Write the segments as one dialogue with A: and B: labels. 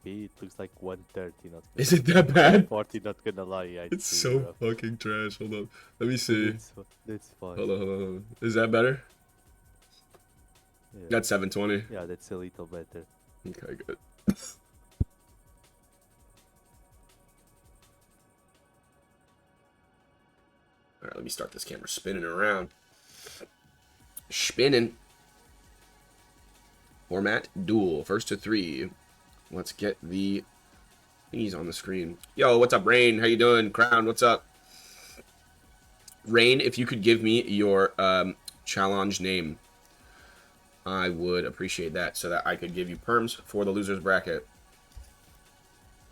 A: PvP, it looks like 130. Not
B: Is it that bad?
A: 40. Not gonna lie, I
B: It's
A: see,
B: so
A: bro.
B: fucking trash. Hold on. Let me see.
A: That's fine.
B: Hold on, hold on, hold on. Is that better?
A: Yeah.
B: That's 720.
A: Yeah, that's a little better.
B: Okay, good. Alright, let me start this camera spinning around. Spinning. Format duel. First to 3. Let's get the thingies on the screen. Yo, what's up, Rain? How you doing? Crown, what's up? Rain, if you could give me your challenge name, I would appreciate that so that I could give you perms for the losers bracket.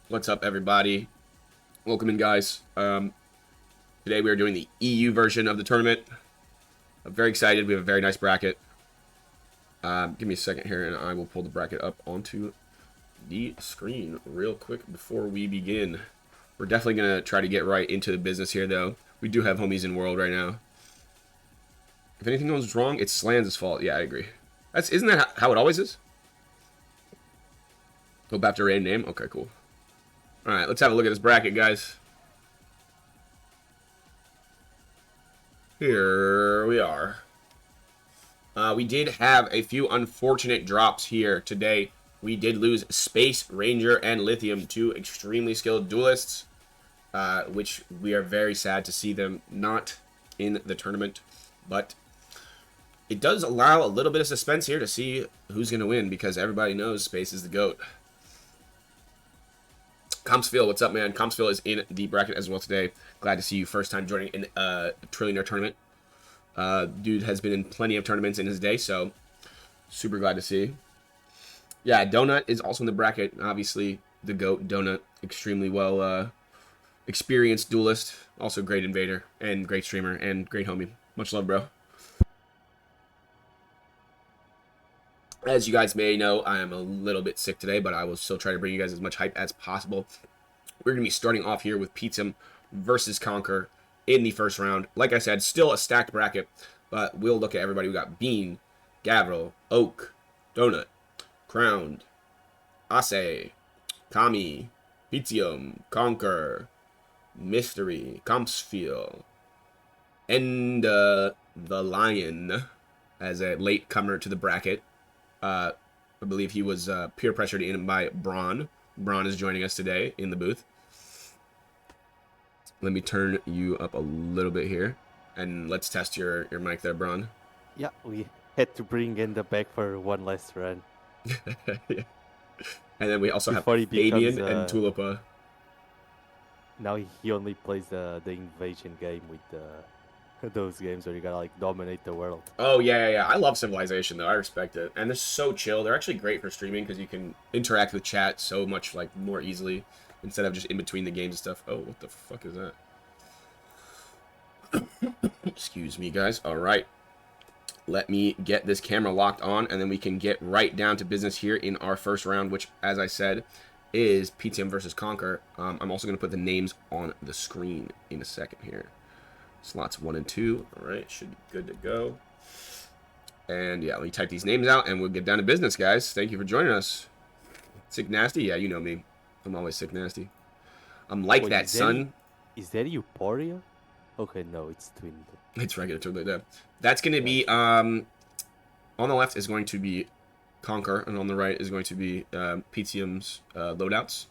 B: What's up, everybody? Welcome in, guys. Today we are doing the EU version of the tournament. I'm very excited. We have a very nice bracket. Give me a second here, and I will pull the bracket up onto the screen real quick before we begin. We're definitely going to try to get right into the business here, though. We do have homies in world right now. If anything goes wrong, it's Slans' fault. Yeah, I agree. Isn't that how it always is? Hope after raid name. Okay, cool. All right, let's have a look at this bracket, guys. Here we are. We did have a few unfortunate drops here today. We did lose Space, Ranger, and Lithium, 2 extremely skilled duelists, which we are very sad to see them not in the tournament. But it does allow a little bit of suspense here to see who's going to win, because everybody knows Space is the GOAT. Compsville, what's up, man? Compsville is in the bracket as well today. Glad to see you first time joining in a Trillionaire tournament. Dude has been in plenty of tournaments in his day, so super glad to see. Yeah, Donut is also in the bracket. Obviously, the GOAT, Donut, extremely well experienced duelist. Also great invader and great streamer and great homie. Much love, bro. As you guys may know, I am a little bit sick today, but I will still try to bring you guys as much hype as possible. We're going to be starting off here with Pizza versus Conquer in the first round. Like I said, still a stacked bracket, but we'll look at everybody. We got Bean, Gavril, Oak, Donut, Crowned, Ase, Kami, Pitium, Conquer, Mystery, Compsfield, and the Lion as a late comer to the bracket. I believe he was peer pressured in by Braun. Braun is joining us today in the booth. Let me turn you up a little bit here, and let's test your mic there, Braun.
A: Yeah, we had to bring in the back for one last run.
B: Yeah. And then we also
A: Before
B: have
A: he becomes,
B: Fabian and Tulipa.
A: Now he only plays the invasion game with those games where you gotta like dominate the world.
B: Oh, yeah. I love Civilization, though. I respect it. And they're so chill. They're actually great for streaming because you can interact with chat so much like more easily instead of just in between the games and stuff. Oh, what the fuck is that? Excuse me, guys. All right. Let me get this camera locked on, and then we can get right down to business here in our first round, which, as I said, is PTM versus Conquer. I'm also going to put the names on the screen in a second here. Slots 1 and 2. All right, should be good to go. And yeah, let me type these names out, and we'll get down to business, guys. Thank you for joining us. Sick Nasty? Yeah, you know me. I'm always sick nasty. I'm like that, son.
A: Is that Euphoria? Okay, no, it's TWINBLADE.
B: It's regular TWINBLADE, yeah. That's going to be, on the left is going to be Conquer, and on the right is going to be PTM's loadouts.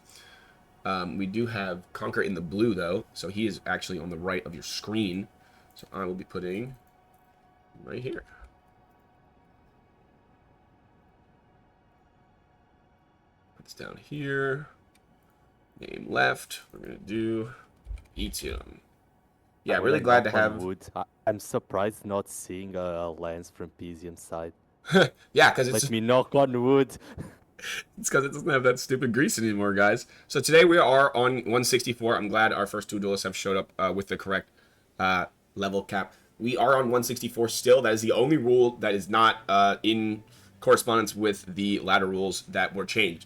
B: We do have Conquer in the blue, though, so he is actually on the right of your screen. So I will be putting right here. It's down here. Name left. We're going to do PTM. Yeah, really glad to have...
A: I'm surprised not seeing a lens from PZM's side.
B: Yeah, because it's...
A: Let me knock on wood.
B: It's because it doesn't have that stupid grease anymore, guys. So today we are on 164. I'm glad our first two duelists have showed up with the correct level cap. We are on 164 still. That is the only rule that is not in correspondence with the ladder rules that were changed.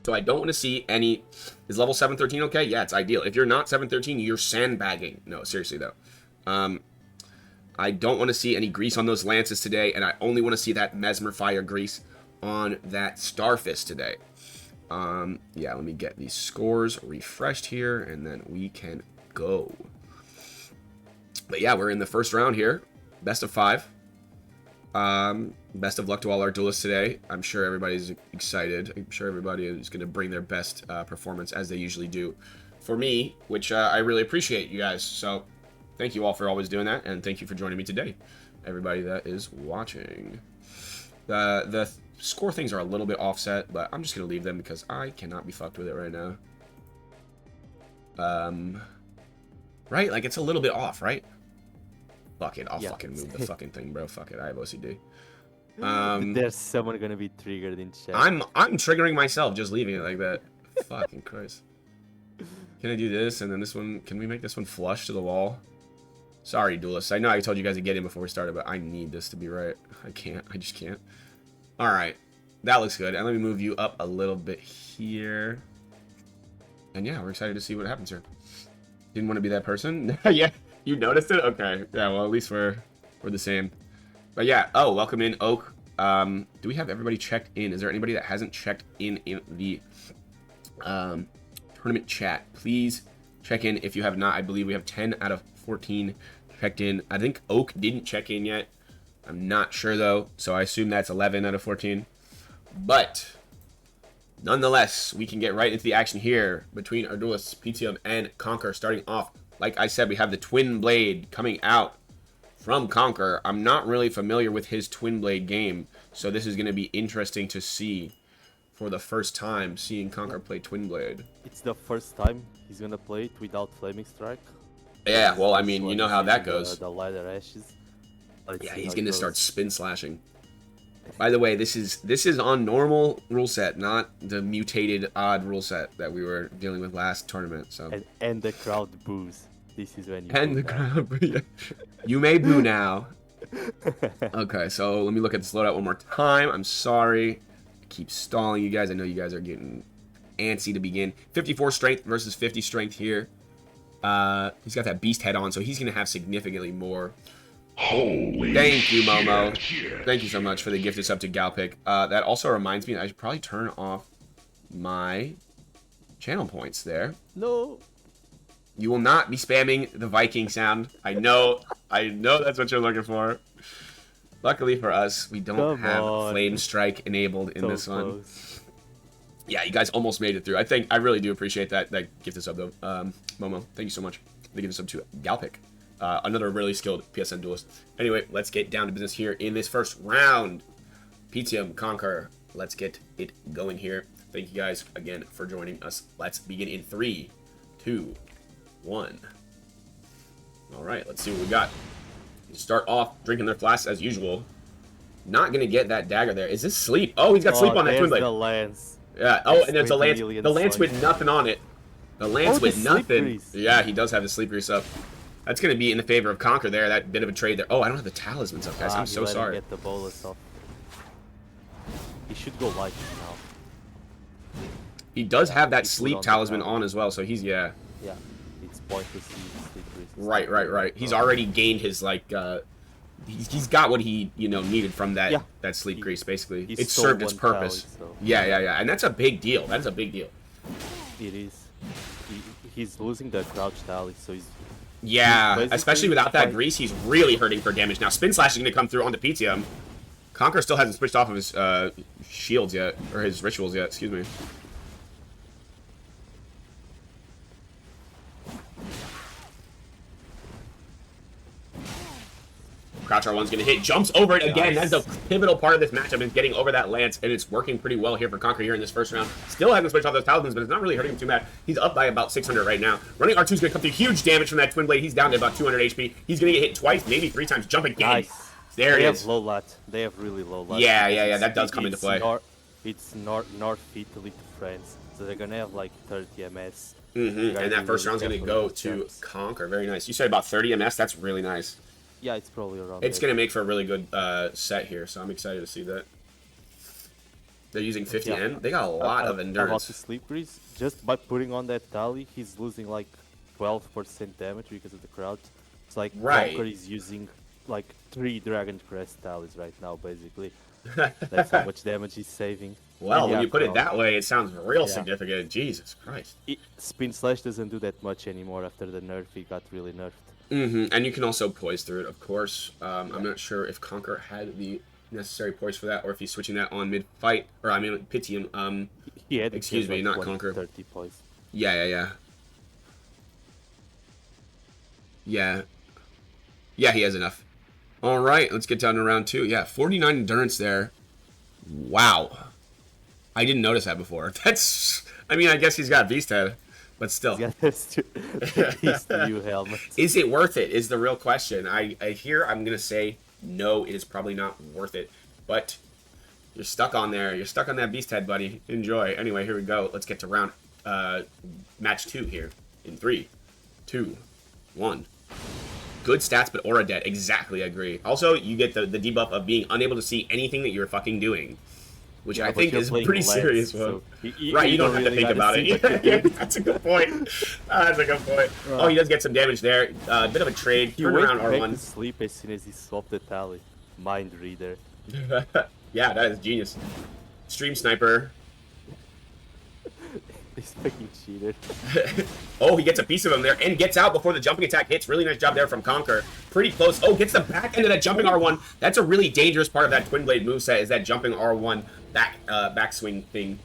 B: So I don't want to see any... Is level 713 okay? Yeah, it's ideal. If you're not 713, you're sandbagging. No, seriously, though. I don't want to see any grease on those lances today, and I only want to see that Mesmer Fire grease on that Starfist today. Yeah, let me get these scores refreshed here, and then we can go. But yeah, we're in the first round here. Best of 5. Best of luck to all our duelists today. I'm sure everybody's excited. I'm sure everybody is going to bring their best performance as they usually do for me, which I really appreciate, you guys. So thank you all for always doing that, and thank you for joining me today, everybody that is watching. The score things are a little bit offset, but I'm just going to leave them because I cannot be fucked with it right now. Right? Like, it's a little bit off, right? Fuck it, I'll fucking move the fucking thing, bro. Fuck it, I have OCD.
A: There's someone gonna be triggered in chat.
B: I'm triggering myself just leaving it like that. Fucking Christ. Can I do this and then this one? Can we make this one flush to the wall? Sorry, duelists. I know I told you guys to get in before we started, but I need this to be right. I can't. I just can't. All right, that looks good. And let me move you up a little bit here. And yeah, we're excited to see what happens here. Didn't want to be that person. Yeah. You noticed it? Okay. Yeah, well, at least we're the same. But yeah. Oh, welcome in, Oak. Do we have everybody checked in? Is there anybody that hasn't checked in the tournament chat? Please check in if you have not. I believe we have 10 out of 14 checked in. I think Oak didn't check in yet. I'm not sure, though, so I assume that's 11 out of 14. But nonetheless, we can get right into the action here between our duelists, PTM and Conquer, starting off. Like I said, we have the Twin Blade coming out from Conquer. I'm not really familiar with his Twin Blade game, so this is going to be interesting to see for the first time, seeing Conquer play Twin Blade.
A: It's the first time he's gonna play it without Flaming Strike.
B: Yeah, well, I mean, you know how that goes.
A: The lighter ashes.
B: Yeah, he's going to start spin slashing. By the way, this is on normal rule set, not the mutated odd rule set that we were dealing with last tournament. So
A: and the crowd boos. This is when you
B: and the crowd boo. You may boo now. Okay, so let me look at this loadout one more time. I'm sorry, I keep stalling you guys. I know you guys are getting antsy to begin. 54 strength versus 50 strength here. He's got that beast head on, so he's gonna have significantly more.
C: Holy
B: Thank you, Momo.
C: shit.
B: Thank you so much for the gifted sub to Galpic. That also reminds me, I should probably turn off my channel points there.
A: No.
B: You will not be spamming the Viking sound. I know that's what you're looking for. Luckily for us, we don't have Flame Strike enabled in this one. Yeah, you guys almost made it through. I really do appreciate that gifted sub though. Momo, thank you so much. The gifted sub to Galpic. Another really skilled PSN duelist. Anyway, let's get down to business here in this first round. PTM Conquer. Let's get it going here. Thank you guys again for joining us. Let's begin in 3, 2, 1. All right, let's see what we got. You start off drinking their flasks as usual. Not gonna get that dagger there. Is this sleep? Oh, he's got sleep on that Twin Blade.
A: The lance.
B: Yeah. Oh, and there's a lance. The lance with nothing on it. The lance with nothing. Yeah, he does have the sleep grease up. That's going to be in the favor of Conquer there. That bit of a trade there. Oh, I don't have the talismans up, guys. I'm so sorry.
A: Get the bolus off. He should go light now.
B: He does have that sleep talisman on as well, so he's, yeah.
A: Yeah, it's pointless to use sleep grease.
B: Right. He's already gained his, like, he's got what he, needed from that that sleep grease, basically. It served its purpose.
A: Tally, so.
B: Yeah. And that's a big deal. That is a big deal.
A: It is. He's losing the crouch tally, so he's...
B: Yeah, especially without that grease, he's really hurting for damage. Now, Spin Slash is going to come through onto PTM. Conquer still hasn't switched off of his shields yet, or his rituals yet, excuse me. Crouch R1's going to hit, jumps over it again. Nice. That's a pivotal part of this matchup, is getting over that lance, and it's working pretty well here for Conquer here in this first round. Still hasn't switched off those talismans, but it's not really hurting him too bad. He's up by about 600 right now. Running R2's going to come through huge damage from that Twin Blade. He's down to about 200 HP. He's going to get hit twice, maybe 3 times. Jump again.
A: Nice.
B: There it is.
A: They have low lat. They have really low lat.
B: Yeah. That does come into play.
A: It's North Italy to France, so they're going to have like 30 MS.
B: And that first round's going to go to Conquer. Very nice. You said about 30 MS? That's really nice.
A: Yeah, it's probably around.
B: It's going to make for a really good set here, so I'm excited to see that. They're using 50N. They got a lot of endurance.
A: About the sleep grease, just by putting on that tally, he's losing like 12% damage because of the crouch. It's like Conquer is using like 3 Dragon Crest tallies right now, basically. That's how much damage he's saving.
B: Well,
A: And
B: when
A: yeah,
B: you put it
A: well,
B: that way, it sounds real
A: yeah.
B: significant. Jesus Christ.
A: Spin Slash doesn't do that much anymore after the nerf. He got really nerfed.
B: And you can also poise through it, of course. I'm not sure if Conquer had the necessary poise for that, or if he's switching that on mid-fight. Or, I mean, Pitium.
A: He had
B: Excuse me, not Conquer.
A: 30 points.
B: Yeah. Yeah, he has enough. All right, let's get down to round 2. Yeah, 49 endurance there. Wow. I didn't notice that before. That's... I mean, I guess he's got Beast Head, but still.
A: He's got his new helmet.
B: Is it worth it is the real question. I'm going to say no, it is probably not worth it. But you're stuck on there. You're stuck on that Beast Head, buddy. Enjoy. Anyway, here we go. Let's get to match 2 here in 3, 2, 1. Good stats, but aura dead. Exactly, I agree. Also, you get the debuff of being unable to see anything that you're fucking doing, which I think is pretty serious. So right, you don't have to think about it. Yeah, that's a good point. That's a good point. Oh, he does get some damage there. A bit of a trade.
A: He
B: Turn
A: went
B: around
A: back
B: R1.
A: to sleep as soon as he swapped the tally. Mind reader.
B: Yeah, that is genius. Stream sniper.
A: He's fucking cheated.
B: Oh, he gets a piece of him there and gets out before the jumping attack hits. Really nice job there from Conquer. Pretty close. Oh, gets the back end of that jumping R1. That's a really dangerous part of that Twin Blade moveset is that jumping R1 backswing thing.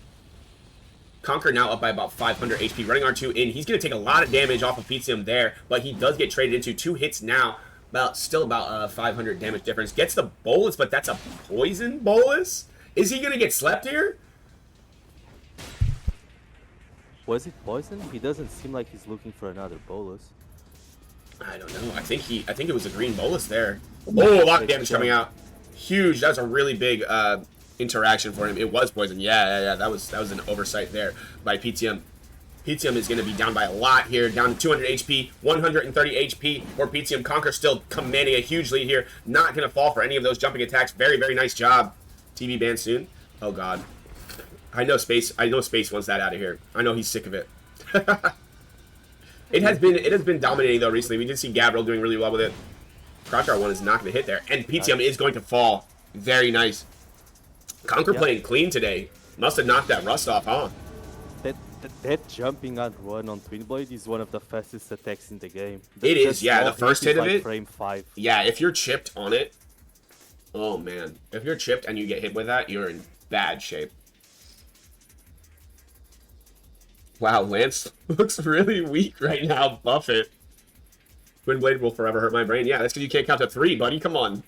B: Conquer now up by about 500 HP. Running R2 in. He's going to take a lot of damage off of Pitium there, but he does get traded into 2 hits now. Still about 500 damage difference. Gets the bolus, but that's a poison bolus? Is he going to get slept here?
A: Was it poison? He doesn't seem like he's looking for another bolus.
B: I don't know. I think it was a green bolus there. Oh, a lot of damage coming out. Huge. That's a really big interaction for him. It was poison. Yeah. That was an oversight there by Pitium. Pitium is going to be down by a lot here, down to 200 HP, 130 HP for Pitium. Conquer still commanding a huge lead here. Not going to fall for any of those jumping attacks. Very, very nice job. TV ban soon. Oh, God. I know Space wants that out of here. I know he's sick of it. It has been dominating though recently. We did see Gabriel doing really well with it. Crouch R1 is not going to hit there, and Pitium is going to fall. Very nice. Conquer playing clean today. Must have knocked that rust off, huh?
A: That jumping R1 on Twin Blade is one of the fastest attacks in the game.
B: It is, yeah. The first hit of
A: like
B: it.
A: Frame 5.
B: Yeah, if you're chipped on it. Oh man, if you're chipped and you get hit with that, you're in bad shape. Wow, Lance looks really weak right now. Buff it. Twin Blade will forever hurt my brain. Yeah, that's because you can't count to 3, buddy. Come on.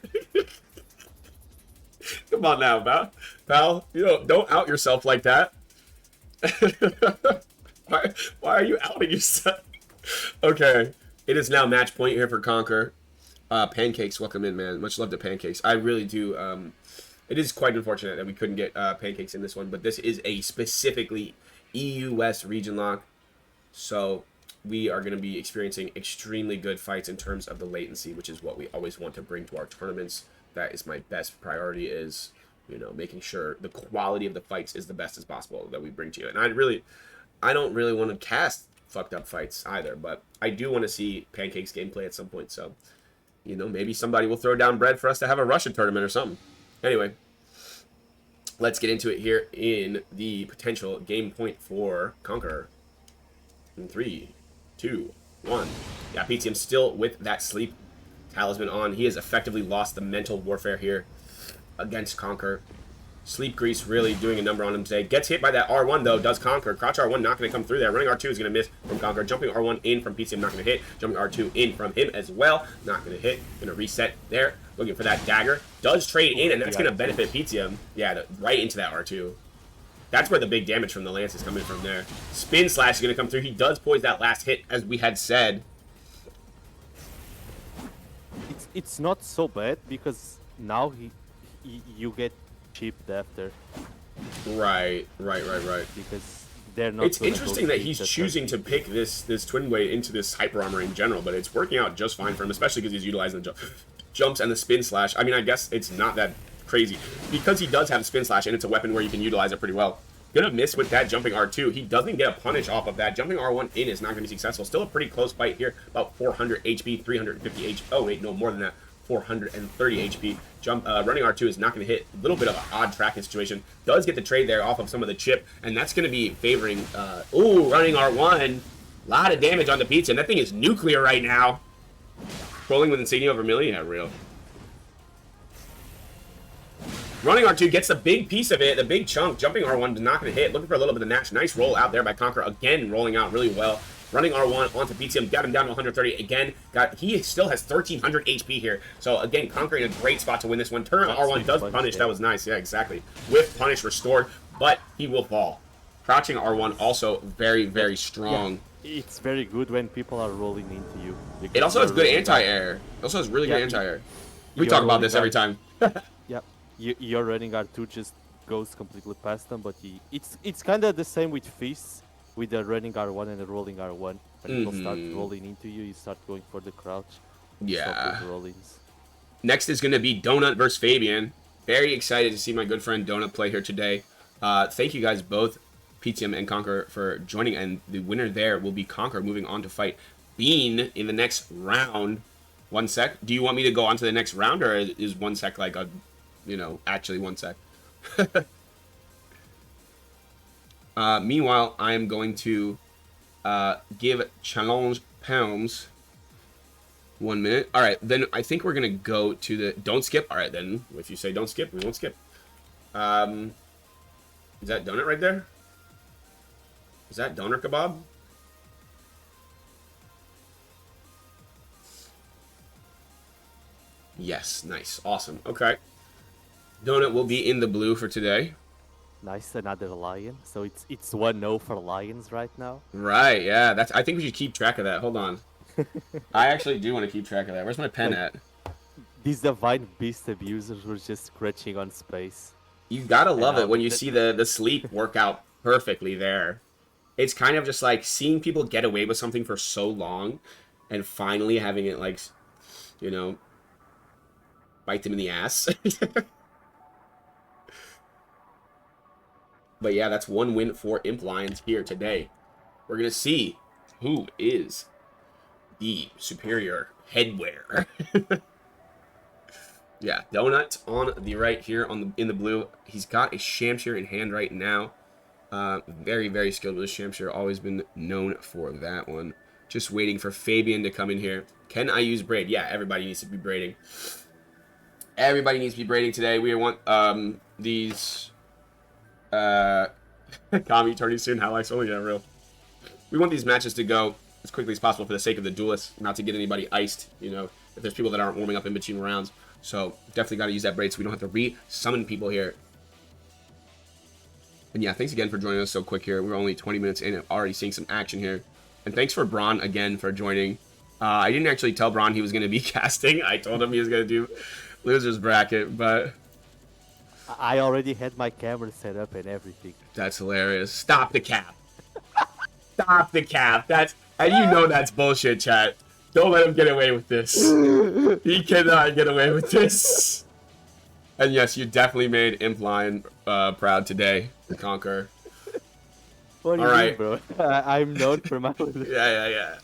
B: Come on now, pal. You don't out yourself like that. Why are you outing yourself? Okay. It is now match point here for Conquer. Pancakes, welcome in, man. Much love to Pancakes. I really do. It is quite unfortunate that we couldn't get Pancakes in this one, but this is a specifically EU West region lock, so we are going to be experiencing extremely good fights in terms of the latency, which is what we always want to bring to our tournaments. That is my best priority, is making sure the quality of the fights is the best as possible that we bring to you. And I don't really want to cast fucked up fights either, but I do want to see Pancakes gameplay at some point, so maybe somebody will throw down bread for us to have a Russian tournament or something. Anyway, let's get into it here in the potential game point for Conquer. In 3, 2, 1. Yeah, Pitium still with that sleep talisman on. He has effectively lost the mental warfare here against Conquer. Sleep Grease really doing a number on him today. Gets hit by that R1 though, does Conquer. Crouch R1 not going to come through there. Running R2 is going to miss from Conquer. Jumping R1 in from Pitium, not going to hit. Jumping R2 in from him as well. Not going to hit. Going to reset there. Looking for that dagger. Does trade in, and that's going to benefit Pitium. Yeah, right into that R2. That's where the big damage from the Lance is coming from there. Spin Slash is going to come through. He does poise that last hit, as we had said.
A: It's not so bad, because now you get chipped after.
B: Right.
A: Because they're not.
B: It's interesting that he's choosing to pick this Twin Blade into this hyper armor in general, but it's working out just fine for him, especially because he's utilizing the jumps and the Spin Slash. I mean, I guess it's not that crazy because he does have Spin Slash and it's a weapon where you can utilize it pretty well. Gonna miss with that jumping R2. He doesn't get a punish off of that. Jumping R1 in is not gonna be successful. Still a pretty close fight here. About 400 HP, 350 HP. Oh wait, no, more than that. 430 HP. Running R2 is not going to hit. A little bit of an odd tracking situation. Does get the trade there off of some of the chip, and that's going to be favoring... running R1. A lot of damage on the pizza, and that thing is nuclear right now. Rolling with Insignia over Millie? Yeah, real. Running R2 gets the big piece of it, the big chunk. Jumping R1 is not going to hit. Looking for a little bit of Nash. Nice roll out there by Conquer. Again, rolling out really well. Running R1 onto PTM, got him down to 130 again. He still has 1,300 HP here. So again, Conquer in a great spot to win this one. Turn R1 does punish. That was nice. Yeah, exactly. With punish restored, but he will fall. Crouching R1 also very, very strong.
A: Yeah, it's very good when people are rolling into you.
B: It also has good anti-air. It also has really good anti-air. We talk about this every time.
A: Yeah, your running R2 just goes completely past them, but it's kind of the same with fists. With the running R1 and the rolling R1, when people start rolling into you, you start going for the crouch.
B: Yeah.
A: Stop with rollings.
B: Next is going to be Donut versus Fabian. Very excited to see my good friend Donut play here today. Thank you guys both, PTM and Conquer, for joining, and the winner there will be Conquer moving on to fight Bean in the next round. 1 sec. Do you want me to go on to the next round, or is 1 sec like a, actually 1 sec? Meanwhile, I am going to give challenge Palms 1 minute. All right, then I think we're going to go to the... Don't skip. All right, then if you say don't skip, we won't skip. Is that Donut right there? Is that Doner Kebab? Yes, nice. Awesome. Okay. Donut will be in the blue for today.
A: Nice, another lion. So it's 1-0 for lions right now.
B: Right, yeah. I think we should keep track of that. Hold on. I actually do want to keep track of that. Where's my pen at?
A: These divine beast abusers were just scratching on space.
B: You gotta love it when you see the sleep work out perfectly there. It's kind of just like seeing people get away with something for so long and finally having it, like, bite them in the ass. But yeah, that's 1 win for Imp Lions here today. We're going to see who is the superior headwear. Yeah, Donut on the right here in the blue. He's got a Shamshir in hand right now. Very, very skilled with his Shamshir. Always been known for that one. Just waiting for Fabian to come in here. Can I use braid? Yeah, everybody needs to be braiding. Everybody needs to be braiding today. We want these... Kami turning soon. How I only get real. We want these matches to go as quickly as possible for the sake of the duelists, not to get anybody iced. If there's people that aren't warming up in between rounds, so definitely got to use that braid so we don't have to re-summon people here. And yeah, thanks again for joining us so quick here. We're only 20 minutes in and already seeing some action here. And thanks for Braun again for joining. I didn't actually tell Braun he was going to be casting. I told him he was going to do losers bracket, but.
A: I already had my camera set up and everything.
B: That's hilarious. Stop the cap. Stop the cap. And that's bullshit, chat. Don't let him get away with this. He cannot get away with this. And yes, you definitely made Imp Lion proud today, Conquer.
A: What do you mean, bro? I'm known for my...
B: Yeah.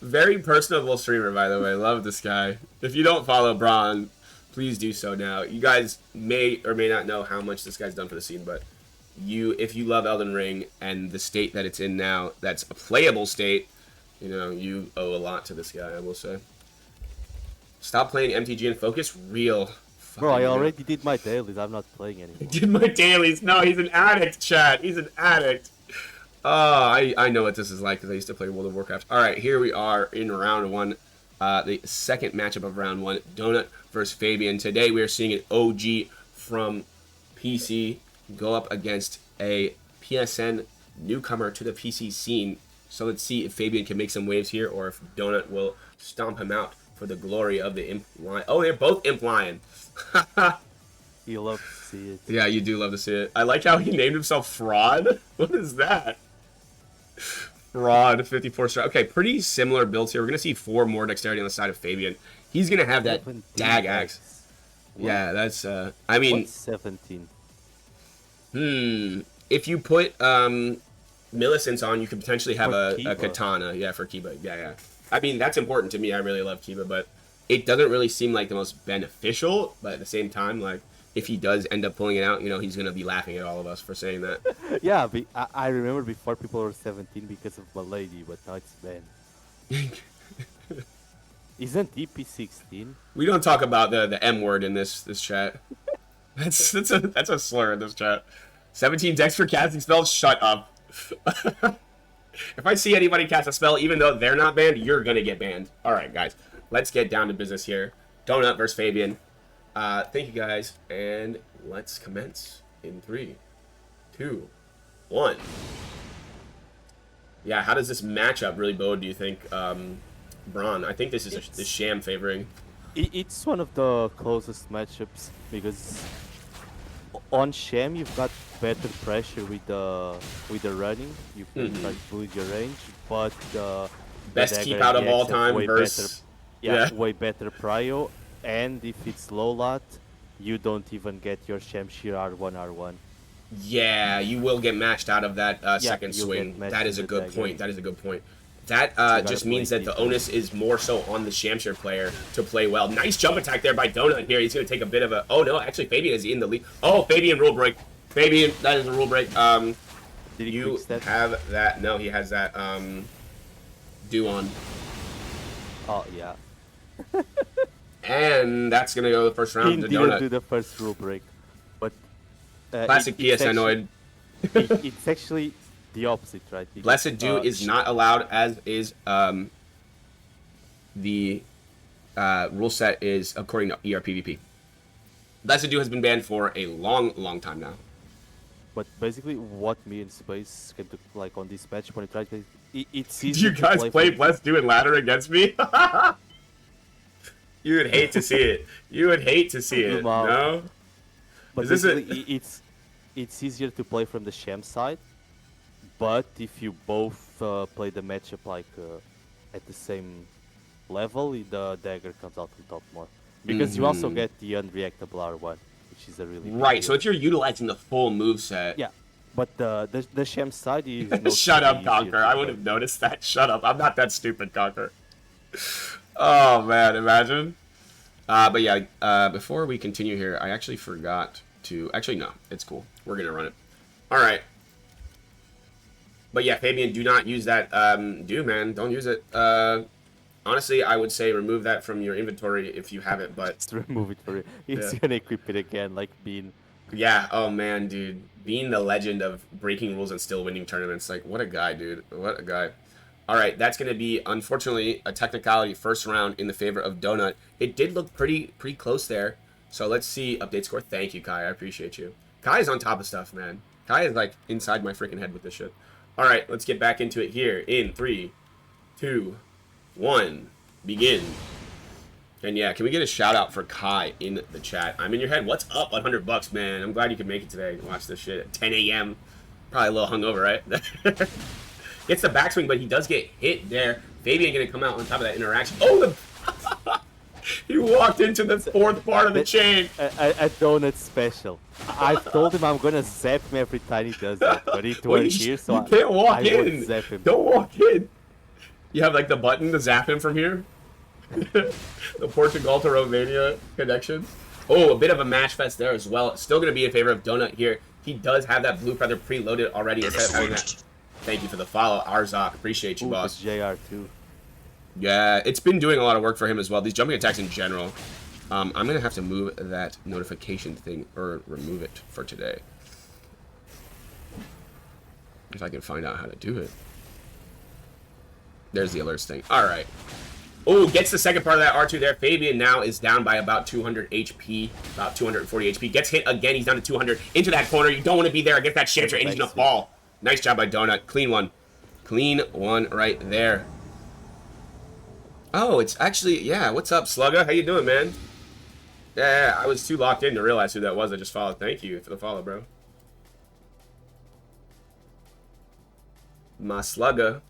B: Very personable streamer, by the way. Love this guy. If you don't follow Braun, please do so now. You guys may or may not know how much this guy's done for the scene, but if you love Elden Ring and the state that it's in now, that's a playable state, you owe a lot to this guy, I will say. Stop playing MTG and focus. Real.
A: Bro, I already did my dailies. I'm not playing anymore.
B: Did my dailies? No, he's an addict, chat. He's an addict. I know what this is like because I used to play World of Warcraft. All right, here we are in round 1. The second matchup of round 1, Donut versus Fabian. Today we are seeing an OG from PC go up against a PSN newcomer to the PC scene. So let's see if Fabian can make some waves here or if Donut will stomp him out for the glory of the Imp Lion. Oh, they're both Imp Lion.
A: You love to see it.
B: Yeah, you do love to see it. I like how he named himself Fraud. What is that? Fraud, 54 star. Okay, pretty similar builds here. We're going to see 4 more dexterity on the side of Fabian. He's going to have that dag axe. Yeah, that's, I mean...
A: What's 17?
B: If you put Millicent's on, you could potentially have a katana. Yeah, for Kiba. Yeah. I mean, that's important to me. I really love Kiba, but it doesn't really seem like the most beneficial, but at the same time, like, if he does end up pulling it out, you know, he's going to be laughing at all of us for saying that.
A: Yeah, I remember before people were 17 because of Milady, but now it's banned. Isn't EP 16?
B: We don't talk about the M word in this chat. That's a slur in this chat. 17 dex for casting spells? Shut up. If I see anybody cast a spell, even though they're not banned, you're going to get banned. All right, guys. Let's get down to business here. Donut versus Fabian. Thank you, guys. And let's commence in 3, 2, 1. Yeah, how does this matchup really bode, do you think, Braun? I think this is the sham favoring.
A: It's one of the closest matchups because on Sham you've got better pressure with the running. You can try to build your range, but
B: Best keep out of all time versus
A: way better prio. And if it's low lot, you don't even get your Shamshir R1.
B: Yeah, you will get matched out of that second swing. That is a good point. That is a good point. That just means that the onus is more so on the Shamshir player to play well. Nice jump attack there by Donut here. He's going to take a bit of a... Oh, no, actually, Fabian is in the lead. Oh, Fabian rule break. Fabian, that is a rule break.
A: Did
B: you have that... No, he has that do on.
A: Oh, yeah.
B: And that's going to go the first round to
A: He
B: Donut.
A: didn't do the first rule break. But...
B: Classic PSNoid.
A: It's actually... the opposite, right?
B: Blessed Dew is not allowed, as is the rule set is according to ER PvP. Blessed Dew has been banned for a long time now.
A: But basically, what me and Space can do, like on this match, when you try to, it's easy.
B: Do you guys play Blessed Dew and ladder against me? You would hate to see it. You would hate to see it. No.
A: But
B: is this
A: it's easier to play from the Sham side. But if you both play the matchup like at the same level, the dagger comes out on top more. Because you also get the unreactable R1, which is a really
B: right. So if you're utilizing the full move set,
A: yeah. But the Sham side is
B: shut up, Conquer. I would have noticed that. Shut up. I'm not that stupid, Conquer. Oh man, imagine. But yeah, before we continue here, I actually forgot to. Actually, no, it's cool. We're gonna run it. All right. But yeah, Fabian, do not use that. Man, don't use it. Honestly, I would say remove that from your inventory if you have it, but...
A: Just remove it for it. He's gonna equip it again, like Bean.
B: Yeah, oh man, dude. Being the legend of breaking rules and still winning tournaments. Like, what a guy, dude. What a guy. Alright, that's gonna be, unfortunately, a technicality first round in the favor of Donut. It did look pretty close there. So let's see update score. Thank you, Kai. I appreciate you. Kai is on top of stuff, man. Kai is, like, inside my freaking head with this shit. Alright, let's get back into it here in 3, 2, 1, begin. And yeah, can we get a shout out for Kai in the chat? I'm in your head. What's up? $100, man. I'm glad you could make it today. Watch this shit at 10 a.m. Probably a little hungover, right? Gets the backswing, but he does get hit there. Fabian gonna come out on top of that interaction. Oh, the... He walked into the fourth part of the chain.
A: A donut special. I've told him I'm gonna zap him every time he does that, but it worked here, so
B: you can't walk in.
A: Won't zap him.
B: Don't walk in. You have like the button to zap him from here. The Portugal to Romania connection. Oh, a bit of a match fest there as well. Still gonna be in favor of Donut here. He does have that blue feather preloaded already instead of having that. Thank you for the follow, Arzak. Appreciate you, boss.
A: JR too.
B: Yeah, it's been doing a lot of work for him as well. These jumping attacks in general. I'm going to have to move that notification thing, or remove it for today. If I can find out how to do it. There's the alerts thing. Alright. Oh, gets the second part of that R2 there. Fabian now is down by about 200 HP, about 240 HP. Gets hit again. He's down to 200. Into that corner. You don't want to be there against that Shamshir, and he's going to fall. Nice job by Donut. Clean one. Clean one right there. Oh, it's actually, yeah, what's up, Slugger? How you doing, man? Yeah, I was too locked in to realize who that was. I just followed. Thank you for the follow, bro. My Slugger.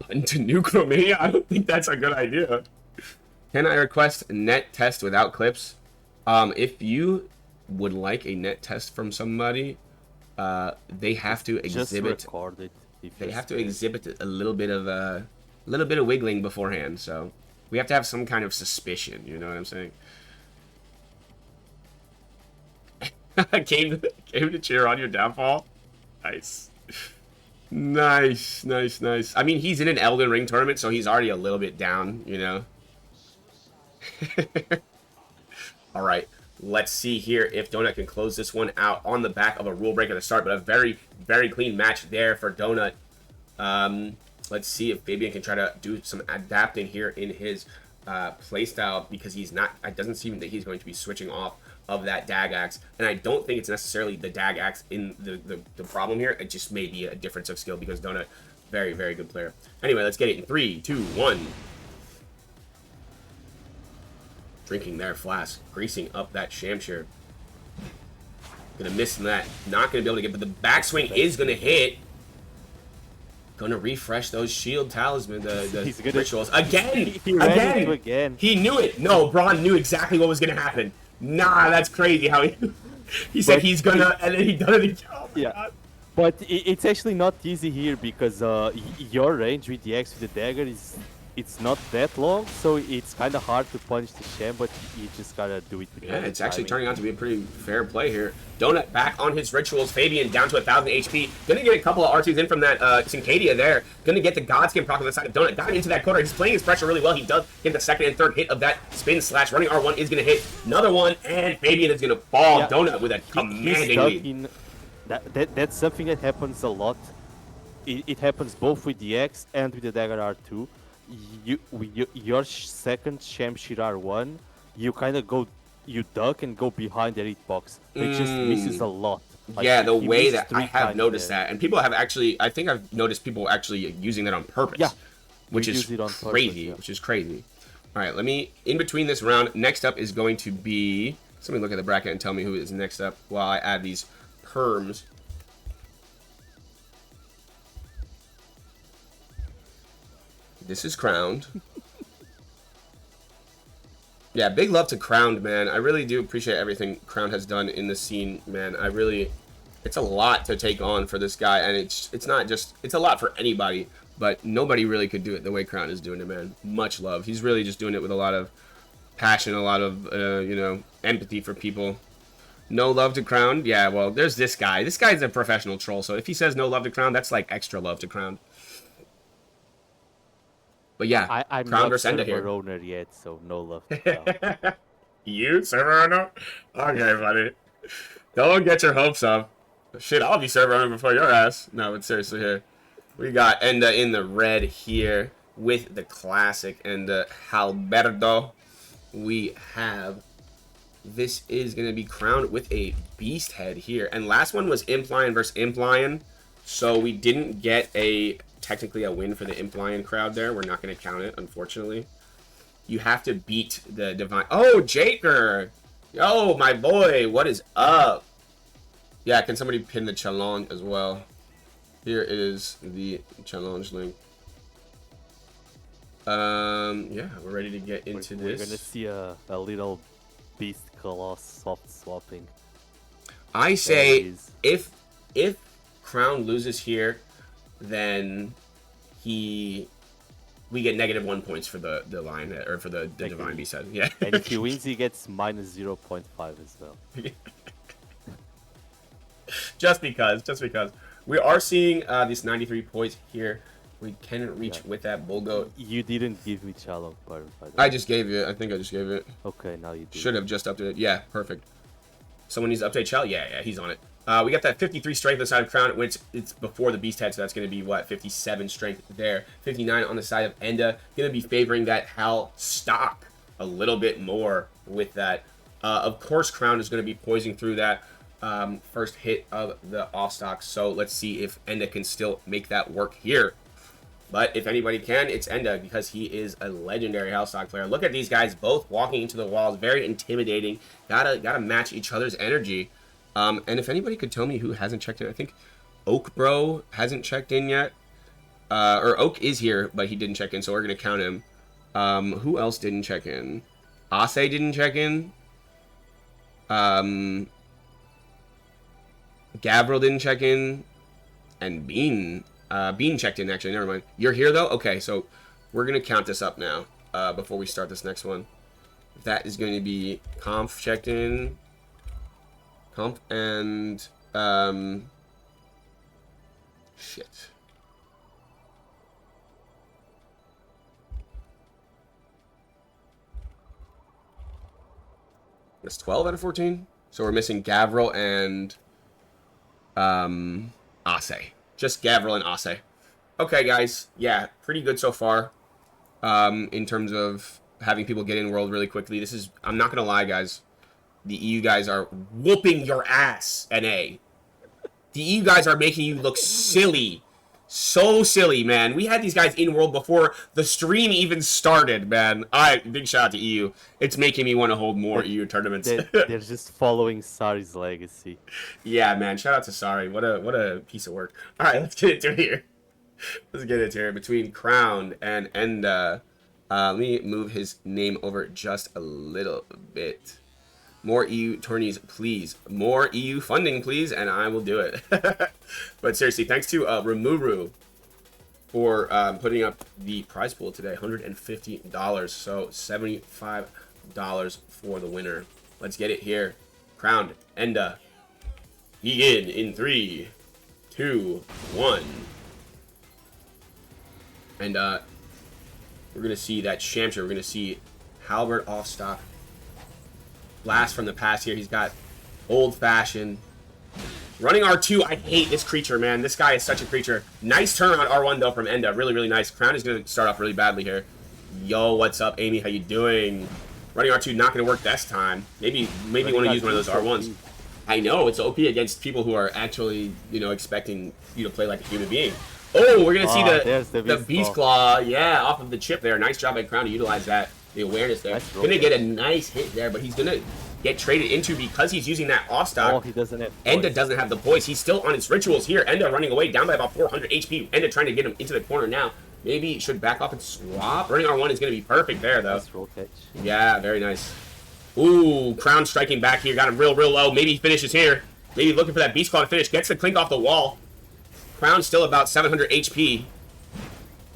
B: Button to nuke Romania? I don't think that's a good idea. Can I request net test without clips? If you would like a net test from somebody, they have to exhibit...
A: Just record it.
B: They have to exhibit a little bit of A little bit of wiggling beforehand, so we have to have some kind of suspicion, you know what I'm saying? came to cheer on your downfall. Nice. Nice, nice, nice. I mean, he's in an Elden Ring tournament, so he's already a little bit down, you know? All right, let's see here if Donut can close this one out on the back of a rule break at the start, but a very, very clean match there for Donut. Let's see if Fabian can try to do some adapting here in his playstyle, because he's not, it doesn't seem that he's going to be switching off of that dag axe, and I don't think it's necessarily the dag axe in the problem here. It just may be a difference of skill, because Donut, very, very good player. Anyway, let's get it in 3, 2, 1. Drinking their flask, greasing up that Shamshir. Gonna miss that, not gonna be able to get, but the backswing is gonna hit. Gonna refresh those shield talisman, the rituals. Again! He knew it! No, Braun knew exactly what was gonna happen. Nah, that's crazy how he said he's gonna, and then he done it again. Oh my God.
A: But it's actually not easy here, because your range with the axe with the dagger it's not that long, so it's kind of hard to punish the Sham, but you just gotta do it with
B: it's actually turning out to be a pretty fair play here. Donut back on his rituals. Fabian down to 1,000 HP. Gonna get a couple of R2s in from that Syncadia there. Gonna get the Godskin proc on the side of Donut. Diving into that corner. He's playing his pressure really well. He does get the second and third hit of that spin slash. Running R1 is gonna hit another one, and Fabian is gonna fall. Yeah. Donut with a commanding lead.
A: That's something that happens a lot. It happens both with the X and with the Dagger R2. Your second Shamshir R1, you kind of you duck and go behind the elite box. It just misses a lot.
B: Like, yeah, the way that I have noticed that, and people have actually, I think I've noticed people actually using that on purpose. Yeah, which is crazy. Which is crazy. All right, let me, in between this round, next up is going to be, somebody look at the bracket and tell me who is next up while I add these perms. This is Crowned. Yeah, big love to Crowned, man. I really do appreciate everything Crowned has done in the scene, man. It's a lot to take on for this guy, and it's not just, it's a lot for anybody, but nobody really could do it the way Crowned is doing it, man. Much love. He's really just doing it with a lot of passion, a lot of, you know, empathy for people. No love to Crowned? Yeah, well, there's this guy. This guy's a professional troll, so if he says no love to Crowned, that's like extra love to Crowned. But yeah,
A: I'm
B: Crown
A: not
B: server
A: here. Owner yet, so no love.
B: You server owner? Okay, buddy. Don't get your hopes up. Shit, I'll be server owner before your ass. No, but seriously here, we got Enda in the red here with the classic and Halberdo. We have, this is gonna be crowned with a beast head here, and last one was Imp Lion versus Imp Lion, so we didn't get technically a win for the Imp Lion crowd there. We're not going to count it, unfortunately. You have to beat the Divine... Oh, Jaker! Yo, my boy, what is up? Yeah, can somebody pin the challenge as well? Here is the challenge link. Yeah, we're ready to get into this.
A: We're going to see a little beast coloss soft swapping.
B: I say, if Crown loses here, then we get -1 points for the lion head, or for the divine beast head. Yeah.
A: And if he wins, he gets -0.5 as well.
B: just because we are seeing these 93 points here. We can reach with that bull goat.
A: You didn't give me Chalo, by the way.
B: I just gave it. I think I just gave it.
A: Okay, now you do.
B: Should have just updated it. Yeah, perfect. Someone needs to update Chalo. Yeah, he's on it. We got that 53 strength on the side of Crown, which it's before the beast head, so that's going to be, what, 57 strength there. 59 on the side of Enda. Going to be favoring that Hal stock a little bit more with that. Of course, Crown is going to be poising through that first hit of the off stock, so let's see if Enda can still make that work here. But if anybody can, it's Enda, because he is a legendary Hal stock player. Look at these guys both walking into the walls, very intimidating. Gotta match each other's energy. And if anybody could tell me who hasn't checked in, I think Oak Bro hasn't checked in yet. Or Oak is here, but he didn't check in, so we're going to count him. Who else didn't check in? Ase didn't check in. Gavril didn't check in. And Bean checked in, actually. Never mind. You're here, though? Okay, so We're going to count this up now before we start this next one. That is going to be conf checked in. Conf and... shit. That's 12 out of 14. So we're missing Gavril and Ase. Just Gavril and Ase. Okay, guys. Yeah, pretty good so far. In terms of having people get in world really quickly. This is, I'm not gonna lie, guys. The EU guys are whooping your ass, NA. The EU guys are making you look silly. So silly, man. We had these guys in world before the stream even started, man. Alright, big shout out to EU. It's making me want to hold more EU tournaments.
A: They're just following Sari's legacy.
B: Yeah, man. Shout out to Sari. What a piece of work. Alright, let's get into it here. Let's get into here. Between Crowned and Enda. Let me move his name over just a little bit. More EU tourneys, please. More EU funding, please, and I will do it. But seriously, thanks to Remuru for putting up the prize pool today. $150, so $75 for the winner. Let's get it here. Crowned, Enda. Begin in 3, 2, 1. And we're going to see that Shamsher. We're going to see Halbert off stock. Blast from the past here. He's got old fashioned. Running R2. I hate this creature, man. This guy is such a creature. Nice turnaround R1 though from Enda. Really, really nice. Crown is going to start off really badly here. Yo, what's up, Amy? How you doing? Running R2 not going to work this time. Maybe want to use one of those R1s. I know it's OP against people who are actually, you know, expecting you to play like a human being. Oh, we're going to see the Beast Claw. Yeah, off of the chip there. Nice job by Crown to utilize that. The awareness there. Nice. Gonna get a nice hit there, but he's gonna get traded into because he's using that off stock.
A: Oh, he doesn't have
B: Enda doesn't have the poise. He's still on his rituals here. Enda running away, down by about 400 HP. Enda trying to get him into the corner now. Maybe he should back off and swap. Running R1 is gonna be perfect there, though.
A: Nice roll catch.
B: Yeah, very nice. Ooh, Crown striking back here. Got him real low. Maybe he finishes here. Maybe looking for that Beast Claw to finish. Gets the clink off the wall. Crown still about 700 HP.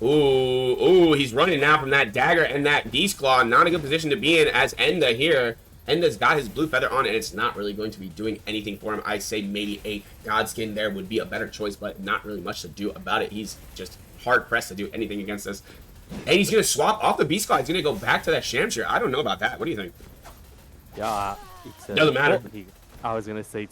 B: Ooh, he's running now from that dagger and that Beast Claw. Not a good position to be in as Enda here. Enda's got his blue feather on, and it's not really going to be doing anything for him. I'd say maybe a Godskin there would be a better choice, but not really much to do about it. He's just hard-pressed to do anything against us. And he's going to swap off the Beast Claw. He's going to go back to that Shamsher. I don't know about that. What do you think?
A: Yeah,
B: doesn't matter.
A: I was going to say,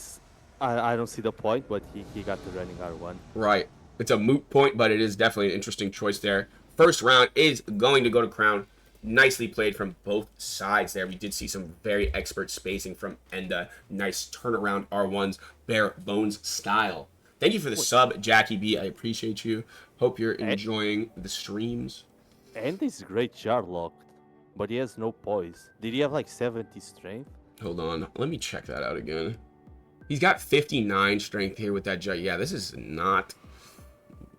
A: I don't see the point, but he got the running R1.
B: Right. It's a moot point, but it is definitely an interesting choice there. First round is going to go to Crown. Nicely played from both sides there. We did see some very expert spacing from Enda. Nice turnaround R1s, bare bones style. Thank you for the sub, Jackie B. I appreciate you. Hope you're enjoying the streams.
A: Enda's great jar locked, but he has no poise. Did he have like 70 strength?
B: Hold on. Let me check that out again. He's got 59 strength here with that jar. Yeah, this is not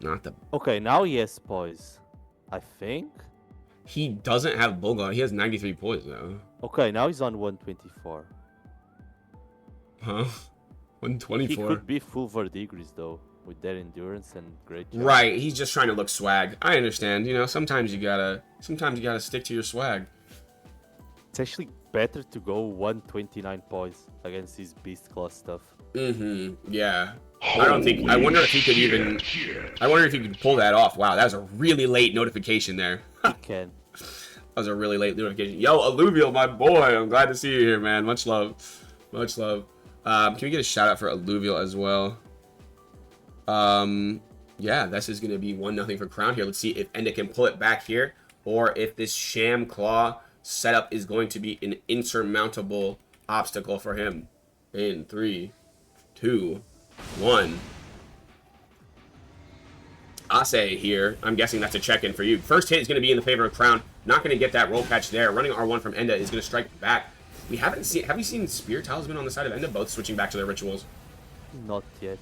B: the...
A: Okay, now he has poise. I think.
B: He doesn't have Bulldog. He has 93 poise, though.
A: Okay, now he's on 124.
B: Huh? 124?
A: He could be full Verdigris, though, with that endurance and great job.
B: Right, he's just trying to look swag. I understand. You know, sometimes you gotta stick to your swag.
A: It's actually better to go 129 poise against his Beast Claw stuff.
B: Yeah. I wonder if he could pull that off. Wow, that was a really late notification there.
A: He can.
B: That was a really late notification. Yo, Alluvial, my boy. I'm glad to see you here, man. Much love. Much love. Can we get a shout out for Alluvial as well? Yeah, this is going to be 1-0 for Crown here. Let's see if Enda can pull it back here, or if this Sham Claw setup is going to be an insurmountable obstacle for him. In 3, 2, 1. Ase here. I'm guessing that's a check-in for you. First hit is going to be in the favor of Crown. Not going to get that roll catch there. Running R1 from Enda is going to strike back. We haven't seen... Have you seen Spear Talisman on the side of Enda? Both switching back to their rituals.
A: Not yet.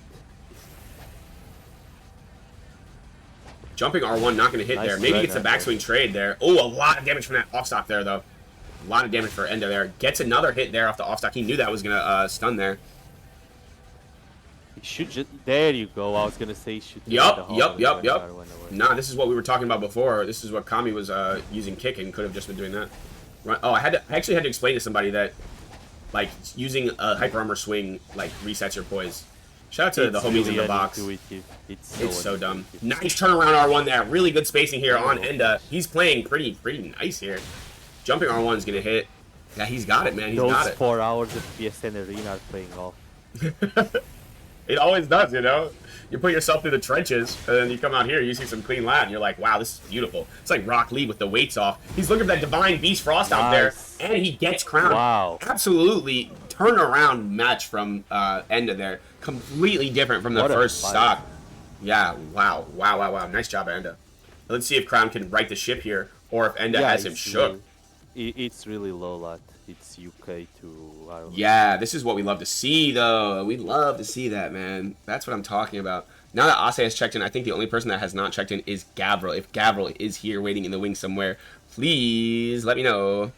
B: Jumping R1 not going to hit
A: Nice
B: there. Maybe it's a backswing trade there. Oh, a lot of damage from that offstock there, though. A lot of damage for Enda there. Gets another hit there off the offstock. He knew that was going to stun there.
A: You should just. There you go. I was gonna say you should.
B: Yup. Nah, this is what we were talking about before. This is what Kami was using kick and could have just been doing that. Right. Oh, I actually had to explain to somebody that, like, using a hyper armor swing like resets your poise. Shout out to the homies in the box. It's so dumb. Nice turnaround R1 there. Really good spacing here on Enda. He's playing pretty nice here. Jumping R1 is gonna hit. Yeah, he's got it, man. He's got it.
A: Those 4 hours of PSN Arena are paying off.
B: It always does, you know? You put yourself through the trenches, and then you come out here, you see some clean land, and you're like, wow, this is beautiful. It's like Rock Lee with the weights off. He's looking for that Divine Beast Frost out there, and he gets crowned.
A: Wow.
B: Absolutely turnaround match from Enda there. Completely different from the first stock. Yeah, wow. Nice job, Enda. Let's see if Crown can right the ship here, or if Enda has him shook.
A: It's really low, lad. It's UK to Ireland.
B: Yeah, this is what we love to see, though. We love to see that, man. That's what I'm talking about. Now that Ase has checked in, I think the only person that has not checked in is Gavril. If Gavril is here waiting in the wings somewhere, please let me know.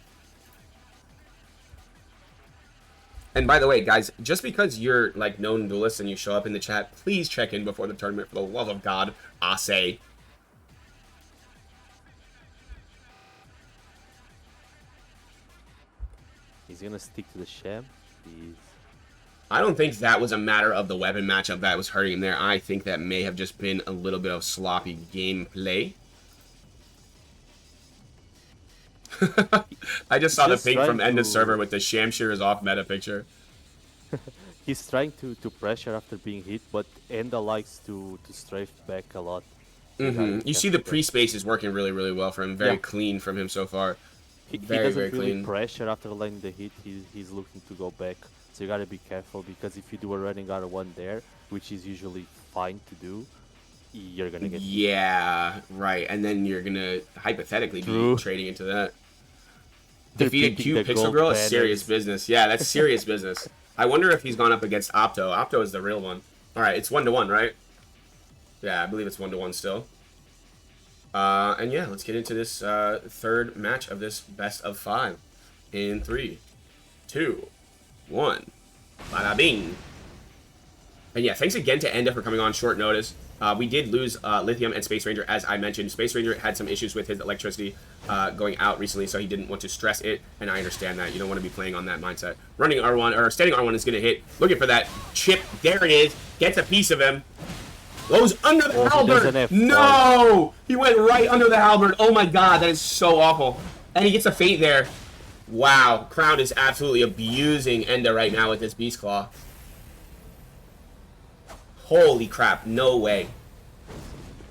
B: And by the way, guys, just because you're, like, known duelist and you show up in the chat, please check in before the tournament, for the love of God, Ase.
A: He's gonna stick to the sham.
B: I don't think that was a matter of the weapon matchup that was hurting him there. I think that may have just been a little bit of sloppy gameplay. I just saw the ping from Enda's server with the Shamshir is off meta picture.
A: He's trying to pressure after being hit, but Enda likes to strafe back a lot.
B: You see the pre-space is working really well for him. Very clean from him so far.
A: He doesn't really pressure after landing the hit. He's looking to go back. So you gotta be careful, because if you do a running R1 there, which is usually fine to do, you're gonna get hit.
B: Yeah, right. And then you're gonna hypothetically be trading into that. Defeated Q Pixel Girl is serious business. Yeah, that's serious business. I wonder if he's gone up against Opto. Opto is the real one. Alright, it's 1-1, right? Yeah, I believe it's 1-1 still. And yeah, let's get into this third match of this best of 5 in 3, 2, 1. Bada bing. And yeah, thanks again to Enda for coming on short notice. We did lose Lithium and Space Ranger, as I mentioned. Space Ranger had some issues with his electricity going out recently, so he didn't want to stress it, and I understand that. You don't want to be playing on that mindset. Running R1, or standing R1 is going to hit. Looking for that chip. There it is. Gets a piece of him. Goes under the halberd. No! He went right under the halberd. Oh my god, that is so awful. And he gets a fate there. Wow, Crown is absolutely abusing Enda right now with this Beast Claw. Holy crap, no way.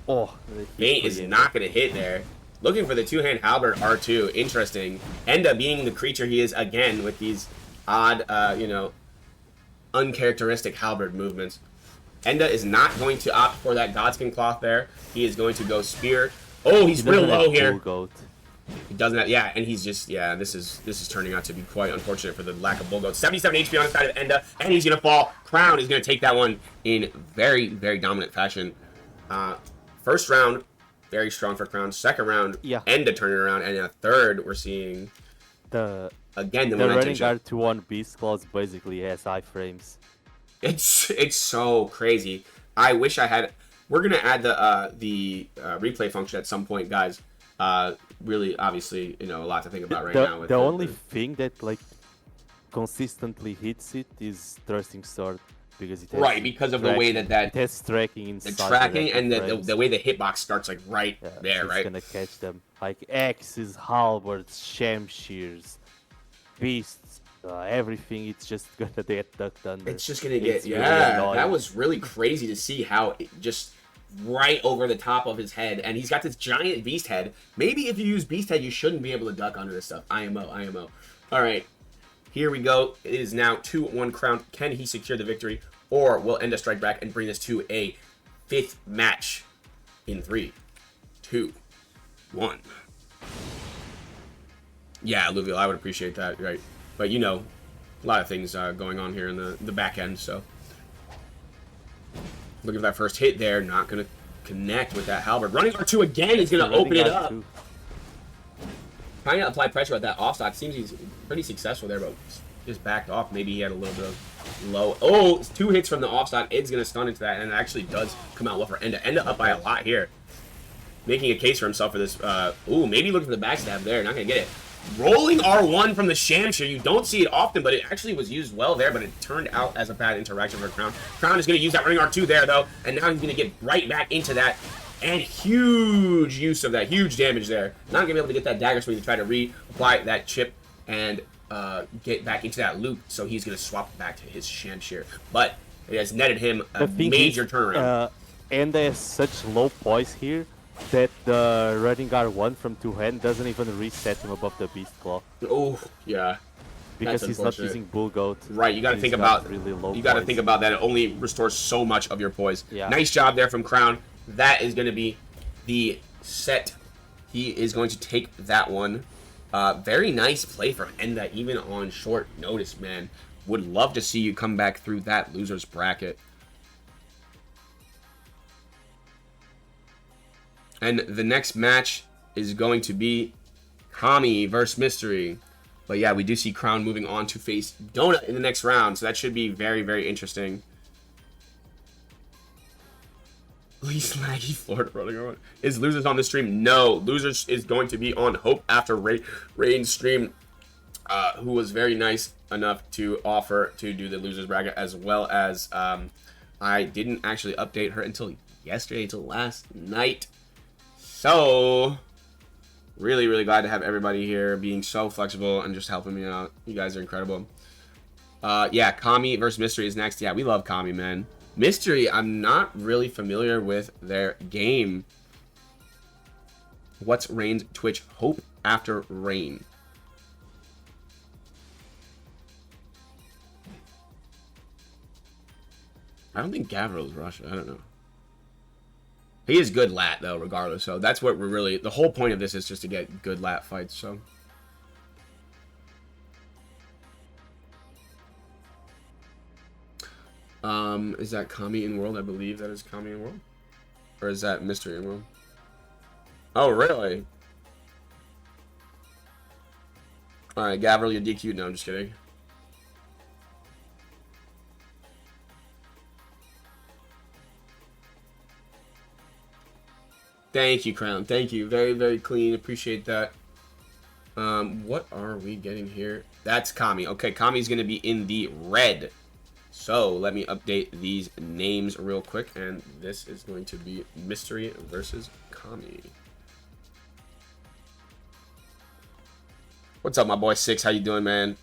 A: Oh,
B: Fate is not going to hit there. Looking for the two-hand halberd R2. Interesting. Enda being the creature he is again with these odd, you know, uncharacteristic halberd movements. Enda is not going to opt for that Godskin cloth there. He is going to go spear. Oh, he's real low here. He doesn't have, yeah, and he's just, yeah, this is turning out to be quite unfortunate for the lack of bull goat. 77 HP on the side of Enda, and he's gonna fall. Crown is gonna take that one in very dominant fashion. First round, very strong for Crown. Second round, Enda turning around, and in a third, we're seeing
A: the
B: running
A: guard to one Beast Claws basically has iframes.
B: It's so crazy. I wish I had. We're gonna add the replay function at some point, guys. Really, obviously, you know, a lot to think about right now. With
A: the only thing that like consistently hits it is Thrusting Sword, because it has
B: because of the way that
A: it has tracking inside.
B: The tracking and the way the hitbox starts like right there, right?
A: It's gonna catch them like axes, halberds, shamshears, beasts. Everything, it's just gonna get ducked under.
B: It's just gonna get that was really crazy to see how it just right over the top of his head, and he's got this giant beast head. Maybe if you use beast head, you shouldn't be able to duck under this stuff. IMO. All right, here we go. It is now 2-1 Crown. Can he secure the victory, or will Enda strike back and bring this to a 5th match in 3, 2, 1? Yeah, Luvial, I would appreciate that, right? But you know, a lot of things going on here in the back end, so. Looking for that first hit there, not going to connect with that halberd. Running R2 again is going to open it up. Trying to apply pressure at that offstock. Seems he's pretty successful there, but just backed off. Maybe he had a little bit of low. Oh, 2 hits from the offside. Id's going to stun into that, and it actually does come out well for Enda. Enda up by a lot here. Making a case for himself for this. Ooh, maybe looking for the backstab there. Not going to get it. Rolling R1 from the Shamshire. You don't see it often, but it actually was used well there, but it turned out as a bad interaction for Crown. Crown is going to use that running R2 there, though, and now he's going to get right back into that. And huge use of that. Huge damage there. Not going to be able to get that dagger swing to try to reapply that chip and get back into that loop, so he's going to swap back to his Shamshire. But it has netted him a major turnaround.
A: And there's such low poise here that the running R1 from two-hand doesn't even reset him above the Beast Claw.
B: Oh, yeah.
A: Because he's not using Bull Goat.
B: Right, you got to think about
A: really low
B: you got to think about that. It only restores so much of your poise.
A: Yeah.
B: Nice job there from Crown. That is going to be the set. He is going to take that one. Very nice play from Enda, even on short notice, man. Would love to see you come back through that loser's bracket. And the next match is going to be Kami versus Mystery. But yeah, we do see Crown moving on to face Donut in the next round, so that should be very, very interesting. Least laggy Florida running around. Is Losers on the stream? No. Losers is going to be on Hope after Rain's stream, who was very nice enough to offer to do the Losers bracket, as well as I didn't actually update her until yesterday, until last night. So, really, really glad to have everybody here being so flexible and just helping me out. You guys are incredible. Yeah, Kami versus Mystery is next. Yeah, we love Kami, man. Mystery, I'm not really familiar with their game. What's Rain's Twitch? Hope after Rain. I don't think Gavril's Russia. I don't know. He is good lat, though, regardless. So that's what we're really... The whole point of this is just to get good lat fights, so... Is that Kami in World? I believe that is Kami in World. Or is that Mystery in World? Oh, really? Alright, Gavril, you're DQ. No, I'm just kidding. Thank you, Crown. Thank you. Very, very clean. Appreciate that. What are we getting here? That's Kami. Okay, Kami's going to be in the red. So, let me update these names real quick. And this is going to be Mystery versus Kami. What's up, my boy Six? How you doing, man?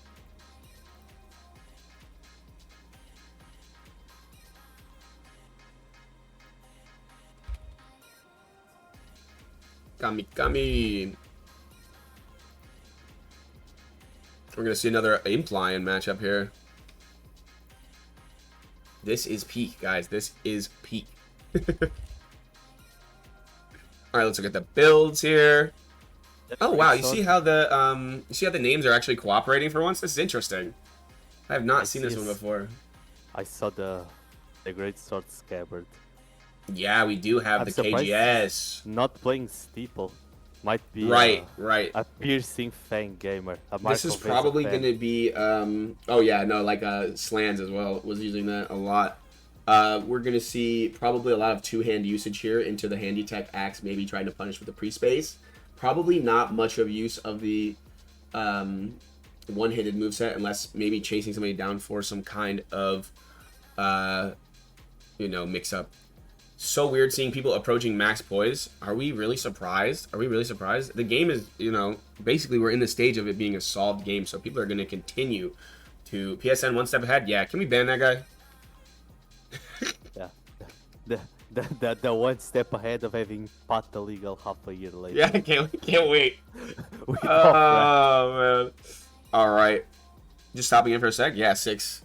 B: Kami. We're going to see another Imp Lion matchup here. This is peak, guys. This is peak. Alright, let's look at the builds here. Oh wow, you see how the names are actually cooperating for once? This is interesting. I have not seen this one before.
A: I saw the Great Sword Scabbard.
B: Yeah, we do have the KGS.
A: Not playing Steeple. Might be
B: right.
A: A piercing Fang gamer.
B: This is probably going to be oh yeah, no, like Slans as well was using that a lot. We're going to see probably a lot of two-hand usage here into the handy tech axe, maybe trying to punish with the pre-space. Probably not much of use of the one-handed moveset unless maybe chasing somebody down for some kind of mix-up. So weird seeing people approaching max poise. Are we really surprised? The game is, basically we're in the stage of it being a solved game, so people are going to continue to PSN one step ahead. Yeah, can we ban that guy?
A: Yeah. The one step ahead of having pot illegal half a year later.
B: Yeah, can't wait. Oh, man. All right. Just stopping in for a sec. Yeah, Six.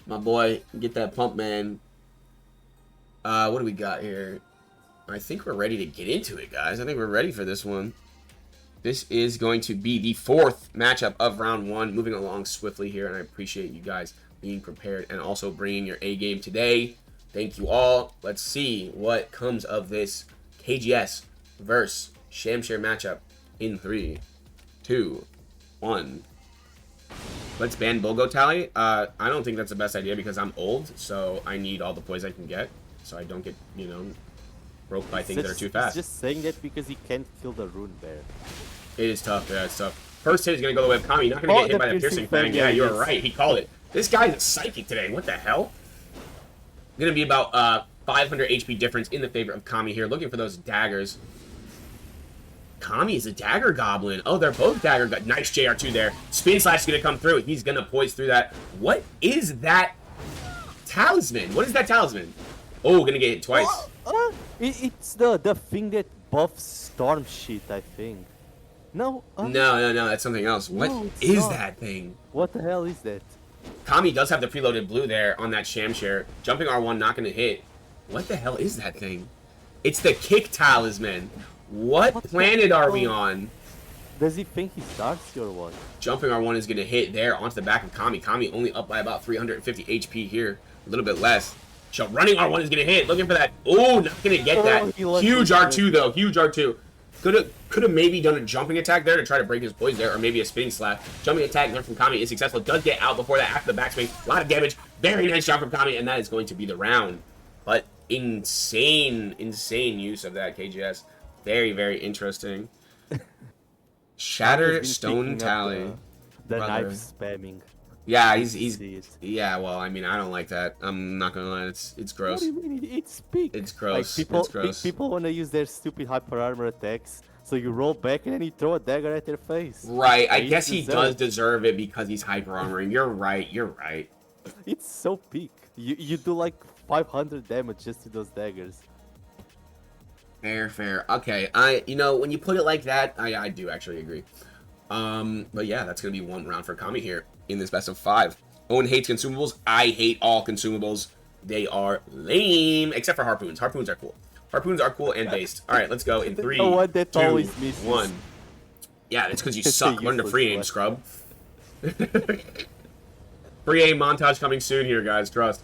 B: My boy, get that pump, man. What do we got here? I think we're ready to get into it, guys. I think we're ready for this one. This is going to be the fourth matchup of round one. Moving along swiftly here, and I appreciate you guys being prepared and also bringing your A game today. Thank you all. Let's see what comes of this KGS versus Shamshire matchup in 3, 2, 1. Let's ban Bulgo Tally. I don't think that's the best idea because I'm old, so I need all the poise I can get, so I don't get, you know, broke by things that are too fast.
A: He's just saying that because he can't kill the rune bear.
B: It is tough. Yeah, it's tough. First hit is gonna go the way of Kami. Not gonna get hit by the piercing fang. Yeah, you're right. He called it. This guy's a psychic today. What the hell? Gonna be about 500 HP difference in the favor of Kami here. Looking for those daggers. Kami is a dagger goblin. Oh, they're both dagger. Nice JR2 there. Spin slash is gonna come through. He's gonna poise through that. What is that talisman? What is that talisman? Oh, gonna get hit twice.
A: It's the thing that buffs storm shit, I think. No.
B: No. That's something else. What is that thing?
A: What the hell is that?
B: Kami does have the preloaded blue there on that Shamshare. Jumping R1, not going to hit. What the hell is that thing? It's the kick talisman. What planet are we on?
A: Does he think he's Darcy or what?
B: Jumping R1 is going to hit there onto the back of Kami. Kami only up by about 350 HP here. A little bit less. So running R1 is going to hit. Looking for that. Oh, not going to get that. Huge R2 though. Huge R2. Could have maybe done a jumping attack there to try to break his poise there, or maybe a spinning slap. Jumping attack there from Kami is successful. Does get out before that after the backswing. A lot of damage. Very nice shot from Kami, and that is going to be the round. But insane use of that KGS. Very, very interesting. Shattered Stone Tally.
A: The knife spamming.
B: Yeah, yeah. Well, I mean, I don't like that. I'm not gonna lie. It's gross.
A: What do you mean? It's peak.
B: It's gross.
A: Like
B: it's gross.
A: People want to use their stupid hyper armor attacks, so you roll back and then you throw a dagger at their face.
B: Right. I guess he does deserve it because he's hyper armoring. You're right. You're right.
A: It's so peak. You do like 500 damage just to those daggers.
B: Fair. Okay. You know, when you put it like that, I do actually agree. But yeah, that's gonna be one round for Kami here in this best of 5. Owen hates consumables. I hate all consumables. They are lame, except for harpoons. Harpoons are cool. Harpoons are cool and based. All right, let's go in 3, 2, 1. Yeah, that's because you suck. Learn to free aim, scrub. Free aim montage coming soon here, guys. Trust.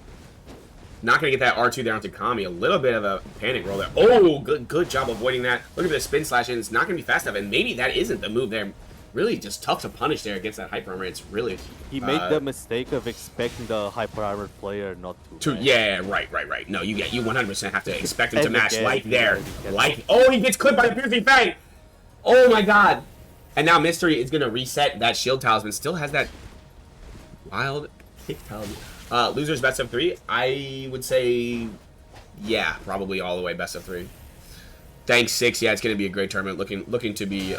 B: Not gonna get that R2 there onto Kami. A little bit of a panic roll there. Oh, good job avoiding that. Look at the spin slash in. It's not gonna be fast enough, and maybe that isn't the move there. Really just tough to punish there against that hyper armor. It's really
A: he made the mistake of expecting the hyper armor player not to.
B: Yeah, right. No, you 100% have to expect him to match there. Oh, he gets clipped by the piercing fang. Oh my god. And now Mystery is gonna reset that shield talisman. Still has that wild kick talisman. Losers best of 3. I would say, yeah, probably all the way best of 3. Thanks 6. Yeah, it's gonna be a great tournament. Looking to be.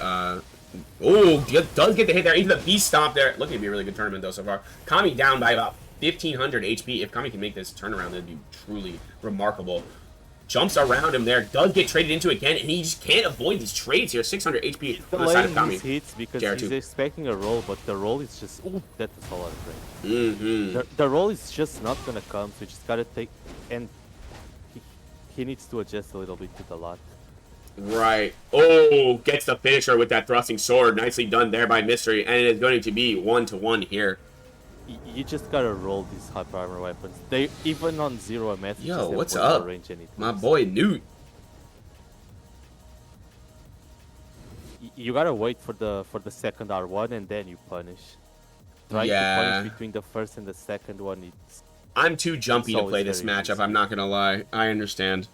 B: Oh, does get the hit there into the beast stomp there. Looking to be a really good tournament though so far. Kami down by about 1500 HP. If Kami can make this turnaround, that'd be truly remarkable. Jumps around him there. Does get traded into again, and he just can't avoid these trades here. 600 HP on the side of Kami.
A: Hits because he's expecting a roll, but the roll is just that's a lot of range. The roll is just not gonna come, so you just gotta take, and he needs to adjust a little bit to the lot.
B: Right. Oh, gets the finisher with that thrusting sword. Nicely done there by Mystery, and it is going to be 1-1 here.
A: You just gotta roll these hyper armor weapons. They even on 0 MS.
B: Yo, what's up? My boy Newt.
A: You gotta wait for the second R1 and then you punish. Trying to punish between the first and the second one.
B: I'm too jumpy to play this matchup. Easy. I'm not gonna lie. I understand.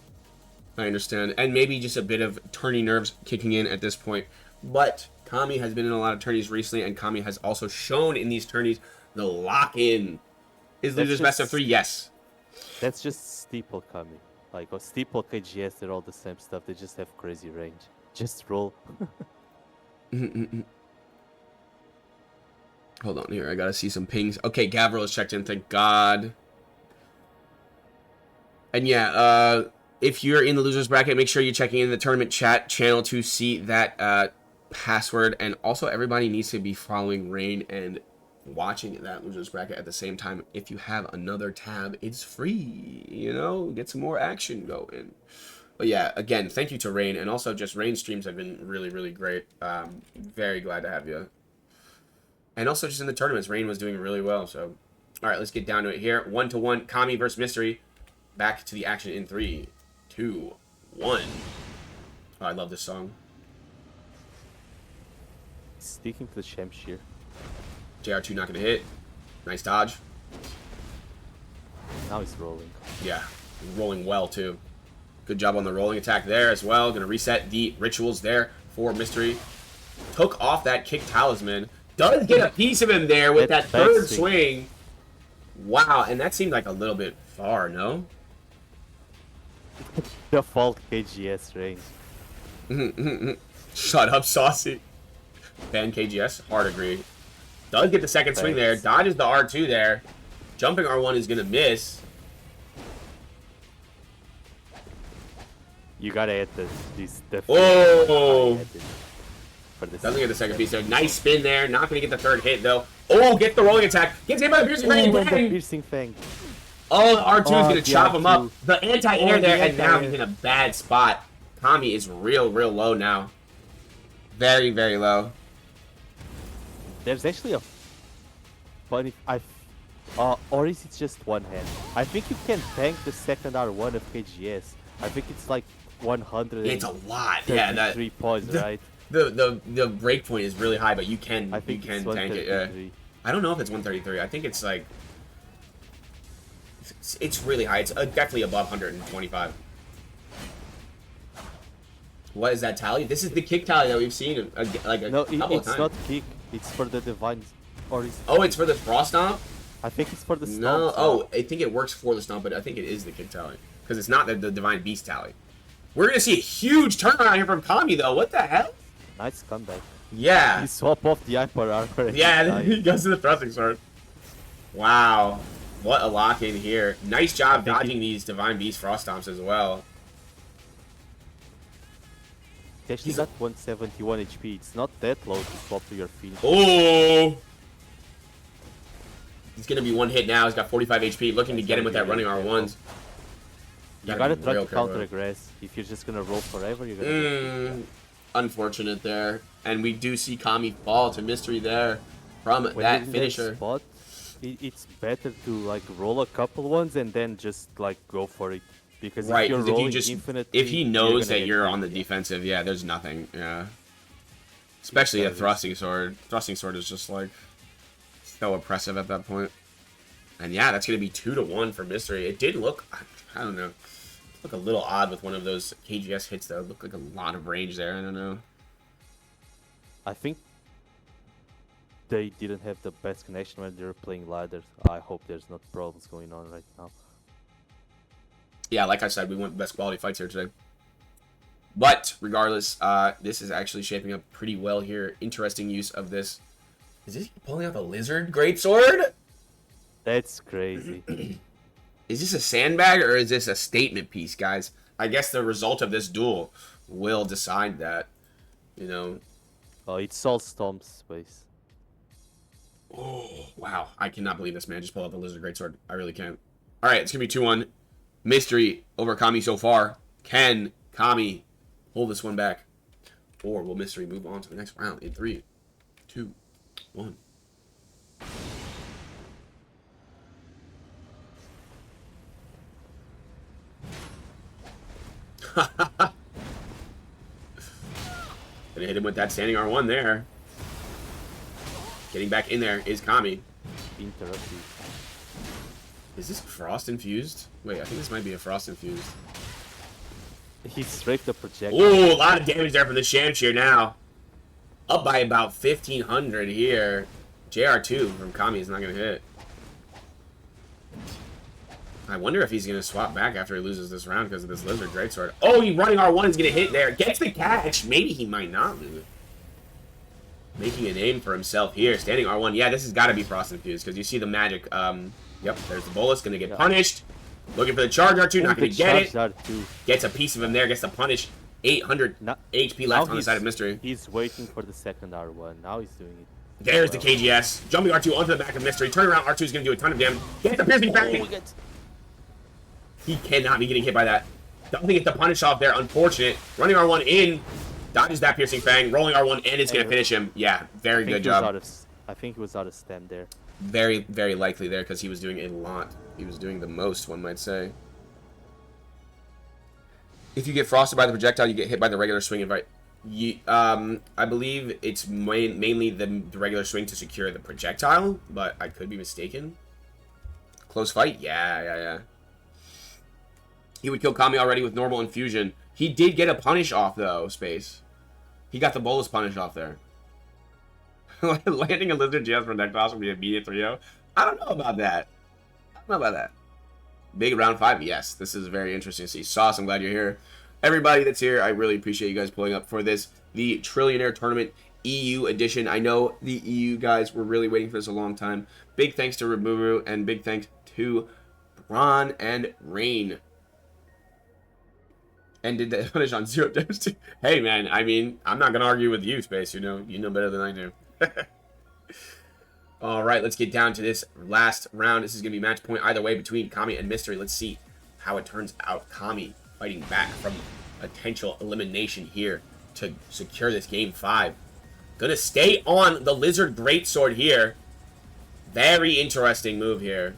B: And maybe just a bit of tourney nerves kicking in at this point. But Kami has been in a lot of tourneys recently, and Kami has also shown in these tourneys the lock-in. Is losers best of 3? Yes.
A: That's just Steeple Kami. Like, Steeple, KGS, they're all the same stuff. They just have crazy range. Just roll.
B: Hold on here. I gotta see some pings. Okay, Gavril is checked in. Thank God. And yeah, if you're in the losers bracket, make sure you're checking in the tournament chat channel to see that password. And also, everybody needs to be following Rain and watching that losers bracket at the same time. If you have another tab, it's free. You know, get some more action going. But yeah, again, thank you to Rain, and also just Rain streams have been really, really great. Very glad to have you. And also just in the tournaments, Rain was doing really well. So, all right, let's get down to it here. 1-1, Kami versus Mystery. Back to the action in 3, 2, 1. Oh, I love this song.
A: Sticking to the Shamshire.
B: JR2 not going to hit. Nice dodge.
A: Now he's rolling.
B: Yeah, rolling well, too. Good job on the rolling attack there as well. Going to reset the rituals there for Mystery. Took off that kick talisman. Does get a piece of him there with that third swing. Wow, and that seemed like a little bit far, no?
A: Default KGS range.
B: Shut up, Saucy. Ban KGS, hard agree. Does get the second swing there. Dodges the R2 there. Jumping R1 is going to miss.
A: You gotta hit this.
B: Oh!
A: Doesn't
B: get the second piece there. Nice spin there. Not going to get the third hit, though. Oh, get the rolling attack. Gets hit by the piercing fang.
A: The piercing fang.
B: Oh, the R2 is going to chop him up. The anti-air there, and now he's in a bad spot. Kami is real low now. Very, very low.
A: There's actually a funny... or is it just one hand? I think you can tank the second R1 of KGS. I think it's like 100.
B: It's a lot. Yeah, that
A: 3 points, right?
B: The break point is really high, but you can tank it. Yeah. I don't know if it's 133. I think it's like it's really high. It's definitely above 125. What is that tally? This is the kick tally that we've seen like a couple of times.
A: It's not kick. It's for the divine. Or is
B: oh, it's for the frost stomp.
A: I think it's for the stomp.
B: No, oh, I think it works for the stomp, but I think it is the kick tally because it's not the divine beast tally. We're gonna see a huge turnaround here from Kami though. What the hell?
A: Nice comeback.
B: Yeah.
A: You swap off the hyper armor.
B: Yeah, he goes to the thrusting sword. Wow. What a lock in here. Nice job dodging these divine beast frost stomps as well.
A: Actually got 171 HP. It's not that low to swap to your finish.
B: Oh! He's gonna be one hit now. He's got 45 HP. Looking to get him with that running R1s.
A: You gotta try to counter aggress. If you're just gonna roll forever, you're gonna
B: unfortunate there. And we do see Kami fall to Mystery there from that finisher.
A: That spot, it's better to like roll a couple ones and then just like go for it. Because
B: right,
A: if you're rolling
B: if he knows that you're on the defensive, yeah, there's nothing. Yeah. Especially a thrusting sword. Thrusting sword is just like so oppressive at that point. And yeah, that's gonna be 2-1 for Mystery. It did look, I don't know, look a little odd with one of those KGS hits though. It looked like a lot of range there. I don't know.
A: I think they didn't have the best connection when they were playing ladders. I hope there's not problems going on right now.
B: Yeah, like I said, we want the best quality fights here today. But regardless, this is actually shaping up pretty well here. Interesting use of this. Is this pulling out the lizard greatsword?
A: That's crazy.
B: Is this a sandbag or is this a statement piece, guys? I guess the result of this duel will decide that. You know.
A: Oh, it's all stomp space.
B: Oh, wow. I cannot believe this man just pulled out the lizard greatsword. I really can't. All right, it's going to be 2-1. Mystery over Kami so far. Can Kami pull this one back? Or will Mystery move on to the next round in 3, 2, 1. Gonna hit him with that standing R1 there. Getting back in there is Kami.
A: Interrupted.
B: Is this frost infused? Wait, I think this might be a frost infused.
A: He strafed the projectile.
B: Ooh, a lot of damage there from the Shamshir now. Up by about 1,500 here. JR2 from Kami is not going to hit. I wonder if he's going to swap back after he loses this round because of this Lizard Greatsword. Oh, he running R1 is going to hit there. Gets the catch. Maybe he might not lose it. Making a name for himself here. Standing R1. Yeah, this has got to be frost infused because you see the magic. Yep, there's the bolus. Going to get punished. Looking for the charge R2. Not going to get it.
A: R2.
B: Gets a piece of him there. Gets the punish. 800 HP left on the side of Mystery.
A: He's waiting for the second R1. Now he's doing it.
B: There's the KGS. Jumping R2 onto the back of Mystery. Turn around. R2 is going to do a ton of damage. Get the piercing fang. He cannot be getting hit by that. Doesn't get the punish off there. Unfortunate. Running R1 in. Dodges that piercing fang. Rolling R1 and it's going to finish him. Yeah, very good job.
A: I think he was out of stem there.
B: Very, very likely there because he was doing a lot. He was doing the most, one might say. If you get frosted by the projectile, you get hit by the regular swing invite. I believe it's mainly the regular swing to secure the projectile, but I could be mistaken. Close fight? Yeah. He would kill Kami already with normal infusion. He did get a punish off, though, Space. He got the bolus punish off there. Landing a lizard GS projectiles would be immediate 3-0. I don't know about that. Big round 5? Yes. This is very interesting to see. Sauce, I'm glad you're here. Everybody that's here, I really appreciate you guys pulling up for this. The Trillionaire Tournament EU edition. I know the EU guys were really waiting for this a long time. Big thanks to Rimuru and big thanks to Braun and Rain. And did that finish on 0 damage? Hey man, I mean, I'm not gonna argue with you, Space. You know better than I do. All right, let's get down to this last round. This is gonna be match point either way between Kami and Mystery. Let's see how it turns out. Kami fighting back from potential elimination here to secure this game 5. Gonna stay on the Lizard Greatsword here. Very interesting move here.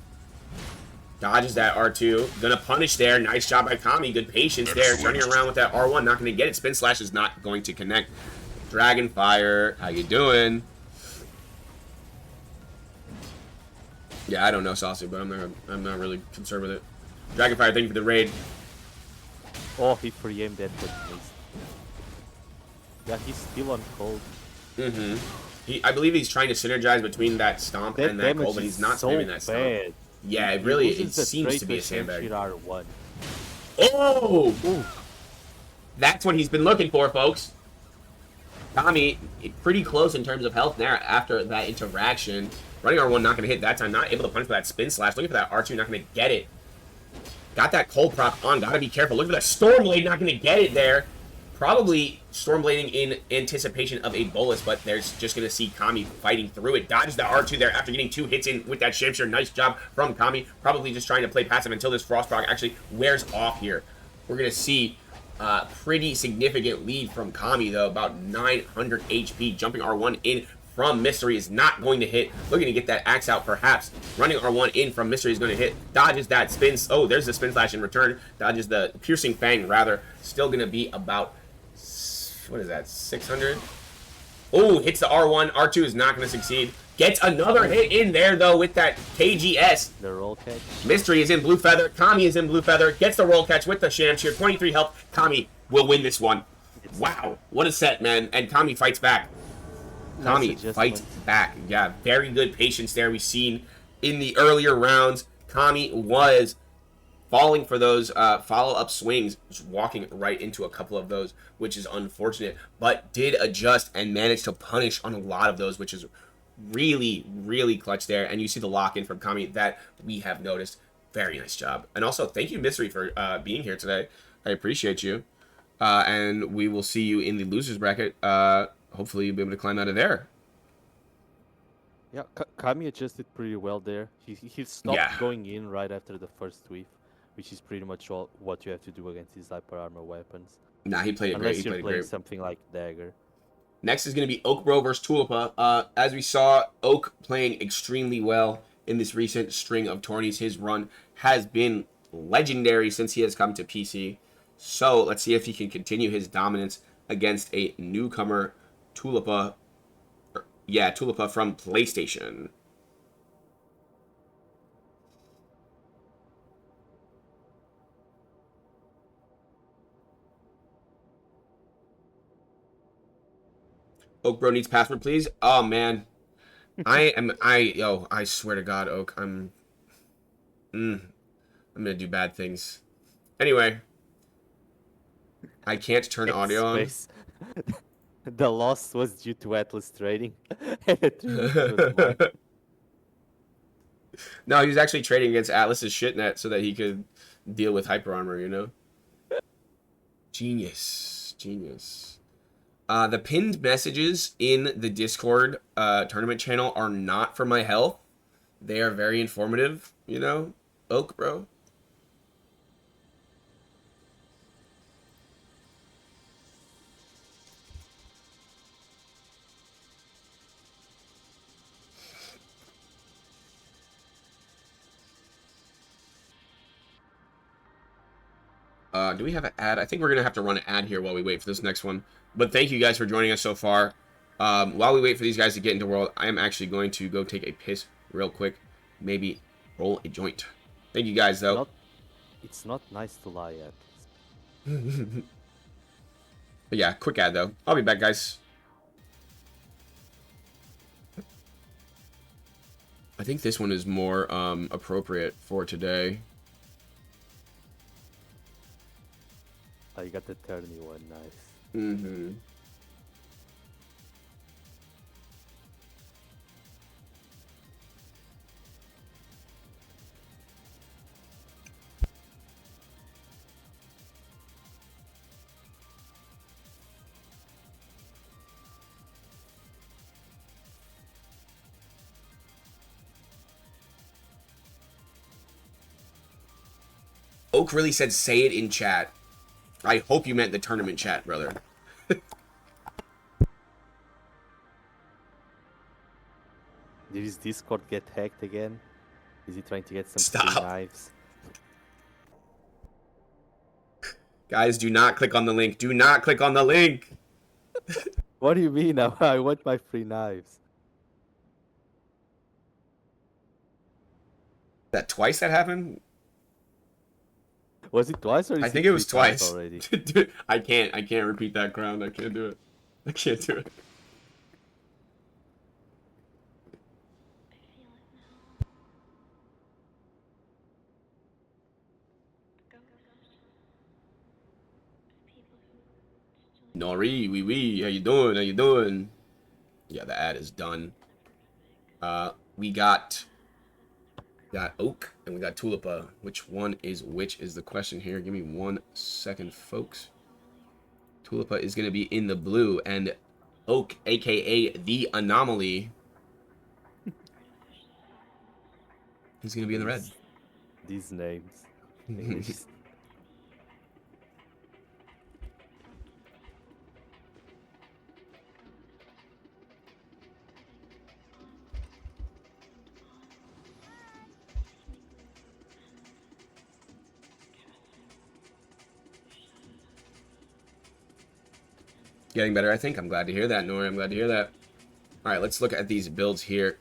B: Dodges that R2. Gonna punish there. Nice job by Kami. Good patience there. Turning around with that R1. Not gonna get it. Spin Slash is not going to connect. Dragon Fire. How you doing? Yeah, I don't know Saucy, but I'm not really concerned with it. Dragon Fire, thank you for the raid.
A: Oh, he pre-aimed that, but missed. Yeah, he's still on cold.
B: I believe he's trying to synergize between that stomp and that cold, but he's not spamming that stomp.
A: Bad.
B: Yeah, it seems to be a sandbag.
A: R1.
B: Oh! Ooh. That's what he's been looking for, folks. Kami, pretty close in terms of health there after that interaction. Running R1 not going to hit that time. Not able to punish for that Spin Slash. Looking for that R2, not going to get it. Got that cold prop on. Got to be careful. Looking for that Stormblade, not going to get it there. Probably Stormblading in anticipation of a bolus, but there's just going to see Kami fighting through it. Dodges the R2 there after getting 2 hits in with that Shamshire. Nice job from Kami. Probably just trying to play passive until this Frost proc actually wears off here. We're going to see a pretty significant lead from Kami, though. About 900 HP. Jumping R1 in from Mystery is not going to hit. Looking to get that axe out, perhaps. Running R1 in from Mystery is going to hit. Dodges that spins. Oh, there's the Spin Slash in return. Dodges the Piercing Fang, rather. Still going to be about... what is that, 600? Oh, hits the R1. R2 is not going to succeed. Gets another hit in there, though, with that KGS.
A: The roll catch.
B: Mystery is in Blue Feather. Kami is in Blue Feather. Gets the roll catch with the Shamshire. 23 health. Kami will win this one. Wow. What a set, man. And Kami fights back. Kami fights back. Yeah, very good patience there. We've seen in the earlier rounds, Kami was falling for those follow-up swings, just walking right into a couple of those, which is unfortunate, but did adjust and managed to punish on a lot of those, which is really, really clutch there. And you see the lock-in from Kami that we have noticed. Very nice job. And also, thank you, Mystery, for being here today. I appreciate you. And we will see you in the loser's bracket. Hopefully, you'll be able to climb out of there.
A: Yeah, Kami adjusted pretty well there. He stopped going in right after the first whiff, which is pretty much all what you have to do against these hyper armor weapons.
B: Nah, he played it great.
A: Unless you're playing something like Dagger.
B: Next is going to be Oak Bro versus Tulipa. As we saw, Oak playing extremely well in this recent string of tourneys. His run has been legendary since he has come to PC. So let's see if he can continue his dominance against a newcomer, Tulipa. Tulipa from PlayStation. Oak Bro needs password, please. Oh man, I swear to God, Oak, I'm gonna do bad things. Anyway, I can't turn audio on.
A: The loss was due to Atlas trading.
B: No, he was actually trading against Atlas's shitnet so that he could deal with hyper armor, you know? Genius. The pinned messages in the Discord tournament channel are not for my health. They are very informative, you know? Oak, bro. Do we have an ad? I think we're going to have to run an ad here while we wait for this next one. But thank you guys for joining us so far. While we wait for these guys to get into World, I am actually going to go take a piss real quick. Maybe roll a joint. Thank you guys, though.
A: It's not nice to lie at.
B: But yeah, quick ad, though. I'll be back, guys. I think this one is more appropriate for today.
A: Oh, you got the turny one, nice.
B: Mm-hmm. Oak really said say it in chat. I hope you meant the tournament chat, brother.
A: Did his Discord get hacked again? Is he trying to get some free knives?
B: Guys, do not click on the link. Do not click on the link.
A: What do you mean? I want my free knives.
B: That twice that happened?
A: Was it twice or?
B: I think it was twice
A: already.
B: Dude, I can't repeat that crown. I can't do it. I can't do it. Nori, wee, how you doing? How you doing? Yeah, the ad is done. We got Oak and we got Tulipa. Which one is which is the question here. Give me 1 second, folks. Tulipa is going to be in the blue, and Oak, aka the Anomaly, he's going to be in the red.
A: These names.
B: Getting better, I think. I'm glad to hear that, Nori. I'm glad to hear that. All right, let's look at these builds here.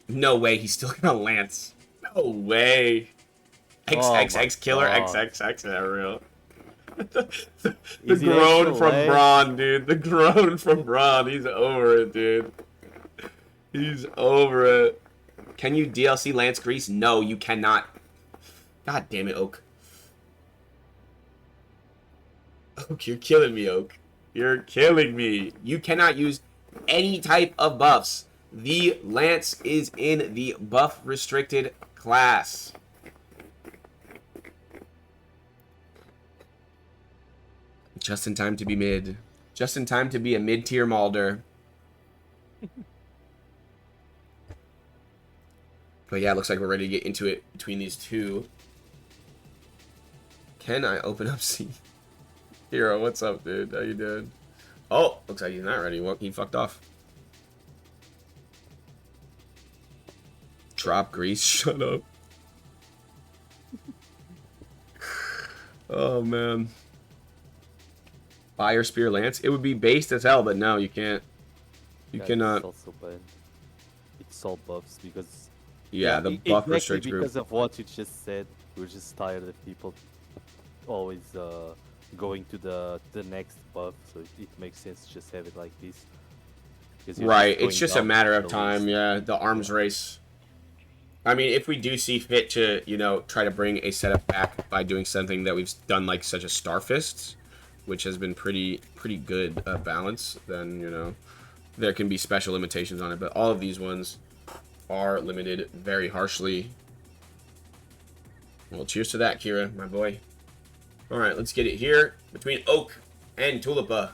B: No way, he's still gonna Lance. No way. XXX killer,
A: God.
B: XXX, that real. the
A: Is he
B: groan
A: actual,
B: from
A: eh?
B: Braun, dude. The groan from Braun. He's over it, dude. He's over it. Can you DLC Lance Grease? No, you cannot. God damn it, Oak. Oak, you're killing me, Oak. You're killing me. You cannot use any type of buffs. The Lance is in the buff restricted class. Just in time to be mid. Just in time to be a mid-tier Malder. But yeah, it looks like we're ready to get into it between these two. Can I open up C? Hero, what's up, dude? How you doing? Oh, looks like he's not ready. Well, he fucked off. Drop Grease, shut up. Oh, man. Fire Spear Lance. It would be based as hell, but no, you can't. You cannot.
A: It's also bad. It's all buffs because...
B: Yeah, the buff
A: exactly
B: restrict group.
A: because of what you just said. We're just tired of people always going to the next buff, so it makes sense to just have it like this.
B: Right, it's just a matter of time, yeah, the arms race. I mean, if we do see fit to, you know, try to bring a setup back by doing something that we've done, like such as Starfists, which has been pretty good balance, then, you know, there can be special limitations on it, but all of these ones are limited very harshly. Well, cheers to that, Kira, my boy. Alright, let's get it here between Oak and Tulipa.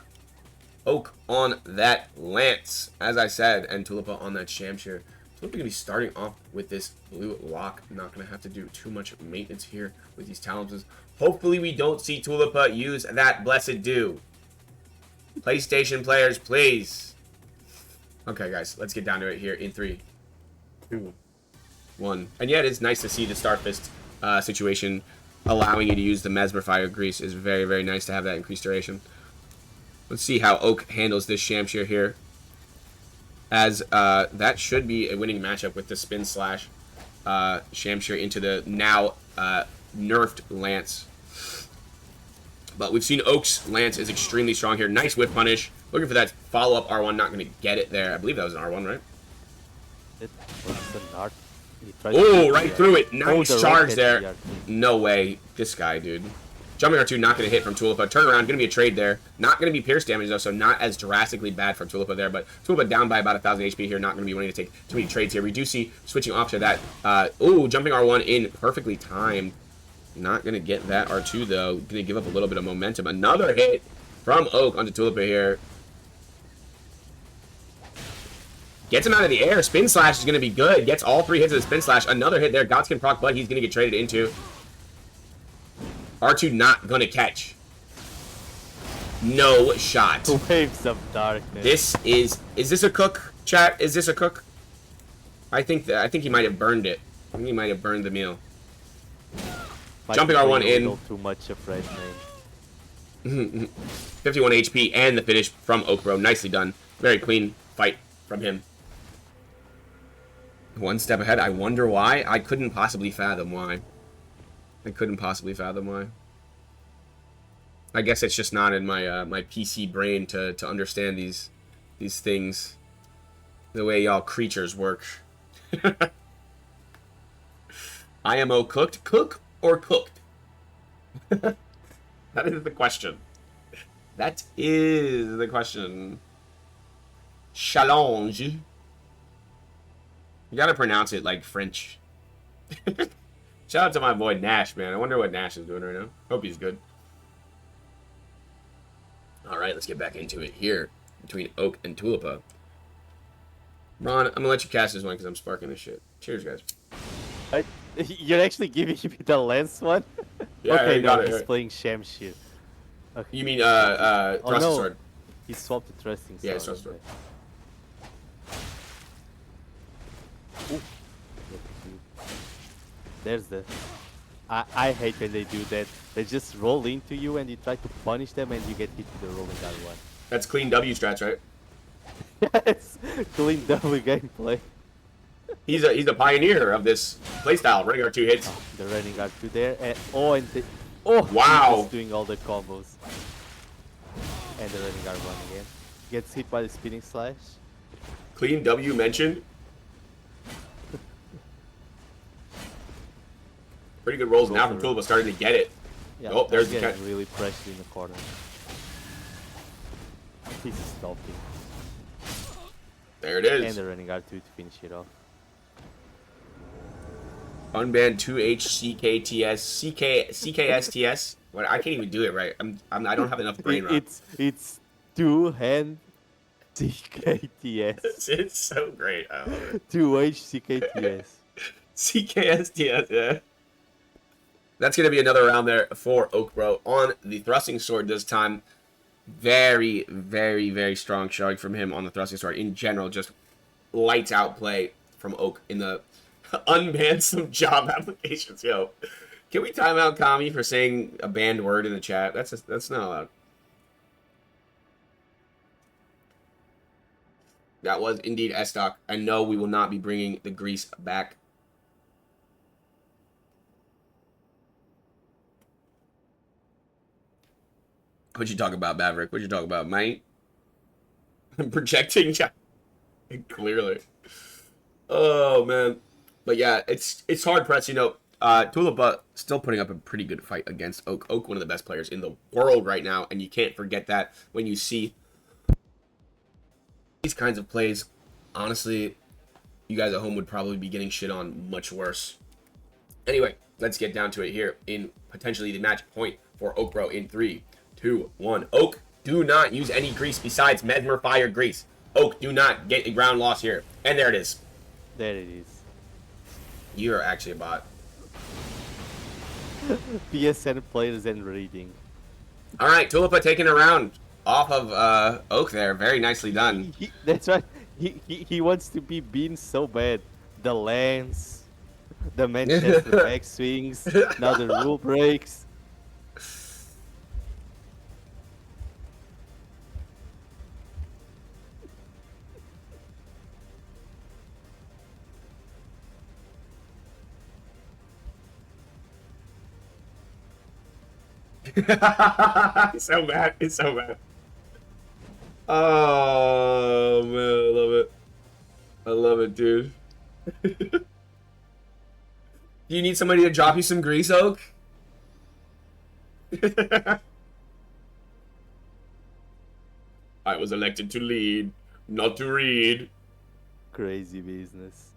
B: Oak on that Lance, as I said, and Tulipa on that Shamshir. Tulipa going to be starting off with this blue lock. I'm not going to have to do too much maintenance here with these talents. Hopefully we don't see Tulipa use that Blessed Dew. PlayStation players, please. Okay, guys, let's get down to it here in 3, 2, 1. And yeah, it is nice to see the Starfist situation allowing you to use the Mesmer Fire Grease is very, very nice to have that increased duration. Let's see how Oak handles this Shamshir here. As that should be a winning matchup with the Spin Slash Shamshir into the now nerfed Lance. But we've seen Oak's Lance is extremely strong here. Nice whip punish. Looking for that follow-up R1. Not going to get it there. I believe that was an R1, right?
A: It was an art.
B: Oh, right through it. Nice
A: the
B: charge
A: rocket
B: there.
A: DR.
B: No way. This guy, dude. Jumping R2, not going to hit from Tulipa. Turnaround, going to be a trade there. Not going to be pierce damage, though, so not as drastically bad from Tulipa there. But Tulipa down by about 1,000 HP here. Not going to be wanting to take too many trades here. We do see switching off to that. Ooh, jumping R1 in. Perfectly timed. Not going to get that R2, though. Going to give up a little bit of momentum. Another hit from Oak onto Tulipa here. Gets him out of the air. Spin Slash is going to be good. Gets all 3 hits of the Spin Slash. Another hit there. Godskin proc, but he's going to get traded into. R2 not going to catch. No shot.
A: Waves of darkness.
B: This is this a cook, chat? Is this a cook? I think he might have burned it. I think he might have burned the meal. Jumping R1 in.
A: Too much afraid, man.
B: 51 HP and the finish from Oakbro. Nicely done. Very clean fight from him. One step ahead. I wonder why. I couldn't possibly fathom why. I couldn't possibly fathom why. I guess it's just not in my my PC brain to understand these things the way y'all creatures work. IMO cooked? Cook or cooked? That is the question. That is the question. Challenge. You gotta pronounce it like French. Shout out to my boy Nash, man. I wonder what Nash is doing right now. Hope he's good. Alright, let's get back into it here between Oak and Tulipa. Ron, I'm gonna let you cast this one because I'm sparking this shit. Cheers, guys.
A: You're actually giving me the lance one?
B: Yeah,
A: okay,
B: you got
A: no,
B: it.
A: he's playing Shamshir. Okay.
B: You mean,
A: Oh,
B: Thrusting
A: no.
B: Sword.
A: He swapped the thrusting sword.
B: Yeah, it's Thrusting Sword.
A: Ooh. There's the... I hate when they do that. They just roll into you and you try to punish them and you get hit with the rolling R1.
B: That's clean W strats, right?
A: Yes, clean double gameplay.
B: He's a pioneer of this playstyle. Running R2 hits.
A: Oh, the running R2 there, and
B: Wow.
A: he's just doing all the combos. And the running R1 again. Gets hit by the spinning slash.
B: Clean W mentioned. Pretty good rolls now from Tulipa, starting to get it.
A: Yeah,
B: Oh, there's the
A: getting
B: catch.
A: really pressured in the corner. He's stopping.
B: There it
A: And
B: is.
A: the running R2 to finish it off.
B: Unbanned 2H CKSTS. What? I can't even do it right. I don't have enough brain rot.
A: It's 2-hand CKTS.
B: It's so great. I love it.
A: 2H CKTS.
B: CKSTS, yeah. That's going to be another round there for Oakbro on the thrusting sword this time. Very, very, very strong showing from him on the thrusting sword. In general, just lights out play from Oak in the unbanned some job applications. Yo, can we time out Kami for saying a banned word in the chat? That's not allowed. That was indeed S-Stock. I know we will not be bringing the grease back. What you talk about, Maverick? What you talk about, mate? I'm projecting, clearly. Oh man, but yeah, it's hard pressed. You know, Tulipa still putting up a pretty good fight against Oak. Oak, one of the best players in the world right now, and you can't forget that when you see these kinds of plays. Honestly, you guys at home would probably be getting shit on much worse. Anyway, let's get down to it here in potentially the match point for Oakbro in 3, 2, 1. Oak, do not use any grease besides Mesmer Fire Grease. Oak, do not get a ground loss here. And there it is.
A: There it is.
B: You're actually a bot.
A: PSN players and reading.
B: All right, Tulipa taking a round off of Oak there. Very nicely done.
A: That's right. He wants to be beaten so bad. The lance, The Manchester back swings. Now the rule breaks.
B: It's so bad. It's so bad. Oh man, I love it. I love it, dude. Do you need somebody to drop you some grease, Oak? I was elected to lead, not to read.
A: Crazy business.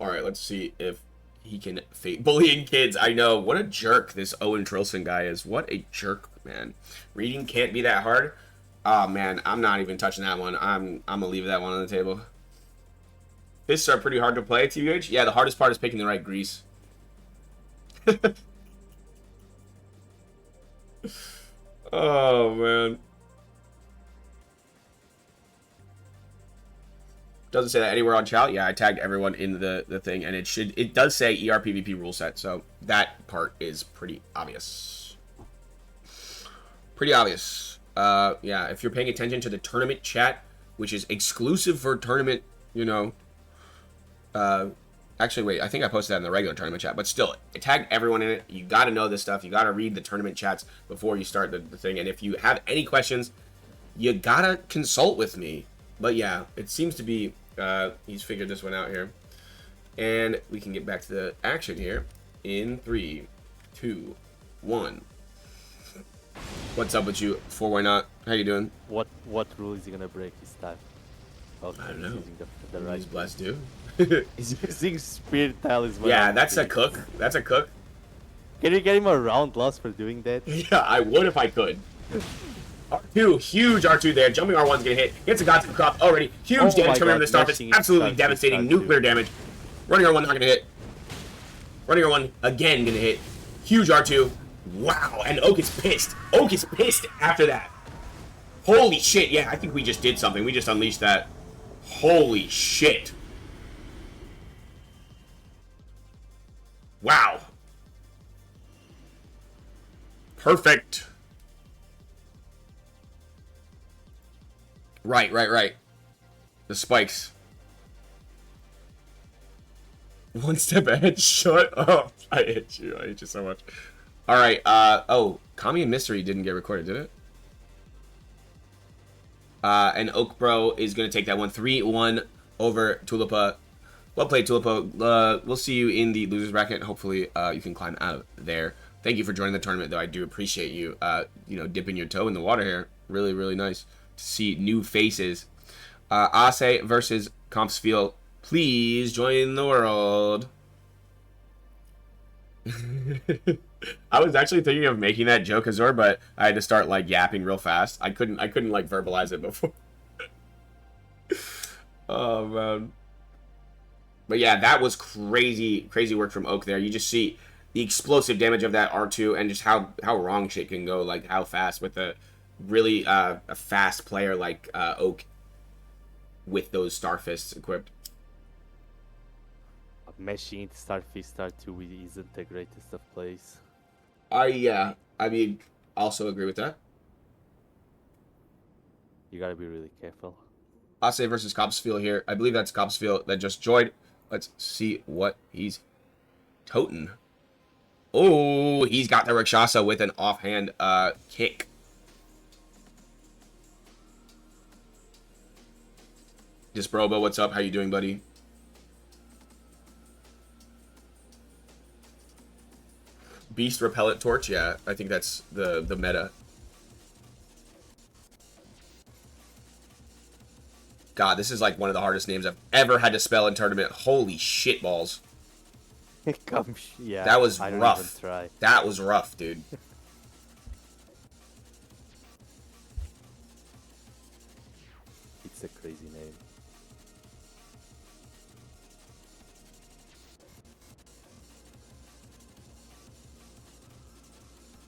B: Alright, let's see if he can fake bullying kids. I know. What a jerk this Owen Trilson guy is. What a jerk, man. Reading can't be that hard. Oh, man. I'm not even touching that one. I'm going to leave that one on the table. Fists are pretty hard to play, TVH. Yeah, the hardest part is picking the right grease. Oh, man. Doesn't say that anywhere on chat. Yeah, I tagged everyone in the thing, and it does say ER PvP rule set, so that part is pretty obvious. Pretty obvious. Yeah, if you're paying attention to the tournament chat, which is exclusive for tournament, you know. Actually, wait, I think I posted that in the regular tournament chat, but still, I tagged everyone in it. You got to know this stuff. You got to read the tournament chats before you start the thing, and if you have any questions, you got to consult with me. But yeah, it seems to be, he's figured this one out here. And we can get back to the action here in 3, 2, 1. What's up with you? 4 Why Not? How you doing?
A: What rule is he gonna break this time? Okay,
B: I don't know.
A: he's using the right.
B: He's blessed, dude.
A: He's using Spirit Talisman.
B: Yeah, that's a cook. That's a cook.
A: Can you get him a round loss for doing that?
B: Yeah, I would if I could. R2, huge R2 there. Jumping R1's gonna hit. Gets a God to Crop already. Huge damage coming from the Starfish. Absolutely devastating. Nuclear damage. Running R1 not gonna hit. Running R1 again gonna hit. Huge R2. Wow, and Oak is pissed. Oak is pissed after that. Holy shit, yeah, I think we just did something. We just unleashed that. Holy shit. Wow. Perfect. Right. The spikes. One step ahead. Shut up. I hate you. I hate you so much. Alright, oh, Kami and Mystery didn't get recorded, did it? And Oak Bro is going to take that one. 3-1 over Tulipa. Well played, Tulipa. We'll see you in the loser's bracket. Hopefully, you can climb out of there. Thank you for joining the tournament, though. I do appreciate you, you know, dipping your toe in the water here. Really, really nice to see new faces. Ase versus Compsfield. Please join the world. I was actually thinking of making that joke, Azor, but I had to start like yapping real fast. I couldn't like verbalize it before. Oh man. But yeah, that was crazy work from Oak there. You just see the explosive damage of that R2 and just how wrong shit can go, like how fast with a really a fast player like Oak with those Starfists equipped.
A: Meshing into Starfish Star 2 isn't the greatest of plays.
B: Yeah, I mean, also agree with that.
A: You gotta be really careful.
B: Ase versus Copsfield here. I believe that's Copsfield that just joined. Let's see what he's toting. Oh, he's got the Rakshasa with an offhand kick. Disprobo, what's up? How you doing, buddy? Beast Repellent Torch, yeah. I think that's the meta. God, this is like one of the hardest names I've ever had to spell in tournament. Holy shit balls.
A: Yeah,
B: that was
A: I don't
B: rough.
A: even try.
B: That was rough, dude.
A: It's a crazy name.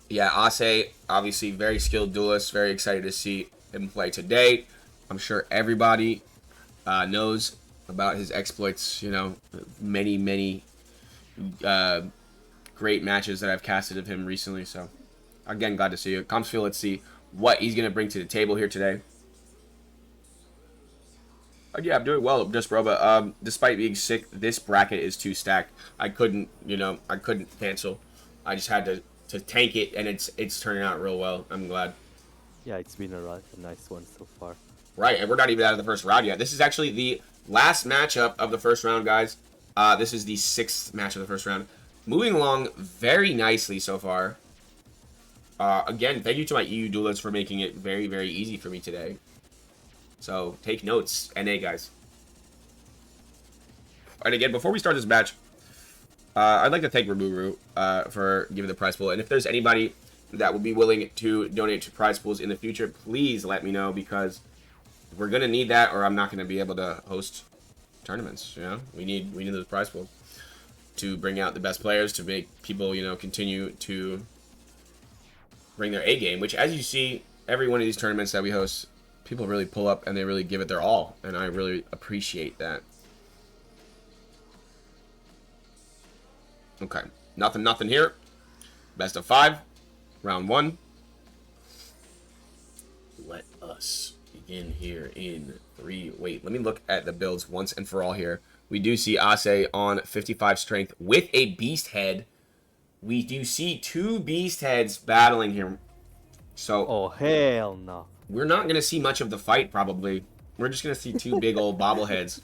B: Yeah, Ase, obviously very skilled duelist. Very excited to see him play today. I'm sure everybody knows about his exploits. You know, many great matches that I've casted of him recently. So, again, glad to see you. Comsfield, let's see what he's going to bring to the table here today. Yeah, I'm doing well, just Roba. Despite being sick, this bracket is too stacked. I couldn't cancel. I just had to tank it, and it's turning out real well. I'm glad.
A: Yeah, it's been a nice one so far.
B: Right, and we're not even out of the first round yet. This is actually the last matchup of the first round, guys. This is the 6th match of the first round. Moving along very nicely so far. Again, thank you to my EU duelists for making it very, very easy for me today. So, take notes, NA, guys. And again, before we start this match, I'd like to thank Ramuru for giving the prize pool. And if there's anybody that would be willing to donate to prize pools in the future, please let me know, because we're going to need that, or I'm not going to be able to host tournaments. You know, we need those prize pools to bring out the best players, to make people, you know, continue to bring their A game, which, as you see, every one of these tournaments that we host, people really pull up and they really give it their all, and I really appreciate that. Okay, nothing here. Best of 5, round 1. Let us begin here in 3. Wait, let me look at the builds once and for all here. We do see Ase on 55 strength with a beast head. We do see 2 beast heads battling here. So,
A: oh hell no.
B: We're not going to see much of the fight, probably. We're just going to see 2 big old bobbleheads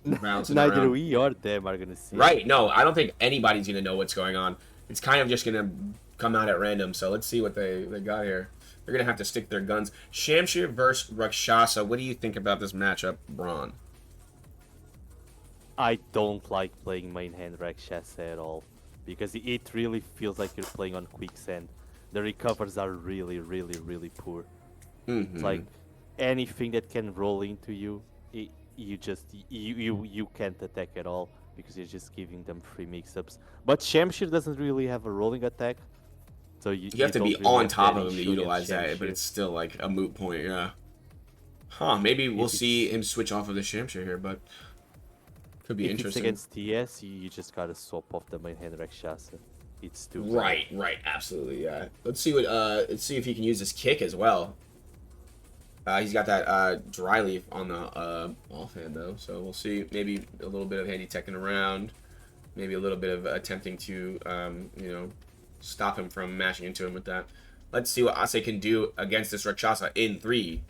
B: bouncing
A: Neither
B: around.
A: we or them are gonna see.
B: Right, no, I don't think anybody's going to know what's going on. It's kind of just going to come out at random, so let's see what they got here. They're going to have to stick their guns. Shamshir versus Rakshasa. What do you think about this matchup, Braun?
A: I don't like playing main hand Rakshasa at all, because it really feels like you're playing on quicksand. The recovers are really poor. It's like anything that can roll into you, you can't attack at all, because you're just giving them free mix-ups. But Shamshir doesn't really have a rolling attack, so you
B: have to
A: don't
B: be
A: really
B: on
A: have
B: top
A: any
B: of him to
A: issue
B: utilize
A: against
B: that, but
A: Shamshir.
B: it's still like a moot point, yeah. Huh, maybe we'll
A: If
B: see him switch off of the Shamshir here, but could be
A: If it's
B: interesting.
A: against TS, you just gotta swap off the main hand Rakshasa. It's too
B: Right, absolutely, yeah. Let's see if he can use his kick as well. He's got that dry leaf on the offhand though, so we'll see. Maybe a little bit of handy teching around, maybe a little bit of attempting to you know, stop him from mashing into him with that. Let's see what Ase can do against this Rakshasa in 3,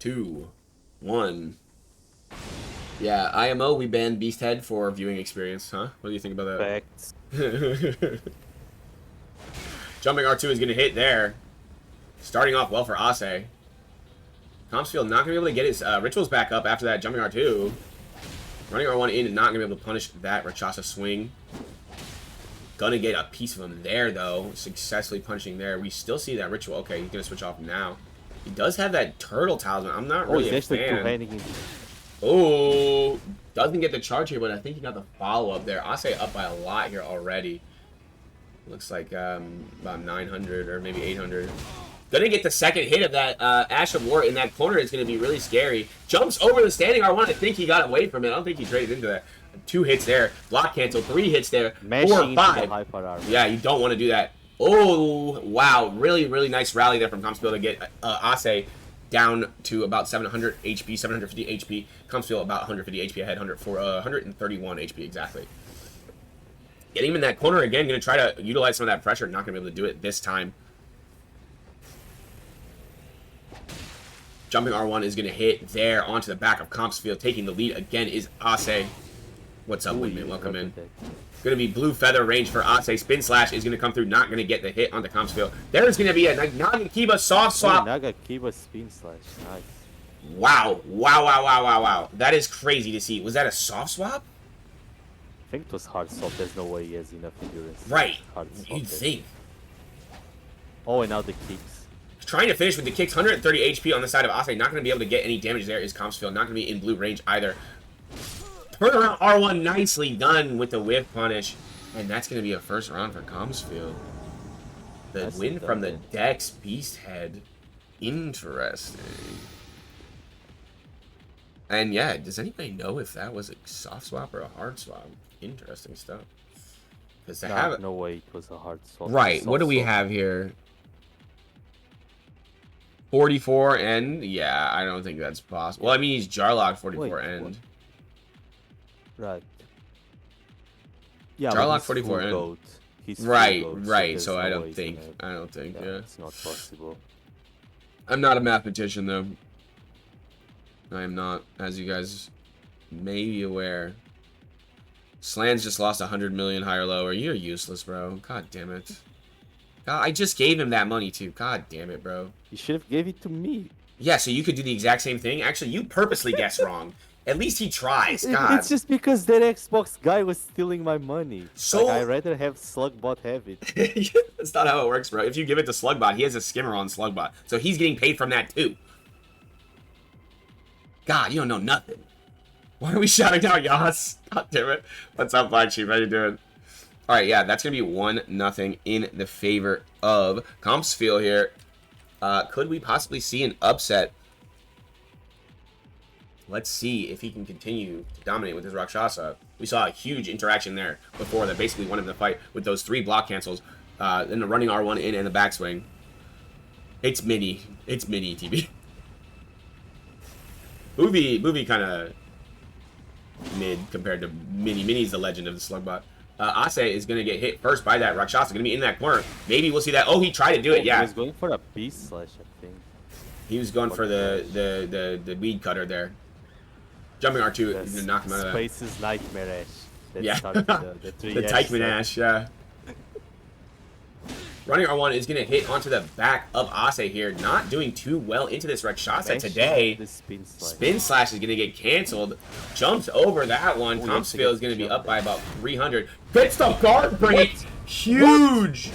B: 2, 1. Yeah, IMO, we banned Beasthead for viewing experience, huh? What do you think about that?
A: Facts.
B: Jumping R2 is going to hit there. Starting off well for Ase. Comsfield not going to be able to get his rituals back up after that jumping R2. Running R1 in and not going to be able to punish that Rakshasa swing. Gonna get a piece of him there, though. Successfully punishing there. We still see that ritual. Okay, he's going to switch off now. He does have that turtle talisman. I'm not really a fan. Oh, doesn't get the charge here, but I think he got the follow-up there. Ase up by a lot here already. Looks like about 900 or maybe 800. Gonna get the second hit of that Ash of War in that corner. Is gonna be really scary. Jumps over the standing R1. I think he got away from it. I don't think he traded into that. 2 hits there. Block cancel. 3 hits there. 4, 5. Yeah, you don't want to do that. Oh, wow. Really nice rally there from Comsfield to get Ase down to about 700 HP, 750 HP. Comsfield about 150 HP ahead, 131 HP exactly. Getting him in that corner again, going to try to utilize some of that pressure. Not going to be able to do it this time. Jumping R1 is going to hit there onto the back of Comsfield. Taking the lead again is Ase. What's up, Windman? Welcome in. Going to be blue feather range for Ase. Spin slash is going to come through. Not going to get the hit onto Comsfield. There's going to be a Naga Kiba soft swap.
A: Naga Kiba spin slash. Nice.
B: Wow. That is crazy to see. Was that a soft swap?
A: I think it was hard swap. There's no way he has enough endurance.
B: Right.
A: Hard swap
B: You'd think.
A: Oh, and now the kicks.
B: Trying to finish with the kicks. 130 HP on the side of Ase. Not going to be able to get any damage there is Comsfield. Not going to be in blue range either. Turn around R1. Nicely done with the whiff punish. And that's going to be a first round for Comsfield. The win from the Dex Beast Head. Interesting. And yeah, does anybody know if that was a soft swap or a hard swap? Interesting stuff. Because to have
A: No way it was a hard swap.
B: right, what do we
A: swap.
B: have here? 44 end? Yeah, I don't think that's possible. Well, I mean, he's Jarlock 44 end.
A: What? Right. Yeah,
B: Jarlock
A: but he's
B: 44
A: full
B: end.
A: goat. He's full
B: Right,
A: goat,
B: right. So
A: there's
B: I
A: no
B: don't
A: way he's
B: think.
A: gonna-
B: I don't think.
A: Yeah,
B: Yeah.
A: it's not possible.
B: I'm not a mathematician though. I am not, as you guys may be aware. Slan's just lost 100 million high or lower. You're useless, bro. God damn it. God, I just gave him that money too. God damn it, bro.
A: You should have gave it to me.
B: Yeah, so you could do the exact same thing. Actually, you purposely guessed wrong. At least he tries. God.
A: It's just because that Xbox guy was stealing my money.
B: So-
A: like, I'd rather have Slugbot have it.
B: That's not how it works, bro. If you give it to Slugbot, he has a skimmer on Slugbot. So he's getting paid from that too. God, you don't know nothing. Why are we shouting out Yas? God damn it. What's up, Black Sheep? How you doing? Alright, yeah, that's going to be 1-0 in the favor of Compsfield here. Could we possibly see an upset? Let's see if he can continue to dominate with his Rakshasa. We saw a huge interaction there before that basically won him the fight with those 3 block cancels. Then the running R1 in and the backswing. It's mini. It's mini, TB. Movie kind of mid compared to Mini. Mini's the legend of the Slugbot. Ase is going to get hit first by that Rakshasa. Going to be in that corner. Maybe we'll see that. Oh, he tried to do it. Yeah.
A: He was going for a beast slash, I think.
B: He was going for the weed cutter there. Jumping R2 is going to knock him out of that.
A: Space's Nightmare Ash. That
B: Yeah.
A: started the three
B: The
A: Ash
B: Teichmann
A: stuff.
B: Ash, yeah. Running R1 is going to hit onto the back of Ase here. Not doing too well into this Rakshasa
A: Actually,
B: today.
A: the spin slash.
B: Spin Slash is going to get canceled. Jumps over that one.
A: Oh,
B: Compsfield is going to be
A: jump
B: up
A: there.
B: by about 300. Gets the guard break. Huge.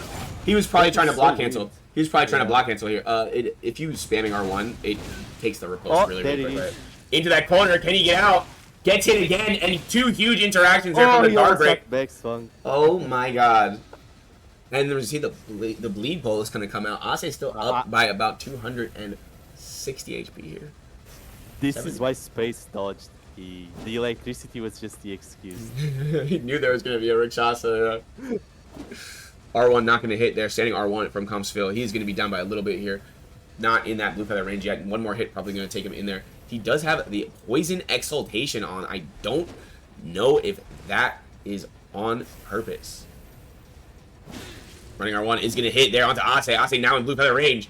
B: He was probably trying to block cancel. He was probably trying to block cancel here. If you spamming R1, it takes the repulse
A: Oh,
B: really,
A: there
B: really
A: it
B: quick.
A: is.
B: Into that corner. Can he get out? Gets hit again. And 2 huge interactions there from the
A: he
B: guard
A: almost
B: break.
A: got back swung.
B: Oh my god. And there see the bleed pole is going to come out. Ase's still up by about 260 HP here.
A: This
B: 70.
A: is why Space dodged. The electricity was just the excuse.
B: He knew there was going to be a Rakshasa. R1 not going to hit there. Standing R1 from Compsfield. He's going to be down by a little bit here. Not in that blue feather range yet. One more hit probably going to take him in there. He does have the Poison Exaltation on. I don't know if that is on purpose. Running R1 is going to hit there onto Ase. Ase now in blue feather range.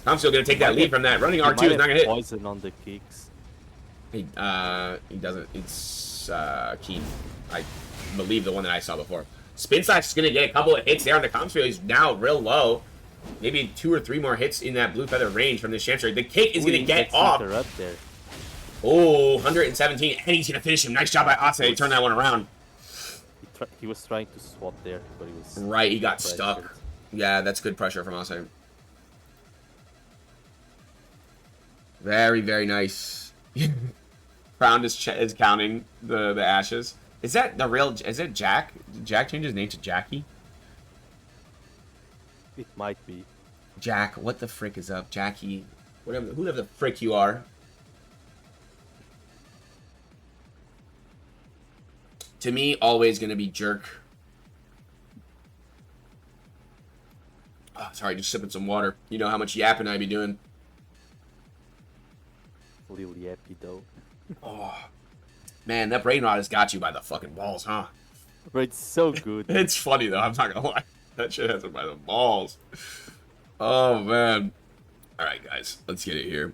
B: Compsfield going to take that lead from that. Running
A: He
B: R2
A: might
B: is not going
A: have
B: to hit.
A: poison on the kicks.
B: He doesn't. It's Keen. I believe the one that I saw before. Spin Slash is going to get a couple of hits there on the Compsfield. He's now real low. Maybe 2 or 3 more hits in that blue feather range from this Chancery. The kick is going to get off.
A: There.
B: Oh, 117. And he's going to finish him. Nice job by Ase. Turn that one around.
A: He was trying to swap there, but he was
B: Right, he got
A: pressured.
B: stuck. Yeah, that's good pressure from Ase. Very, very nice. Crown is counting the ashes. Is that the real? Is it Jack? Did Jack change his name to Jackie?
A: It might be.
B: Jack, what the frick is up, Jackie? Whatever, whoever the frick you are. To me, always gonna be Jerk. Oh, sorry, just sipping some water. You know how much yapping I be doing.
A: Lil Yappy though.
B: Oh, man, that brain rot has got you by the fucking balls, huh?
A: But it's so good.
B: It's funny though. I'm not gonna lie. That shit has it by the balls. Oh man. All right, guys, let's get it here.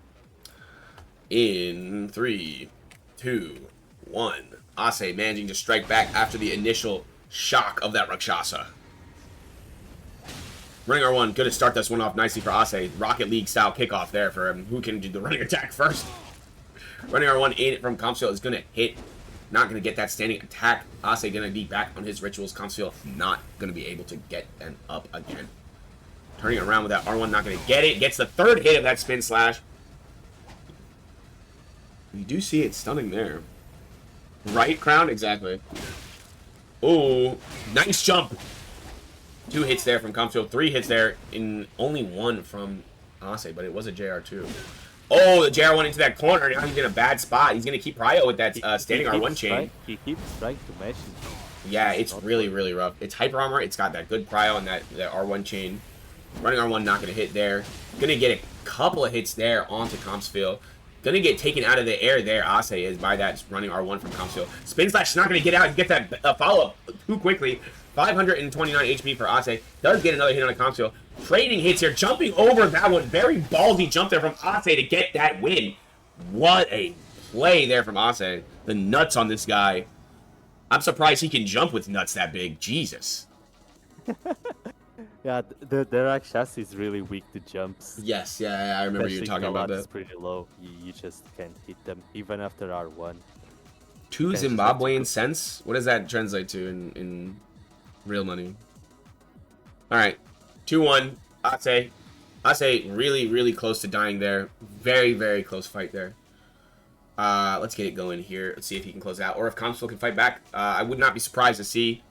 B: In 3, 2, 1. Ase managing to strike back after the initial shock of that Rakshasa. Running R1, good to start this one off nicely for Ase. Rocket League style kickoff there for him. Who can do the running attack first? Running R1 in from Compsfield is going to hit. Not going to get that standing attack. Ase going to be back on his rituals. Compsfield not going to be able to get them up again. Turning around with that R1, not going to get it. Gets the 3rd hit of that spin slash. You do see it stunning there. Right, Crown? Exactly. Oh, nice jump. 2 hits there from Compsfield. 3 hits there in only 1 from Ase, but it was a JR2. Oh, the JR1 into that corner. Now he's in a bad spot. He's going to keep Prio with that standing R1 chain.
A: He keeps trying to mash it.
B: Yeah, it's really, really rough. It's Hyper Armor. It's got that good Prio and that R1 chain. Running R1 not going to hit there. Going to get a couple of hits there onto Compsville. Going to get taken out of the air there, Ase is, by that running R1 from Compsville. Spin Slash is not going to get out. He gets that follow-up too quickly. 529 HP for Ase. Does get another hit on a Compsville. Trading hits here. Jumping over that one. Very ballsy jump there from Ase to get that win. What a play there from Ase. The nuts on this guy. I'm surprised he can jump with nuts that big. Jesus.
A: Yeah, the Derek chassis is really weak to jumps.
B: Yes, yeah, I remember you talking about that.
A: It's pretty low. You just can't hit them, even after R1.
B: 2 Zimbabwean cents? What does that translate to in real money? Alright, 2-1. Ase really, really close to dying there. Very, very close fight there. Let's get it going here. Let's see if he can close out, or if Compsville can fight back. I would not be surprised to see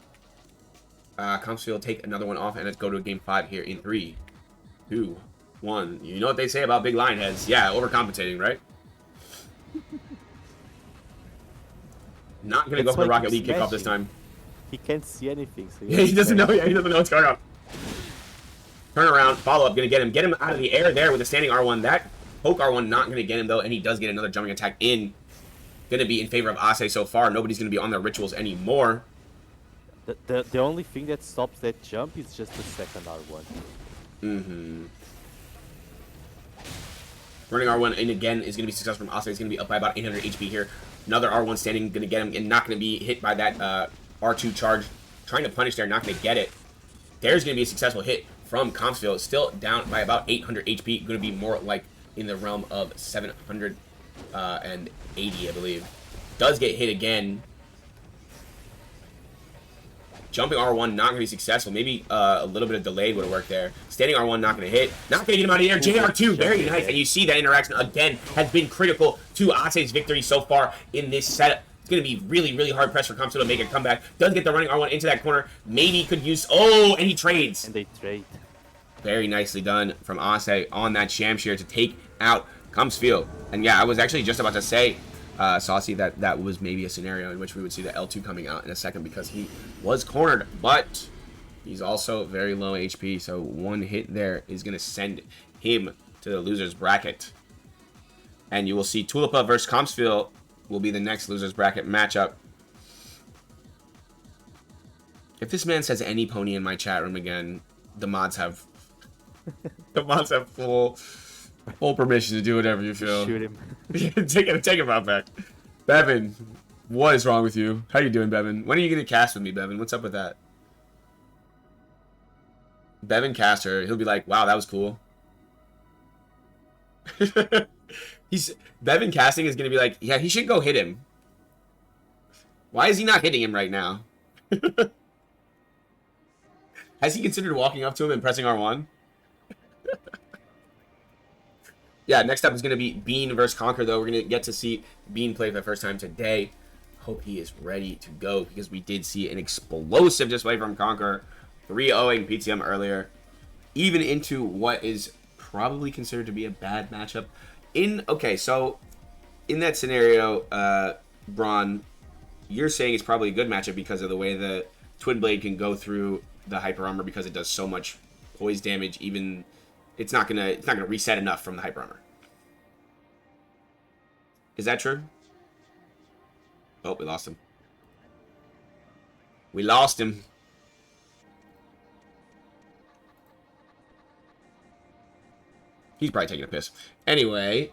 B: Compsville take another one off, and let's go to game 5 here in 3, 2, 1. You know what they say about big lion heads? Yeah, overcompensating, right? Not gonna go for the Rocket League kickoff this time.
A: He can't see anything. So
B: he doesn't know. Yeah, he doesn't know what's going on. Turn around, follow up, gonna get him out of the air there with a standing R1. That poke R1 not gonna get him though, and he does get another jumping attack in. Gonna be in favor of Ase so far. Nobody's gonna be on their rituals anymore.
A: The only thing that stops that jump is just the second R1.
B: Mm-hmm. Running R1 in again is going to be successful from Ase. He's going to be up by about 800 HP here. Another R1 standing, going to get him, and not going to be hit by that R2 charge. Trying to punish there, not going to get it. There's going to be a successful hit from Compsville. Still down by about 800 HP. Going to be more like in the realm of 780, I believe. Does get hit again. Jumping R1 not going to be successful. Maybe a little bit of delayed would have worked there. Standing R1 not going to hit. Not going to get him out of the air. JR2, very nice. And you see that interaction again has been critical to Ase's victory so far in this setup. It's going to be really, really hard pressed for Compsville to make a comeback. Does get the running R1 into that corner. Maybe could use... Oh, and he trades.
A: And they trade.
B: Very nicely done from Ase on that Shamshir to take out Compsville. And yeah, I was actually just about to say... Saucy, that was maybe a scenario in which we would see the L2 coming out in a second because he was cornered, but he's also very low HP, so one hit there is going to send him to the loser's bracket. And you will see Tulipa versus Compsville will be the next loser's bracket matchup. If this man says any pony in my chat room again, the mods have full permission to do whatever you feel.
A: Shoot him.
B: take him out back. Bevan, what is wrong with you? How you doing, Bevan? When are you going to cast with me, Bevan? What's up with that? Bevan caster. He'll be like, wow, that was cool. Bevan casting is going to be like, yeah, he should go hit him. Why is he not hitting him right now? Has he considered walking up to him and pressing R1? Yeah, next up is going to be Bean versus Conquer, though. We're going to get to see Bean play for the first time today. Hope he is ready to go because we did see an explosive display from Conquer. 3-0ing PTM earlier. Even into what is probably considered to be a bad matchup. Okay, so in that scenario, Braun, you're saying it's probably a good matchup because of the way the TWINBLADE can go through the Hyper Armor because it does so much poise damage, even... It's not gonna reset enough from the Hyper Armor. Is that true? Oh, we lost him. We lost him. He's probably taking a piss. Anyway,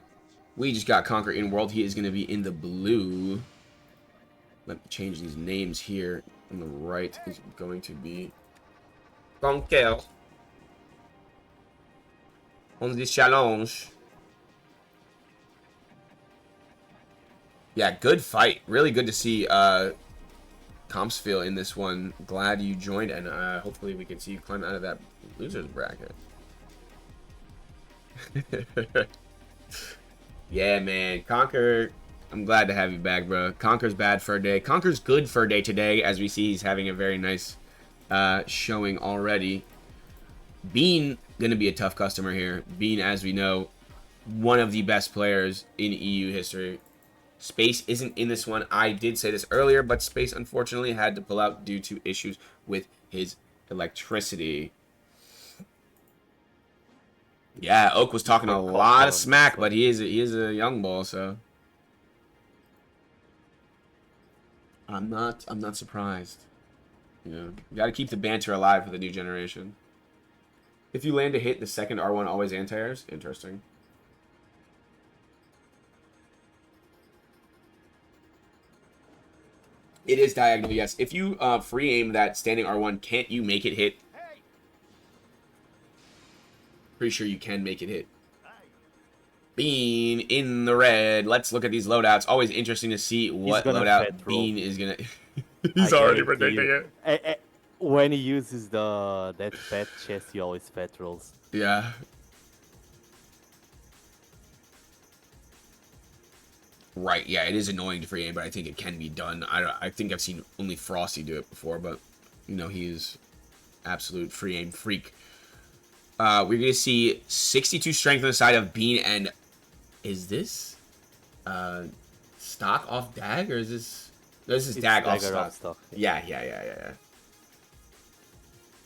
B: we just got Conquer in world. He is gonna be in the blue. Let me change these names here. On the right is going to be Conquer. On this challenge. Yeah, good fight. Really good to see Compsville in this one. Glad you joined, and hopefully we can see you climb out of that loser's bracket. Yeah, man. Conquer, I'm glad to have you back, bro. Conquer's bad for a day. Conquer's good for a day today, as we see he's having a very nice showing already. Bean, gonna be a tough customer here. Bean, as we know, one of the best players in EU history. Space isn't in this one. I did say this earlier, but Space unfortunately had to pull out due to issues with his electricity. Yeah, Oak was talking a lot of smack, but he is a young ball, so I'm not surprised. You know, you got to keep the banter alive for the new generation. If you land a hit, the second R1 always anti-airs. Interesting. It is diagonal, yes. If you free aim that standing R1, can't you make it hit? Pretty sure you can make it hit. Bean in the red. Let's look at these loadouts. Always interesting to see what loadout Bean is gonna. He's already predicting it.
A: When he uses that fat chest, he always fat rolls.
B: Yeah. Right. Yeah, it is annoying to free aim, but I think it can be done. I think I've seen only Frosty do it before, but you know he's absolute free aim freak. We're gonna see 62 strength on the side of Bean, and is this stock off Dag, or is this? No, this is Dag off stock. Yeah.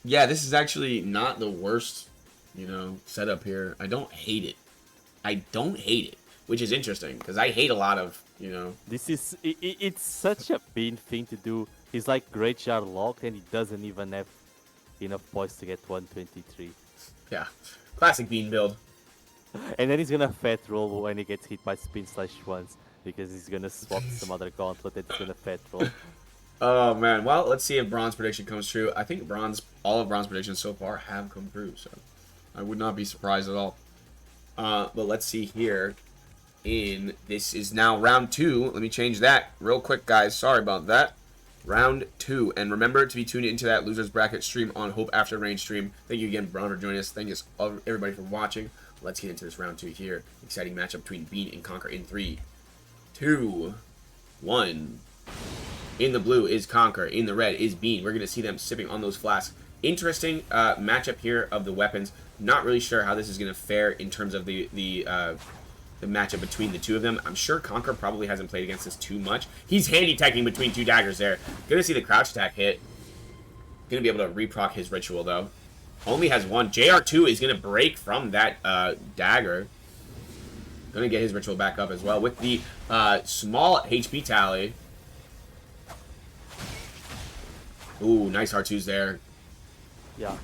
B: Yeah, this is actually not the worst, you know, setup here. I don't hate it. Which is interesting because I hate a lot of, you know.
A: It's such a Bean thing to do. He's like Great Jar locked, and he doesn't even have enough points to get 123.
B: Yeah, classic Bean build.
A: And then he's gonna fat roll when he gets hit by spin slash once because he's gonna swap some other gauntlet and he's gonna fat roll.
B: Oh man, well let's see if Bronze prediction comes true. I think all of Bronze predictions so far have come true, so I would not be surprised at all. But let's see here. This is now round 2. Let me change that real quick, guys. Sorry about that. Round 2, and remember to be tuned into that losers bracket stream on Hope After Rain stream. Thank you again, Braun, for joining us. Thank you everybody for watching. Let's get into this round 2 here. Exciting matchup between Bean and Conquer in 3, 2, 1. In the blue is Conquer. In the red is Bean. We're going to see them sipping on those flasks. Interesting matchup here of the weapons. Not really sure how this is going to fare in terms of the matchup between the two of them. I'm sure Conquer probably hasn't played against this too much. He's handy-teching between two daggers there. Gonna see the crouch attack hit. Gonna be able to reproc his ritual, though. Only has one. JR2 is gonna break from that dagger. Gonna get his ritual back up as well with the small HP tally. Ooh, nice R2s there.
A: Yeah.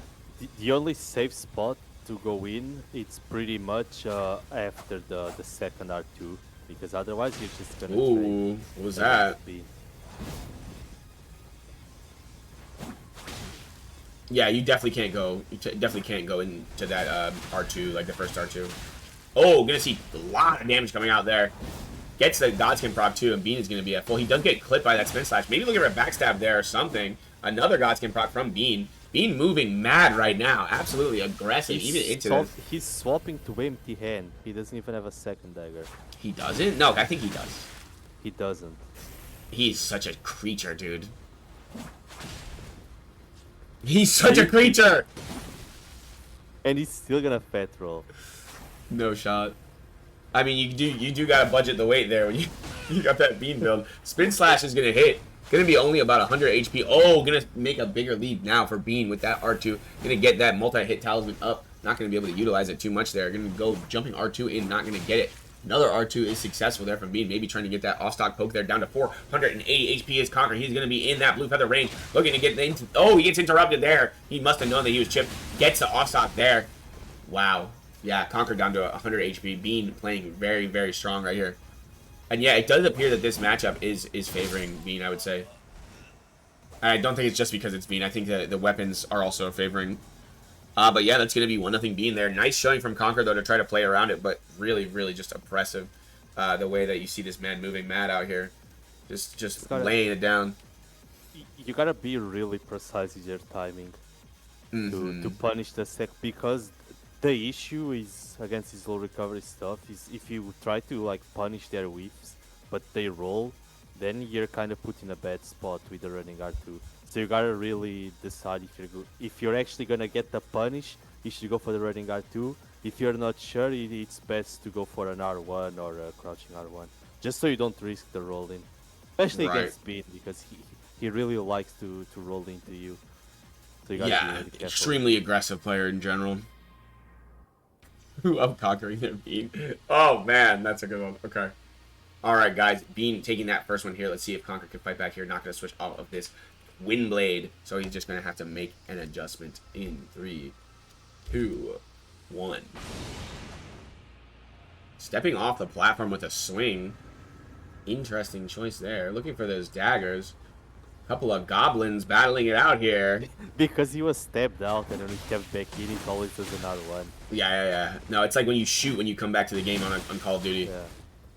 A: The only safe spot to go in, it's pretty much after the second R2, because otherwise you're just gonna.
B: Ooh, what was that? Yeah, you definitely can't go. You definitely can't go into that R2 like the first R2. Oh, gonna see a lot of damage coming out there. Gets the Godskin proc too, and Bean is gonna be at full. He does get clipped by that spin slash. Maybe looking for a backstab there or something. Another Godskin proc from Bean. Bean moving mad right now. Absolutely aggressive, even into this.
A: He's swapping to empty hand. He doesn't even have a second dagger.
B: He doesn't? No, I think he does.
A: He doesn't.
B: He's such a creature, dude. He's such a creature!
A: And he's still gonna fat roll.
B: No shot. I mean, you do gotta budget the weight there when you got that Bean build. Spin slash is gonna hit. Gonna be only about 100 HP. Oh, gonna make a bigger lead now for Bean with that R2. Gonna get that multi-hit talisman up. Not gonna be able to utilize it too much there. Gonna go jumping R2 in, not gonna get it. Another R2 is successful there from Bean. Maybe trying to get that off-stock poke there down to 480 HP is Conquer. He's gonna be in that blue feather range. Looking to get into. Oh, he gets interrupted there. He must have known that he was chipped. Gets the off-stock there. Wow. Yeah, Conquer down to 100 HP. Bean playing very, very strong right here. And yeah, it does appear that this matchup is favoring Bean, I would say. I don't think it's just because it's Bean. I think that the weapons are also favoring. But yeah, that's going to be 1-0 Bean there. Nice showing from Conquer, though, to try to play around it. But really, really just impressive the way that you see this man moving mad out here. Just laying it down.
A: You got to be really precise with your timing to punish the sec, because the issue is against his low recovery stuff is if you try to like punish their whiffs but they roll, then you're kind of put in a bad spot with the running R2. So you gotta really decide if you're actually gonna get the punish, you should go for the running R2. if you're not sure, it's best to go for an R1 or a crouching R1, just so you don't risk the roll in, especially
B: Right.
A: against Bean because he really likes to roll into you. So you gotta be
B: Yeah,
A: really careful.
B: extremely aggressive player in general. Who up conquering their Bean? Oh man, that's a good one. Okay. All right, guys. Bean taking that first one here. Let's see if Conquer can fight back here. Not gonna switch off of this TWINBLADE, so he's just gonna have to make an adjustment in 3, 2, 1. Stepping off the platform with a swing. Interesting choice there. Looking for those daggers. Couple of goblins battling it out here.
A: Because he was stepped out and then he kept back in, it always does an R1.
B: Yeah. No, it's like when you shoot when you come back to the game on Call of Duty.
A: Yeah.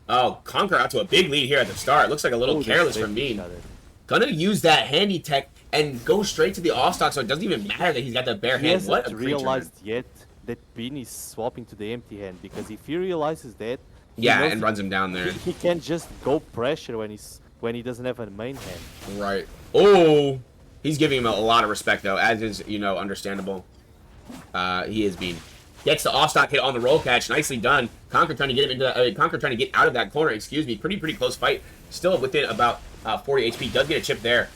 B: Oh, Conquer out to a big lead here at the start. Looks like a little
A: Oh,
B: careless
A: they
B: from Bean.
A: shot it.
B: Gonna use that handy tech and go straight to the all-stock, so it doesn't even matter that he's got the bare
A: He
B: hand. What a
A: hasn't
B: creature,
A: realized
B: man.
A: yet that Bean is swapping to the empty hand, because if he realizes that, he
B: Yeah,
A: knows
B: and runs him down there.
A: he can just go pressure when he doesn't have a main hand.
B: Right. Oh, he's giving him a lot of respect, though, as is, understandable. He is Bean. Gets the off-stock hit on the roll catch. Nicely done. Conquer trying to get him into Conquer trying to get out of that corner. Excuse me. Pretty close fight. Still within about 40 HP. Does get a chip there.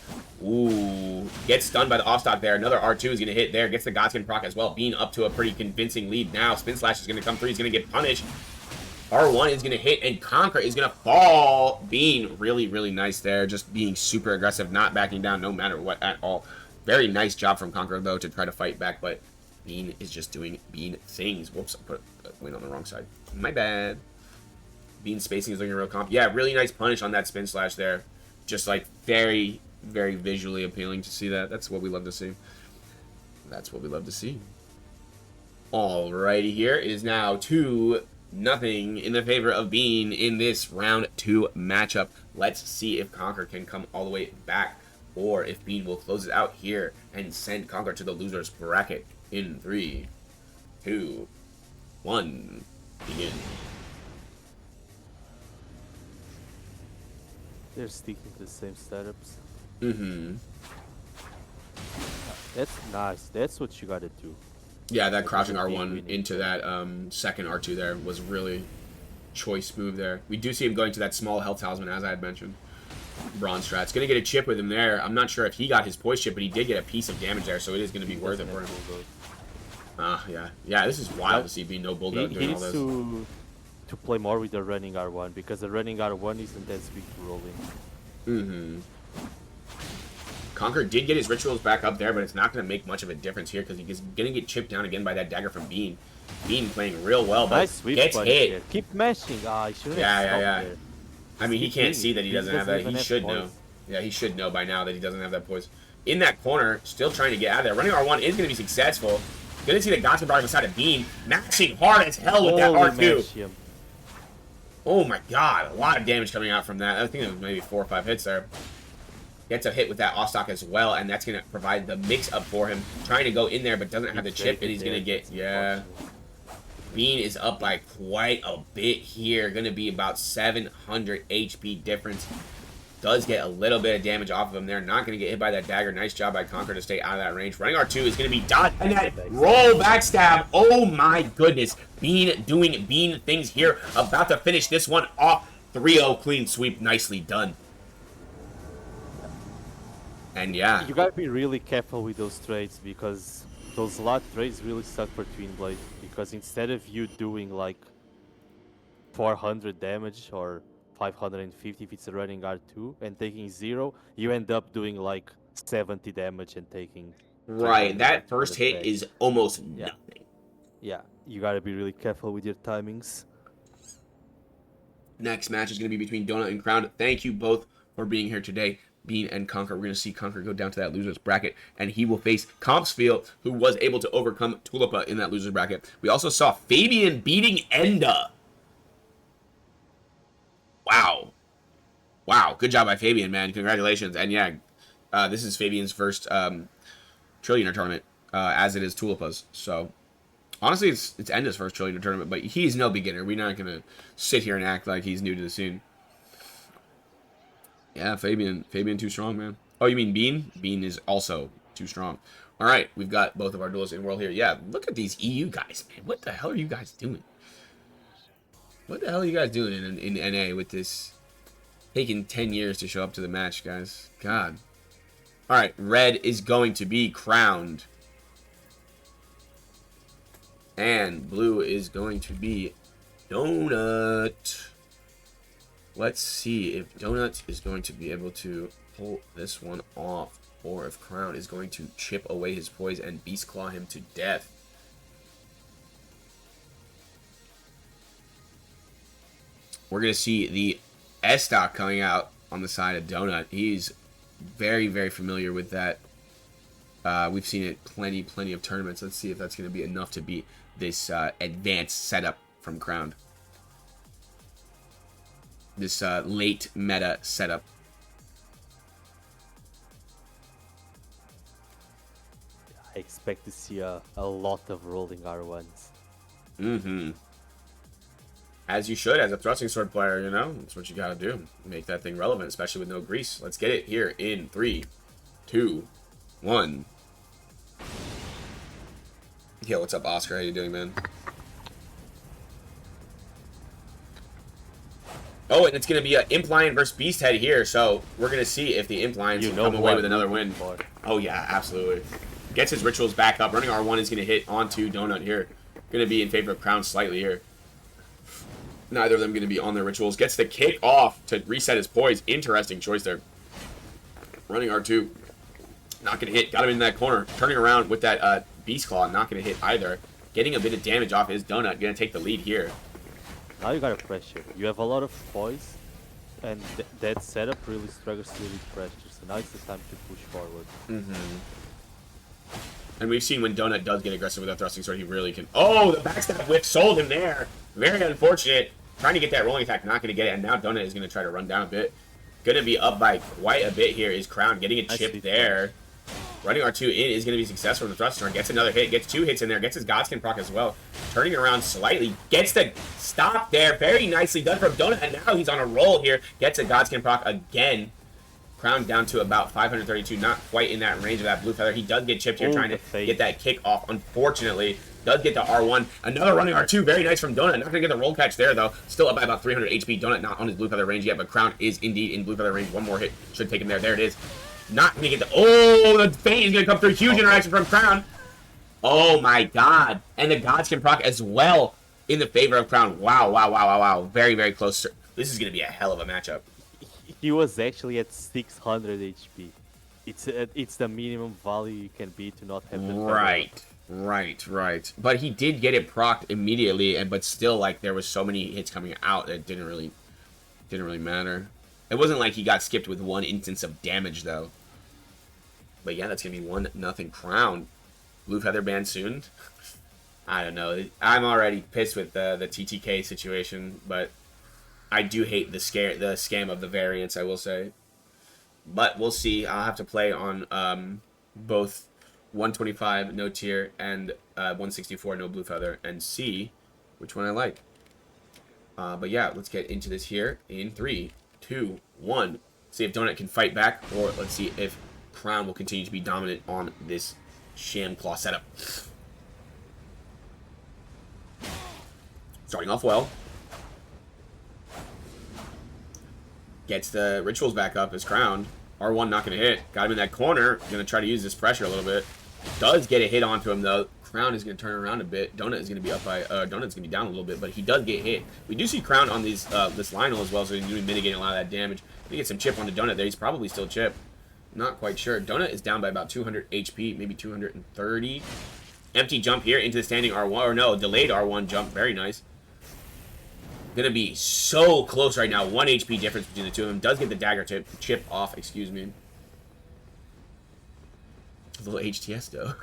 B: Ooh. Gets stunned by the off-stock there. Another R2 is going to hit there. Gets the Godskin proc as well. Bean up to a pretty convincing lead now. Spin Slash is going to come through. He's going to get punished. R1 is going to hit, and Conquer is going to fall. Bean, really nice there. Just being super aggressive, not backing down no matter what at all. Very nice job from Conquer, though, to try to fight back, but Bean is just doing Bean things. Whoops, I put a win on the wrong side. My bad. Bean's spacing is looking real comp. Yeah, really nice punish on that Spin Slash there. Just, like, very visually appealing to see that. That's what we love to see. That's what we love to see. Alrighty here. It is now 2-0 in the favor of Bean in this round 2 matchup. Let's see if Conquer can come all the way back, or if Bean will close it out here and send Conquer to the loser's bracket in 3, 2, 1, begin.
A: They're sticking to the same setups.
B: Mm-hmm.
A: That's nice. That's what you gotta do.
B: Yeah, that crouching
A: Bean
B: R1
A: winning.
B: into that second R2 there was really choice move there. We do see him going to that small health talisman, as I had mentioned. Bronze Strat's going to get a chip with him there. I'm not sure if he got his poise chip, but he did get a piece of damage there, so it is going to be worth it for him. Yeah. Yeah, this is wild to see Bean no bulldog
A: He
B: doing all
A: needs
B: this.
A: to play more with the running R1, because the running R1 isn't as big to roll in.
B: Mm-hmm. Conquer did get his rituals back up there, but it's not going to make much of a difference here because he's going to get chipped down again by that dagger from Bean. Bean playing real well, but
A: Nice sweep
B: gets
A: spot
B: hit.
A: here. Keep mashing. He shouldn't have
B: Yeah.
A: stopped there.
B: I mean, he can't see that he doesn't have that.
A: even
B: He
A: have
B: should
A: poise.
B: know. Yeah, he should know by now that he doesn't have that poise. In that corner, still trying to get out of there. Running R1 is going to be successful. Going to see the Godskin bar beside of Bean. Mashing hard as hell with that
A: Holy
B: R2.
A: mash him.
B: Oh my god, a lot of damage coming out from that. I think it was maybe 4 or 5 hits there. Gets a hit with that Ostock as well, and that's going to provide the mix-up for him. Trying to go in there, but doesn't have the chip, and he's going to get... Yeah. Bean is up by quite a bit here. Going to be about 700 HP difference. Does get a little bit of damage off of him there. Not going to get hit by that dagger. Nice job by Conquer to stay out of that range. Running R2 is going to be dodged. And that roll backstab. Oh my goodness. Bean doing Bean things here. About to finish this one off. 3-0 clean sweep. Nicely done. And yeah.
A: You gotta be really careful with those trades, because those lot trades really suck for TWINBLADE. Because instead of you doing like 400 damage or 550 if it's a running R2 and taking 0, you end up doing like 70 damage and taking...
B: Right, that first hit
A: effect.
B: is almost
A: Yeah.
B: nothing.
A: Yeah, you gotta be really careful with your timings.
B: Next match is going to be between Donut and Crown. Thank you both for being here today. Bean and Conquer. We're going to see Conquer go down to that loser's bracket, and he will face Compsfield, who was able to overcome Tulipa in that loser's bracket. We also saw Fabian beating Enda. Wow. Good job by Fabian, man. Congratulations. And yeah, this is Fabian's first Trillionaire tournament, as it is Tulipa's. So, honestly, it's Enda's first Trillionaire tournament, but he's no beginner. We're not going to sit here and act like he's new to the scene. Yeah, Fabian too strong, man. Oh, you mean Bean? Bean is also too strong. All right, we've got both of our duels in world here. Yeah, look at these EU guys, man. What the hell are you guys doing? What the hell are you guys doing in NA with this? Taking 10 years to show up to the match, guys. God. All right, red is going to be crowned. And blue is going to be Donut. Let's see if Donut is going to be able to pull this one off, or if Crown is going to chip away his poise and Beast Claw him to death. We're going to see the S-Stock coming out on the side of Donut. He's very, very familiar with that. We've seen it plenty of tournaments. Let's see if that's going to be enough to beat this advanced setup from Crown. This late meta setup.
A: I expect to see a lot of rolling R1s.
B: Mm-hmm. As you should, as a thrusting sword player, you know? That's what you gotta do. Make that thing relevant, especially with no grease. Let's get it here in 3, 2, 1. Yo, what's up, Oscar? How you doing, man? Oh, and it's going to be an Imp Lion versus Beast Head here, so we're going to see if the Imp Lions can come away with another win. Oh, yeah, absolutely. Gets his rituals back up. Running R1 is going to hit onto Donut here. Going to be in favor of Crown slightly here. Neither of them going to be on their rituals. Gets the kick off to reset his poise. Interesting choice there. Running R2. Not going to hit. Got him in that corner. Turning around with that Beast Claw. Not going to hit either. Getting a bit of damage off his Donut. Going to take the lead here.
A: Now you gotta pressure. You have a lot of poise, and that setup really struggles to with pressure. So now it's the time to push forward.
B: Mm-hmm. And we've seen when Donut does get aggressive with that thrusting sword, he really can. Oh, the backstab whip sold him there. Very unfortunate. Trying to get that rolling attack, not going to get it. And now Donut is going to try to run down a bit. Going to be up by quite a bit here. Is Crown getting a chip there. Running R2 in is going to be successful with the thrust sword. Gets another hit. Gets 2 hits in there. Gets his Godskin proc as well. Turning around slightly. Gets the stop there. Very nicely done from Donut. And now he's on a roll here. Gets a Godskin proc again. Crown down to about 532. Not quite in that range of that blue feather. He does get chipped here trying to get that kick off. Unfortunately, does get the R1. Another running R2. Very nice from Donut. Not going to get the roll catch there, though. Still up by about 300 HP. Donut not on his blue feather range yet, but Crown is indeed in blue feather range. One more hit should take him there. There it is. Not going to get the... Oh, the feint is going to come through. Huge interaction from Crown. Oh, my God. And the Godskin proc as well in the favor of Crown. Wow, wow, wow, wow, wow. Very, very close. This is going to be a hell of a matchup.
A: He was actually at 600 HP. It's the minimum value you can be to not have the
B: Right. But he did get it procced immediately, but still, like, there was so many hits coming out that it didn't really matter. It wasn't like he got skipped with one instance of damage, though. But yeah, that's going to be 1-0 Crown. Blue Feather ban soon. I don't know. I'm already pissed with the TTK situation, but I do hate the scam of the variants, I will say. But we'll see. I'll have to play on both 125 no tier and 164 no Blue Feather and see which one I like. But yeah, let's get into this here in 3, 2, 1. See if Donut can fight back, or let's see if Crown will continue to be dominant on this Sham Claw setup. Starting off well. Gets the rituals back up as Crown. R1 not going to hit. Got him in that corner. Going to try to use this pressure a little bit. Does get a hit onto him, though. Crown is going to turn around a bit. Donut is going to be up by... Donut's going to be down a little bit, but he does get hit. We do see Crown on these this Lionel as well, so he's going to be mitigating a lot of that damage. We get some chip onto Donut there. He's probably still chip. Not quite sure. Donut is down by about 200 HP, maybe 230. Empty jump here into the standing R1, or no, delayed R1 jump. Very nice. Gonna be so close right now. 1 HP difference between the two of them. Does get the dagger chip off, excuse me. A little HTS, though.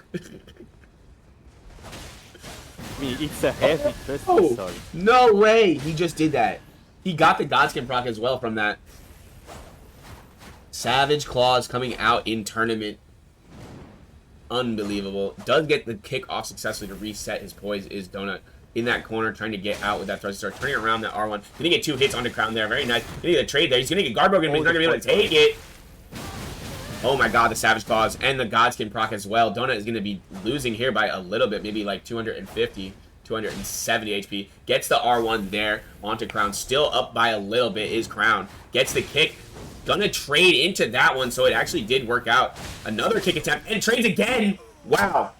A: I mean, it's a heavy thrusting sword.
B: No way! He just did that. He got the Godskin proc as well from that. Savage Claws coming out in tournament. Unbelievable. Does get the kick off successfully to reset his poise is Donut. In that corner, trying to get out with that thrust start, turning around that R1. Gonna get 2 hits on the Crown there. Very nice. Gonna get a trade there. He's gonna get guard broken, but he's not gonna be able to take it. Oh my god, the Savage Claws and the Godskin proc as well. Donut is going to be losing here by a little bit, maybe like 250, 270 HP. Gets the R1 there onto Crown. Still up by a little bit is Crown. Gets the kick. Gonna trade into that one, so it actually did work out. Another kick attempt, and trades again! Wow.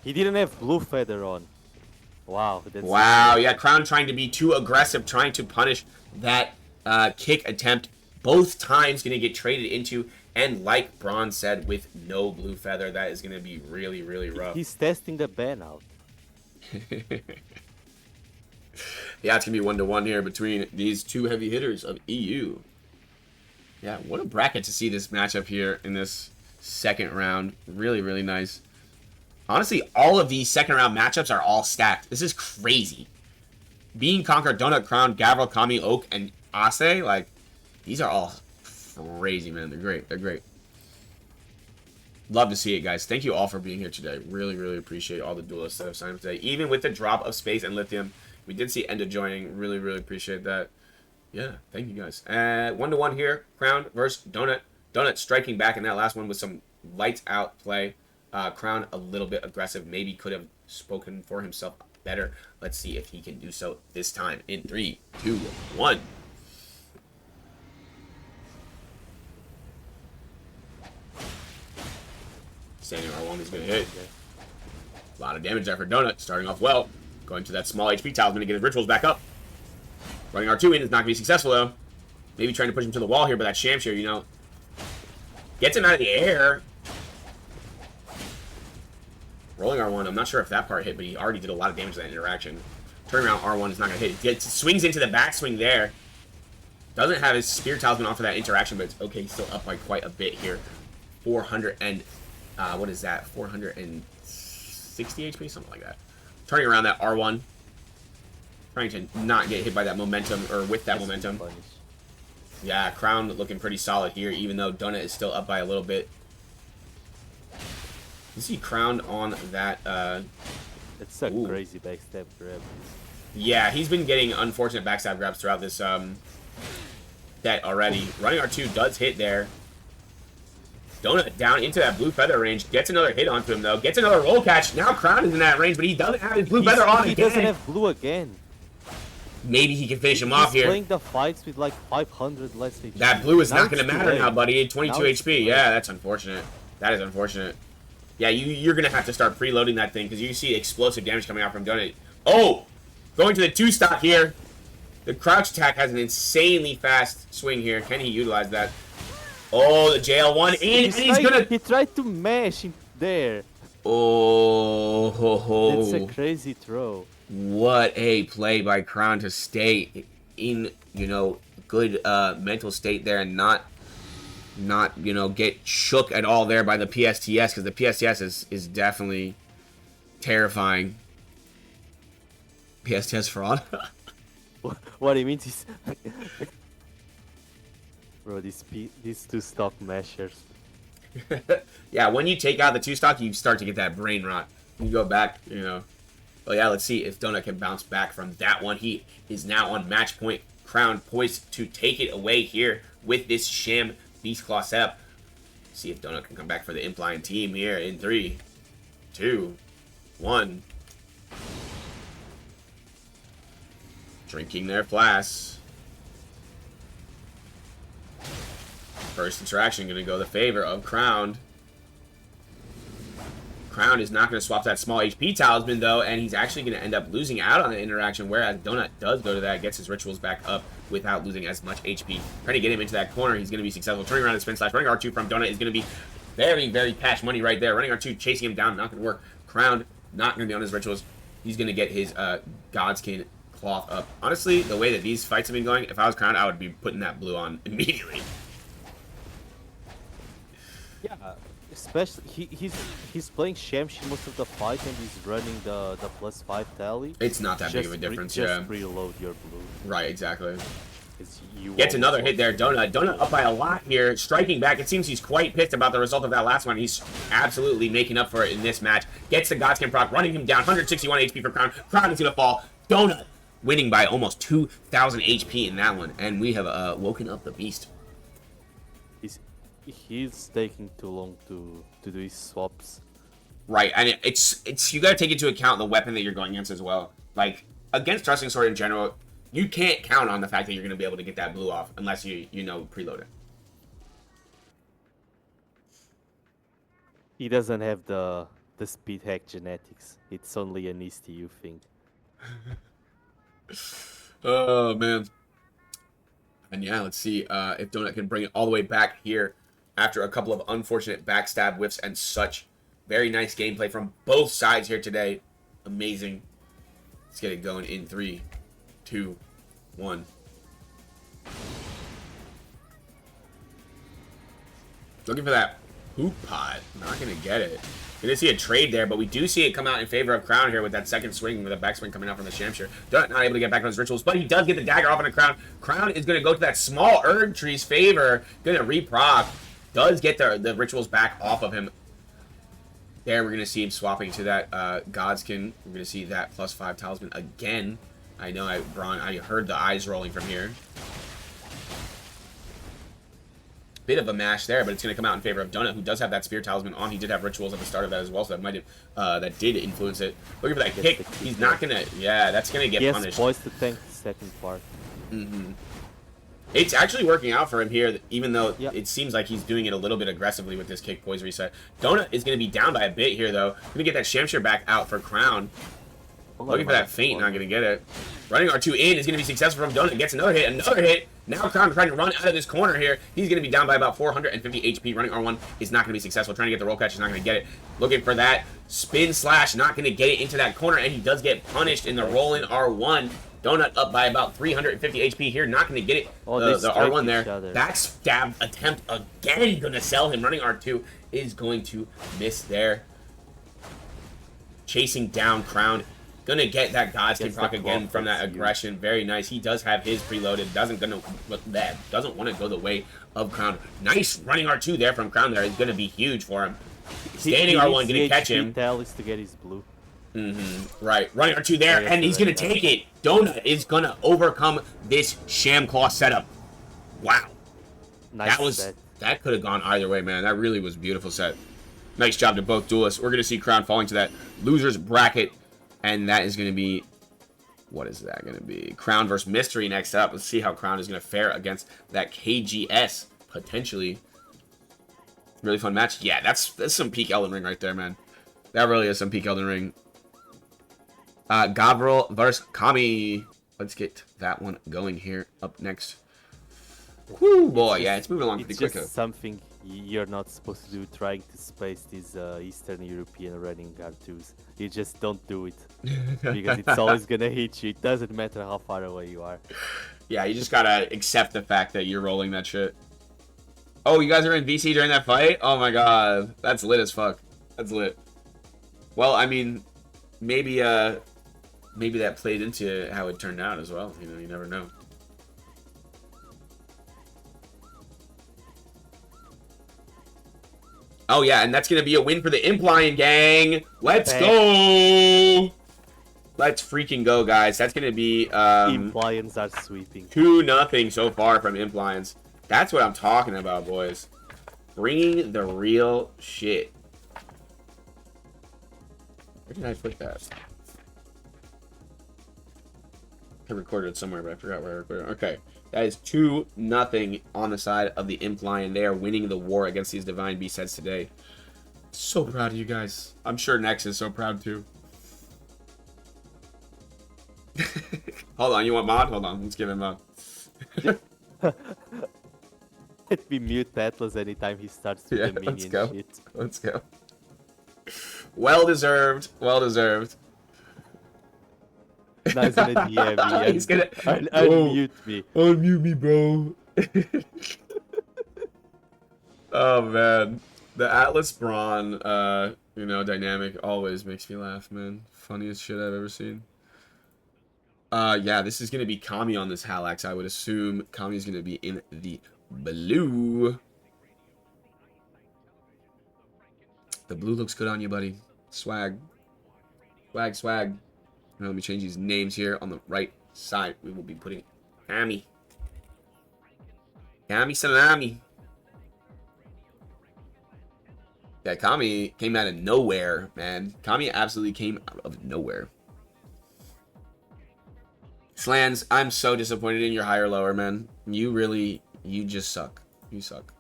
A: He didn't have blue feather on. Wow.
B: Wow, yeah, Crown trying to be too aggressive, trying to punish that kick attempt. Both times gonna get traded into, and like Braun said, with no blue feather, that is gonna be really, really rough.
A: He's testing the ban out.
B: Yeah, it's gonna be 1-1 here between these two heavy hitters of EU. Yeah, what a bracket to see this matchup here in this second round. Really, really nice. Honestly, all of these second round matchups are all stacked. This is crazy. Bean, Conquer, Donut, Crown, Gavril, Kami, Oak, and Ase, like, these are all crazy, man. They're great. They're great. Love to see it, guys. Thank you all for being here today. Really, really appreciate all the duelists that have signed up today. Even with the drop of space and lithium, we did see Enda joining. Really, really appreciate that. Yeah, thank you guys. 1-1 here. Crown versus Donut. Donut striking back in that last one with some lights out play. Crown a little bit aggressive. Maybe could have spoken for himself better. Let's see if he can do so this time in 3, 2, 1. Standing R1 is going to hit. A lot of damage there for Donut. Starting off well. Going to that small HP talisman to get his rituals back up. Running R2 in is not going to be successful, though. Maybe trying to push him to the wall here, but that Shamshir, you know, gets him out of the air. Rolling R1, I'm not sure if that part hit, but he already did a lot of damage to that interaction. Turning around R1 is not going to hit. He swings into the backswing there. Doesn't have his Spear Talisman off of that interaction, but it's okay. He's still up by quite a bit here. 400 and, what is that? 460 HP? Something like that. Turning around that R1. Trying to not get hit by that momentum, or with that momentum. Yeah, Crown looking pretty solid here, even though Donut is still up by a little bit. You see Crown on that,
A: It's a crazy backstab grab.
B: Yeah, he's been getting unfortunate backstab grabs throughout this, that already. Running R2 does hit there. Donut down into that blue feather range. Gets another hit onto him, though. Gets another roll catch. Now Crown is in that range, but he doesn't have his blue feather on again.
A: He doesn't have blue again.
B: Maybe he can finish him off here.
A: He's playing the fights with like 500 less HP.
B: That blue is not going to matter
A: now,
B: now, buddy. 22 HP. Yeah, that's unfortunate. That is unfortunate. Yeah, you're going to have to start preloading that thing because you see explosive damage coming out from Donut. Oh! Going to the 2-stock here. The crouch attack has an insanely fast swing here. Can he utilize that? Oh, the JL1 in, and he's going to...
A: He tried to mash him there.
B: Oh, ho, ho.
A: It's a crazy throw.
B: What a play by Crown to stay in, you know, good mental state there and not, you know, get shook at all there by the PSTS, because the PSTS is definitely terrifying. PSTS fraud?
A: What he means is... Bro, these 2-stock mashers.
B: Yeah, when you take out the 2-stock, you start to get that brain rot. You go back, you know. Well, yeah, let's see if Donut can bounce back from that one. He is now on match point. Crown poised to take it away here with this sham Beast Claw setup. See if Donut can come back for the Impline team here in 3, 2, 1. Drinking their flask. First interaction going to go the favor of Crown. Crown is not going to swap that small HP talisman, though, and he's actually going to end up losing out on the interaction, whereas Donut does go to that, gets his rituals back up without losing as much HP. Trying to get him into that corner, he's going to be successful. Turning around the spin slash, running R2 from Donut is going to be very, very cash money right there. Running R2, chasing him down, not going to work. Crown, not going to be on his rituals. He's going to get his Godskin cloth up. Honestly, the way that these fights have been going, if I was Crown, I would be putting that blue on immediately.
A: Yeah, especially he's playing Shamshi most of the fight and he's running the +5 tally.
B: It's not that big of a difference, yeah.
A: Just reload your blue.
B: Right, exactly.
A: You
B: Gets another hit there, Donut. Donut up by a lot here, striking back. It seems he's quite pissed about the result of that last one. He's absolutely making up for it in this match. Gets the Godskin proc, running him down. 161 HP for Crown. Crown is going to fall. Donut winning by almost 2,000 HP in that one. And we have woken up the beast.
A: He's taking too long to do his swaps.
B: Right, and it's you got to take into account the weapon that you're going against as well. Like against thrusting sword in general, you can't count on the fact that you're going to be able to get that blue off unless you know preload it.
A: He doesn't have the speed hack genetics. It's only an ESTU thing.
B: Oh man. And yeah, let's see if Donut can bring it all the way back here after a couple of unfortunate backstab whiffs and such. Very nice gameplay from both sides here today. Amazing. Let's get it going in 3, 2, 1. Looking for that hoop pod. Not going to get it. We didn't see a trade there, but we do see it come out in favor of Crown here with that second swing, with a backswing coming out from the Shamshire. Donut not able to get back on his rituals, but he does get the dagger off on the Crown. Crown is going to go to that small Erg Tree's favor. Going to reproc. Does get the rituals back off of him. There, we're going to see him swapping to that Godskin. We're going to see that +5 talisman again. I know I heard the eyes rolling from here. Bit of a mash there, but it's going to come out in favor of Donut, who does have that spear talisman on. He did have rituals at the start of that as well, so that might have that did influence it. Looking for that kick. He's not going to... Yeah, that's going to get punished.
A: He has poised to tank the second part.
B: Mm-hmm. It's actually working out for him here, even though it seems like he's doing it a little bit aggressively with this kick poise reset. Donut is going to be down by a bit here, though. Going to get that Shamshire back out for Crown. Looking for that feint, not going to get it. Running R2 in is going to be successful from Donut. Gets another hit. Now Crown trying to run out of this corner here. He's going to be down by about 450 HP. Running R1 is not going to be successful. Trying to get the roll catch is not going to get it. Looking for that spin slash, not going to get it into that corner, and he does get punished in the roll-in R1. Donut up by about 350 HP here. Not going to get it. The R1 there. That stab attempt again going to sell him. Running R2 is going to miss there. Chasing down Crown. Going to get that Godskin proc again from that aggression. Very nice. He does have his preloaded. Doesn't want to go the way of Crown. Nice running R2 there from Crown there. Is going to be huge for him. Standing R1 going to catch him.
A: Is to get his blue.
B: Right. Running R2 there, and he's going to take it. Donut is going to overcome this Sham Claw setup. Wow.
A: Nice
B: that could have gone either way, man. That really was a beautiful set. Nice job to both duelists. We're going to see Crown falling to that loser's bracket, and that is going to be... What is that going to be? Crown versus Mystery next up. Let's see how Crown is going to fare against that KGS, potentially. Really fun match. Yeah, that's some peak Elden Ring right there, man. That really is some peak Elden Ring. Gavril versus Kami. Let's get that one going here up next. Whoo, boy, yeah, it's moving along pretty quick.
A: It's just something you're not supposed to do, trying to space these Eastern European running R2s. You just don't do it. Because it's always gonna hit you. It doesn't matter how far away you are.
B: Yeah, you just gotta accept the fact that you're rolling that shit. Oh, you guys are in VC during that fight? Oh my god. That's lit as fuck. That's lit. Well, I mean, maybe that played into how it turned out as well. You know, you never know. Oh yeah, and that's gonna be a win for the Implian gang. Let's go! Let's freaking go, guys. That's gonna be
A: Implians are sweeping.
B: 2-0 so far from Implians. That's what I'm talking about, boys. Bringing the real shit. Where did I put that? I recorded it somewhere, but I forgot where I recorded it. Okay. That is 2-0 on the side of the Implian. They are winning the war against these Divine Beast heads today. So proud of you guys. I'm sure Nex is so proud too. Hold on, you want mod? Hold on, let's give him mod.
A: Let me mute Atlas anytime he starts with the minion shit.
B: Let's go. Well deserved. Well deserved.
A: Now he's gonna DM me.
B: He's gonna
A: unmute me.
B: Unmute me, bro. Oh man, the Atlas Brawn, you know, dynamic always makes me laugh, man. Funniest shit I've ever seen. Yeah, this is gonna be Kami on this Halax. I would assume Kami is gonna be in the blue. The blue looks good on you, buddy. Swag. Swag, swag. Now let me change these names here on the right side. We will be putting Kami. Kami Salami. Yeah, Kami came out of nowhere, man. Kami absolutely came out of nowhere. Slans, I'm so disappointed in your higher lower, man. You just suck. You suck.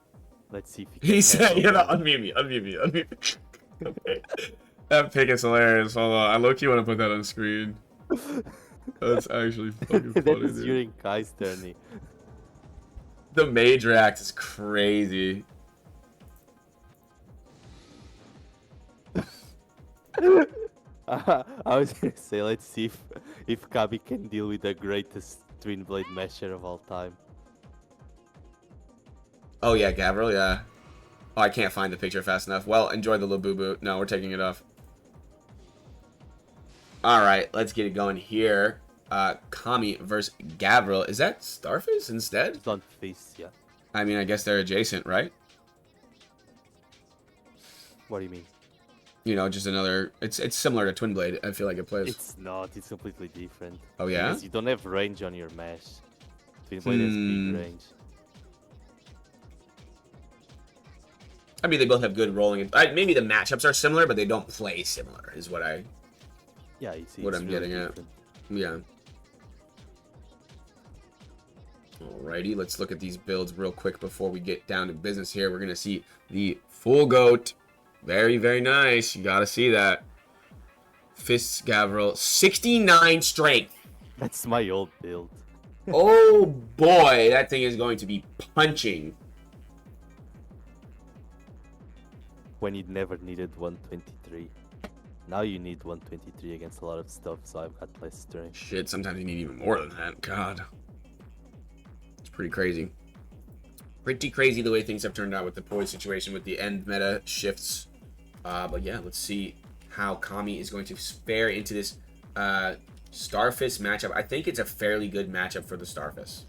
A: Let's see if you
B: He
A: can
B: said,
A: handle
B: you know,
A: that.
B: unmute me. Okay. That pick is hilarious. Hold on. I low-key want to put that on screen. That's actually fucking
A: That
B: funny,
A: is
B: dude.
A: during Kai's turn.
B: The mage react is crazy.
A: I was gonna say, let's see if Kabi can deal with the greatest twin blade mesher of all time.
B: Oh, yeah, Gabriel, yeah. Oh, I can't find the picture fast enough. Well, enjoy the Labubu. No, we're taking it off. Alright, let's get it going here. Kami versus Gabriel. Is that Starface instead?
A: It's on face, yeah.
B: I mean, I guess they're adjacent, right?
A: What do you mean?
B: You know, just another... It's similar to TWINBLADE. I feel like it plays.
A: It's not. It's completely different.
B: Oh, yeah?
A: Because you don't have range on your mesh. Twin blade has big range.
B: I mean, they both have good rolling. Maybe the matchups are similar, but they don't play similar, is what I'm
A: really
B: getting at.
A: different.
B: Yeah. Alrighty, let's look at these builds real quick before we get down to business here. We're going to see the full goat. Very, very nice. You got to see that. Fists, Gavril. 69 strength.
A: That's my old build.
B: Oh, boy. That thing is going to be punching.
A: When you never needed 123. Now you need 123 against a lot of stuff, so I've got less strength.
B: Shit, sometimes you need even more than that. God. It's pretty crazy. Pretty crazy the way things have turned out with the poise situation, with the end meta shifts. But yeah, let's see how Kami is going to fare into this Starfist matchup. I think it's a fairly good matchup for the Starfist.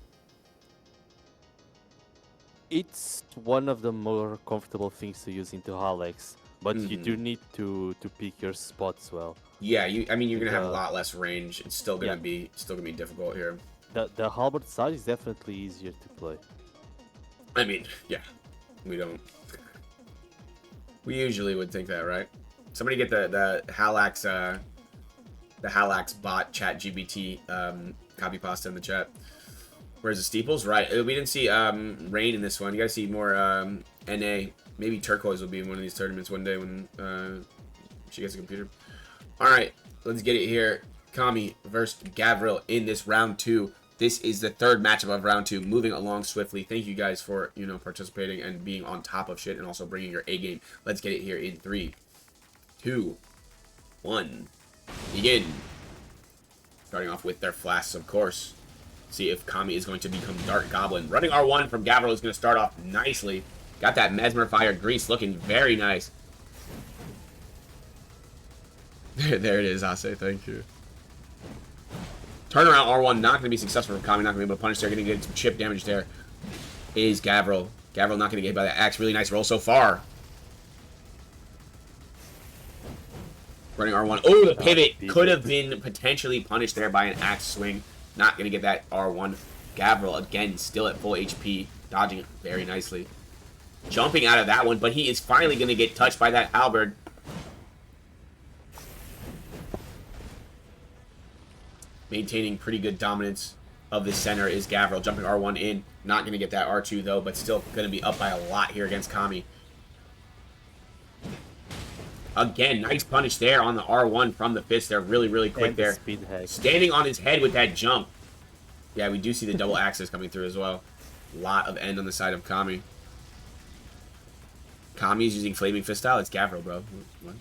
A: It's one of the more comfortable things to use into Halex, but you do need to pick your spots well.
B: Yeah, I mean you're gonna have a lot less range. It's still gonna
A: Yeah.
B: be difficult here.
A: The halberd side is definitely easier to play.
B: I mean, yeah, we usually would think that, right? Somebody get the Halax bot chat GBT copy pasta in the chat. Where's the steeples? Right. We didn't see rain in this one. You guys see more NA. Maybe turquoise will be in one of these tournaments one day when she gets a computer. All right, let's get it here. Kami versus Gavril in this round 2. This is the third matchup of round 2. Moving along swiftly. Thank you guys for participating and being on top of shit and also bringing your A game. Let's get it here in 3, 2, 1. Begin. Starting off with their flasks, of course. See if Kami is going to become Dark Goblin. Running R1 from Gavril is going to start off nicely. Got that Mesmer Fire Grease looking very nice. There it is, Ase. Thank you. Turnaround R1 not going to be successful for Kami. Not going to be able to punish there. Going to get some chip damage there. Is Gavril. Gavril not going to get hit by that axe. Really nice roll so far. Running R1. Oh, the pivot could have been potentially punished there by an axe swing. Not going to get that R1. Gavril, again, still at full HP. Dodging it very nicely. Jumping out of that one, but he is finally going to get touched by that halberd. Maintaining pretty good dominance of the center is Gavril. Jumping R1 in. Not going to get that R2, though, but still going to be up by a lot here against Kami. Again, nice punish there on the R1 from the fist. They're really, really quick there. Standing on his head with that jump. Yeah, we do see the double axes coming through as well. Lot of end on the side of Kami. Kami's using Flaming Fist style. It's Gavril, bro. What?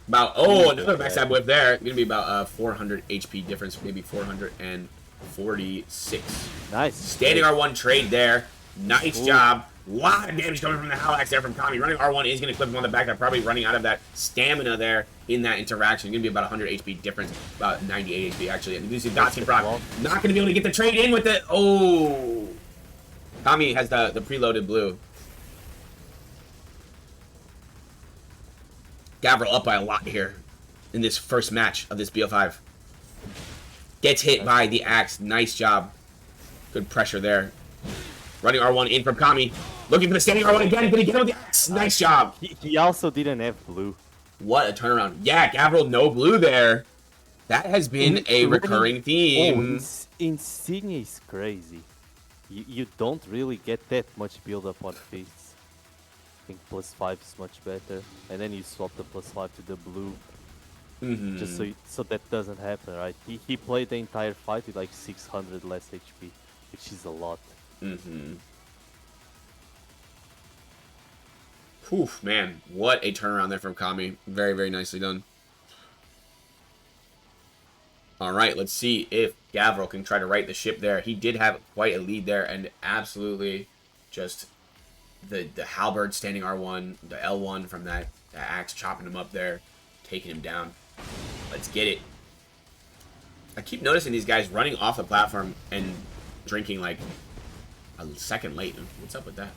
B: Another backstab whip there. Gonna be about 400 HP difference, maybe 446.
A: Nice.
B: Standing R1 trade there. Nice job. Lot of damage coming from the Halax there from Kami. Running R1 is going to clip him on the back. They're probably running out of that stamina there in that interaction. Going to be about 100 HP difference. About 98 HP, actually. And you see Dotson Proc. Not going to be able to get the trade in with it. Oh! Kami has the preloaded blue. Gavril up by a lot here in this first match of this BO5. Gets hit by the axe. Nice job. Good pressure there. Running R1 in from Kami. Looking for the standing R1 again. Gonna get him with the axe. Nice job.
A: He also didn't have blue.
B: What a turnaround. Yeah, Gavril, no blue there. That has been a recurring theme.
A: Insignia is crazy. You don't really get that much build up on fists. I think +5 is much better. And then you swap the +5 to the blue. Just so that doesn't happen, right? He played the entire fight with like 600 less HP, which is a lot.
B: Oof, man, what a turnaround there from Kami. Very, very nicely done. Alright, let's see if Gavril can try to right the ship there. He did have quite a lead there, and absolutely just the halberd standing R1, the L1 from that axe chopping him up there, taking him down. Let's get it. I keep noticing these guys running off the platform and drinking like a second late. What's up with that?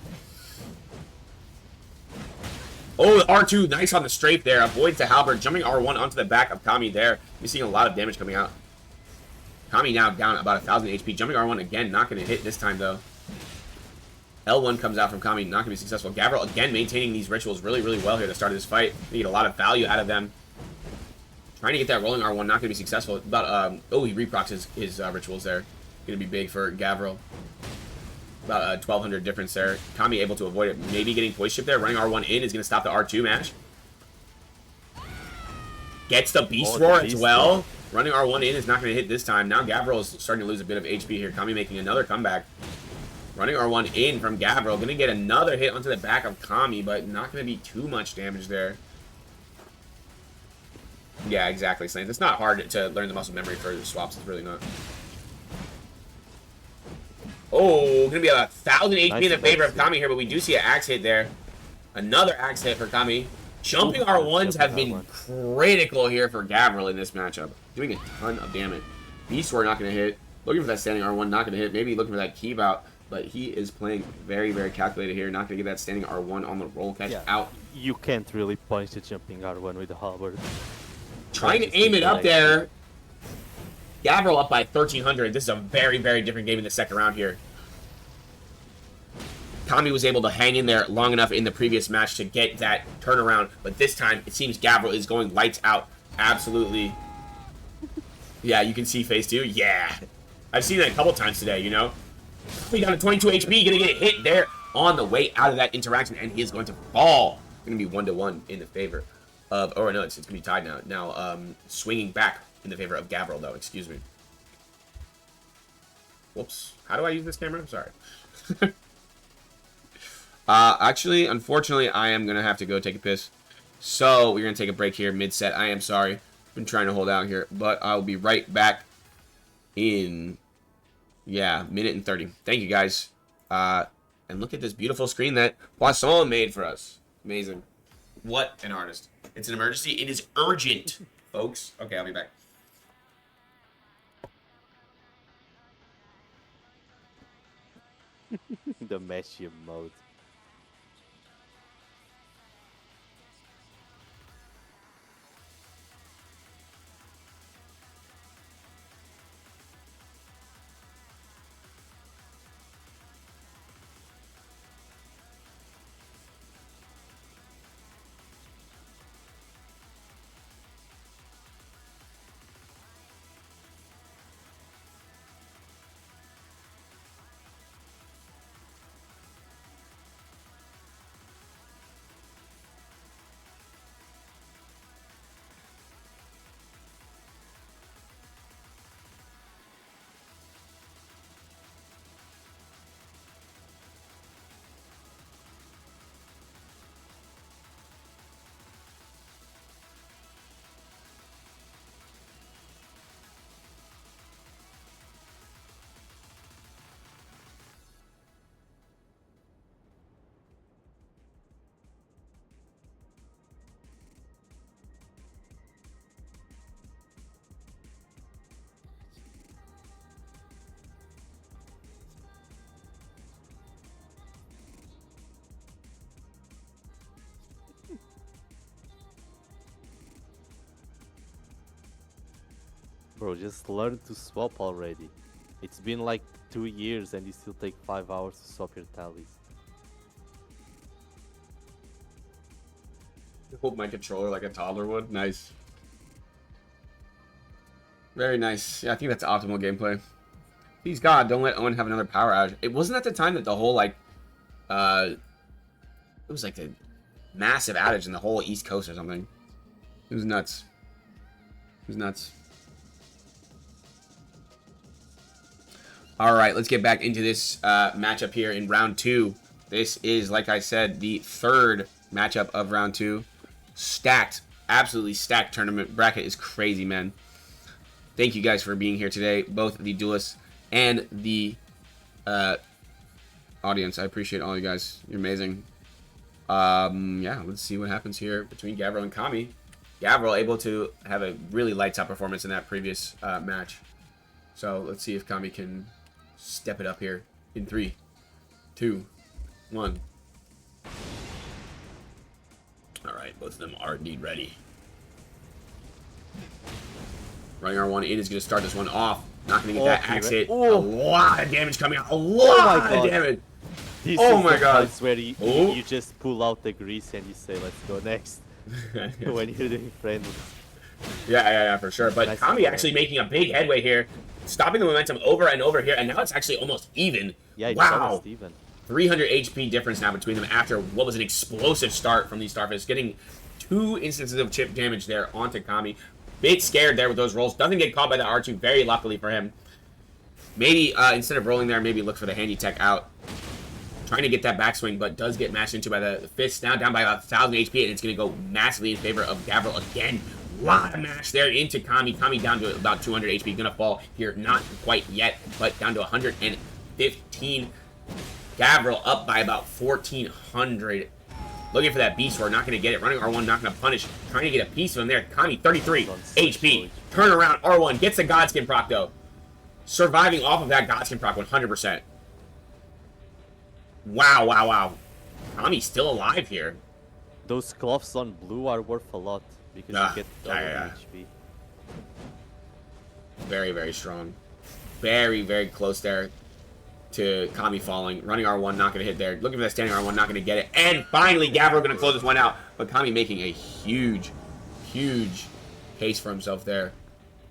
B: Oh, R2, nice on the strafe there. Avoids the halberd, jumping R1 onto the back of Kami there. You're seeing a lot of damage coming out. Kami now down about 1,000 HP. Jumping R1 again, not going to hit this time though. L1 comes out from Kami, not going to be successful. Gavril again maintaining these rituals really, really well here at the start of this fight. They get a lot of value out of them. Trying to get that rolling R1, not going to be successful. About oh, he reprocs his rituals there. Going to be big for Gavril. About 1,200 difference there. Kami able to avoid it. Maybe getting poise shift there. Running R1 in is going to stop the R2 match. Gets the Beast Roar as well. Running R1 in is not going to hit this time. Now Gavril is starting to lose a bit of HP here. Kami making another comeback. Running R1 in from Gavril. Going to get another hit onto the back of Kami, but not going to be too much damage there. Yeah, exactly, Slane. It's not hard to learn the muscle memory for the swaps. It's really not. Oh, gonna be 1,000 HP in the favor of Kami here, but we do see an axe hit there. Another axe hit for Kami. Jumping R1s have been critical here for Gavril in this matchup. Doing a ton of damage. Beast Roar not gonna hit. Looking for that standing R1, not gonna hit. Maybe looking for that keep out, but he is playing very, very calculated here. Not gonna get that standing R1 on the roll catch out.
A: You can't really punch the jumping R1 with the halberd.
B: Trying to aim it up there. Gavril up by 1,300. This is a very, very different game in the second round here. Kami was able to hang in there long enough in the previous match to get that turnaround, but this time it seems Gavril is going lights out. Absolutely. Yeah, you can see phase 2. Yeah. I've seen that a couple times today, you know. We got a 22 HP, gonna get hit there on the way out of that interaction, and he is going to fall. Gonna be 1-1 in the favor of, or no, it's gonna be tied now. Now, swinging back in the favor of Gavril, though. Excuse me. Whoops. How do I use this camera? I'm sorry. Actually, unfortunately, I am going to have to go take a piss. So, we're going to take a break here mid-set. I am sorry. Been trying to hold out here. But I'll be right back in, yeah, minute and 30. Thank you, guys. And look at this beautiful screen that Poisson made for us. Amazing. What an artist. It's an emergency. It is urgent, folks. Okay, I'll be back.
A: The meshy mode. Bro, just learn to swap already. It's been like 2 years and you still take 5 hours to swap your tallies.
B: Hold my controller like a toddler would. Nice. Very nice. Yeah, I think that's optimal gameplay. Please God, don't let Owen have another power outage. It wasn't at the time that the whole, like, it was like the massive outage in the whole East Coast or something. It was nuts. It was nuts. All right, let's get back into this matchup here in round 2. This is, like I said, the third matchup of round 2. Stacked, absolutely stacked tournament. Bracket is crazy, man. Thank you guys for being here today, both the duelists and the audience. I appreciate all you guys. You're amazing. Yeah, let's see what happens here between Gavril and Kami. Gavril able to have a really lights out performance in that previous match. So let's see if Kami can step it up here in 3, 2, 1. All right, both of them are indeed ready. Running R1 in is going to start this one off. Not going to get that axe hit. A lot of damage coming out. A lot of damage.
A: This
B: oh
A: is
B: my
A: the
B: god.
A: parts where you just pull out the grease and you say, let's go next. When you're doing friendly.
B: Yeah, for sure. But
A: Nice
B: Kami actually making a big headway here. Stopping the momentum over and over here. And now it's actually almost even.
A: Yeah, it's
B: wow.
A: almost even.
B: 300 HP difference now between them after what was an explosive start from these Starfish. Getting 2 instances of chip damage there onto Kami. Bit scared there with those rolls. Doesn't get caught by the R2, very luckily for him. Maybe, instead of rolling there, maybe look for the handy tech out. Trying to get that backswing, but does get mashed into by the fist. Now down by about 1,000 HP, and it's going to go massively in favor of Gavril again. Lot of mash there into Kami. Kami down to about 200 HP. Going to fall here, not quite yet, but down to 115. Gavril up by about 1,400. Looking for that beast sword, not going to get it. Running R1, not going to punish. Trying to get a piece of him there. Kami, 33 HP. Turn around, R1 gets the Godskin proc though. Surviving off of that Godskin proc 100%. Wow. Kami's still alive here.
A: Those cloths on blue are worth a lot because you get double HP.
B: Very, very strong. Very, very close there to Kami falling. Running R1, not going to hit there. Looking for that standing R1, not going to get it. And finally, Gavril going to close this one out. But Kami making a huge, huge case for himself there.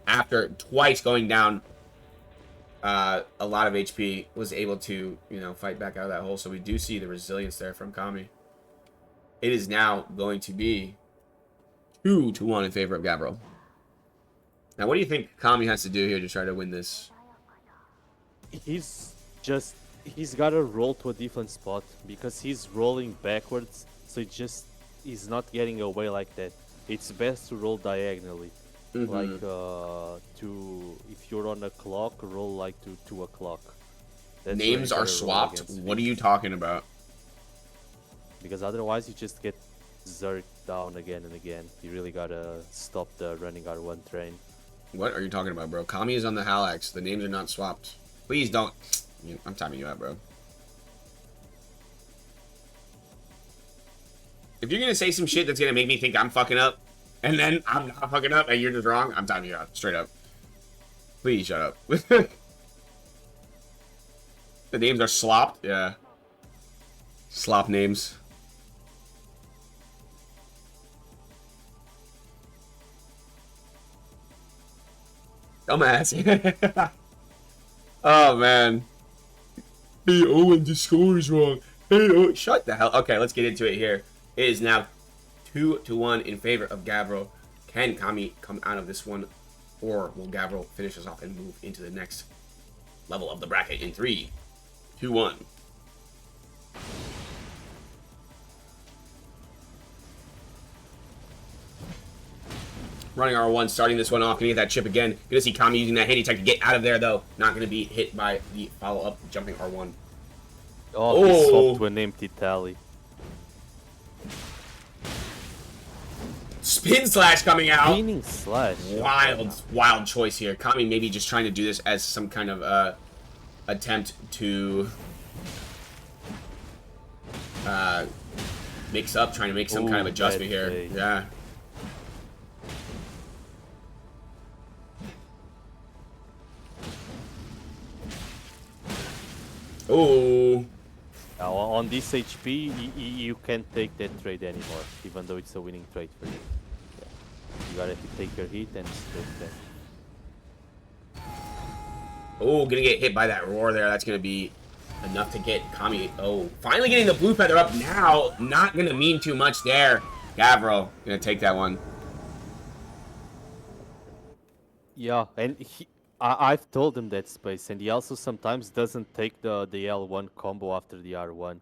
B: After twice going down a lot of HP, was able to, fight back out of that hole. So we do see the resilience there from Kami. It is now going to be 2-1 in favor of Gavril. Now, what do you think Kami has to do here to try to win this?
A: He's got to roll to a different spot because he's rolling backwards, so he's not getting away like that. It's best to roll diagonally. Like if you're on a clock, roll like to 2 o'clock.
B: Names are swapped? What are you talking about?
A: Because otherwise you just get zerked down again and again. You really gotta stop the running R1 train.
B: What are you talking about, bro? Kami is on the Halax. The names are not swapped. Please don't. I'm timing you out, bro. If you're gonna say some shit that's gonna make me think I'm fucking up, and then I'm not fucking up, and you're just wrong, I'm timing you out. Straight up. Please shut up. The names are slopped? Yeah. Slop names. Dumbass. Oh, man. Hey, Owen, the score is wrong. Hey, Owen. Shut the hell. Okay, let's get into it here. It is now 2-1 in favor of Gavril. Can Kami come out of this one, or will Gavril finish us off and move into the next level of the bracket in 3, 2, 1? Running R1, starting this one off. Gonna get that chip again. Gonna see Kami using that handy tech to get out of there, though. Not gonna be hit by the follow-up jumping R1.
A: Oh, he swapped to an empty tally.
B: Spin slash coming out.
A: Spinning slash.
B: Wild choice here. Kami maybe just trying to do this as some kind of attempt to mix up, trying to make some kind of adjustment here.
A: Play.
B: Yeah. Oh.
A: On this HP, you can't take that trade anymore, even though it's a winning trade for you. Yeah. You gotta take your hit and straight that.
B: Oh, gonna get hit by that roar there. That's gonna be enough to get Kami. Oh, finally getting the blue feather up now. Not gonna mean too much there. Gavril gonna take that one.
A: Yeah, and I've told him that space, and he also sometimes doesn't take the L1 combo after the R1.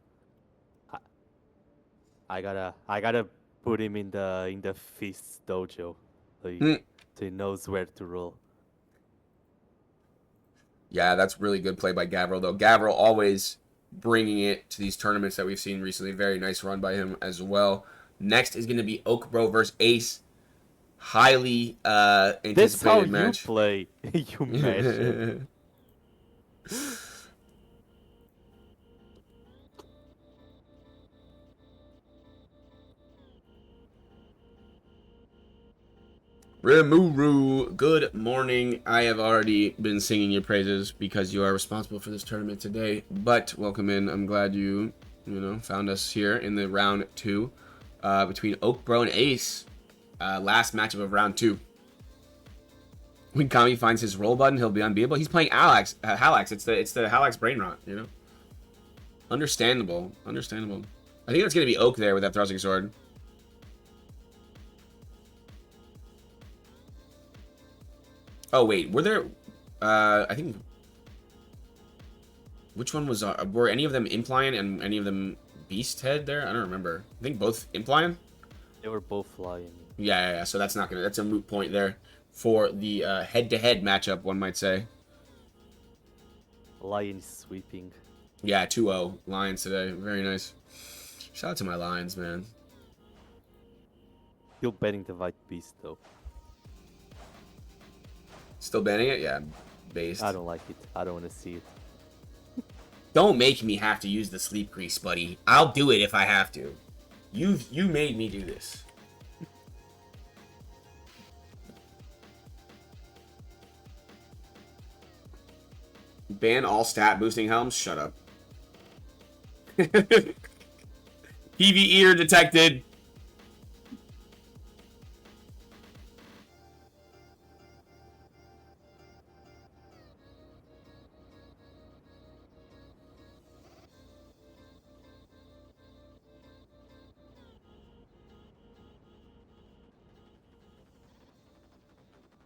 A: I gotta put him in the fists dojo,
B: Hmm.
A: so he knows where to roll.
B: Yeah, that's really good play by Gavril, though. Gavril always bringing it to these tournaments that we've seen recently. Very nice run by him as well. Next is going to be Oak Bro versus Ace. Highly anticipated
A: That's how
B: match.
A: you play. You mash it.
B: Rimuru, good morning. I have already been singing your praises because you are responsible for this tournament today. But welcome in. I'm glad you found us here in the round 2 between Oak Bro and Ace. Last matchup of round 2. When Kami finds his roll button, he'll be unbeatable. He's playing Halax. It's the Halax brain rot, Understandable. I think that's gonna be Oak there with that thrusting sword. Oh wait, were there? I think. Which one was? Were any of them Impliant and any of them Beast Head there? I don't remember. I think both Impliant.
A: They were both flying.
B: Yeah. So that's not gonna. That's a moot point there for the head-to-head matchup, one might say.
A: Lion is sweeping.
B: Yeah, 2-0 Lions today. Very nice. Shout out to my Lions, man.
A: Still banning the White Beast though.
B: Still banning it? Yeah, based.
A: I don't like it. I don't want to see it.
B: Don't make me have to use the sleep grease, buddy. I'll do it if I have to. You made me do this. Ban all stat boosting helms? Shut up. PvE detected.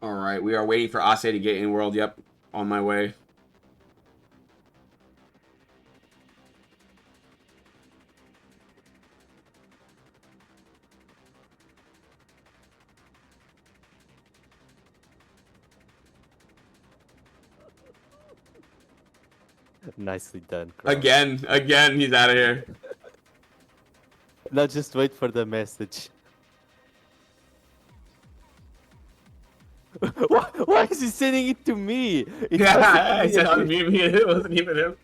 B: Alright, we are waiting for Ase to get in world. Yep, on my way.
A: Nicely done, Crow.
B: Again, he's out of here.
A: Now just wait for the message. Why is he sending it to me?
B: Yeah, I said unmute me. It wasn't even him.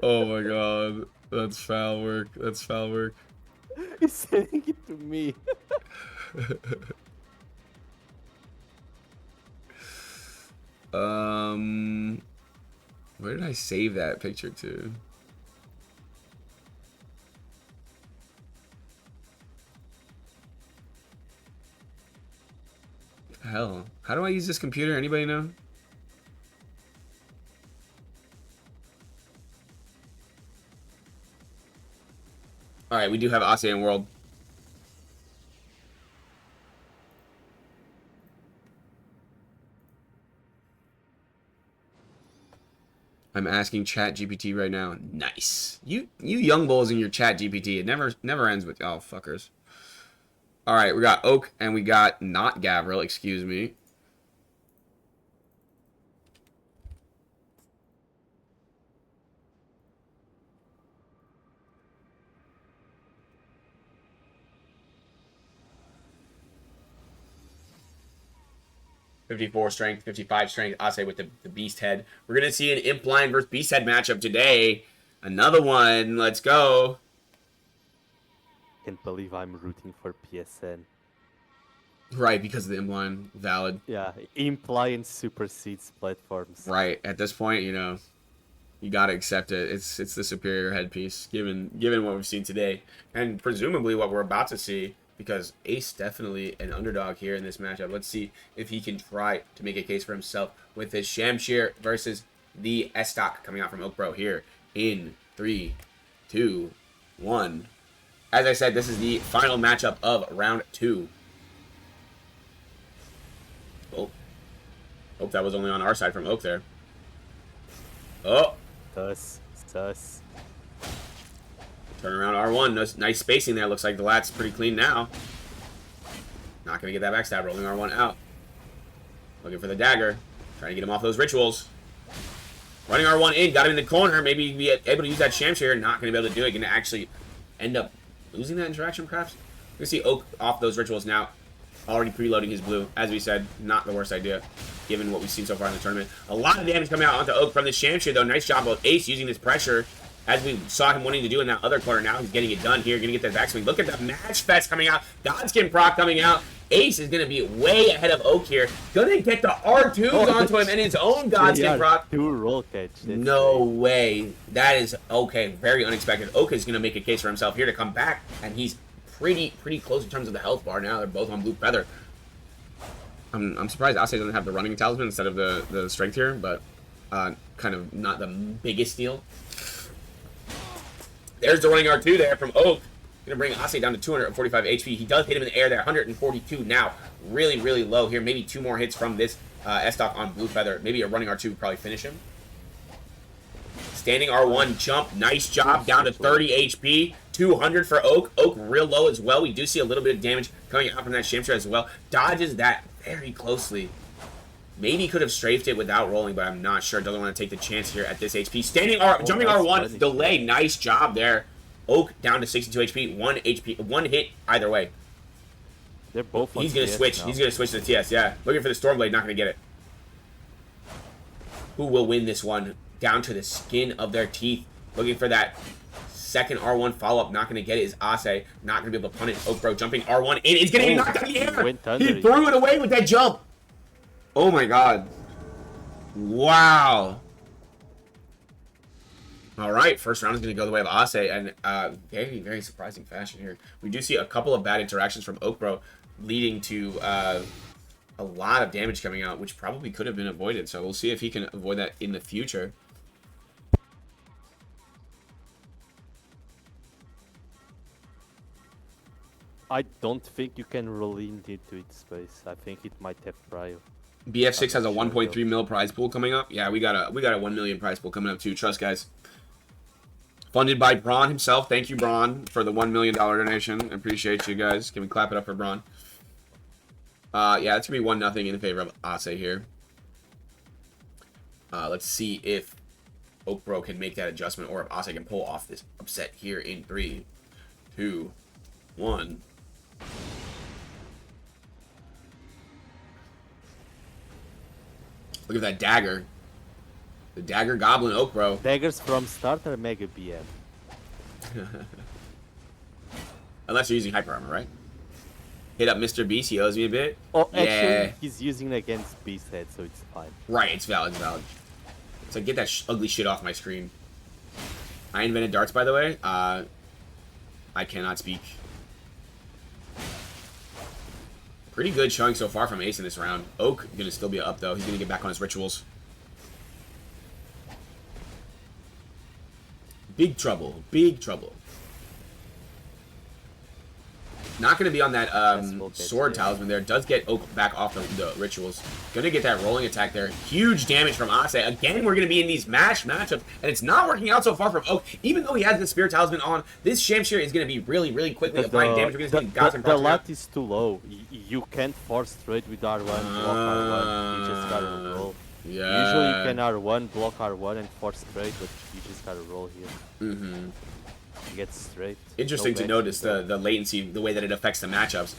B: Oh my god, that's foul work.
A: He's sending it to me.
B: Where did I save that picture to? Hell, how do I use this computer? Anybody know? All right, we do have ASEAN World. I'm asking Chat GPT right now. Nice. You young bulls in your Chat GPT. It never ends with fuckers. All right, we got Oak and we got not Gavril. Excuse me. .54 strength, 55 strength. Ase with the Beast Head. We're gonna see an Imp Lion versus Beast Head matchup today. Another one. Let's go.
A: Can't believe I'm rooting for PSN.
B: Right, because of the Imp Lion. Valid.
A: Yeah, Imp Lion supersedes platforms.
B: Right. At this point, You gotta accept it. It's the superior headpiece, given what we've seen today, and presumably what we're about to see. Because Ace definitely an underdog here in this matchup. Let's see if he can try to make a case for himself with his Shamshir versus the S-Stock coming out from Oakbro here in 3, 2, 1. As I said, this is the final matchup of round 2. Oh, hope that was only on our side from Oak there. Oh,
A: Sus.
B: turn around R1. Nice spacing there. Looks like the lat's pretty clean now. Not going to get that backstab. Rolling R1 out. Looking for the dagger. Trying to get him off those rituals. Running R1 in. Got him in the corner. Maybe be able to use that Shamshir. Not going to be able to do it. Going to actually end up losing that interaction, perhaps. We see Oak off those rituals now. Already preloading his blue. As we said, not the worst idea, given what we've seen so far in the tournament. A lot of damage coming out onto Oak from the Shamshir, though. Nice job of Ace using this pressure, as we saw him wanting to do in that other corner. Now he's getting it done here. Going to get that backswing. Look at that match fest coming out. Godskin proc coming out. Ace is going to be way ahead of Oak here. Going to get the R2s onto him and his own Godskin proc.
A: 2 roll catch.
B: No way. That is, okay, very unexpected. Oak is going to make a case for himself here to come back, and he's pretty close in terms of the health bar now. They're both on blue feather. I'm surprised Ase doesn't have the running talisman instead of the strength here, but kind of not the biggest deal. There's the running R2 there from Oak. Gonna bring Ase down to 245 HP. He does hit him in the air there, 142 now. Really low here. Maybe 2 more hits from this S-Stock on blue feather. Maybe a running R2 would probably finish him. Standing R1 jump. Nice job. Down to 30 HP. 200 for Oak. Oak real low as well. We do see a little bit of damage coming out from that Shamshir as well. Dodges that very closely. Maybe could have strafed it without rolling, but I'm not sure. Doesn't want to take the chance here at this HP. Jumping R1. Delay. Nice job there. Oak down to 62 HP. One hit either way.
A: They're both on
B: He's going to switch.
A: now.
B: He's going to switch to the TS, yeah. Looking for the Stormblade. Not going to get it. Who will win this one? Down to the skin of their teeth. Looking for that second R1 follow-up. Not going to get it is Ase. Not going to be able to punish Oakbro. Jumping R1 in. He's going to get knocked out of the air. He threw it away with that jump. Oh my god. Wow. All right, first round is going to go the way of Ase, and very surprising fashion here. We do see a couple of bad interactions from Oakbro, leading to a lot of damage coming out, which probably could have been avoided. So we'll see if he can avoid that in the future.
A: I don't think you can roll into its space. I think it might have prio.
B: BF6 has a 1.3 mil prize pool coming up. Yeah, we got a 1 million prize pool coming up too. Trust, guys. Funded by Braun himself. Thank you, Braun, for the $1 million donation. Appreciate you guys. Can we clap it up for Braun? Yeah, it's going to be 1-0 in favor of Ase here. Let's see if Oakbro can make that adjustment or if Ase can pull off this upset here in 3, 2, 1. Look at that dagger. The dagger goblin Oakbro.
A: Daggers from starter Mega BM.
B: Unless you're using hyper armor, right? Hit up Mr. Beast, he owes me a bit.
A: Oh, actually,
B: yeah.
A: he's using against Beast Head, so it's fine.
B: Right, it's valid, it's valid. So get that ugly shit off my screen. I invented darts, by the way. I cannot speak. Pretty good showing so far from Ace in this round. Oak gonna still be up, though. He's gonna get back on his rituals. Big trouble. Big trouble. Not going to be on that sword talisman there. Does get Oak back off the rituals. Going to get that rolling attack there. Huge damage from Ase. Again, we're going to be in these matchups, and it's not working out so far from Oak. Even though he has the spirit talisman on, this Shamshir is going to be really quickly applying damage. We're going to see
A: the lat is too low. You can't force straight with R1, block R1. You just gotta roll.
B: Yeah.
A: Usually you can R1, block R1, and force straight, but you just gotta roll here.
B: Mm-hmm.
A: Get straight.
B: Interesting to notice the latency, the way that it affects the matchups.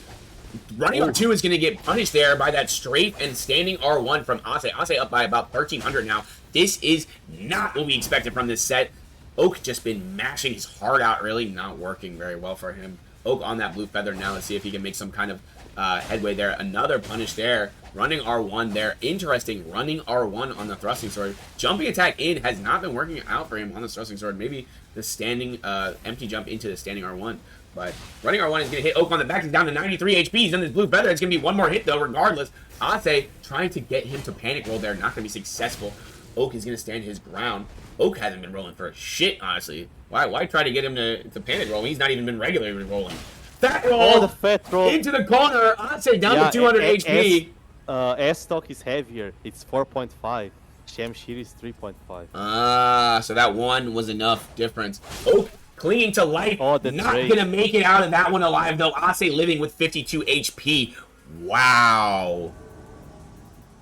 B: Running R2 is going to get punished there by that straight and standing R1 from Ase. Ase up by about 1,300 now. This is not what we expected from this set. Oak just been mashing his heart out, really not working very well for him. Oak on that blue feather now. Let's see if he can make some kind of headway there. Another punish there. Running R1 there. Interesting. Running R1 on the thrusting sword. Jumping attack in has not been working out for him on the thrusting sword. Maybe the standing empty jump into the standing R1. But running R1 is going to hit Oak on the back. He's down to 93 HP. He's on his blue feather. It's going to be one more hit, though, regardless. Ase trying to get him to panic roll there. Not going to be successful. Oak is going to stand his ground. Oak hasn't been rolling for shit, honestly. Why try to get him to panic roll? He's not even been regularly rolling. Fat roll!
A: Oh, the fat roll.
B: Into the corner. Ase down to 200 HP.
A: S-Stock is heavier. It's 4.5. Shamshir is 3.5.
B: So that one was enough difference. Oak clinging to life.
A: Oh, the
B: not
A: trade.
B: gonna make it out of that one alive though. Ase living with 52 HP. Wow.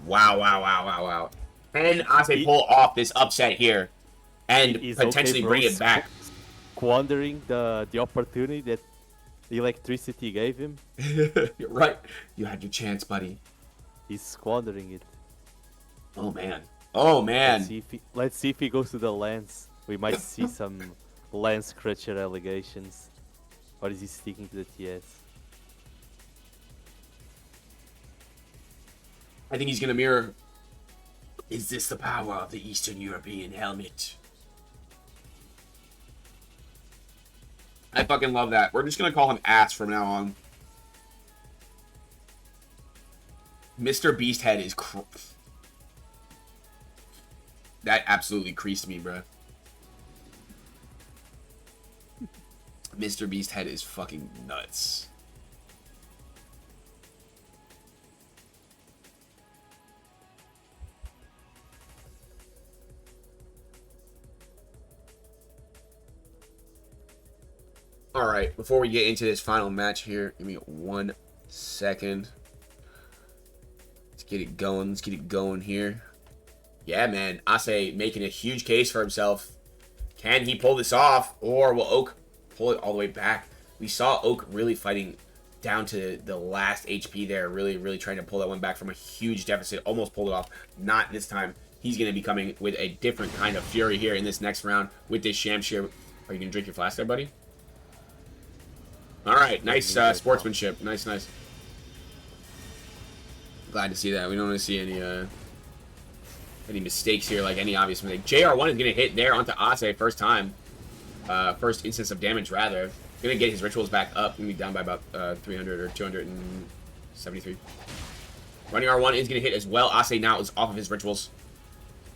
B: Wow. Can Ase pull off this upset here and potentially bring it back?
A: Squandering the opportunity that the electricity gave him.
B: You're right. You had your chance, buddy.
A: He's squandering it.
B: Oh man.
A: Let's see if he goes to the Lance. We might see some Lance Crutcher allegations. Or is he sticking to the TS?
B: I think he's gonna mirror. Is this the power of the Eastern European helmet? I fucking love that. We're just gonna call him Ass from now on. Mr. Beasthead is that absolutely creased me, bro. Mr. Beasthead is fucking nuts. Alright, before we get into this final match here, give me 1 second. Let's get it going here. Yeah, man, Ase making a huge case for himself. Can he pull this off, or will Oak pull it all the way back? We saw Oak really fighting down to the last HP there, really trying to pull that one back from a huge deficit. Almost pulled it off. Not this time. He's going to be coming with a different kind of fury here in this next round with this Shamshir. Are you going to drink your flask there, buddy? All right, nice sportsmanship. Nice. Glad to see that. We don't want to see any mistakes here, like any obvious mistake. JR1 is going to hit there onto Ase first time. First instance of damage, rather. Going to get his rituals back up. Going to be down by about 300 or 273. Running R1 is going to hit as well. Ase now is off of his rituals.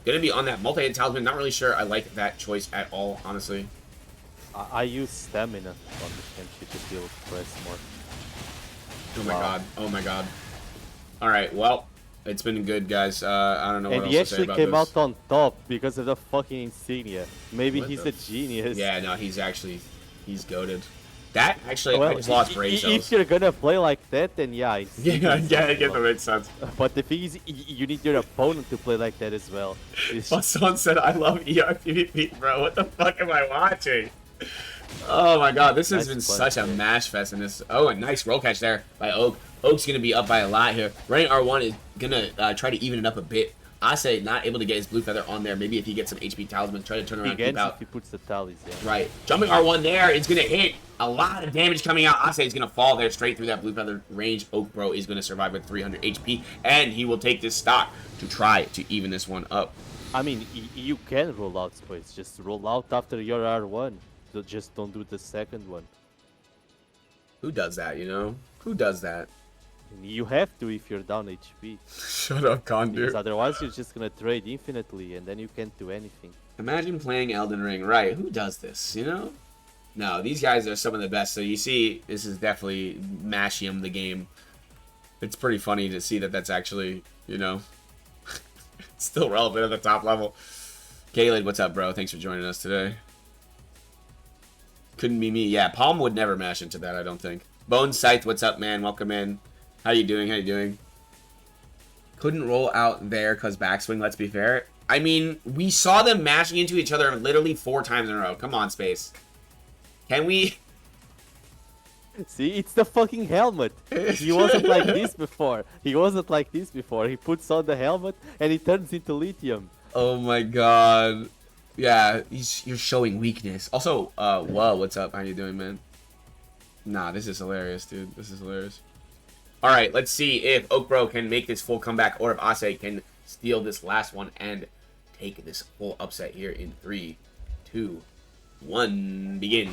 B: Going to be on that multi-hit talisman. Not really sure I like that choice at all, honestly.
A: I use stamina on the Shamshir to feel press more.
B: Oh my god. Alright, well, it's been good, guys. I don't know what else to say about this.
A: And he actually came out on top because of the fucking insignia. Maybe
B: What
A: he's
B: the
A: a genius.
B: Yeah, no, he's goated. That, actually, I just lost brain cells.
A: If you're gonna play like that, then yeah.
B: Yeah, I guess that makes sense.
A: But the thing is, you need your opponent to play like that as well.
B: Well, someone said, I love ER PvP, bro. What the fuck am I watching? Oh my god, this has been such a mash fest in this. Oh, a nice roll catch there by Oak. Oak's going to be up by a lot here. Running R1 is going to try to even it up a bit. Ase not able to get his blue feather on there. Maybe if he gets some HP talisman, try to turn around and keep out.
A: If he puts the tallies, yeah.
B: Right. Jumping R1 there. It's going to hit. A lot of damage coming out. Ase is going to fall there straight through that blue feather range. Oak Bro is going to survive with 300 HP. And he will take this stock to try to even this one up.
A: I mean, you can roll out space. Just roll out after your R1. So just don't do the second one.
B: Who does that, you know? Who does that?
A: You have to if you're down HP.
B: Shut up, Condur.
A: Because otherwise you're just gonna trade infinitely and then you can't do anything.
B: Imagine playing Elden Ring. Right, who does this, you know? No, these guys are some of the best. So you see, this is definitely Mashium, the game. It's pretty funny to see that that's actually, you know, still relevant at the top level. Caleb, what's up, bro? Thanks for joining us today. Couldn't be me. Yeah, Palm would never mash into that, I don't think. Bone Scythe, what's up, man? Welcome in. How you doing? Couldn't roll out there because backswing, let's be fair. I mean, we saw them mashing into each other literally 4 times in a row. Come on, Space. Can we?
A: See, it's the fucking helmet. He wasn't like this before. He puts on the helmet and he turns into lithium.
B: Oh my god. Yeah, you're showing weakness. Also, whoa, what's up? How you doing, man? Nah, this is hilarious, dude. This is hilarious. All right, let's see if Oakbro can make this full comeback or if Ase can steal this last one and take this full upset here in 3, 2, 1, begin.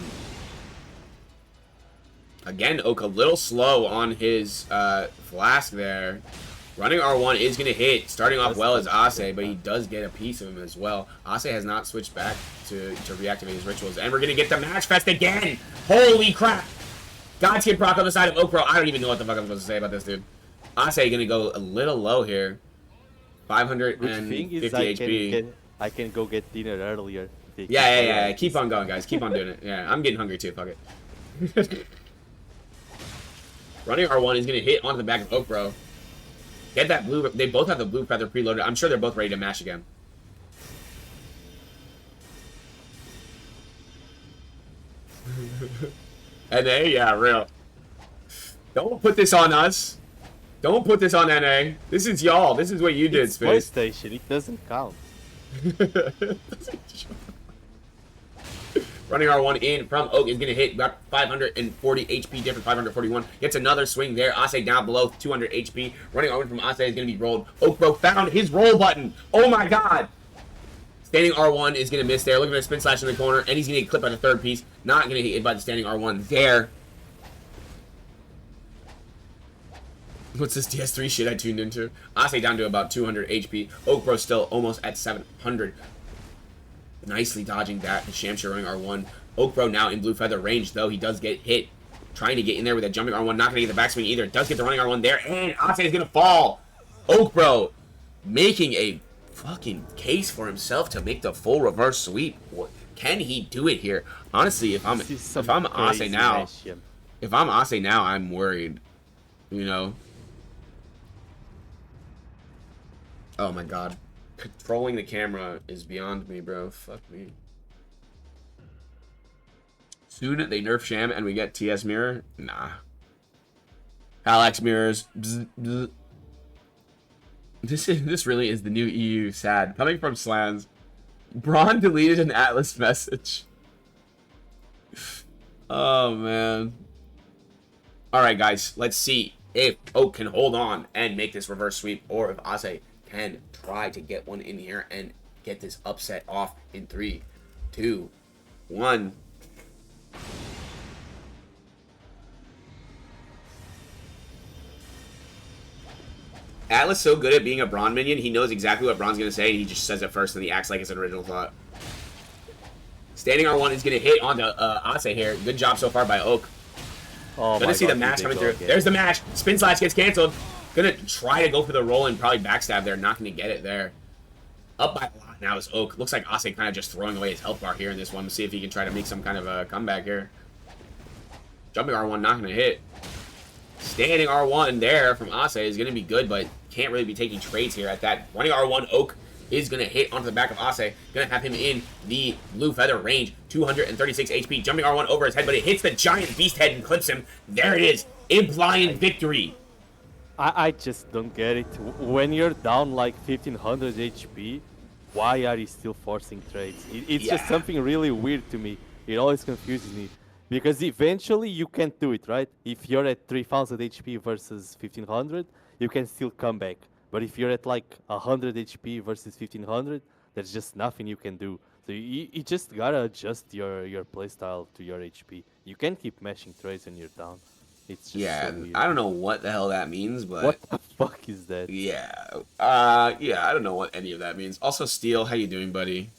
B: Again, Oak a little slow on his flask there. Running R1 is going to hit, starting off well as Ase, but he does get a piece of him as well. Ase has not switched back to reactivate his rituals, and we're going to get the Match Fest again! Holy crap! God's Kid proc on the side of Oakbro. I don't even know what the fuck I'm supposed to say about this, dude. Ase going to go a little low here. 550 HP.
A: I can go get dinner earlier.
B: Yeah. Keep on going, guys. Keep on doing it. Yeah, I'm getting hungry too. Fuck it. Running R1 is going to hit onto the back of Oakbro. Get that blue. They both have the blue feather preloaded. I'm sure they're both ready to mash again. NA? Yeah, real. Don't put this on us. Don't put this on NA. This is y'all. This is what you did, Space.
A: PlayStation. It doesn't count.
B: Running R1 in from Oak is going to hit about 540 HP different, 541. Gets another swing there. Ase down below 200 HP. Running R1 from Ase is going to be rolled. Oakbro found his roll button. Oh my god. Standing R1 is going to miss there. Looking at a spin slash in the corner, and he's going to get clipped by the third piece. Not going to get hit by the standing R1 there. What's this DS3 shit I tuned into? Ase down to about 200 HP. Oakbro still almost at 700. Nicely dodging that. The Shamshire running R1. Oakbro now in blue feather range, though. He does get hit. Trying to get in there with that jumping R1. Not going to get the backswing either. Does get the running R1 there. And Ase is going to fall. Oakbro making a fucking case for himself to make the full reverse sweep. Can he do it here? Honestly, if I'm Ase now, I'm worried. You know? Oh my god. Controlling the camera is beyond me, bro. Fuck me. Soon they nerf Sham and we get TS Mirror? Nah. Alex Mirrors. Bzz, bzz. This really is the new EU. Sad. Coming from Slans. Braun deleted an Atlas message. Oh, man. Alright, guys. Let's see if Oak can hold on and make this reverse sweep, or if Ase can try to get one in here and get this upset off in 3, 2, 1. Atlas so good at being a Braun minion, he knows exactly what Braun's going to say, and he just says it first, and he acts like it's an original thought. Standing R1 is going to hit onto Ase here. Good job so far by Oak.
A: Oh,
B: gonna see the match coming through.
A: Again.
B: There's the match. Spin slash gets canceled. Gonna try to go for the roll and probably backstab there. Not gonna get it there. Up by a lot now is Oak. Looks like Ase kind of just throwing away his health bar here in this one. Let's see if he can try to make some kind of a comeback here. Jumping R1 not gonna hit. Standing R1 there from Ase is gonna be good, but can't really be taking trades here at that. Running R1 Oak is going to hit onto the back of Ase. Going to have him in the blue feather range. 236 HP. Jumping R1 over his head, but it hits the giant beast head and clips him. There it is. Implying victory.
A: I just don't get it. When you're down like 1500 HP, why are you still forcing trades? It's just something really weird to me. It always confuses me. Because eventually you can't do it, right? If you're at 3000 HP versus 1500, you can still come back. But if you're at like 100 HP versus 1500, there's just nothing you can do. So you just gotta adjust your playstyle to your HP. You can't keep mashing trades when you're down. It's just so weird.
B: I don't know what the hell that means, but
A: what the fuck is that?
B: Yeah, I don't know what any of that means. Also, Steel, how you doing, buddy?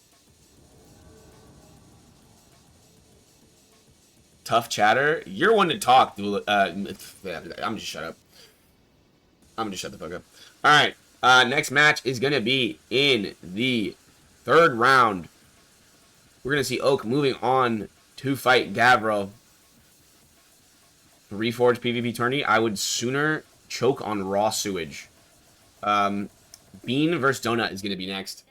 B: Tough chatter. You're one to talk. I'm just shut up. I'm just shut the fuck up. All right. Next match is gonna be in the 3rd round. We're gonna see Oak moving on to fight Gavro. Reforged PvP tourney. I would sooner choke on raw sewage. Bean versus Donut is gonna be next.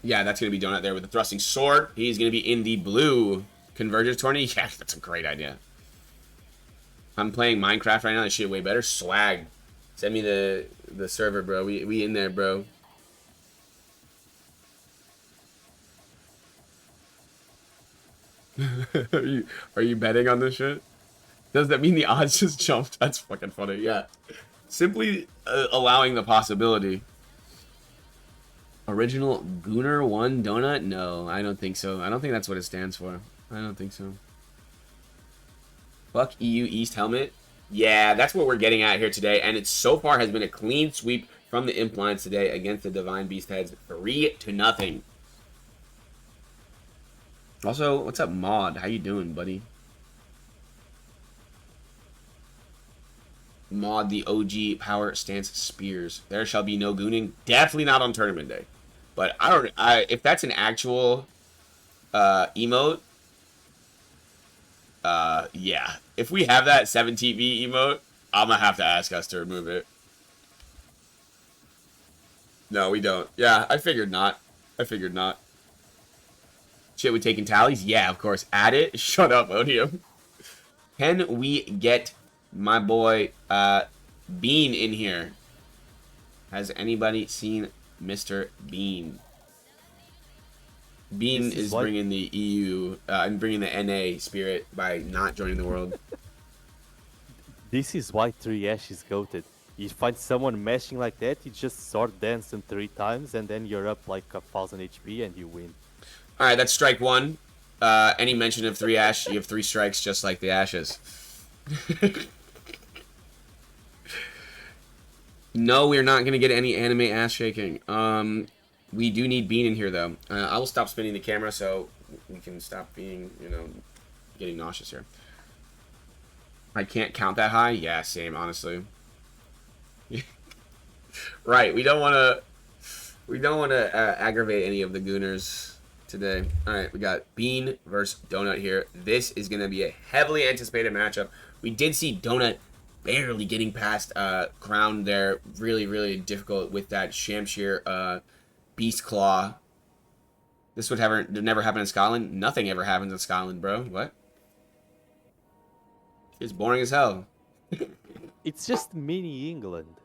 B: Yeah, that's gonna be Donut there with the thrusting sword. He's gonna be in the blue Convergence tourney. Yeah, that's a great idea. I'm playing Minecraft right now. This shit way better. Swag. Send me the server, bro. We in there, bro. Are you betting on this shit? Does that mean the odds just jumped? That's fucking funny. Yeah. Simply allowing the possibility. Original Gooner 1 donut? No, I don't think so. I don't think that's what it stands for. I don't think so. Fuck EU East helmet. Yeah, that's what we're getting at here today. And it so far has been a clean sweep from the imp lines today against the Divine Beast heads. 3-0. Also, what's up, Maud? How you doing, buddy? Maud, the OG power stance spears. There shall be no gooning. Definitely not on tournament day. But I don't. If that's an actual emote, yeah. If we have that 7TV emote, I'm gonna have to ask us to remove it. No, we don't. Yeah, I figured not. I figured not. Shit, we taking tallies? Yeah, of course. Add it. Shut up, Odium. Can we get my boy Bean in here? Has anybody seen Mr. Bean? Bean is bringing the EU and bringing the NA spirit by not joining the world.
A: This is why 3Ash is goated. You find someone mashing like that, you just sword dance them 3 times, and then you're up like 1000 HP and you win.
B: Alright, that's strike 1. Any mention of 3Ash, you have 3 strikes just like the Ashes. No, we're not going to get any anime ass shaking. We do need Bean in here, though. I will stop spinning the camera so we can stop being, you know, getting nauseous here. I can't count that high? Yeah, same, honestly. Right, we don't want to aggravate any of the gooners today. Alright, we got Bean versus Donut here. This is going to be a heavily anticipated matchup. We did see Donut barely getting past Crown there. Really, really difficult with that Shamshir Beast Claw. This would never happen in Scotland. Nothing ever happens in Scotland, bro. What? It's boring as hell.
A: It's just mini England.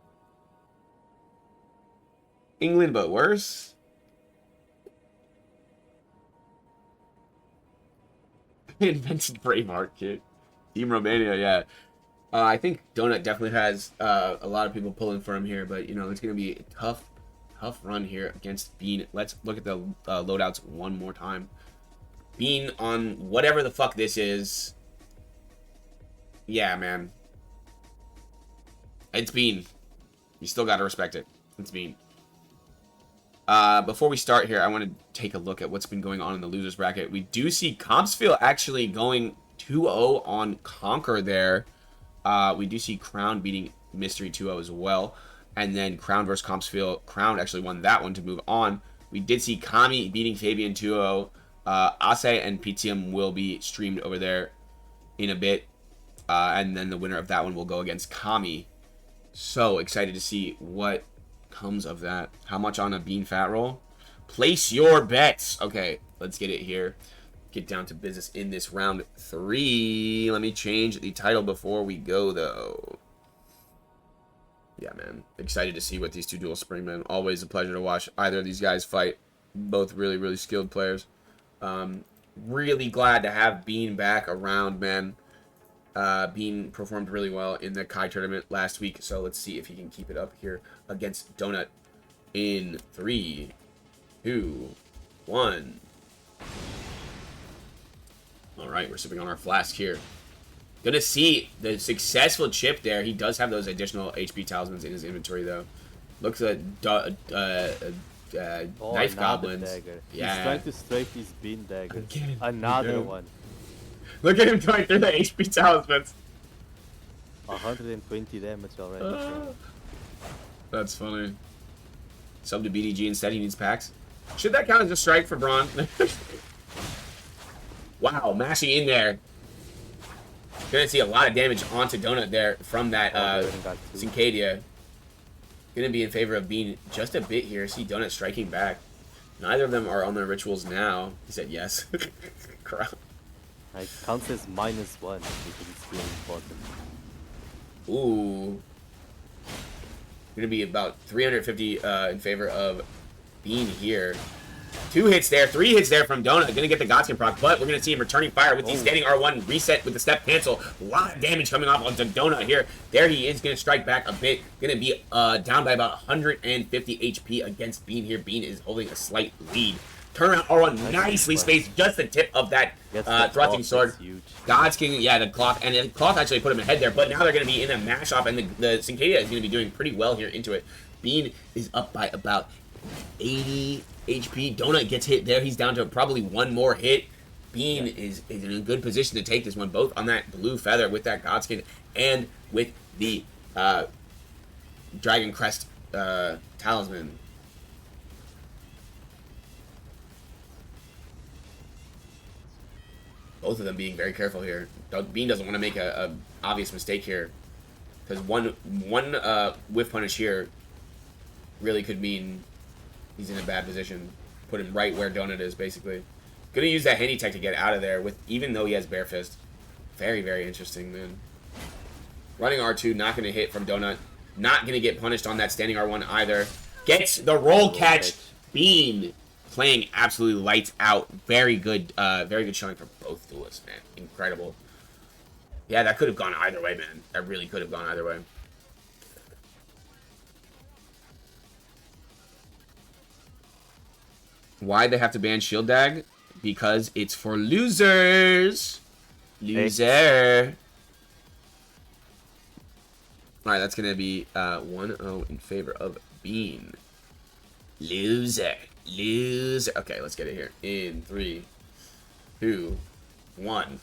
B: England, but worse? Invented Braveheart, kid. Team Romania, yeah. I think Donut definitely has a lot of people pulling for him here, but, you know, it's going to be a tough run here against Bean. Let's look at the loadouts one more time. Bean on whatever the fuck this is. Yeah, man. It's Bean. You still got to respect it. It's Bean. Before we start here, I want to take a look at what's been going on in the losers bracket. We do see Compsfield actually going 2-0 on Conquer there. We do see Crown beating Mystery 2-0 as well. And then Crown versus Compsfield. Crown actually won that one to move on. We did see Kami beating Fabian 2-0. Ase and PTM will be streamed over there in a bit. And then the winner of that one will go against Kami. So excited to see what comes of that. How much on a Bean Fat Roll? Place your bets. Okay, let's get it here. Get down to business in this round 3. Let me change the title before we go, though. Yeah, man. Excited to see what these two dual springmen. Always a pleasure to watch either of these guys fight. Both really, really skilled players. Really glad to have Bean back around, man. Bean performed really well in the Kai tournament last week, so let's see if he can keep it up here against Donut in 3, 2, 1. Alright, we're sipping on our flask here. Gonna see the successful chip there. He does have those additional HP talismans in his inventory, though. Looks at knife goblins.
A: Dagger.
B: Yeah.
A: He's trying to strafe his Bean dagger.
B: Again.
A: Another one.
B: Look at him going through the HP talismans.
A: 120 damage already.
B: That's funny. Sub to BDG instead, he needs packs. Should that count as a strike for Braun? Wow, mashing in there. Gonna see a lot of damage onto Donut there from that Syncadia. Gonna be in favor of Bean just a bit here. See Donut striking back. Neither of them are on their rituals now. He said yes.
A: It counts as -1 because it's really important.
B: Ooh. Gonna be about 350 in favor of Bean here. 2 hits there, 3 hits there from Donut. Gonna get the Godskin proc, but we're gonna see him returning fire with the standing R1 reset with the step cancel. A lot of damage coming off onto Donut here. There he is, gonna strike back a bit. Gonna be down by about 150 HP against Bean here. Bean is holding a slight lead. Turnaround R1 nicely spaced, just the tip of that thrusting sword. Godskin, yeah, the cloth, and the cloth actually put him ahead there, but now they're gonna be in a mash off, and the Cincadia is gonna be doing pretty well here into it. Bean is up by about 80 HP. Donut gets hit there. He's down to probably one more hit. Bean is in a good position to take this one, both on that blue feather with that Godskin and with the Dragon Crest talisman. Both of them being very careful here. Bean doesn't want to make a obvious mistake here, because one whiff punish here really could mean he's in a bad position. Put him right where Donut is, basically. Gonna use that handy tech to get out of there, with even though he has Bare Fist. Very, very interesting, man. Running R2, not gonna hit from Donut. Not gonna get punished on that standing R1 either. Gets the roll catch. Bean playing absolutely lights out. Very good showing for both duelists, man. Incredible. Yeah, that could have gone either way, man. That really could have gone either way. Why'd they have to ban Shield Dag? Because it's for losers. Loser. Alright, that's going to be 1-0 in favor of Bean. Loser. Loser. Okay, let's get it here. In 3, 2, 1.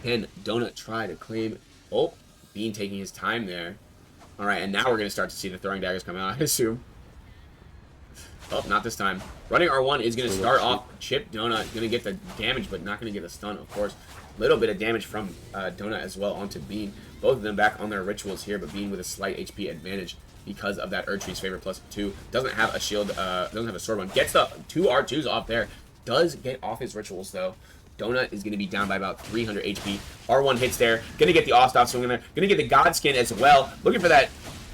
B: Can Donut try to claim... Oh, Bean taking his time there. Alright, and now we're going to start to see the throwing daggers come out, I assume. Oh, not this time. Running R1 is going to start off. Chip Donut going to get the damage, but not going to get a stun, of course. Little bit of damage from Donut as well onto Bean. Both of them back on their rituals here, but Bean with a slight HP advantage because of that Erdtree's favor +2. Doesn't have a shield, doesn't have a sword one. Gets the 2 R2s off there. Does get off his rituals, though. Donut is going to be down by about 300 HP. R1 hits there. Going to get the off-stop swing in there. Going to get the Godskin as well. Looking for that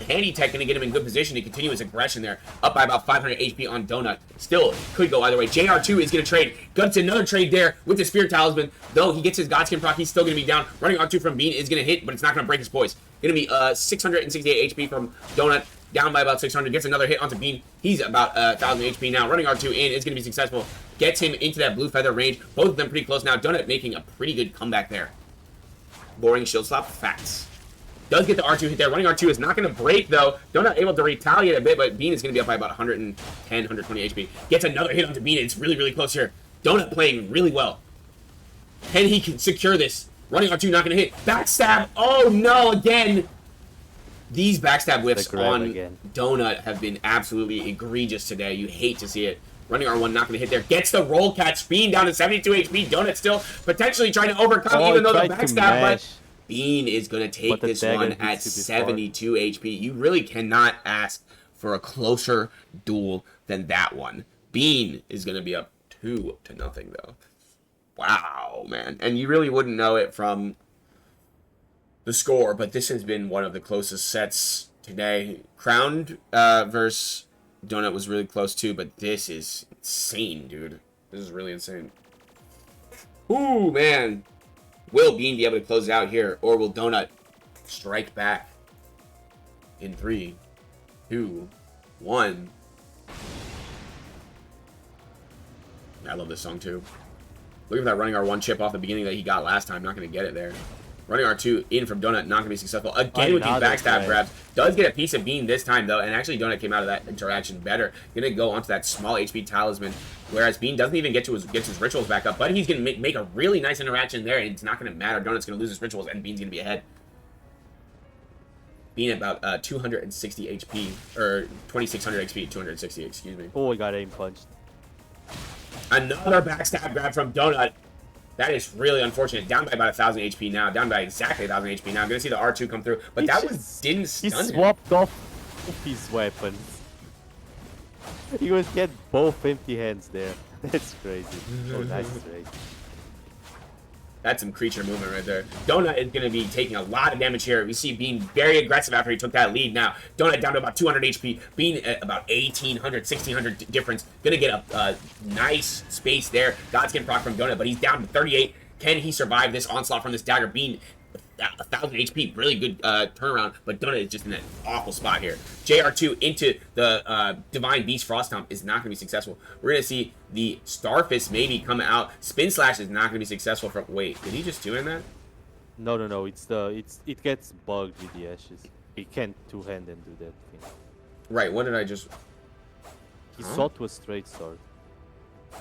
B: handy tech, going to get him in good position to continue his aggression there. Up by about 500 HP on Donut. Still could go either way. JR2 is going to trade. Guts another trade there with the Spirit Talisman. Though he gets his Godskin proc, he's still going to be down. Running R2 from Bean is going to hit, but it's not going to break his poise. Going to be 668 HP from Donut. Down by about 600. Gets another hit onto Bean. He's about 1,000 HP now. Running R2 in is going to be successful. Gets him into that blue feather range. Both of them pretty close now. Donut making a pretty good comeback there. Boring shield slap. Facts. Does get the R2 hit there. Running R2 is not going to break, though. Donut able to retaliate a bit, but Bean is going to be up by about 110, 120 HP. Gets another hit onto Bean. It's really, really close here. Donut playing really well. Can he secure this? Running R2 not going to hit. Backstab. Oh, no, again. These backstab whiffs on Donut have been absolutely egregious today. You hate to see it. Running R1 not going to hit there. Gets the roll catch. Bean down to 72 HP. Donut still potentially trying to overcome, even though the backstab, but Bean is going to take this one at 72 HP. You really cannot ask for a closer duel than that one. Bean is going to be up 2-0, though. Wow, man. And you really wouldn't know it from the score, but this has been one of the closest sets today. Crowned versus Donut was really close too, but this is insane, dude. This is really insane. Ooh, man. Will Bean be able to close it out here, or will Donut strike back? In 3, 2, 1. I love this song too. Look at that running R1 chip off the beginning that he got last time. Not going to get it there. Running R2 in from Donut, not going to be successful. Again with these backstab grabs. Does get a piece of Bean this time, though. And actually, Donut came out of that interaction better. Going to go onto that small HP talisman. Whereas Bean doesn't even get his rituals back up. But he's going to make a really nice interaction there. And it's not going to matter. Donut's going to lose his rituals. And Bean's going to be ahead. Bean at about 260 HP. Or 2,600 HP. 260, excuse me.
A: Oh, he got aim punched.
B: Another backstab grab from Donut. That is really unfortunate. Down by about 1,000 HP now. Down by exactly 1,000 HP now. I'm going to see the R2 come through. But that one didn't stun him.
A: He swapped off his weapons. He was get both empty hands there. That's crazy. Oh, nice trade.
B: That's some creature movement right there. Donut is going to be taking a lot of damage here. We see Bean very aggressive after he took that lead. Now, Donut down to about 200 HP. Bean at about 1,800, 1,600 difference. Going to get a nice space there. Godskin proc from Donut, but he's down to 38. Can he survive this onslaught from this dagger? Bean, 1,000 HP. Really good turnaround, but Donut is just in an awful spot here. JR2 into the Divine Beast Frost Stomp is not going to be successful. We're going to see the Starfist maybe come out. Spin Slash is not going to be successful from... Wait, did he just doing that?
A: No. It gets bugged with the ashes. He can't two-hand and do that thing.
B: Right, what did I just...
A: He sought to a straight sword.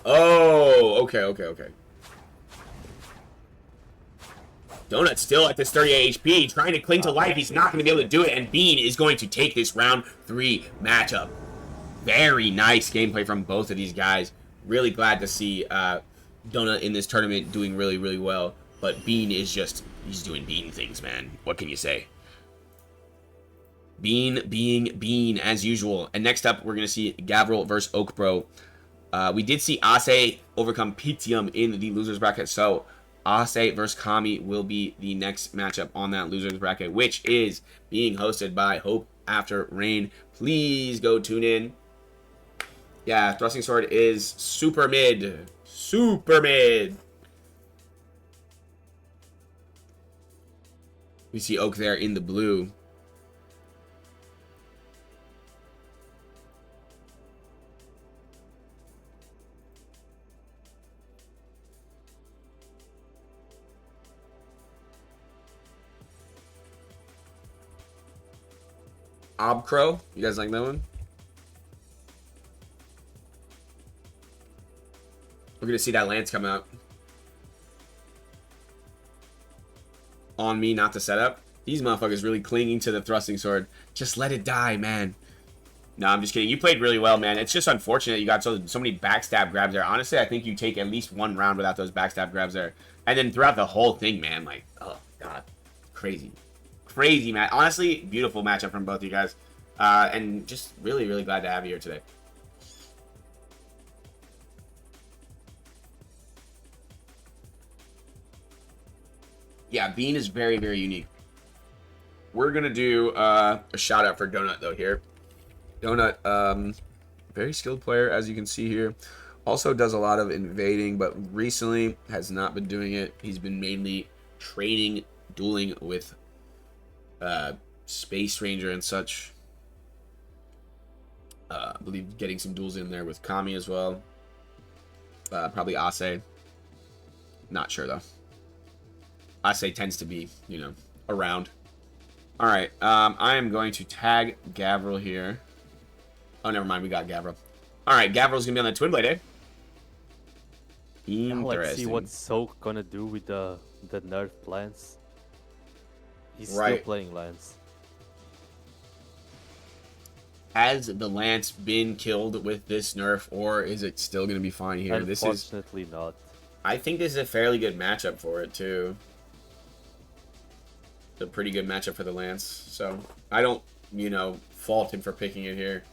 B: Oh, okay. Donut still at this 38 HP, trying to cling to life. He's not going to be able to do it, and Bean is going to take this round 3 matchup. Very nice gameplay from both of these guys. Really glad to see Donut in this tournament doing really, really well. But Bean is just, he's doing Bean things, man. What can you say? Bean being Bean, as usual. And next up, we're going to see Gavril versus Oakbro. We did see Ase overcome Pitium in the loser's bracket, so... Ase versus Kami will be the next matchup on that loser's bracket, which is being hosted by Hope After Rain. Please go tune in. Yeah, Thrusting Sword is super mid. Super mid. We see Oak there in the blue. Obcrow, you guys like that one? We're gonna see that lance come out. On me, not the setup. These motherfuckers really clinging to the thrusting sword. Just let it die, man. No, I'm just kidding. You played really well, man. It's just unfortunate you got so many backstab grabs there. Honestly, I think you take at least one round without those backstab grabs there. And then throughout the whole thing, man, like, oh, God. Crazy. Crazy, man. Honestly, beautiful matchup from both of you guys. And just really, really glad to have you here today. Yeah, Bean is very, very unique. We're going to do a shout out for Donut, though, here. Donut, very skilled player, as you can see here. Also does a lot of invading, but recently has not been doing it. He's been mainly training, dueling with Space Ranger and such. I believe getting some duels in there with Kami as well. Probably Ase. Not sure, though. Ase tends to be, you know, around. Alright, I am going to tag Gavril here. Oh, never mind, we got Gavril. Alright, Gavril's going to be on the Twinblade, eh? Interesting.
A: Let's see what Soak gonna do with the nerf Lance. He's still playing Lance.
B: Has the Lance been killed with this nerf, or is it still going to be fine here?
A: Unfortunately not.
B: I think this is a fairly good matchup for it, too. It's a pretty good matchup for the Lance, so I don't, you know, fault him for picking it here.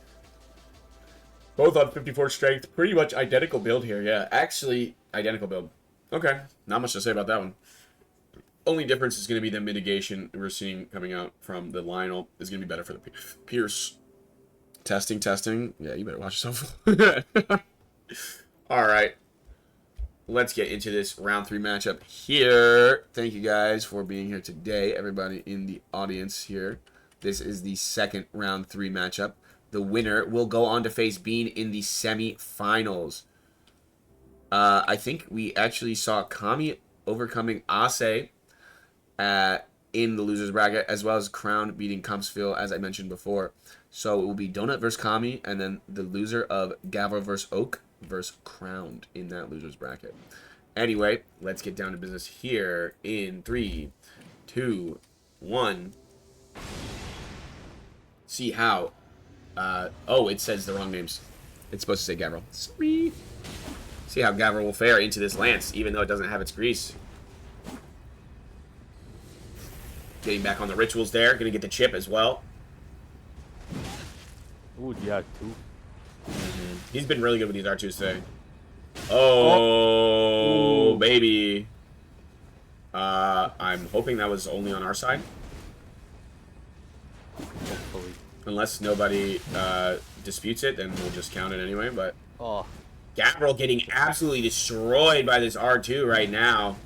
B: Both on 54 strength, pretty much identical build here, yeah. Actually, identical build. Okay, not much to say about that one. Only difference is going to be the mitigation we're seeing coming out from the Lionel is going to be better for the Pierce. Testing. Yeah, you better watch yourself. All right. Let's get into this round 3 matchup here. Thank you guys for being here today, everybody in the audience here. This is the second round 3 matchup. The winner will go on to face Bean in the semi-finals. I think we actually saw Kami overcoming Ase in the loser's bracket, as well as Crown beating Comsville, as I mentioned before. So it will be Donut versus Kami, and then the loser of Gavril versus Oak versus Crowned in that loser's bracket. Anyway, let's get down to business here in 3, 2, 1. See how... oh, it says the wrong names. It's supposed to say Gavril. Sorry. See how Gavril will fare into this Lance, even though it doesn't have its grease. Getting back on the rituals there. Gonna get the chip as well.
A: Ooh, the R2.
B: He's been really good with these R2s today. Oh, baby. I'm hoping that was only on our side.
A: Hopefully.
B: Unless nobody disputes it, then we'll just count it anyway, but...
A: Oh,
B: Gavril getting absolutely destroyed by this R2 right now.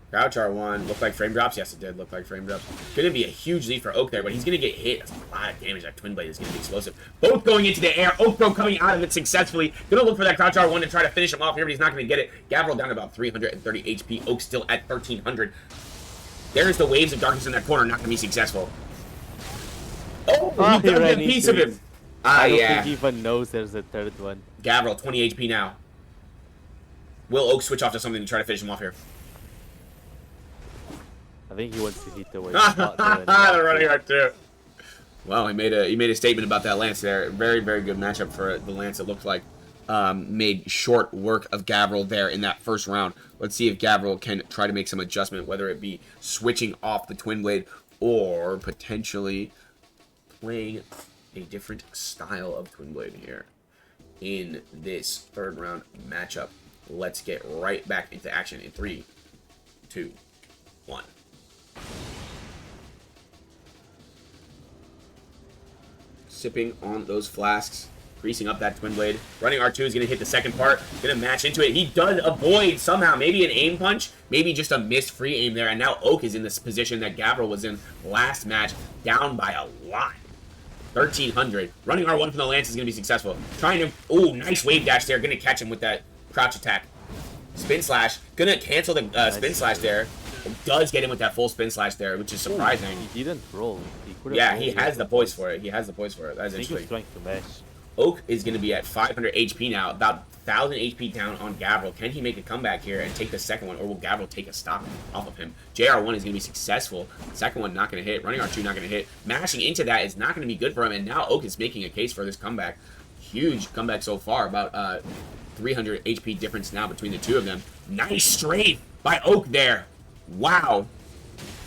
B: Crouch R1. Looked like frame drops? Yes, it did look like frame drops. Gonna be a huge lead for Oak there, but he's gonna get hit. That's a lot of damage. That Twin Blade is gonna be explosive. Both going into the air. Oak Bro coming out of it successfully. Gonna look for that Crouch R1 to try to finish him off here, but he's not gonna get it. Gavril down to about 330 HP. Oak still at 1300. There's the waves of darkness in that corner. Not gonna be successful. Oh, he
A: he
B: got
A: ran
B: a piece
A: into
B: of him.
A: it.
B: Ah,
A: I don't
B: yeah.
A: think he even knows there's a third one.
B: Gavril, 20 HP now. Will Oak switch off to something to try to finish him off here?
A: I think he wants to hit the way.
B: The running R2. Well, he made a statement about that Lance there. Very, very good matchup for the Lance. It looked like made short work of Gavril there in that first round. Let's see if Gavril can try to make some adjustment, whether it be switching off the Twin Blade or potentially playing a different style of Twin Blade here in this third round matchup. Let's get right back into action in 3, 2, 1. Sipping on those flasks, greasing up that Twin Blade. Running R2 is going to hit the second part, going to match into it. He does avoid somehow, maybe an aim punch, maybe just a missed free aim there, and now Oak is in this position that Gavril was in last match, down by a lot. 1300. Running R1 from the Lance is going to be successful. Trying to, oh, nice wave dash there, going to catch him with that crouch attack. Spin slash, going to cancel the spin slash there. Does get him with that full spin slash there, which is surprising.
A: He didn't roll.
B: Yeah, he has the poise for it. He has the poise for it. That's
A: I think
B: interesting.
A: he's trying to mash.
B: Oak is going to be at 500 HP now, about 1,000 HP down on Gavril. Can he make a comeback here and take the second one, or will Gavril take a stop off of him? JR1 is going to be successful. Second one not going to hit. Running R2 not going to hit. Mashing into that is not going to be good for him, and now Oak is making a case for this comeback. Huge comeback so far, about 300 HP difference now between the two of them. Nice strafe by Oak there. Wow.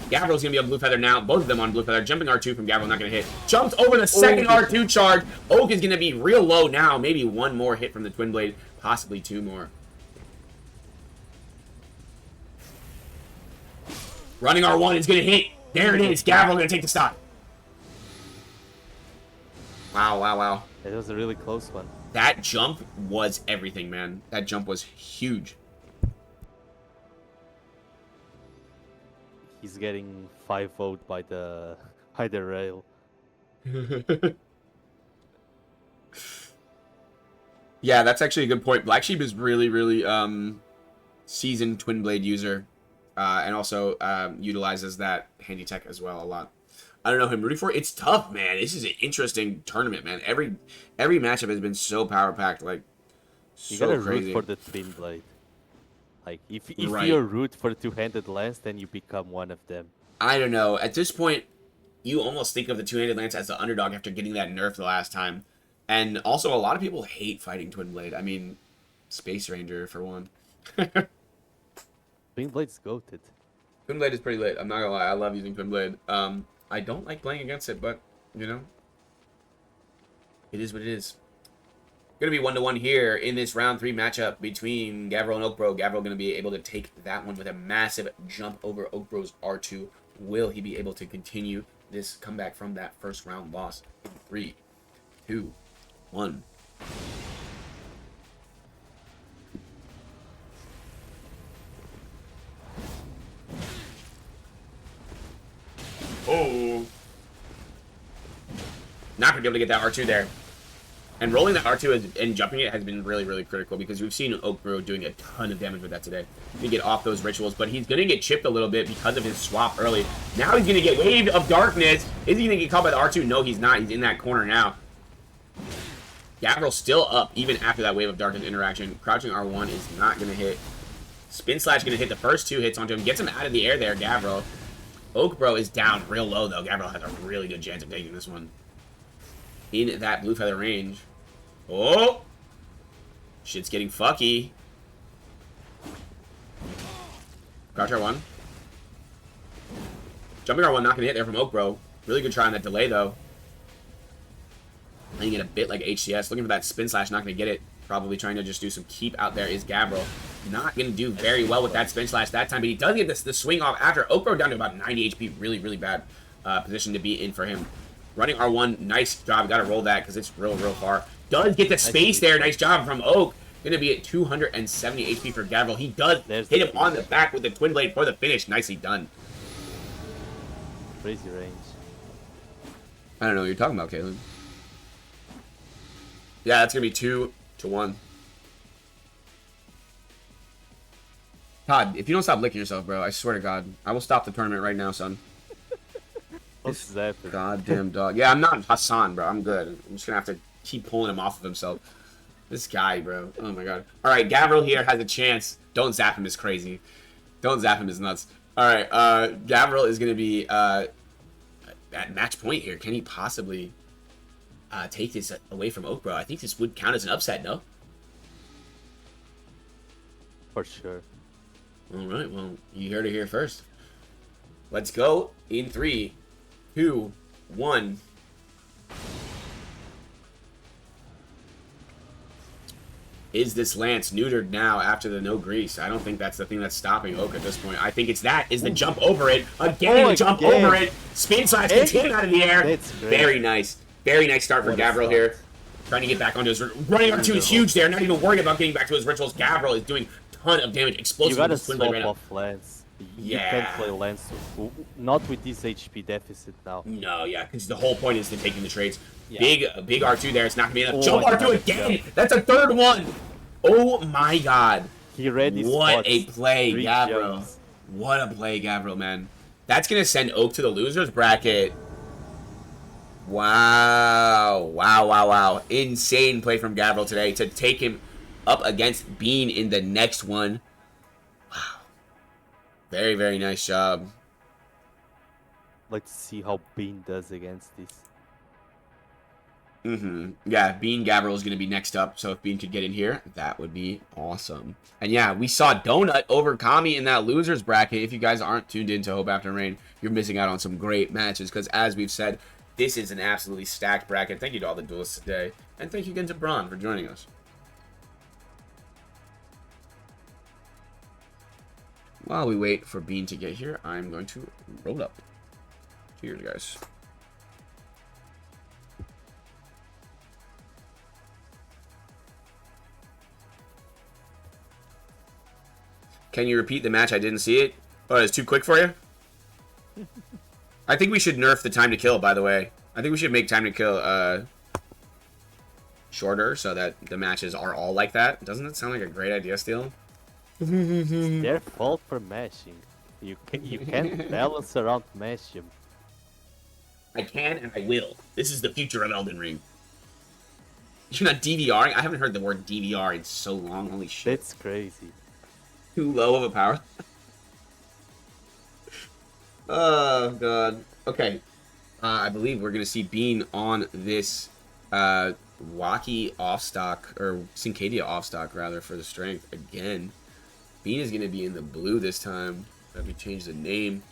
B: Gavril's going to be on Blue Feather now. Both of them on Blue Feather. Jumping R2 from Gavril, not going to hit. Jumps over the second R2 charge. Oak is going to be real low now. Maybe one more hit from the Twin Blade. Possibly two more. Running R1 is going to hit. There it is. Gavril going to take the stop. Wow, wow, wow.
A: It was a really close one.
B: That jump was everything, man. That jump was huge.
A: He's getting 5-0'd by the rail.
B: Yeah, that's actually a good point. Black Sheep is really, really seasoned Twin Blade user, and also utilizes that handy tech as well a lot. I don't know who I'm rooting for. It's tough, man. This is an interesting tournament, man. Every matchup has been so power packed, like
A: You
B: so
A: gotta
B: crazy.
A: root for the Twin Blade. Like if
B: Right.
A: you root for the two-handed lance, then you become one of them.
B: I don't know. At this point, you almost think of the two-handed lance as the underdog after getting that nerf the last time. And also, a lot of people hate fighting Twin Blade. I mean, Space Ranger, for one.
A: Twin Blade's goated.
B: Twin Blade is pretty lit. I'm not gonna lie. I love using Twin Blade. I don't like playing against it, but, you know, it is what it is. Going to be 1-1 here in this round 3 matchup between Gavril and Oakbro. Gavril going to be able to take that one with a massive jump over Oakbro's R2. Will he be able to continue this comeback from that first round loss? In 3, 2, 1. Oh. Not going to be able to get that R2 there. And rolling that R2 and jumping it has been really, really critical because we've seen Oakbro doing a ton of damage with that today. To get off those rituals, but he's going to get chipped a little bit because of his swap early. Now he's going to get Wave of Darkness. Is he going to get caught by the R2? No, he's not. He's in that corner now. Gavril's still up even after that Wave of Darkness interaction. Crouching R1 is not going to hit. Spin Slash going to hit the first 2 hits onto him. Gets him out of the air there, Gavril. Oakbro is down real low, though. Gavril has a really good chance of taking this one. In that Blue Feather range. Oh! Shit's getting fucky. Crouch R1. Jumping R1 not going to hit there from Oakbro. Really good try on that delay, though. Playing it a bit like HCS. Looking for that Spin Slash, not going to get it. Probably trying to just do some keep out there is Gavril. not going to do very well with that spin slash that time, but he does get the swing off after. Okro down to about 90 HP. Really, really bad position to be in for him. Running R1, nice job. Got to roll that because it's real far. Does get the space there. Nice job from Oak. Going to be at 270 HP for Gavril. He does hit him on the back with the Twin Blade for the finish. Nicely done.
A: Crazy range.
B: I don't know what you're talking about, Caitlin. Yeah, that's going to be 2-1. Todd, if you don't stop licking yourself, bro, I swear to God, I will stop the tournament right now, son.
A: What's that?
B: Goddamn dog. Yeah, I'm not Hassan, bro. I'm good. I'm just going to have to keep pulling him off of himself. This guy, bro. Oh, my God. All right, Gavril here has a chance. Don't zap him is crazy. Don't zap him is nuts. All right, Gavril is going to be at match point here. Can he possibly take this away from Oak, bro? I think this would count as an upset, no?
A: For sure.
B: All right, well, you heard it here first. Let's go in 3, 2, 1. Is this Lance neutered now after the no grease? I don't think that's the thing that's stopping Oak at this point. I think it's that, is the jump over it. Again, the jump over it. Spin slash gets him out of the air. Very nice. Very nice start for Gavril here. Trying to get back onto his... Running R2 is huge there. Not even worried about getting back to his rituals. Gavril is doing a ton of damage. Explosive with his Twin Blade right now.
A: Off Lance. You can't play Lance. Not with this HP deficit now.
B: No, yeah, because the whole point is to taking the trades.
A: Yeah.
B: Big R2 there. It's not going to be enough. Jump R2 again. That's a third one. Oh, my God.
A: He read his
B: What a play, Gavril. What a play, Gavril, man. That's going to send Oak to the losers bracket. Wow. Insane play from Gavril today to take him up against Bean in the next one. Wow. Very, very nice job.
A: Like to see how Bean does against this.
B: Yeah, Bean Gavril is going to be next up, so if Bean could get in here, that would be awesome. And yeah, we saw Donut over Kami in that losers bracket. If you guys aren't tuned into Hope After Rain, you're missing out on some great matches, because as we've said, this is an absolutely stacked bracket. Thank you to all the duelists today, and thank you again to Braun for joining us. While we wait for Bean to get here, I'm going to roll up. Cheers, guys. Can you repeat the match? I didn't see it. Oh, it's too quick for you? I think we should nerf the time to kill, by the way. I think we should make time to kill shorter so that the matches are all like that. Doesn't that sound like a great idea, Steel?
A: It's their fault for mashing. You can't balance around mash him.
B: I can and I will. This is the future of Elden Ring. You're not DVRing? I haven't heard the word DVR in so long. Holy shit.
A: That's crazy.
B: Too low of a power. Oh, God. Okay. I believe we're going to see Bean on this Waki offstock, or Syncadia offstock, rather, for the strength again. Bean is going to be in the blue this time. Let me change the name.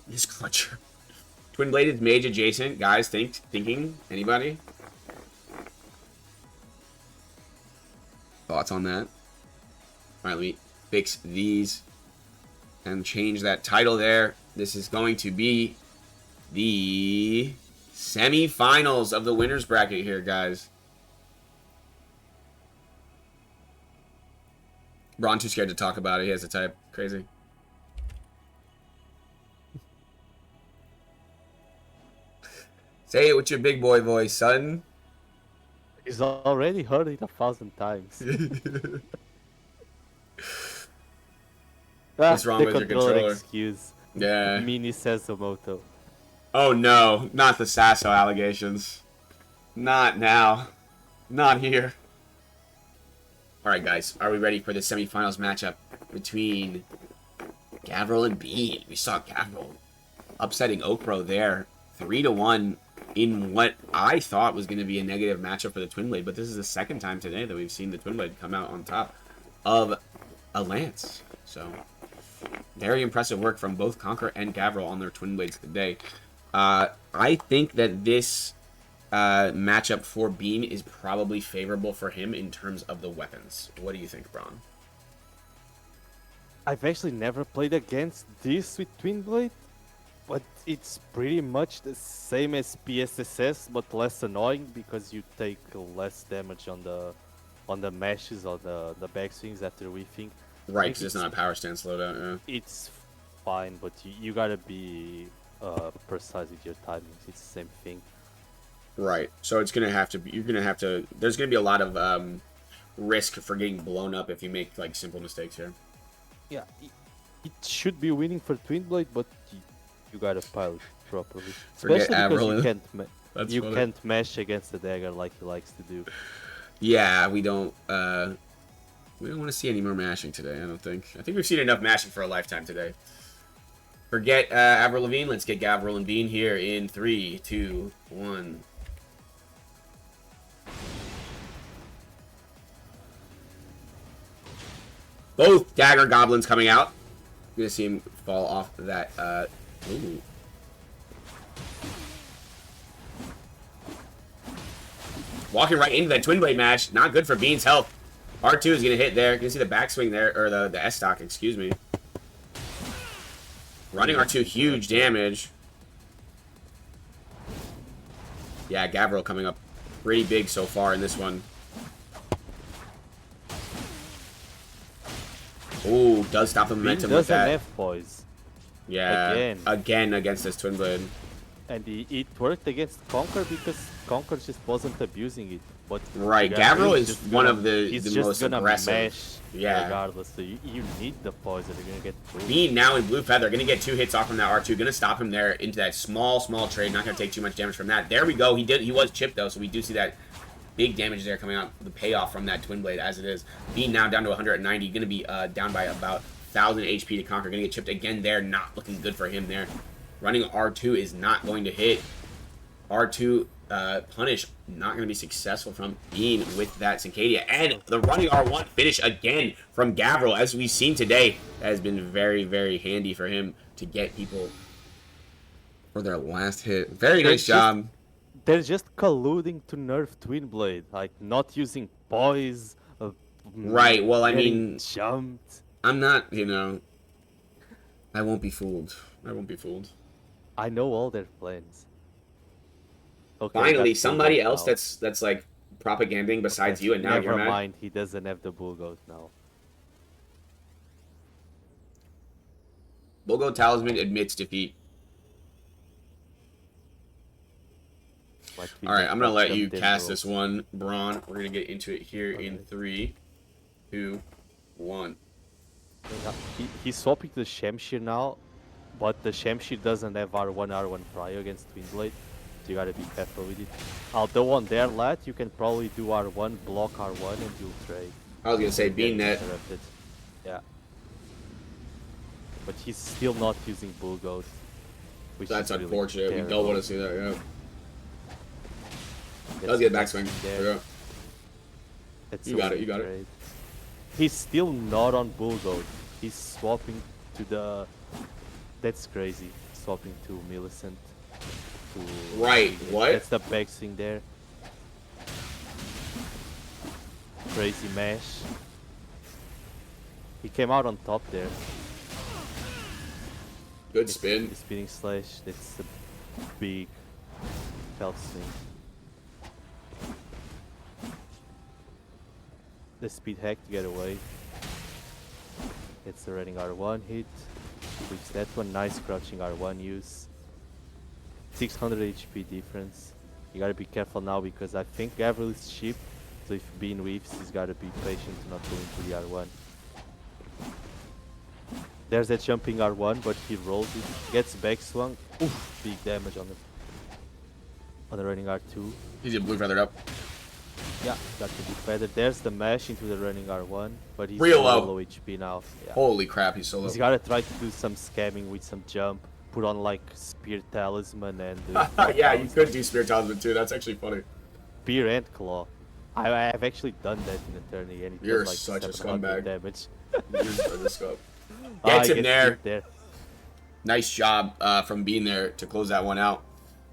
B: This clutcher. Twin Blade is mage adjacent. Guys, thinking? Anybody? Thoughts on that? Alright, let me fix these and change that title there. This is going to be the semi-finals of the winners bracket here, guys. Ron too scared to talk about it. He has to type. Crazy. Say it with your big boy voice, son.
A: He's already heard it 1,000 times.
B: What's wrong with your controller?
A: Excuse.
B: Yeah.
A: Mini Sesamoto.
B: Oh no, not the Sasso allegations. Not now. Not here. Alright guys, are we ready for the semifinals matchup between Gavril and Bean? We saw Gavril upsetting Okro there. 3-1 in what I thought was going to be a negative matchup for the Twin Blade, but this is the second time today that we've seen the Twin Blade come out on top of a Lance. So, very impressive work from both Conquer and Gavril on their Twin Blades today. I think that this matchup for Bean is probably favorable for him in terms of the weapons. What do you think, Braun?
A: I've actually never played against this with TWINBLADE, but it's pretty much the same as PSSS, but less annoying because you take less damage on the meshes or the backswings after whiffing.
B: Right, because it's not a power stance loadout. Yeah.
A: It's fine, but you gotta be precise with your timings. It's the same thing.
B: Right. So it's gonna have to be. You're gonna have to. There's gonna be a lot of risk for getting blown up if you make like simple mistakes here.
A: Yeah, it should be winning for TWINBLADE, but you gotta pilot properly.
B: Forget
A: Especially because
B: Avril.
A: you can't mesh against the dagger like he likes to do.
B: Yeah, we don't want to see any more mashing today. I don't think. I think we've seen enough mashing for a lifetime today. Forget Avril Lavigne. Let's get Gavril and Bean here in 3, 2, 1. Both dagger goblins coming out. You're gonna see him fall off that. Ooh. Walking right into that twin blade match. Not good for Bean's health. R2 is gonna hit there. You can see the backswing there, or the S stock, excuse me. Running R2, huge damage. Yeah, Gavril coming up pretty big so far in this one. Ooh, does stop the momentum with that.
A: Doesn't have poise.
B: Yeah, again against this twin blade.
A: And it worked against Conquer because Conquer just wasn't abusing it. But
B: right, Gavril is one of the
A: he's
B: most
A: just gonna
B: aggressive.
A: Mesh
B: yeah,
A: regardless. So you need the poise, or you're gonna get through.
B: Bean now in blue feather, gonna get 2 hits off from that R2, gonna stop him there into that small trade. Not gonna take too much damage from that. There we go. He was chipped though, so we do see that big damage there coming out. The payoff from that twin blade as it is. Bean now down to 190, gonna be down by about 1,000 HP to Conquer. Gonna get chipped again there. Not looking good for him there. Running R2 is not going to hit. R2 punish not going to be successful from Bean with that Cincadia. And the running R1 finish again from Gavril. As we've seen today, that has been very, very handy for him to get people for their last hit. Very nice job.
A: They're just colluding to nerf TWINBLADE, like not using poise.
B: Right, well, I mean,
A: jumped.
B: I'm not, I won't be fooled. I won't be fooled.
A: I know all their plans. Okay,
B: finally, somebody else that's like propaganding besides you, and now you're mad.
A: Never mind, he doesn't have the bull goat now.
B: Bull Goat Talisman admits defeat. Alright, I'm going to let you cast this one, Braun. We're going to get into it here in 3, 2, 1.
A: He's swapping to the Shamshir now, but the Shamshir doesn't have R1 prio against TWINBLADE, so you gotta be careful with it. Although on their lat, you can probably do R1, block R1, and you'll trade.
B: I was going to say, being net.
A: Yeah. But he's still not using Bull Goat.
B: That's unfortunate. We don't want to see that, yeah. Let's get backswing. There we go. You got it.
A: He's still not on Bull Goat. He's swapping to the... That's crazy. Swapping to Millicent.
B: Right, what?
A: That's the backswing there. Crazy mash. He came out on top there.
B: Good spin.
A: The spinning slash. That's a big health swing. The speed hack to get away. It's the running R1 hit. Which that one, nice crouching R1 use. 600 HP difference. You gotta be careful now because I think Gavril is cheap. So if Bean weaves, he's gotta be patient to not go into the R1. There's that jumping R1, but he rolls it. Gets back swung. Oof, big damage on the running R2.
B: He's a blue feathered up.
A: Yeah, got to be feathered. There's the mash into the running R1, but he's
B: real
A: low HP now. Yeah.
B: Holy crap, he's so low.
A: He's gotta try to do some scamming with some jump. Put on like Spear Talisman and...
B: yeah, you could do Spear Talisman too, that's actually funny.
A: Spear and Claw. I've actually done that in Eternity and it
B: You're
A: does like
B: such a
A: 700
B: scumbag.
A: Damage.
B: You're such a scum. Gets him there. Nice job from being there to close that one out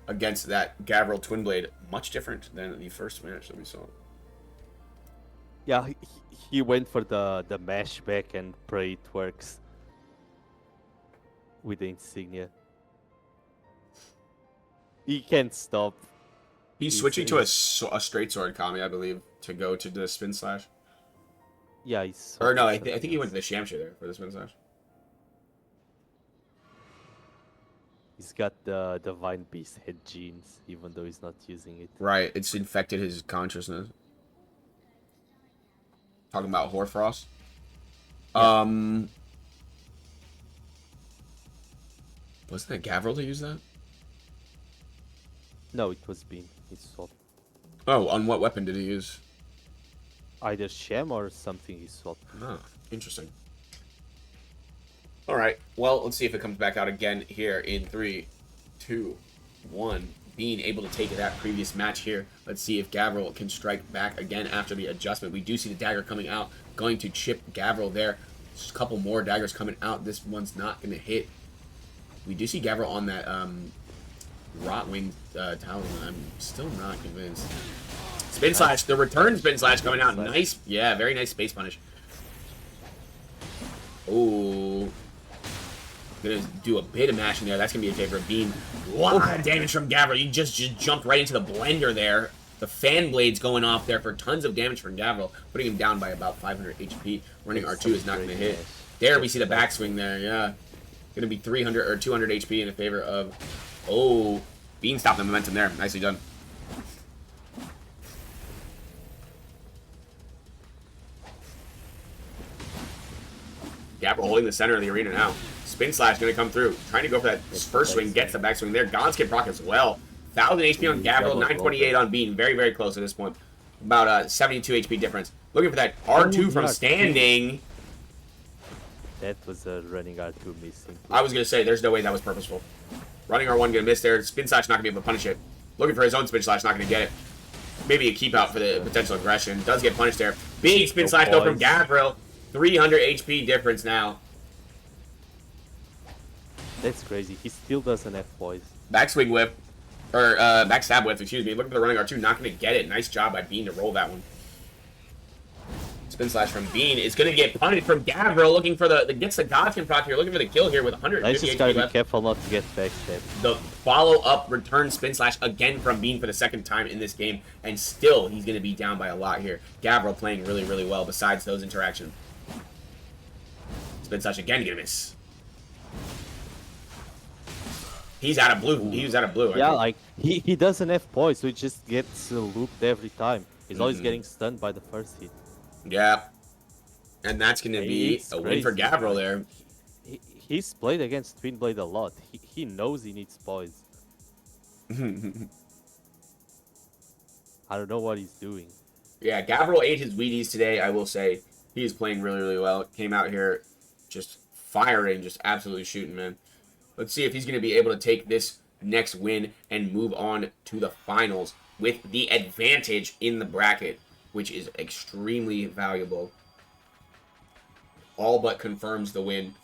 B: against that Gavril Twin Blade much different than the first match that we saw.
A: Yeah, he went for the mash back and pray it works with the insignia. He can't stop.
B: He's switching to a straight sword Kami, I believe, to go to the spin slash.
A: Yeah, he's.
B: Or no, I think he went to the Shamshu there for the spin slash.
A: He's got the Divine Beast head genes, even though he's not using it.
B: Right, it's infected his consciousness. Talking about Hoarfrost. Yeah. Wasn't it Gavril to use that?
A: No, it was Bean. He swapped.
B: Oh, on what weapon did he use?
A: Either Shem or something he swapped.
B: Oh, interesting. All right. Well, let's see if it comes back out again here in 3, 2, 1. Being able to take that previous match here. Let's see if Gavril can strike back again after the adjustment. We do see the dagger coming out, going to chip Gavril there. Just a couple more daggers coming out. This one's not going to hit. We do see Gavril on that Rotwing talisman. I'm still not convinced. Spin slash, the return spin slash coming out. Nice, yeah, very nice space punish. Oh, gonna do a bit of mashing there. That's gonna be in favor of Bean. A lot of damage from Gavril. You just jumped right into the blender there. The fan blades going off there for tons of damage from Gavril, putting him down by about 500 HP. Running R2 is not gonna hit. There we see the backswing there. Yeah, gonna be 300 or 200 HP in favor of. Oh, Bean stopped the momentum there. Nicely done. Gavril holding the center of the arena now. Spin slash going to come through. Trying to go for that first swing. Gets the backswing there. Gonskid proc as well. 1,000 HP on Gavril. 928 on Bean. Very, very close at this point. About 72 HP difference. Looking for that R2 from standing.
A: That was a running R2 missing.
B: I was going to say, there's no way that was purposeful. Running R1 going to miss there. Spin slash not going to be able to punish it. Looking for his own spin slash. Not going to get it. Maybe a keep out for the potential aggression. Does get punished there. Big spin slash though from Gavril. 300 HP difference now.
A: That's crazy. He still doesn't have poise.
B: Backswing whip. Or backstab whip, excuse me. Looking for the running R2. Not going to get it. Nice job by Bean to roll that one. Spin slash from Bean is going to get punished from Gavril. Looking for the gets the Godskin proc here. Looking for the kill here with 150
A: I just gotta
B: HP left.
A: be careful not to get backstab.
B: The follow-up return spin slash again from Bean for the second time in this game. And still, he's going to be down by a lot here. Gavril playing really, really well besides those interactions. Spin slash again gonna miss. He's out of blue. He was out of blue.
A: Yeah, like he doesn't have poise, so he just gets looped every time. He's always getting stunned by the first hit.
B: Yeah, and that's gonna be a win for Gavril there.
A: He's played against TWINBLADE a lot. He knows he needs poise. I don't know what he's doing.
B: Yeah, Gavril ate his Wheaties today. I will say he's playing really, really well. Came out here just firing, just absolutely shooting, man. Let's see if he's going to be able to take this next win and move on to the finals with the advantage in the bracket, which is extremely valuable. All but confirms the win.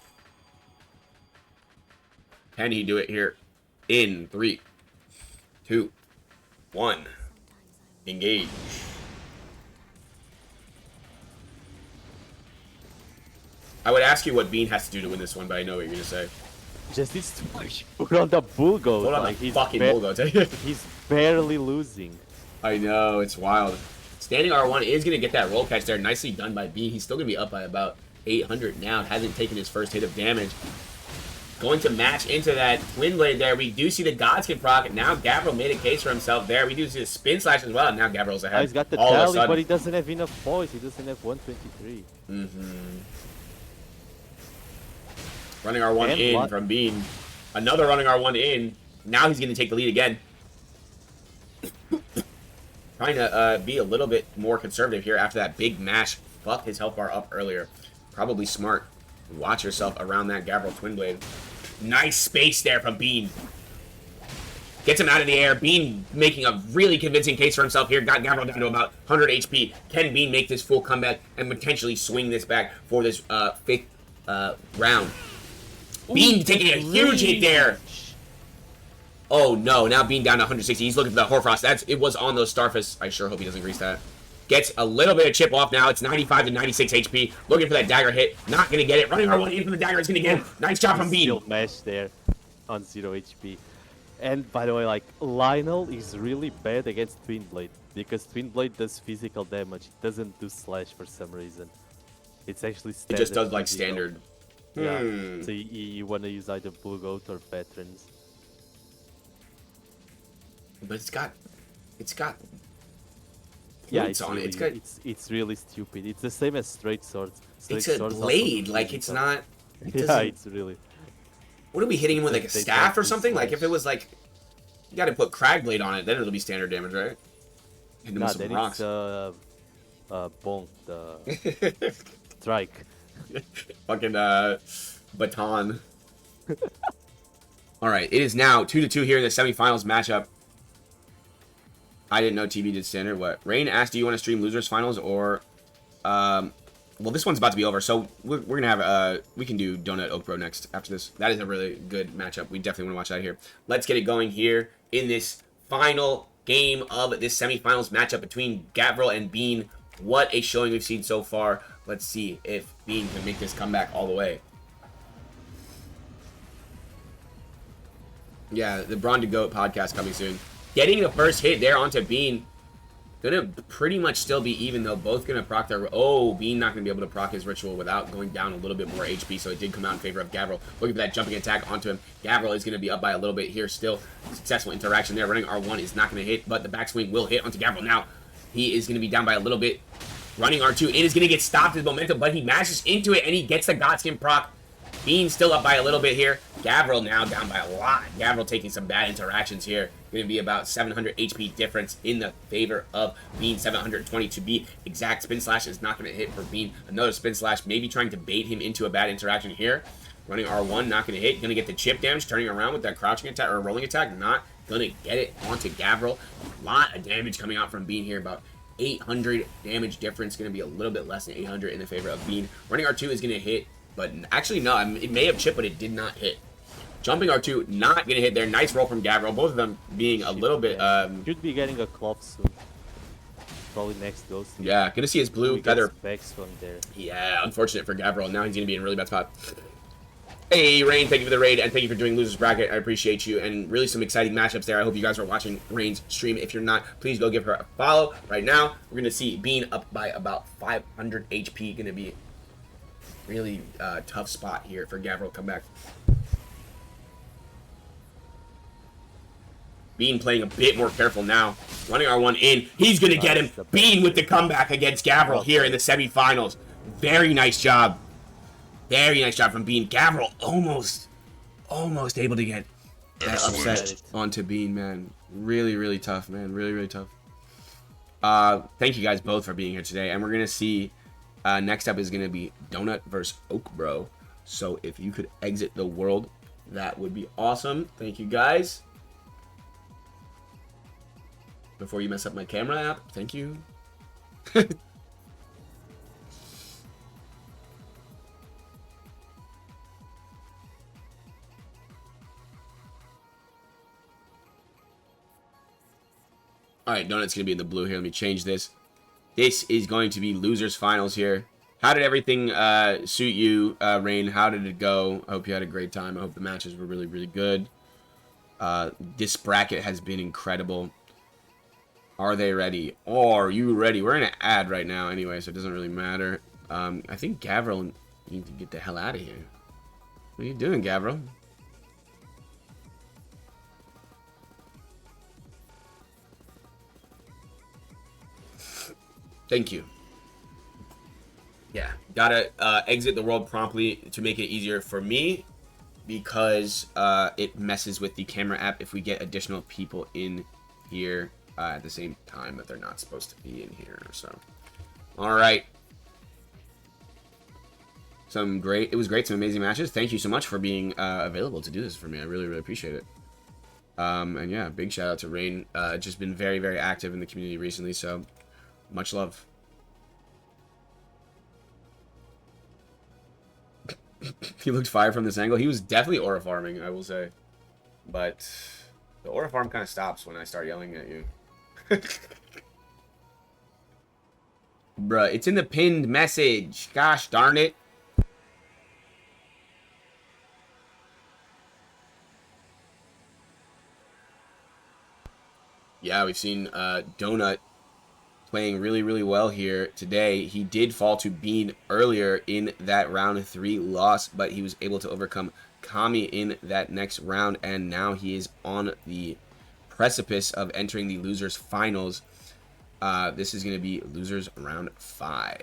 B: Can he do it here in 3, 2, 1? Engage. I would ask you what Bean has to do to win this one, but I know what you're going to say.
A: Just needs to put on the bull goat.
B: Put on
A: like,
B: the fucking bull goat.
A: He's barely losing.
B: I know, it's wild. Standing R1 is going to get that roll catch there. Nicely done by Bean. He's still going to be up by about 800 now. Hasn't taken his first hit of damage. Going to match into that TWINBLADE there. We do see the Godskin proc. Now Gavril made a case for himself there. We do see the spin slash as well. And now Gavril's ahead.
A: He's got the tally, but he doesn't have enough poise. He doesn't have 123.
B: Running R1 in from Bean. Another running R1 in. Now he's going to take the lead again. Trying to be a little bit more conservative here after that big mash. Fucked his health bar up earlier. Probably smart. Watch yourself around that Gavril TWINBLADE. Nice space there from Bean. Gets him out of the air. Bean making a really convincing case for himself here. Got Gavril down to about 100 HP. Can Bean make this full comeback and potentially swing this back for this 5th round? Bean taking a huge hit there. Oh no, now Bean down to 160. He's looking for the Hoarfrost. It was on those Starfists. I sure hope he doesn't grease that. Gets a little bit of chip off now. It's 95 to 96 HP. Looking for that dagger hit. Not going to get it. Running R1 in from the dagger. It's going to get him. Nice job from Bean.
A: Still mashed there on 0 HP. And by the way, like, Lionel is really bad against TWINBLADE because TWINBLADE does physical damage. It doesn't do slash for some reason. It's actually standard.
B: It just does like
A: physical.
B: standard.
A: Yeah. So you want to use either Blue Goat or Veterans.
B: But it's got
A: Yeah,
B: points
A: it's
B: on
A: really,
B: it.
A: it's really stupid. It's the same as straight swords. Straight
B: It's a
A: swords also
B: blade.
A: do
B: Like, it's
A: physical.
B: not... It
A: Yeah,
B: doesn't-
A: it's really.
B: What are we hitting him with, like a
A: They
B: staff
A: don't
B: or
A: do
B: something? Like, if
A: slash.
B: it was like... You gotta put Crag Blade on it, then it'll be standard damage, right? Hit him
A: Nah,
B: with some
A: then
B: rocks.
A: it's bonk, the strike.
B: Fucking, baton. Alright, it is now 2-2 here in the semifinals matchup. I didn't know TV did standard. What? Rain asked, do you want to stream Losers Finals or... well, this one's about to be over, so we're going to have... we can do Donut Oak Bro next after this. That is a really good matchup. We definitely want to watch that here. Let's get it going here in this final game of this semifinals matchup between Gavril and Bean. What a showing we've seen so far. Let's see if Bean can make this comeback all the way. Yeah, the Braun to Goat podcast coming soon. Getting the first hit there onto Bean. Gonna pretty much still be even, though. Both gonna proc their... Oh, Bean not gonna be able to proc his ritual without going down a little bit more HP, so it did come out in favor of Gavril. Looking for that jumping attack onto him. Gavril is gonna be up by a little bit here still. Successful interaction there. Running R1 is not gonna hit, but the backswing will hit onto Gavril now. He is gonna be down by a little bit. Running R2, it is gonna get stopped with momentum, but he mashes into it, and he gets the Godskin proc. Bean still up by a little bit here. Gavril now down by a lot. Gavril taking some bad interactions here. Going to be about 700 HP difference in the favor of Bean. 720 to be exact. Spin Slash is not going to hit for Bean. Another Spin Slash, maybe trying to bait him into a bad interaction here. Running R1, not going to hit. Going to get the chip damage. Turning around with that crouching attack or rolling attack. Not going to get it onto Gavril. A lot of damage coming out from Bean here. About 800 damage difference. Going to be a little bit less than 800 in the favor of Bean. Running R2 is going to hit. But actually, no, it may have chipped, but it did not hit. Jumping R2, not going to hit there. Nice roll from Gavril. Both of them being a little bit...
A: Should be getting a cloth soon. Probably next Ghost.
B: Yeah, going to see his blue feather.
A: Specs from there.
B: Yeah, unfortunate for Gavril. Now he's going to be in a really bad spot. Hey, Rain, thank you for the raid, and thank you for doing Losers Bracket. I appreciate you, and really some exciting matchups there. I hope you guys are watching Rain's stream. If you're not, please go give her a follow. Right now, we're going to see Bean up by about 500 HP. Going to be... really tough spot here for Gavril to come back. Bean playing a bit more careful now. Running R1 in. He's going to get him. Bean with the comeback against Gavril here in the semifinals. Very nice job. Very nice job from Bean. Gavril almost able to get that upset onto Bean, man. Really, really tough, man. Really, really tough. Thank you guys both for being here today. And we're going to see... next up is going to be Donut versus Oak Bro. So if you could exit the world, that would be awesome. Thank you guys. Before you mess up my camera app, thank you. Alright, Donut's going to be in the blue here. Let me change this. This is going to be Losers Finals here. How did everything suit you, Rain? How did it go? I hope you had a great time. I hope the matches were really, really good. This bracket has been incredible. Are they ready? Are you ready? We're in an ad right now anyway, so it doesn't really matter. I think Gavril needs to get the hell out of here. What are you doing, Gavril? Thank you. Yeah, gotta exit the world promptly to make it easier for me because it messes with the camera app if we get additional people in here at the same time that they're not supposed to be in here. So, all right. It was great, some amazing matches. Thank you so much for being available to do this for me. I really, really appreciate it. And yeah, big shout out to Rain. Just been very, very active in the community recently, so much love. He looked fire from this angle. He was definitely aura farming, I will say. But The aura farm kind of stops when I start yelling at you. Bruh, it's in the pinned message. Gosh darn it. Yeah, we've seen Donut playing really, really well here today. He did fall to Bean earlier in that round 3 loss, but he was able to overcome Kami in that next round, and now he is on the precipice of entering the losers finals. This is going to be losers round 5.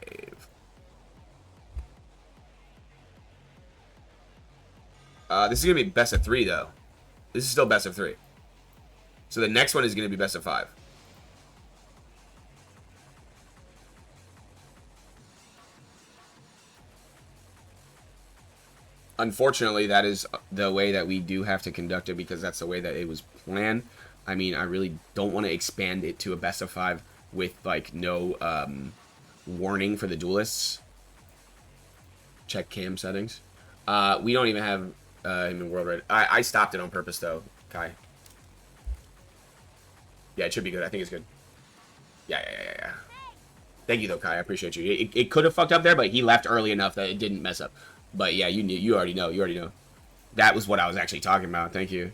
B: This is going to be best of 3 though. This is still best of 3. So the next one is going to be best of 5. Unfortunately, that is the way that we do have to conduct it because that's the way that it was planned. I mean, I really don't want to expand it to a best of 5 with, like, no warning for the duelists. Check cam settings. We don't even have him in World Red. I stopped it on purpose, though, Kai. Yeah, it should be good. I think it's good. Yeah. Thank you, though, Kai. I appreciate you. It could have fucked up there, but he left early enough that it didn't mess up. But yeah, you already know. That was what I was actually talking about. Thank you.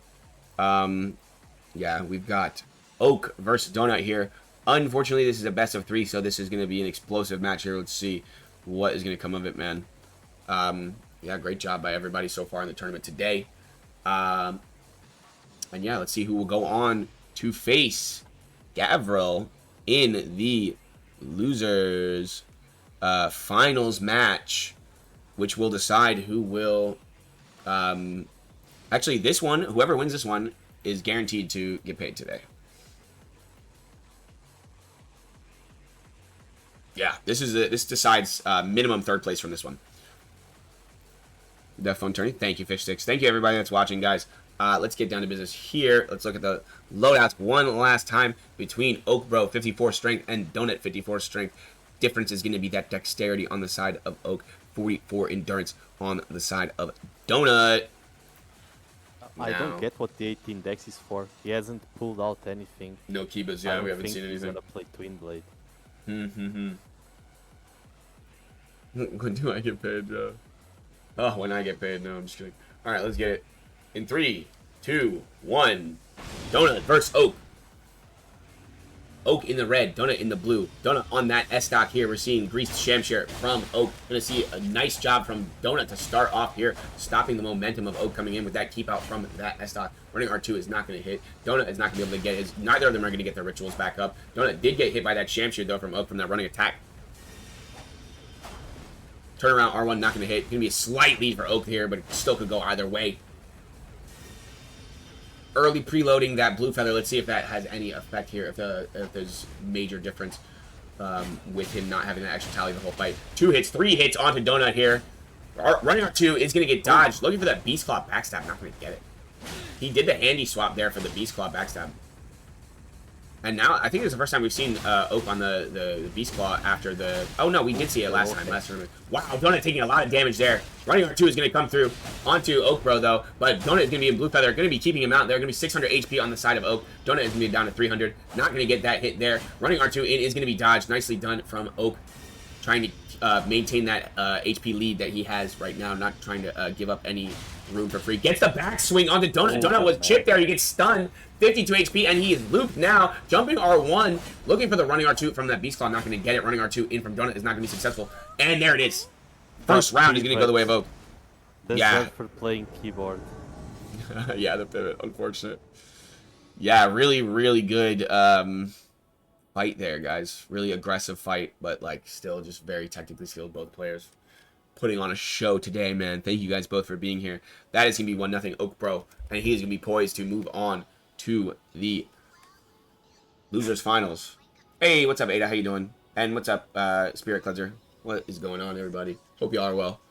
B: Yeah, we've got Oak versus Donut here. Unfortunately, this is a best of 3, so this is going to be an explosive match here. Let's see what is going to come of it, man. Yeah, great job by everybody so far in the tournament today. And yeah, let's see who will go on to face Gavril in the losers finals match, which will decide who will... actually, this one, whoever wins this one, is guaranteed to get paid today. Yeah, this decides minimum 3rd place from this one. Death Phone Tourney. Thank you, Fish Sticks. Thank you, everybody that's watching, guys. Let's get down to business here. Let's look at the loadouts one last time between Oak Bro 54 strength and Donut 54 strength. Difference is going to be that dexterity on the side of Oak, 44 endurance on the side of Donut.
A: I don't get what the 18 dex is for. He hasn't pulled out anything.
B: No Kibas, yeah, we haven't seen anything.
A: He's gonna play TWINBLADE.
B: When do I get paid, Joe? Oh, when I get paid, no, I'm just kidding. Alright, let's get it. In 3, 2, 1. Donut versus Oak. Oak in the red, Donut in the blue. Donut on that S-Stock here. We're seeing Greased Shamshare from Oak. Gonna see a nice job from Donut to start off here, stopping the momentum of Oak coming in with that keep out from that S-Stock. Running R2 is not going to hit. Donut is not going to be able to get his... Neither of them are going to get their rituals back up. Donut did get hit by that Shamshare, though, from Oak from that running attack. Turnaround R1 not going to hit. Going to be a slight lead for Oak here, but it still could go either way. Early preloading that blue feather. Let's see if that has any effect here. If there's major difference with him not having that extra tally the whole fight. 2 hits, 3 hits onto Donut here. Running R2 is going to get dodged. Looking for that Beast Claw backstab. Not going to get it. He did the handy swap there for the Beast Claw backstab. And now, I think it's the first time we've seen Oak on the Beast Claw after the... Oh, no, we did see it last time, last tournament. Wow, Donut taking a lot of damage there. Running R2 is going to come through onto Oak Bro, though. But Donut is going to be in Blue Feather. Going to be keeping him out. They're going to be 600 HP on the side of Oak. Donut is going to be down to 300. Not going to get that hit there. Running R2 in is going to be dodged. Nicely done from Oak. Trying to maintain that HP lead that he has right now. Not trying to give up any room for free. Gets the backswing onto Donut. Donut was chipped there. He gets stunned. 52 HP, and he is looped now. Jumping R1, looking for the running R2 from that Beast Claw. Not going to get it. Running R2 in from Donut is not going to be successful. And there it is. First round is going to go the way of Oak.
A: That's for playing keyboard.
B: Yeah, the pivot. Unfortunate. Yeah, really, really good fight there, guys. Really aggressive fight, but like still just very technically skilled, both players. Putting on a show today, man. Thank you guys both for being here. That is going to be 1-0 Oak Bro, and he is going to be poised to move on to the losers finals. Hey, what's up, Ada? How you doing? And what's up, Spirit Cleanser? What is going on, everybody? Hope y'all are well.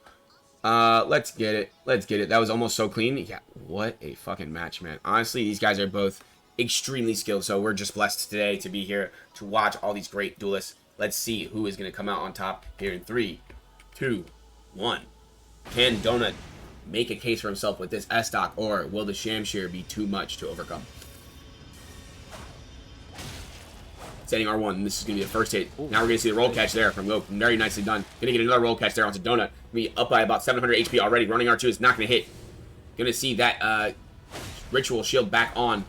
B: Let's get it. Let's get it. That was almost so clean. Yeah, what a fucking match, man. Honestly, these guys are both extremely skilled, so we're just blessed today to be here to watch all these great duelists. Let's see who is going to come out on top here in 3, 2, 1. Can Donut make a case for himself with this S-Stock, or will the Shamshare be too much to overcome? Standing R1. This is going to be the first hit.
A: Ooh,
B: Now we're going to see the roll catch there from Goku. Very nicely done. Going to get another roll catch there onto Donut. Going to be up by about 700 HP already. Running R2 is not going to hit. Going to see that ritual shield back on.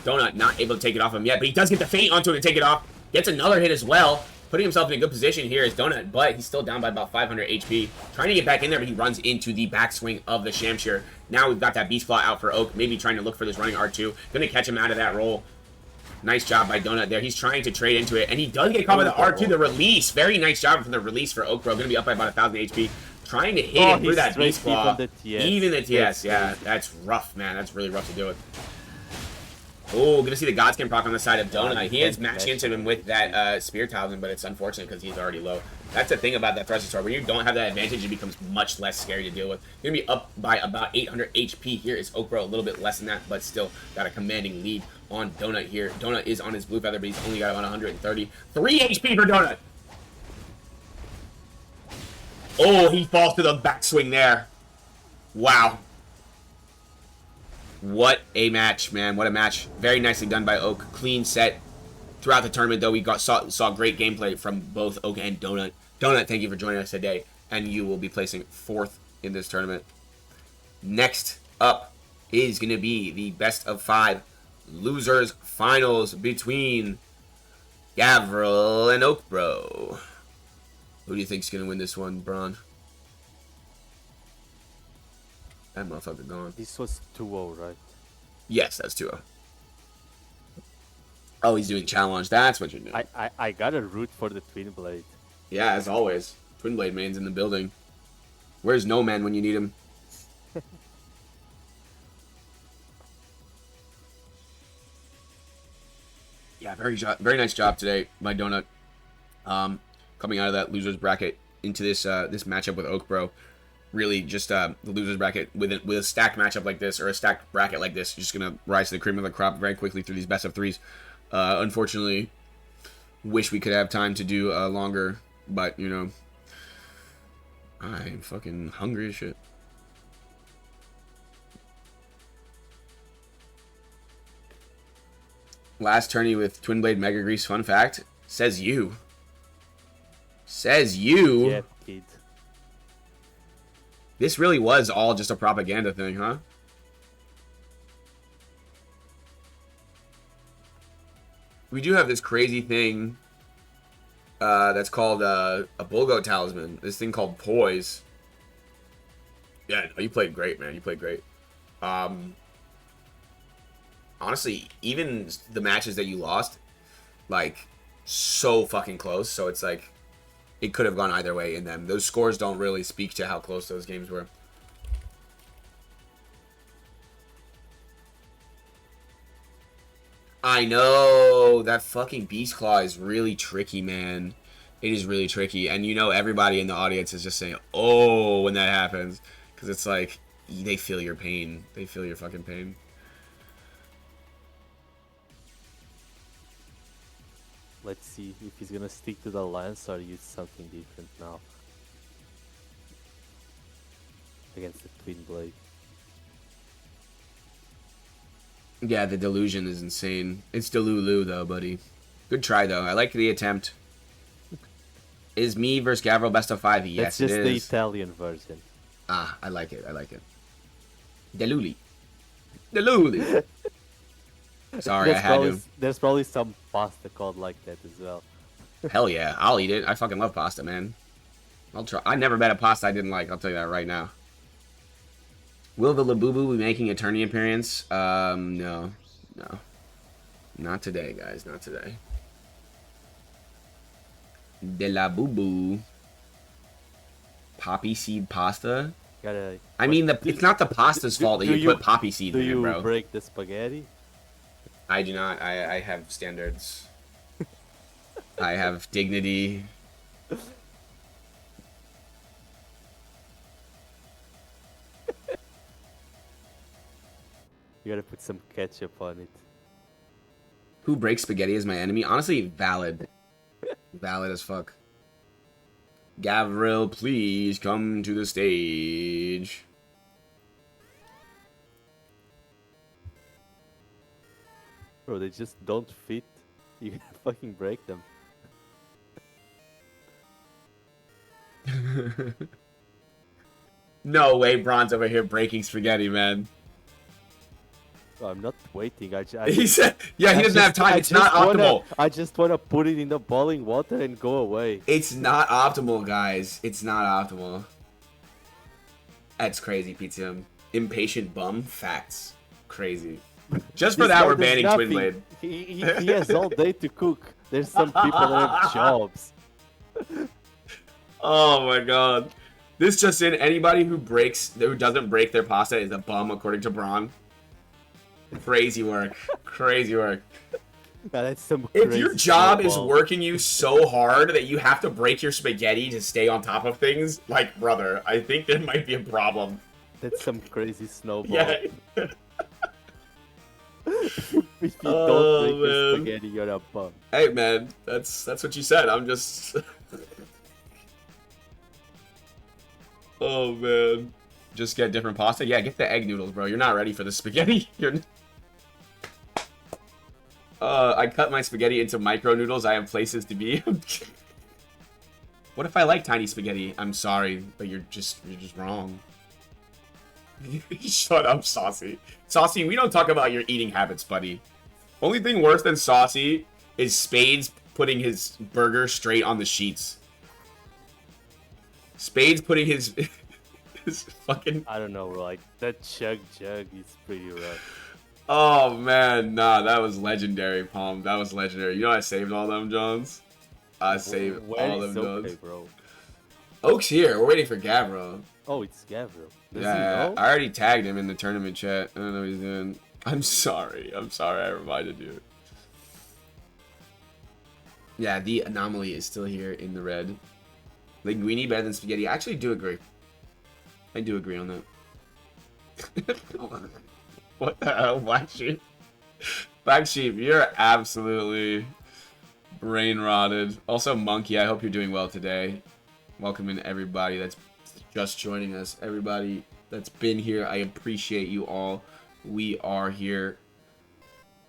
B: Donut not able to take it off him yet, but he does get the feint onto him to take it off. Gets another hit as well. Putting himself in a good position here is Donut, but he's still down by about 500 HP. Trying to get back in there, but he runs into the backswing of the Shamshir. Now we've got that Beast Claw out for Oak. Maybe trying to look for this running R2. Going to catch him out of that roll. Nice job by Donut there. He's trying to trade into it, and he does get caught by the R2, the release. Very nice job from the release for Oak Bro. Going to be up by about 1,000 HP. Trying to hit him through that Beast Claw. Even the TS, yeah. That's rough, man. That's really rough to do it. Oh, going to see the Godskin proc on the side of Donut. He is matching into him with that Spear Talisman, but it's unfortunate because he's already low. That's the thing about that Thrusting Sword. When you don't have that advantage, it becomes much less scary to deal with. Going to be up by about 800 HP. Here is Oak Bro, a little bit less than that, but still got a commanding lead on Donut here. Donut is on his blue feather, but he's only got about 130. 3 HP for Donut. Oh, he falls to the backswing there. Wow. What a match, man. What a match. Very nicely done by Oak. Clean set. Throughout the tournament, though, we saw great gameplay from both Oak and Donut. Donut, thank you for joining us today, and you will be placing 4th in this tournament. Next up is going to be the best of 5 losers finals between Gavril and Oak Bro. Who do you think's going to win this one, Braun? That motherfucker gone.
A: This was 2-0, right?
B: Yes, that's 2-0. Oh, he's doing challenge. That's what you're doing.
A: I gotta root for the TWINBLADE.
B: Yeah, as always. TWINBLADE man's in the building. Where's No Man when you need him? Yeah, very nice job today by Donut. Coming out of that losers bracket into this this matchup with Oak Bro. Really, just the losers bracket with a stacked matchup like this, or a stacked bracket like this, just gonna rise to the cream of the crop very quickly through these best of 3s. Unfortunately, wish we could have time to do longer, but you know, I'm fucking hungry as shit. Last tourney with TWINBLADE Mega Grease. Fun fact, says you. Says you.
A: Yeah, kid.
B: This really was all just a propaganda thing, huh? We do have this crazy thing that's called a Bulgo Talisman. This thing called Poise. Yeah, you played great, man. You played great. Honestly, even the matches that you lost, like, so fucking close. So it's like, it could have gone either way in them. Those scores don't really speak to how close those games were. I know, that fucking Beast Claw is really tricky, man. It is really tricky. And you know everybody in the audience is just saying, oh, when that happens. Because it's like, they feel your pain. They feel your fucking pain.
A: Let's see if he's gonna stick to the lance or use something different now. Against the TWINBLADE.
B: Yeah, the delusion is insane. It's Delulu, though, buddy. Good try, though. I like the attempt. Is me versus Gavril best of 5? Yes,
A: That's just
B: it
A: the
B: is.
A: Italian version.
B: Ah, I like it. I like it. Deluli. Deluli. Sorry, I had to.
A: There's probably some pasta called like that as well.
B: Hell yeah, I'll eat it. I fucking love pasta, man. I'll try. I never met a pasta I didn't like. I'll tell you that right now. Will the Labubu be making a tourney appearance? No. Not today, guys. Not today. De Labubu. Poppy seed pasta? I mean, it's not the pasta's fault that you put poppy seed in it, bro.
A: Do you break the spaghetti?
B: I do not. I have standards. I have dignity.
A: You gotta put some ketchup on it.
B: Who breaks spaghetti as my enemy? Honestly, valid. Valid as fuck. Gavril, please come to the stage.
A: Bro, they just don't fit You can fucking break them.
B: No way, Bron's over here breaking spaghetti, man.
A: Oh, I'm not waiting.
B: He said, "Yeah, he doesn't have time. It's not optimal.
A: I just wanna put it in the boiling water and go away.
B: It's not optimal, guys. It's not optimal." That's crazy, Pizza. Impatient bum. Facts. Crazy. Just for
A: This
B: that,
A: guy
B: we're
A: does
B: banning
A: nothing.
B: TWINBLADE.
A: He has all day to cook. There's some people that have jobs.
B: Oh my god. This just in, anybody who doesn't break their pasta is a bum, according to Braun. Crazy work. Crazy work.
A: Yeah, that's some
B: If
A: crazy
B: your job is
A: snowball.
B: working you so hard that you have to break your spaghetti to stay on top of things, like, brother, I think there might be a problem.
A: That's some crazy snowball.
B: Yeah.
A: If you
B: Oh,
A: don't break your
B: man.
A: spaghetti, you're a bum.
B: Hey, man, that's what you said. I'm just... Oh, man. Just get different pasta? Yeah, get the egg noodles, bro. You're not ready for the spaghetti. You're... I cut my spaghetti into micro noodles. I have places to be. What if I like tiny spaghetti? I'm sorry, but you're just wrong. Shut up, Saucy. Saucy, we don't talk about your eating habits, buddy. Only thing worse than Saucy is Spades putting his burger straight on the sheets. Spades putting his fucking...
A: I don't know, like, that chug is pretty rough.
B: Oh, man. Nah, that was legendary, Palm. That was legendary. You know I saved all them, Jones? I saved all them, Jones.
A: Okay, bro.
B: Oak's here. We're waiting for Gavro.
A: Oh, it's Gabriel. Does he
B: Yeah,
A: know?
B: I already tagged him in the tournament chat. I don't know what he's doing. I'm sorry. I'm sorry I reminded you. Yeah, the anomaly is still here in the red. Linguini better than spaghetti. I actually do agree. I do agree on that. What the hell, Black Sheep? Black Sheep, you're absolutely brain rotted. Also, Monkey, I hope you're doing well today. Welcome in everybody that's just joining us. Everybody that's been here, I appreciate you all. We are here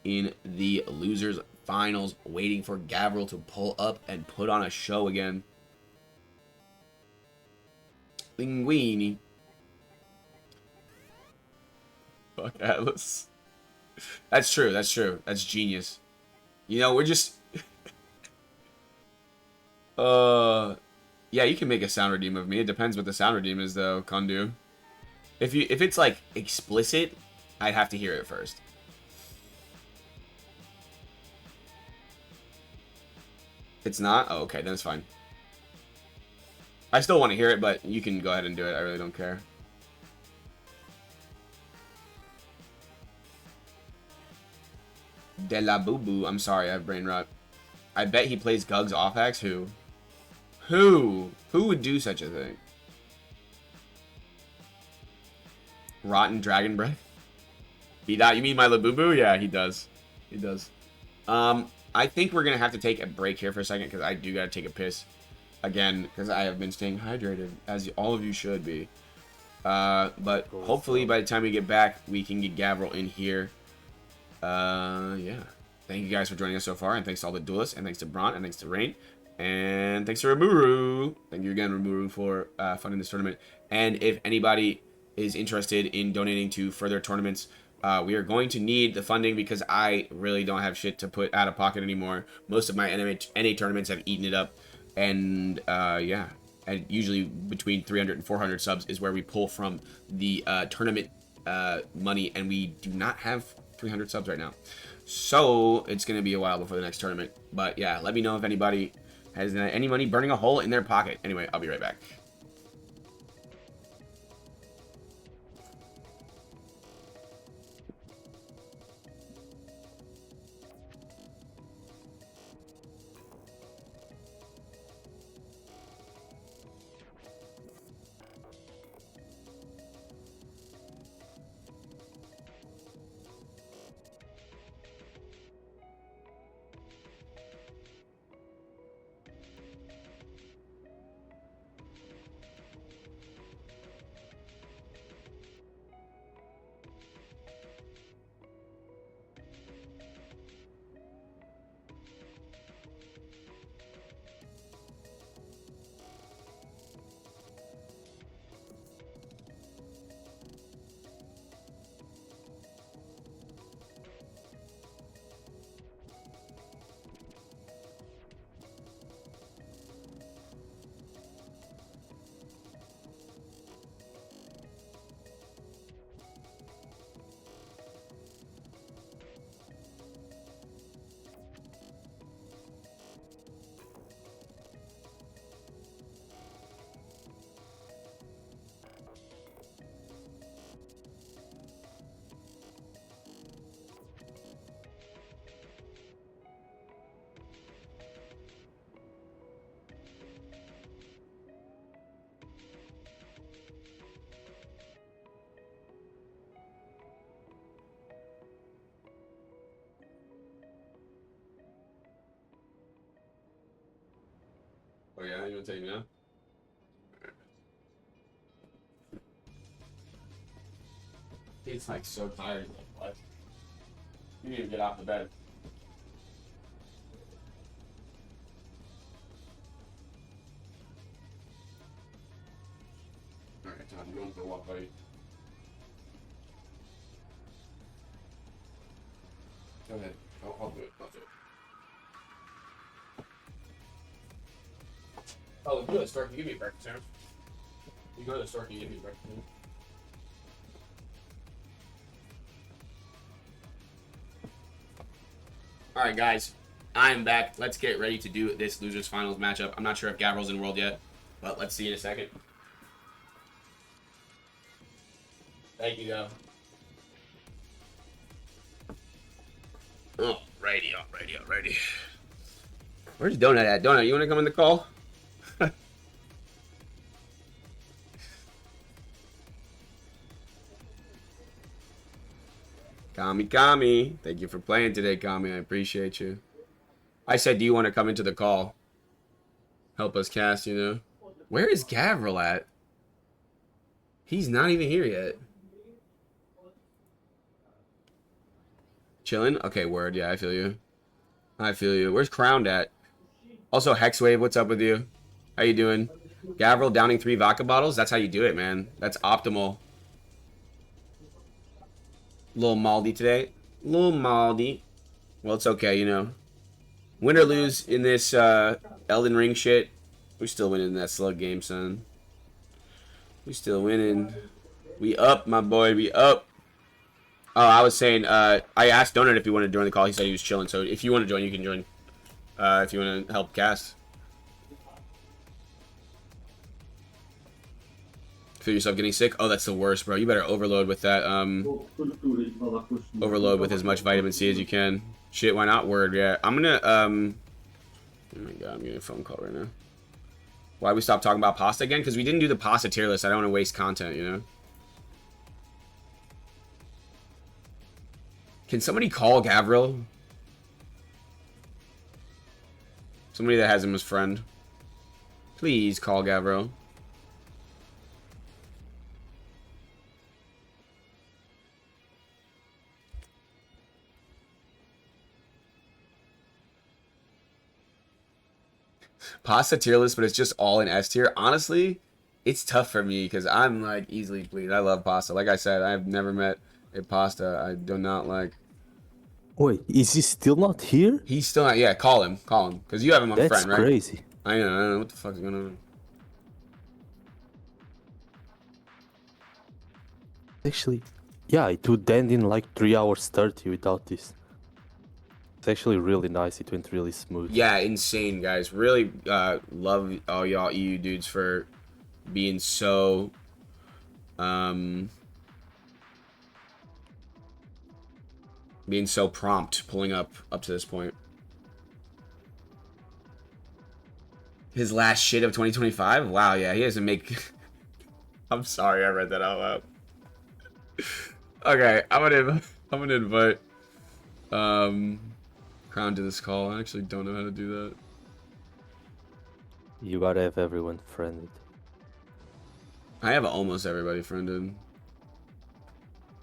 B: in the losers finals, waiting for Gavril to pull up and put on a show again. Linguini. Fuck Atlas. That's true. That's true. That's genius. You know, we're just... Yeah, you can make a sound redeem of me. It depends what the sound redeem is, though, Kundu. If it's, like, explicit, I'd have to hear it first. It's not? Oh, okay. Then it's fine. I still want to hear it, but you can go ahead and do it. I really don't care. De la Boo Boo. I'm sorry, I have brain rot. I bet he plays Gug's off-axe. Who? Who would do such a thing? Rotten Dragon Breath? You mean my Labubu? Yeah, he does. He does. I think we're going to have to take a break here for a second because I do got to take a piss. Again, because I have been staying hydrated, as all of you should be. But hopefully by the time we get back, we can get Gavril in here. Yeah. Thank you guys for joining us so far, and thanks to all the duelists, and thanks to Braun, and thanks to Rain, and thanks to Rimuru. Thank you again, Rimuru, for funding this tournament. And if anybody is interested in donating to further tournaments, we are going to need the funding because I really don't have shit to put out of pocket anymore. Most of my NA tournaments have eaten it up, and yeah. And usually between 300 and 400 subs is where we pull from the tournament money, and we do not have 300 subs right now. So it's going to be a while before the next tournament. But yeah, let me know if anybody has any money burning a hole in their pocket. Anyway, I'll be right back. not even take me now. He's like so tired. Like, what? You need to get off the bed. Alright, Tom, you want to go walk, buddy? Go ahead. I'll do it. I'll do it. Oh, you go to the store. Can you give me a breakfast, Aaron? You go to the store. Can you give me a breakfast? Alright, guys. I'm back. Let's get ready to do this Losers Finals matchup. I'm not sure if Gavryl's in World yet, but let's see in a second. Thank you, Gav. Alrighty. Where's Donut at? Donut, you want to come in the call? Kami. Thank you for playing today, Kami. I appreciate you. I said, do you want to come into the call? Help us cast, you know? Where is Gavryl at? He's not even here yet. Chilling? Okay, word. Yeah, I feel you. Where's Crowned at? Also, Hexwave, what's up with you? How you doing? Gavryl downing 3 vodka bottles? That's how you do it, man. That's optimal. Little Maldy today. Little Maldy. Well, it's okay, you know. Win or lose in this Elden Ring shit, we're still winning that slug game, son. We still winning. We up, my boy. We up. Oh, I was saying, I asked Donut if he wanted to join the call. He said he was chilling. So if you want to join, you can join. If you want to help cast. Feel yourself getting sick? Oh, that's the worst, bro. You better overload with that. Overload with as much vitamin C as you can. Shit, why not? Word, yeah. I'm gonna, oh my god, I'm getting a phone call right now. Why we stopped talking about pasta again? Because we didn't do the pasta tier list. I don't want to waste content, you know? Can somebody call Gavryl? Somebody that has him as friend. Please call Gavryl. Pasta tier list, but it's just all in S tier. Honestly, it's tough for me because I'm like easily bleed. I love pasta. Like I said, I've never met a pasta I do not like.
A: Wait, is he still not here?
B: He's still not. Yeah, call him. Because you have him on
A: That's
B: friend, right?
A: crazy.
B: I know. What the fuck is going on?
A: Actually, yeah, it would end in like 3 hours 30 without this. It's actually really nice. It went really smooth.
B: Yeah, insane, guys. Really love all y'all EU dudes for being so prompt, pulling up to this point. His last shit of 2025? Wow, yeah, he doesn't make... I'm sorry I read that out loud. Okay, I'm gonna invite Crown to this call. I actually don't know how to do that.
A: You gotta have everyone friended.
B: I have almost everybody friended.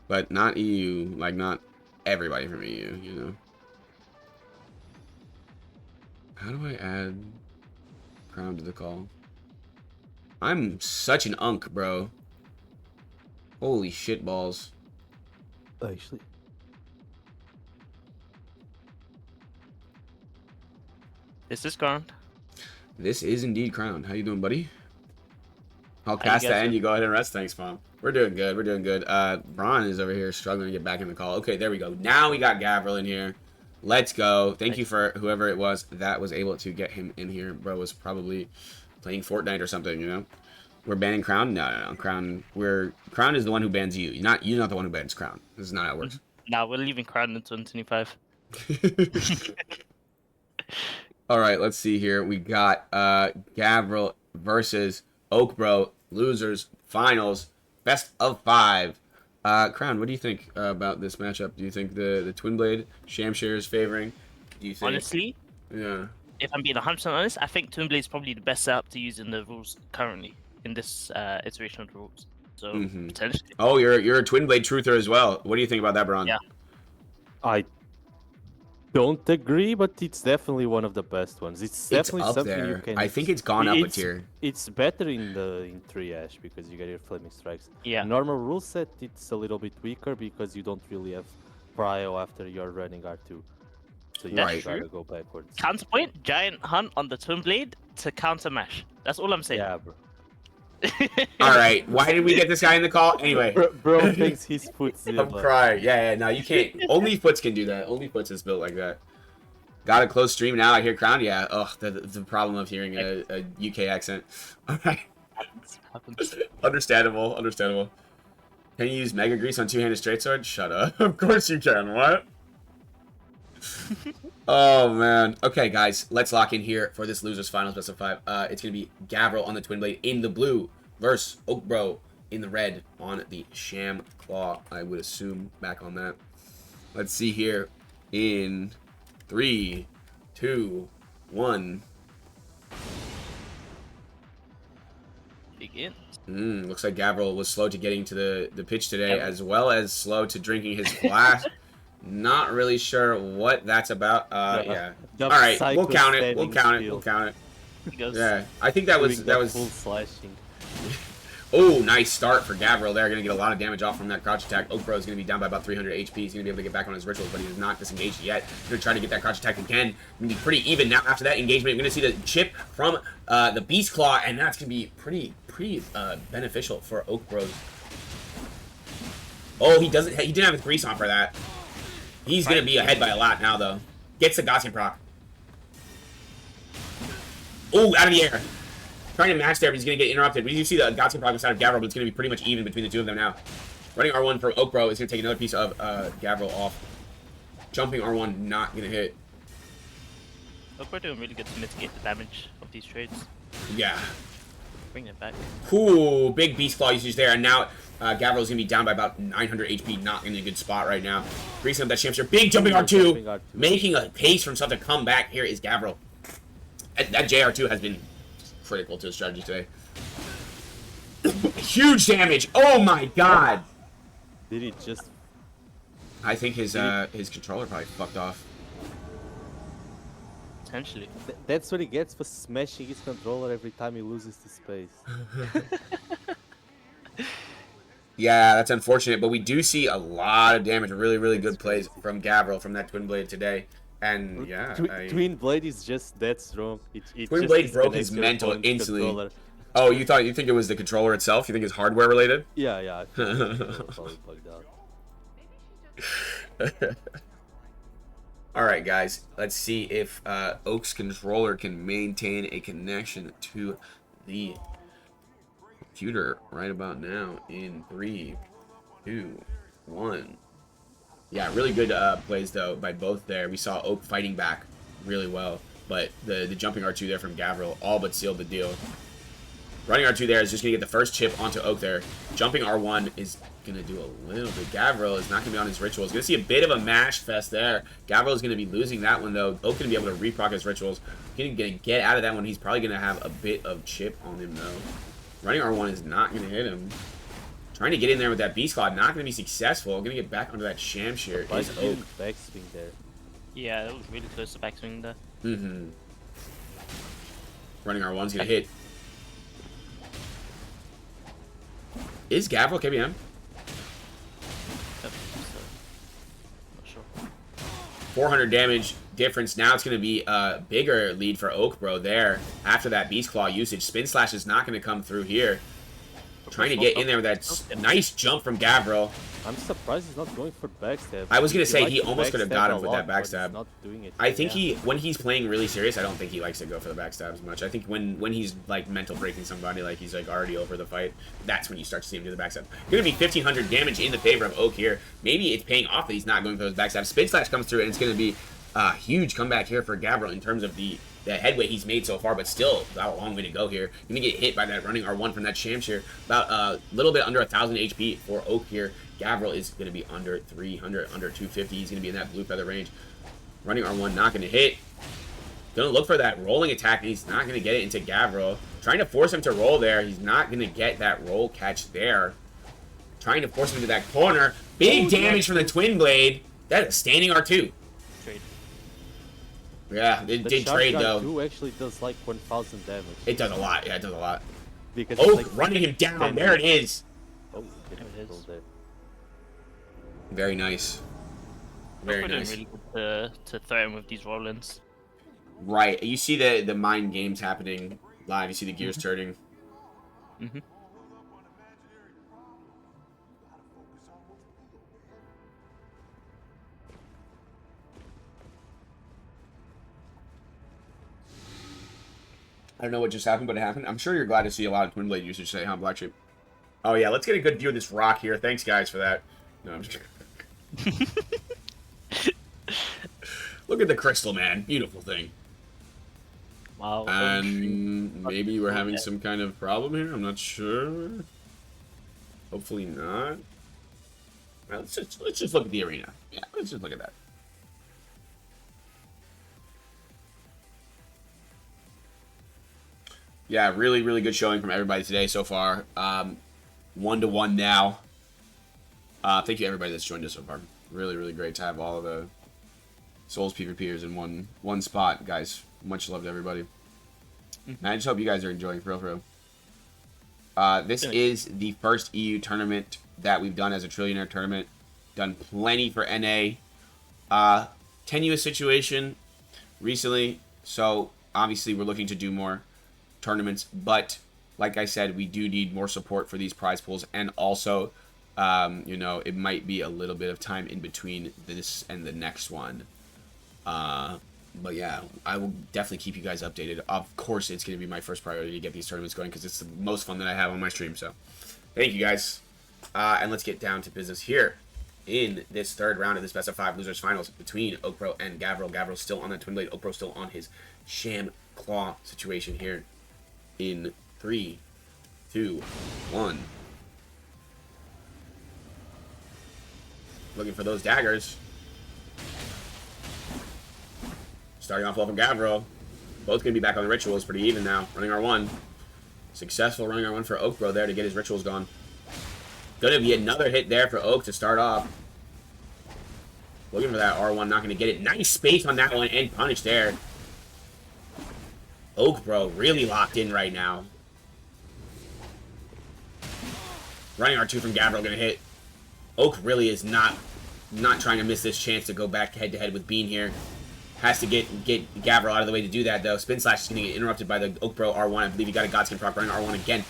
B: But not EU, like not everybody from EU, you know. How do I add Crown to the call? I'm such an unk, bro. Holy shit balls.
A: Actually.
D: Is this Crowned?
B: This is indeed Crown. How you doing, buddy? I'll
D: How
B: cast
D: you
B: that
D: guys
B: and
D: doing?
B: you go ahead and rest. Thanks, Mom. We're doing good. Braun is over here struggling to get back in the call. Okay, there we go. Now we got Gavryl in here. Let's go. Thank you for whoever it was that was able to get him in here. Bro was probably playing Fortnite or something, you know? We're banning Crown? No. Crown is the one who bans you. You're not the one who bans Crown. This is not how it works.
D: Nah, we're leaving Crowned in 2025.
B: All right, let's see here. We got Gavryl versus Oak Bro, losers, finals, best of 5. Crown, what do you think about this matchup? Do you think the Twin Blade Shamshire is favoring? Do you think?
D: Honestly,
B: Yeah.
D: if I'm being 100% honest, I think Twin Blade is probably the best setup to use in the rules currently in this iteration of the rules. So potentially.
B: Oh, you're a Twin Blade truther as well. What do you think about that, Bron?
D: Yeah.
A: I don't agree, but it's definitely one of the best ones. It's definitely
B: up
A: something
B: there.
A: you can.
B: I think it's gone up a tier.
A: It's better in 3 Ash because you get your flaming strikes.
D: Yeah.
A: Normal rule set, it's a little bit weaker because you don't really have prio after you're running R2. So you
B: Right.
A: try to go backwards.
D: Counterpoint, Giant Hunt on the Twin Blade to counter mash. That's all I'm saying.
A: Yeah, bro.
B: All right. Why did we get this guy in the call? Anyway.
A: Bro thinks he's foot's
B: I'm crying. Yeah, no, you can't. Only Foots can do that. Only Foots is built like that. Got a close stream now. I hear Crown. Yeah. Ugh, the problem of hearing a UK accent. All right.
D: Happens.
B: Understandable. Understandable. Can you use Mega Grease on two-handed straight sword? Shut up. Of course you can. What? Oh man. Okay, guys, let's lock in here for this losers finals best of 5. It's gonna be Gavril on the Twin Blade in the blue versus Oakbro in the red on the Sham Claw. I would assume back on that. Let's see here in 3, 2, 1.
D: Begin.
B: Looks like Gavril was slow to getting to the pitch today, as well as slow to drinking his flask. Not really sure what that's about. Yeah. All right, we'll count it. We'll count it. We'll count it.
D: He goes,
B: Yeah, I think that was
A: full slashing.
B: Oh, nice start for Gavril there. Gonna get a lot of damage off from that crouch attack. Oakbro is gonna be down by about 300 HP. He's gonna be able to get back on his rituals, but he is not disengaged yet. Gonna try to get that crouch attack again. Gonna be pretty even now after that engagement. We're gonna see the chip from the Beast Claw, and that's gonna be pretty beneficial for Oakbro. Oh, he didn't have his grease on for that. He's gonna be ahead by a lot now though. Gets the Gaussian proc. Oh, out of the air. Trying to match there, but he's going to get interrupted. We do see the Gaussian proc inside of Gavril, but it's going to be pretty much even between the two of them now. Running R1 for Oakbro is going to take another piece of Gavril off. Jumping R1, not going to hit.
D: Look, we're doing really good to mitigate the damage of these trades.
B: Yeah.
D: Bring it back.
B: Cool. Big Beast Claw usage there, and now Gavril is going to be down by about 900 HP, not in a good spot right now. Greasing up that Shamster. Big jumping R2. Making a pace for himself to come back. Here is Gavril. That JR2 has been critical to his strategy today. Huge damage. Oh my god.
A: Did he just...
B: I think his controller probably fucked off.
D: Potentially.
A: That's what he gets for smashing his controller every time he loses the space.
B: Yeah, that's unfortunate, but we do see a lot of damage. Really good plays from Gavril from that Twin Blade today. And yeah,
A: Twin Blade is just that strong. It
B: Twin
A: just
B: Blade broke his
A: disconnects your
B: mental
A: opponent's
B: instantly.
A: controller.
B: Oh, you think it was the controller itself? You think it's hardware related?
A: Yeah. I think it's probably bugged out.
B: All right, guys. Let's see if Oak's controller can maintain a connection to the computer right about now in 3, 2, 1. Yeah, really good plays, though, by both there. We saw Oak fighting back really well, but the jumping R2 there from Gavril all but sealed the deal. Running R2 there is just going to get the first chip onto Oak there. Jumping R1 is going to do a little bit. Gavril is not going to be on his rituals. Going to see a bit of a mash fest there. Gavril is going to be losing that one, though. Oak going to be able to reproc his rituals. Going to get out of that one. He's probably going to have a bit of chip on him, though. Running R1 is not going to hit him. Trying to get in there with that Beast Claw, not going to be successful. Going to get back onto that Shamshir is Oak.
A: Backswing there.
D: Yeah, that was really close to backswing there.
B: Running R1's going to hit. Is Gavril KBM?
D: Yep, so, not sure.
B: 400 damage difference. Now it's going to be a bigger lead for Oakbro there after that Beast Claw usage. Spin Slash is not going to come through here. Trying to get in there with that nice jump from Gavril.
A: I'm surprised he's not going for backstab.
B: I was going to say
A: likes
B: he
A: to
B: almost could have
A: backstab
B: got
A: a
B: him with
A: lot,
B: that
A: but he's
B: backstab.
A: not doing it.
B: I think when he's playing really serious, I don't think he likes to go for the backstab as much. I think when he's like mental breaking somebody, like he's like already over the fight, that's when you start to see him do the backstab. Going to be 1,500 damage in the favor of Oak here. Maybe it's paying off that he's not going for those backstabs. Spin Slash comes through, and it's going to be a huge comeback here for Gavril in terms of the headway he's made so far, but still got a long way to go here. Gonna get hit by that running R1 from that Shamshir. About a little bit under 1,000 HP for Oak here. Gavril is gonna be under 300, under 250. He's gonna be in that blue feather range. Running R1 not gonna hit. Gonna look for that rolling attack, and he's not gonna get it into Gavril. Trying to force him to roll there. He's not gonna get that roll catch there. Trying to force him into that corner. Big damage from the Twin Blade. That is standing R2.
D: Trade.
B: Yeah, it did trade though.
A: 2 actually does like 1,000 damage.
B: It does a lot. Yeah, it does a lot.
A: Because
B: Oh,
A: like
B: running him down. There it is.
A: Oh,
D: There it is.
A: there.
B: Very nice. Very
D: Doing
B: nice.
D: really good to threaten with these roll-ins.
B: Right. You see the mind games happening live. You see the gears turning.
D: Mm-hmm.
B: I don't know what just happened, but it happened. I'm sure you're glad to see a lot of Twin Blade usage today, huh, Black Sheep? Oh, yeah. Let's get a good view of this rock here. Thanks, guys, for that. No, I'm just kidding. Look at the crystal, man. Beautiful thing.
D: Wow.
B: And maybe we're having some kind of problem here. I'm not sure. Hopefully not. Well, let's just look at the arena. Yeah, let's just look at that. Yeah, really, really good showing from everybody today so far. 1-1 now. Thank you everybody that's joined us so far. Really, really great to have all of the Souls PvPers in one spot, guys. Much love to everybody. And I just hope you guys are enjoying, for real. This is the first EU tournament that we've done as a Trillionaire tournament. Done plenty for NA. Tenuous situation recently, so obviously we're looking to do more tournaments, but like I said, we do need more support for these prize pools, and also you know, it might be a little bit of time in between this and the next one. But yeah, I will definitely keep you guys updated. Of course, it's going to be my first priority to get these tournaments going because it's the most fun that I have on my stream. So thank you guys, and let's get down to business here in this third round of this best of 5 losers finals between Oakpro and Gavril. Gavril still on that Twin Blade, Oakpro still on his Sham Claw situation here in 3, 2, 1. Looking for those daggers. Starting off well from Gavril. Both going to be back on the rituals. Pretty even now. Running R1. Successful running R1 for Oakpro there to get his rituals gone. Going to be another hit there for Oak to start off. Looking for that R1. Not going to get it. Nice space on that one and punish there. Oakpro really locked in right now. Running R2 from Gavril going to hit. Oak really is not trying to miss this chance to go back head-to-head with Bean here. Has to get Gavril out of the way to do that, though. Spin Slash is going to get interrupted by the Oakpro R1. I believe he got a Godskin proc running R1 again.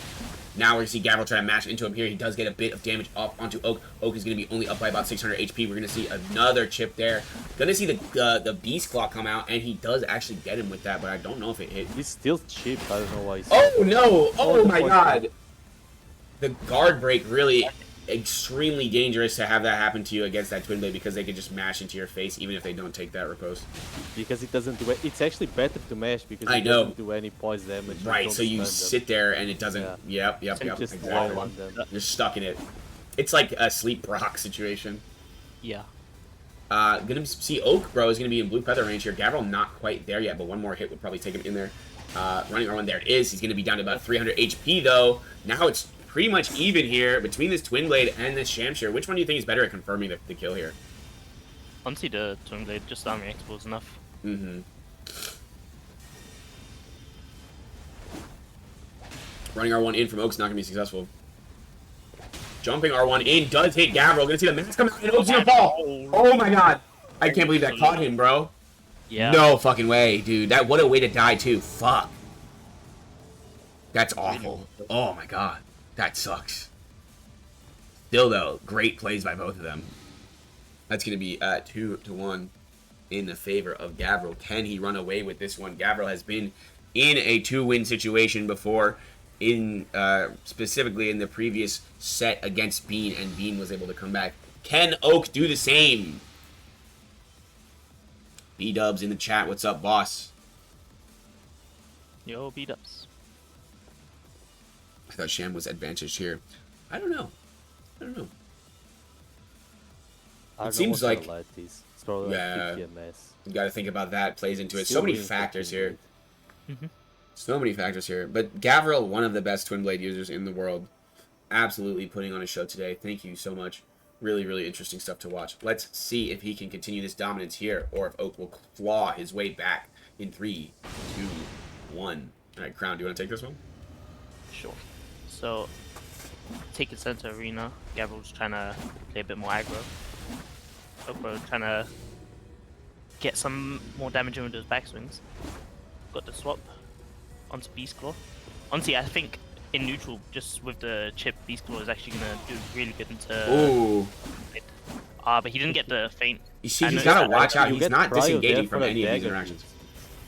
B: Now we're going to see Gavril try to mash into him here. He does get a bit of damage off onto Oak. Oak is going to be only up by about 600 HP. We're going to see another chip there. Going to see the Beast Claw come out, and he does actually get him with that, but I don't know if it hit.
A: He's still cheap. I don't know why he's...
B: Oh, no! Oh, my God! The guard break really... extremely dangerous to have that happen to you against that Twin Blade because they can just mash into your face even if they don't take that riposte.
A: Because it doesn't do it. It's actually better to mash because it doesn't do any poise damage.
B: Right, so you sit there and it doesn't...
A: Yeah.
B: Yep,
A: Just
B: exactly.
A: on them.
B: You're stuck in it. It's like a sleep Brock situation.
D: Yeah.
B: Gonna see Oakpro is gonna be in blue feather range here. Gavril not quite there yet, but one more hit would probably take him in there. Running R1, there it is. He's gonna be down to about 300 HP though. Now it's pretty much even here between this Twin Blade and this Shamshire. Which one do you think is better at confirming the kill here?
D: Honestly, the Twin Blade, just army expo is enough.
B: Mm-hmm. Running R1 in from Oak's not gonna be successful. Jumping R1 in does hit Gavril. Gonna see the mask come out and Oak's gonna fall. Oh my God! I can't believe that caught him, bro.
D: Yeah.
B: No fucking way, dude. What a way to die too. Fuck. That's awful. Oh my God. That sucks. Still though, great plays by both of them. That's gonna be 2-1 in the favor of Gavril. Can he run away with this one? Gavril has been in a 2-win situation before, in specifically in the previous set against Bean, and Bean was able to come back. Can Oak do the same? B-dubs in the chat. What's up, boss?
D: Yo, B-dubs.
B: I thought Sham was advantaged here. I don't know.
A: I don't know
B: seems
A: what
B: like
A: light is. It's probably
B: yeah,
A: like 50 ms.
B: you got to think about that plays into it. So
A: Still
B: many
A: winning for
B: factors here.
D: Mhm.
B: So many factors here. But Gavril, one of the best Twin Blade users in the world, absolutely putting on a show today. Thank you so much. Really, really interesting stuff to watch. Let's see if he can continue this dominance here, or if Oak will claw his way back in 3, 2, 1. All right, Crown, do you want to take this one?
D: Sure. So, take it center arena. Gavril's trying to play a bit more aggro. Oakro trying to get some more damage in with those backswings. Got the swap onto Beast Claw. Honestly, I think in neutral, just with the chip, Beast Claw is actually going to do really good into...
B: Ooh.
D: But he didn't get the feint.
B: You see,
D: I
B: he's
D: noticed
B: got to
D: that
B: watch out.
A: You
B: He's
A: get
B: not
A: cryo there
B: disengaging
A: for
B: from
A: a
B: any of these
A: dagger
B: interactions.
A: hit.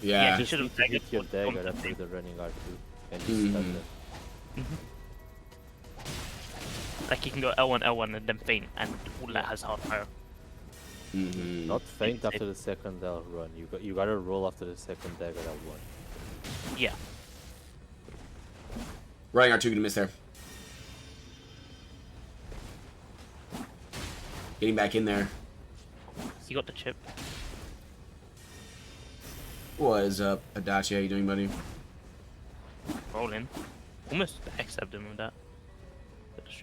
B: Yeah.
D: he
A: Just
D: should
A: need
D: have
A: to hit your
D: daggered
A: dagger after the running R2. And you
B: Mhm.
A: stun them.
D: Like he can go L1, L1, and then feint, and all that has half fire.
B: Mm-hmm.
A: Not feint after the second L run. You gotta roll after the second dagger L1.
D: Yeah.
B: Running R2 gonna miss there. Getting back in there.
D: He got the chip.
B: What is up, Adachi? How you doing, buddy?
D: Rolling. Almost accept him with that.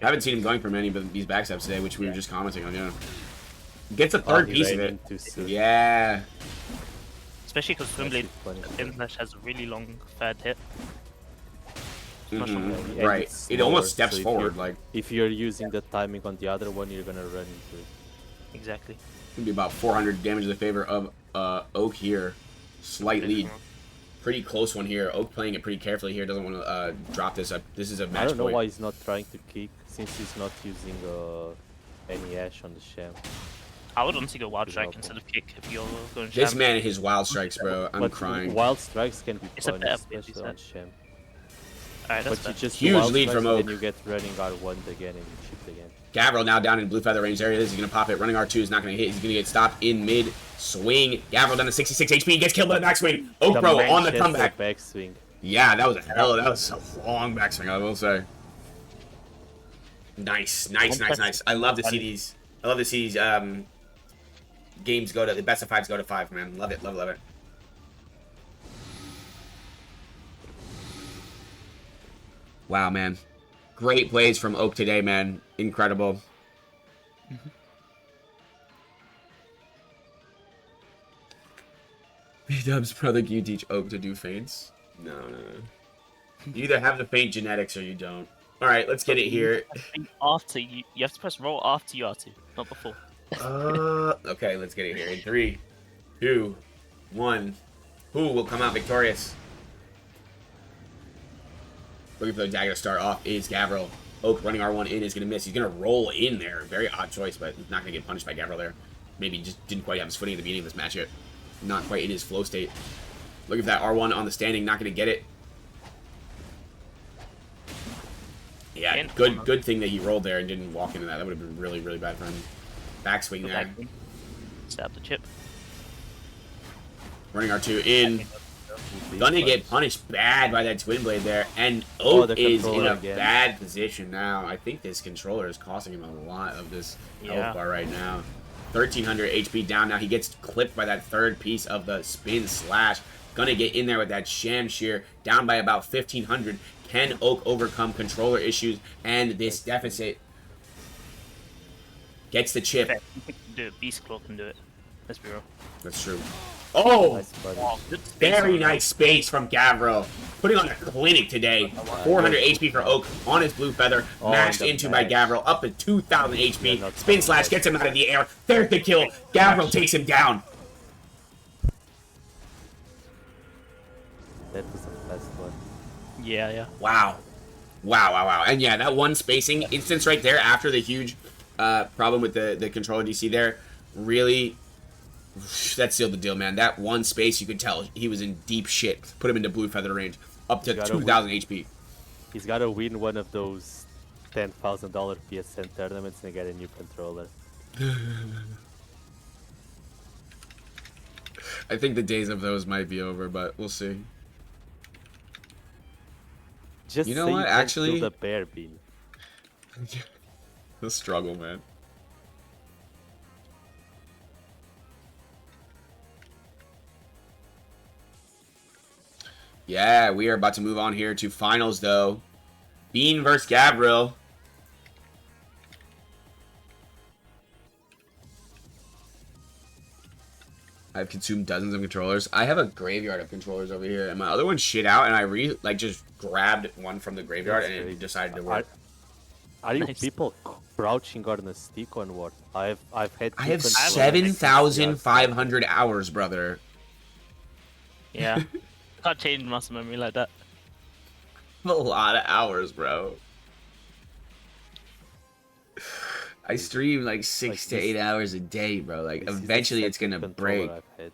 B: I haven't seen him going for many of these backstabs today, which we were just commenting on, yeah. Gets a
A: Oh,
B: third
A: he
B: piece of
A: ran
B: it.
A: in too soon.
B: Yeah.
D: Especially because TWINBLADE
A: That's
D: Inslash has a really long third hit. Much
B: Mhm.
D: longer.
A: And
B: Right.
A: it's
B: It almost
A: slower,
B: steps
A: so if
B: forward,
A: you're-
B: like,
A: If you're using the timing on the other one, you're gonna run into it.
D: Exactly.
B: gonna be about 400 damage in the favor of Oak here. Slight lead. Pretty close one here. Oak playing it pretty carefully here. Doesn't want to drop this up. This is a match
A: I don't know
B: point.
A: why he's not trying to kick, since he's not using any Ash on the Sham.
D: I would honestly go Wild
A: Good
D: Strike
A: help.
D: instead of kick if you're going
B: This
D: Sham.
B: man and his wild strikes, bro. I'm
A: But
B: crying.
A: Wild Strikes can be
D: It's a
A: punished,
D: better play,
A: especially on Sham.
D: Alright, that's
A: But you
D: fair.
A: just
B: Huge
A: Wild
B: lead
A: Strikes,
B: from
A: then
B: Oak.
A: you get running R1 again and you chip again.
B: Gavril now down in blue feather range area. This is going to pop it. Running R2 is not going to hit. He's going to get stopped in mid swing. Gavril down to 66 HP. Gets killed by the backswing. Oak, bro, on the
A: Manchester
B: comeback.
A: backswing.
B: Yeah, that was a long backswing, I will say. Nice. I love to see these. I love to see these games go to the best of fives go to 5, man. Love it. Wow, man. Great plays from Oak today, man. Incredible. B-Dubs, brother, can you teach Oak to do feints? No. You either have the feint genetics or you don't. Alright, let's get it here.
D: After you have to press roll after you R2, not before.
B: Okay, let's get it here. In 3, 2, 1. Who will come out victorious? Looking for the dagger to start off is Gavril. Oak running R1 in is going to miss. He's going to roll in there. Very odd choice, but he's not going to get punished by Gavril there. Maybe he just didn't quite have his footing at the beginning of this match yet. Not quite in his flow state. Looking for that R1 on the standing. Not going to get it. Yeah, good thing that he rolled there and didn't walk into that. That would have been really, really bad for him. Backswing there.
D: Set up the chip.
B: Running R2 in. Gonna get punished bad by that twin blade there, and Oak is in a bad position now. I think this controller is costing him a lot of this health bar right now. 1300 HP down now. He gets clipped by that third piece of the spin slash. Gonna get in there with that sham shear, down by about 1500. Can Oak overcome controller issues and this deficit? Gets the chip.
D: Okay, you can do it. Beast Claw can do it. Let's be real.
B: That's true. Oh!
A: Nice buddy.
D: Oh, good space
B: Very
D: on
B: nice space from Gavril. Putting on a clinic today. 400 HP for Oak on his blue feather. Mashed into by Gavril. Up to 2,000 HP. Spin slash gets him out of the air. There's the kill. Gavril takes him down.
A: That was the best one.
D: Yeah.
B: Wow. And yeah, that one spacing instance right there after the huge problem with the controller DC there really... That sealed the deal, man. That one space, you could tell he was in deep shit. Put him into blue feather range. Up to 2,000 HP.
A: He's got to win one of those $10,000 PSN tournaments and get a new controller.
B: I think the days of those might be over, but we'll see.
A: Just
B: You know
A: say
B: what,
A: you can't
B: actually-
A: kill the bear bean.
B: The struggle, man. Yeah, we are about to move on here to finals, though. Bean versus Gabriel. I've consumed dozens of controllers. I have a graveyard of controllers over here, and my other one shit out, and I just grabbed one from the graveyard
A: That's
B: and
A: great.
B: it decided to work.
A: Are you
D: Nice.
A: people crouching on a stick on what? I've had.
B: I have
A: two controllers.
B: 7,500 hours, brother.
D: Yeah. Can't change muscle memory like that.
B: A lot of hours, bro. I stream like 6 to
A: this-
B: 8 hours a day, bro. Like,
A: This is the
B: eventually it's
A: second
B: gonna
A: controller
B: break.
A: I've had.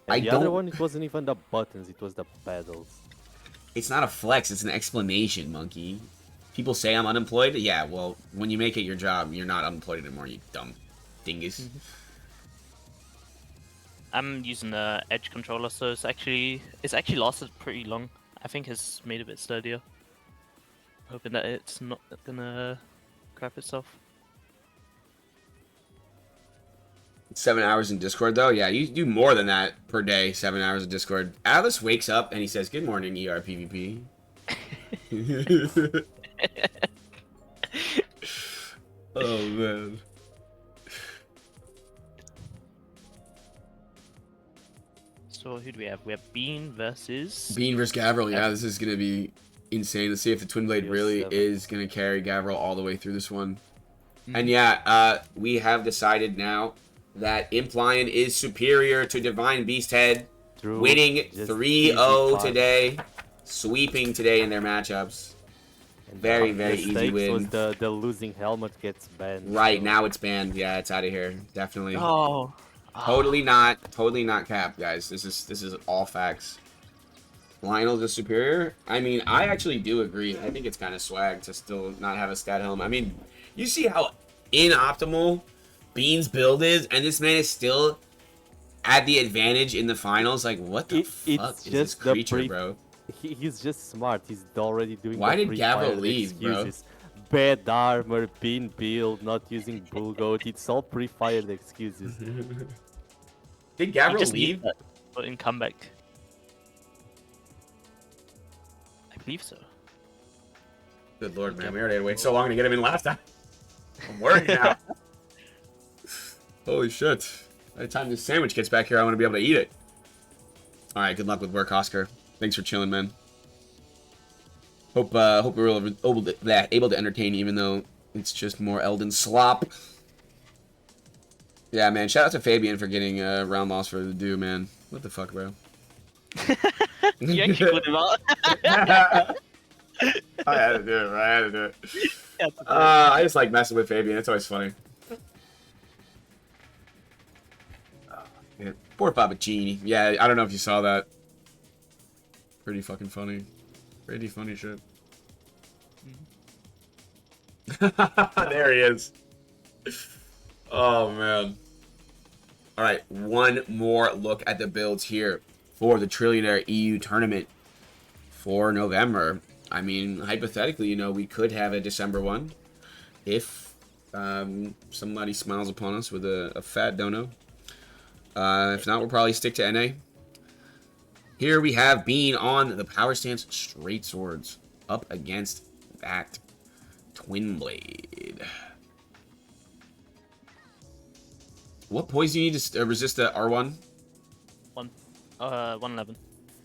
B: I
A: And the other
B: don't-
A: one, it wasn't even the buttons; it was the pedals.
B: It's not a flex, it's an explanation, monkey. People say I'm unemployed. Yeah, well, when you make it your job, you're not unemployed anymore, you dumb dingus.
D: I'm using the Edge controller, so it's actually lasted pretty long. I think it's made a bit sturdier. Hoping that it's not gonna crap itself.
B: 7 hours in Discord, though? Yeah, you do more than that per day, 7 hours of Discord. Alice wakes up and he says, "Good morning, ER PvP." Oh, man.
D: So who do we have? We have Bean versus.
B: Bean versus Gavril, yeah, this is going to be insane. Let's see if the Twin Blade really
A: PS7.
B: is going to carry Gavril all the way through this one. And yeah, we have decided now that Imp Lion is superior to Divine Beast Head,
A: True.
B: winning
A: Just
B: 3-0
A: easy
B: today, sweeping today in their matchups.
A: And
B: Very,
A: the
B: very easy
A: mistakes
B: win.
A: Was the losing helmet gets banned.
B: Right,
A: so-
B: now it's banned. Yeah, it's out of here. Definitely.
D: Oh.
B: Totally not capped, guys. This is all facts. Lionel's the superior. I mean, I actually do agree. I think it's kind of swag to still not have a stat helm. I mean, you see how inoptimal Bean's build is, and this man is still at the advantage in the finals. Like, what the fuck
A: it's
B: is this
A: just the
B: creature, bro?
A: He's just smart. He's already doing.
B: Why
A: the
B: did Gavril
A: pre-fired
B: leave, bro?
A: excuses. Bad armor, Bean build, not using bull goat. It's all pre-fired excuses.
B: Did
D: He
B: Gavril
D: just
B: leave?
D: needs that, but in comeback. I believe so.
B: Good lord, man. We already had to wait so long to get him in last time. I'm worried now. Holy shit. By the time this sandwich gets back here, I want to be able to eat it. Alright, good luck with work, Oscar. Thanks for chilling, man. Hope we're able to entertain, even though it's just more Elden slop. Yeah, man. Shout out to Fabian for getting a round loss for the do, man. What the fuck, bro?
D: You actually called him out.
B: I had to do it, bro. I had to do it.
D: Yeah,
B: I just like messing with Fabian. It's always funny. Yeah, poor Babaccini. Yeah, I don't know if you saw that. Pretty fucking funny. Pretty funny shit. There he is. Oh, man. Alright, one more look at the builds here for the Trillionaire EU tournament for November. I mean, hypothetically, you know, we could have a December one if somebody smiles upon us with a fat dono. If not, we'll probably stick to NA. Here we have Bean on the power stance straight swords up against that Twin Blade. What poise do you need to resist the R1?
D: 111.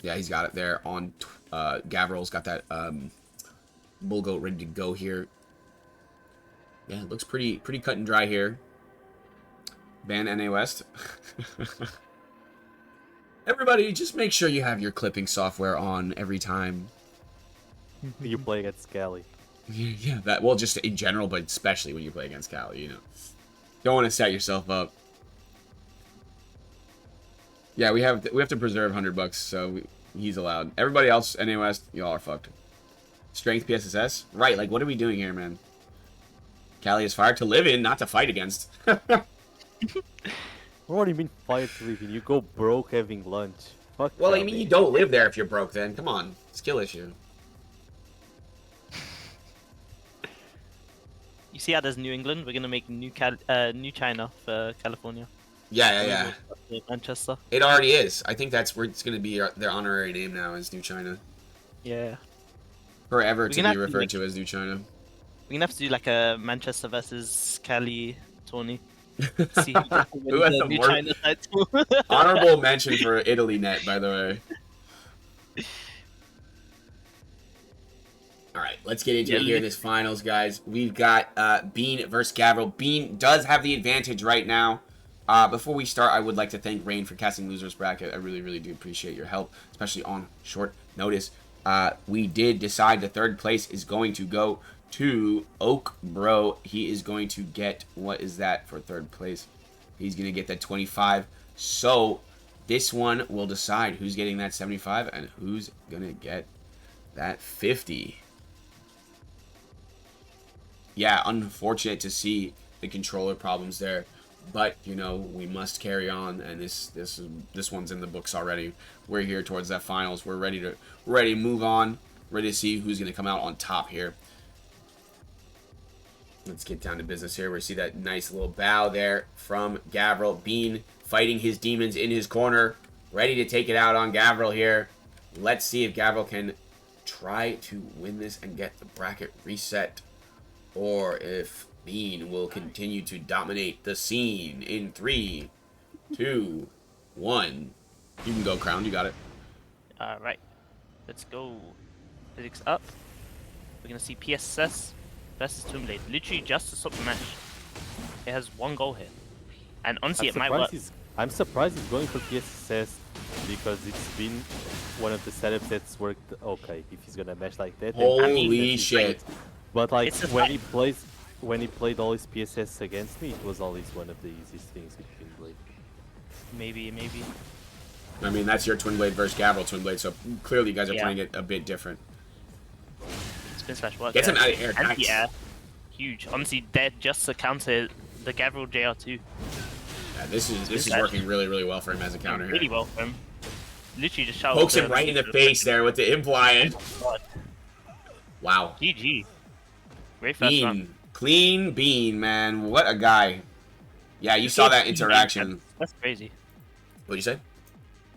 B: Yeah, he's got it there on Gavril's got that bull goat ready to go here. Yeah, it looks pretty cut and dry here. Ban NA West. Everybody, just make sure you have your clipping software on every time.
A: You play against Scally.
B: Yeah, that, well, just in general, but especially when you play against Cali, you know. Don't want to set yourself up. Yeah, we have to preserve $100, so he's allowed. Everybody else, NA West, y'all are fucked. Strength PSSS? Right, like, what are we doing here, man? Cali is fired to live in, not to fight against.
A: What do you mean fight living? You go broke having lunch. Fuck
B: Well, I
A: Cali.
B: mean, you don't live there if you're broke, then. Come on. Skill issue.
D: You see how there's New England? We're gonna make New China for California.
B: Yeah.
D: Manchester.
B: It already is. I think that's where it's going to be their honorary name now is New China.
D: Yeah.
B: Forever
D: We're
B: to
D: gonna
B: be
D: have to,
B: referred
D: like,
B: to as New China.
D: We're gonna have to do like a Manchester versus Cali tourney. See who gets to
B: Who
D: win
B: has
D: the
B: the
D: new
B: more
D: China title.
B: honorable mention for Italy net, by the way. All right, let's get into it here in this finals, guys. We've got Bean versus Gavril. Bean does have the advantage right now. Before we start, I would like to thank Rain for casting Losers Bracket. I really, really do appreciate your help, especially on short notice. We did decide the third place is going to go to Oak Bro. He is going to get, what is that for third place? He's going to get that 25. So this one will decide who's getting that 75 and who's going to get that 50. Yeah, unfortunate to see the controller problems there, but you know we must carry on, and this one's in the books already. We're here towards that finals. We're ready to move on, ready to see who's going to come out on top here. Let's get down to business here. We see that nice little bow there from Gavril. Bean fighting his demons in his corner, ready to take it out on Gavril here. Let's see if Gavril can try to win this and get the bracket reset, or if Bean will continue to dominate the scene in 3, 2, 1. You can go, Crown. You got it.
D: Alright. Let's go. Physics up. We're gonna see PSS versus TWINBLADE. Literally just to stop the match. It has one goal here. And honestly, it might work.
A: I'm surprised he's going for PSS because it's been one of the setups that's worked okay. If he's gonna mesh like that,
B: Holy shit!
A: But like when he played all his PSS against me, it was always one of the easiest things with TWINBLADE.
D: Maybe.
B: I mean, that's your TWINBLADE versus Gavril TWINBLADE, so clearly you guys are playing it a bit different.
D: Spin slash work.
B: Get him out of air, nice.
D: Yeah, huge. Honestly, dead just to counter the Gavril JR2.
B: Yeah, this is working really, really well for him as a counter here.
D: Really well for him. Literally just shot.
B: Pokes him right in the face there with the imply. Wow.
D: GG. Great first run.
B: Clean Bean, man. What a guy. Yeah, you saw that interaction.
D: That's crazy.
B: What'd you say?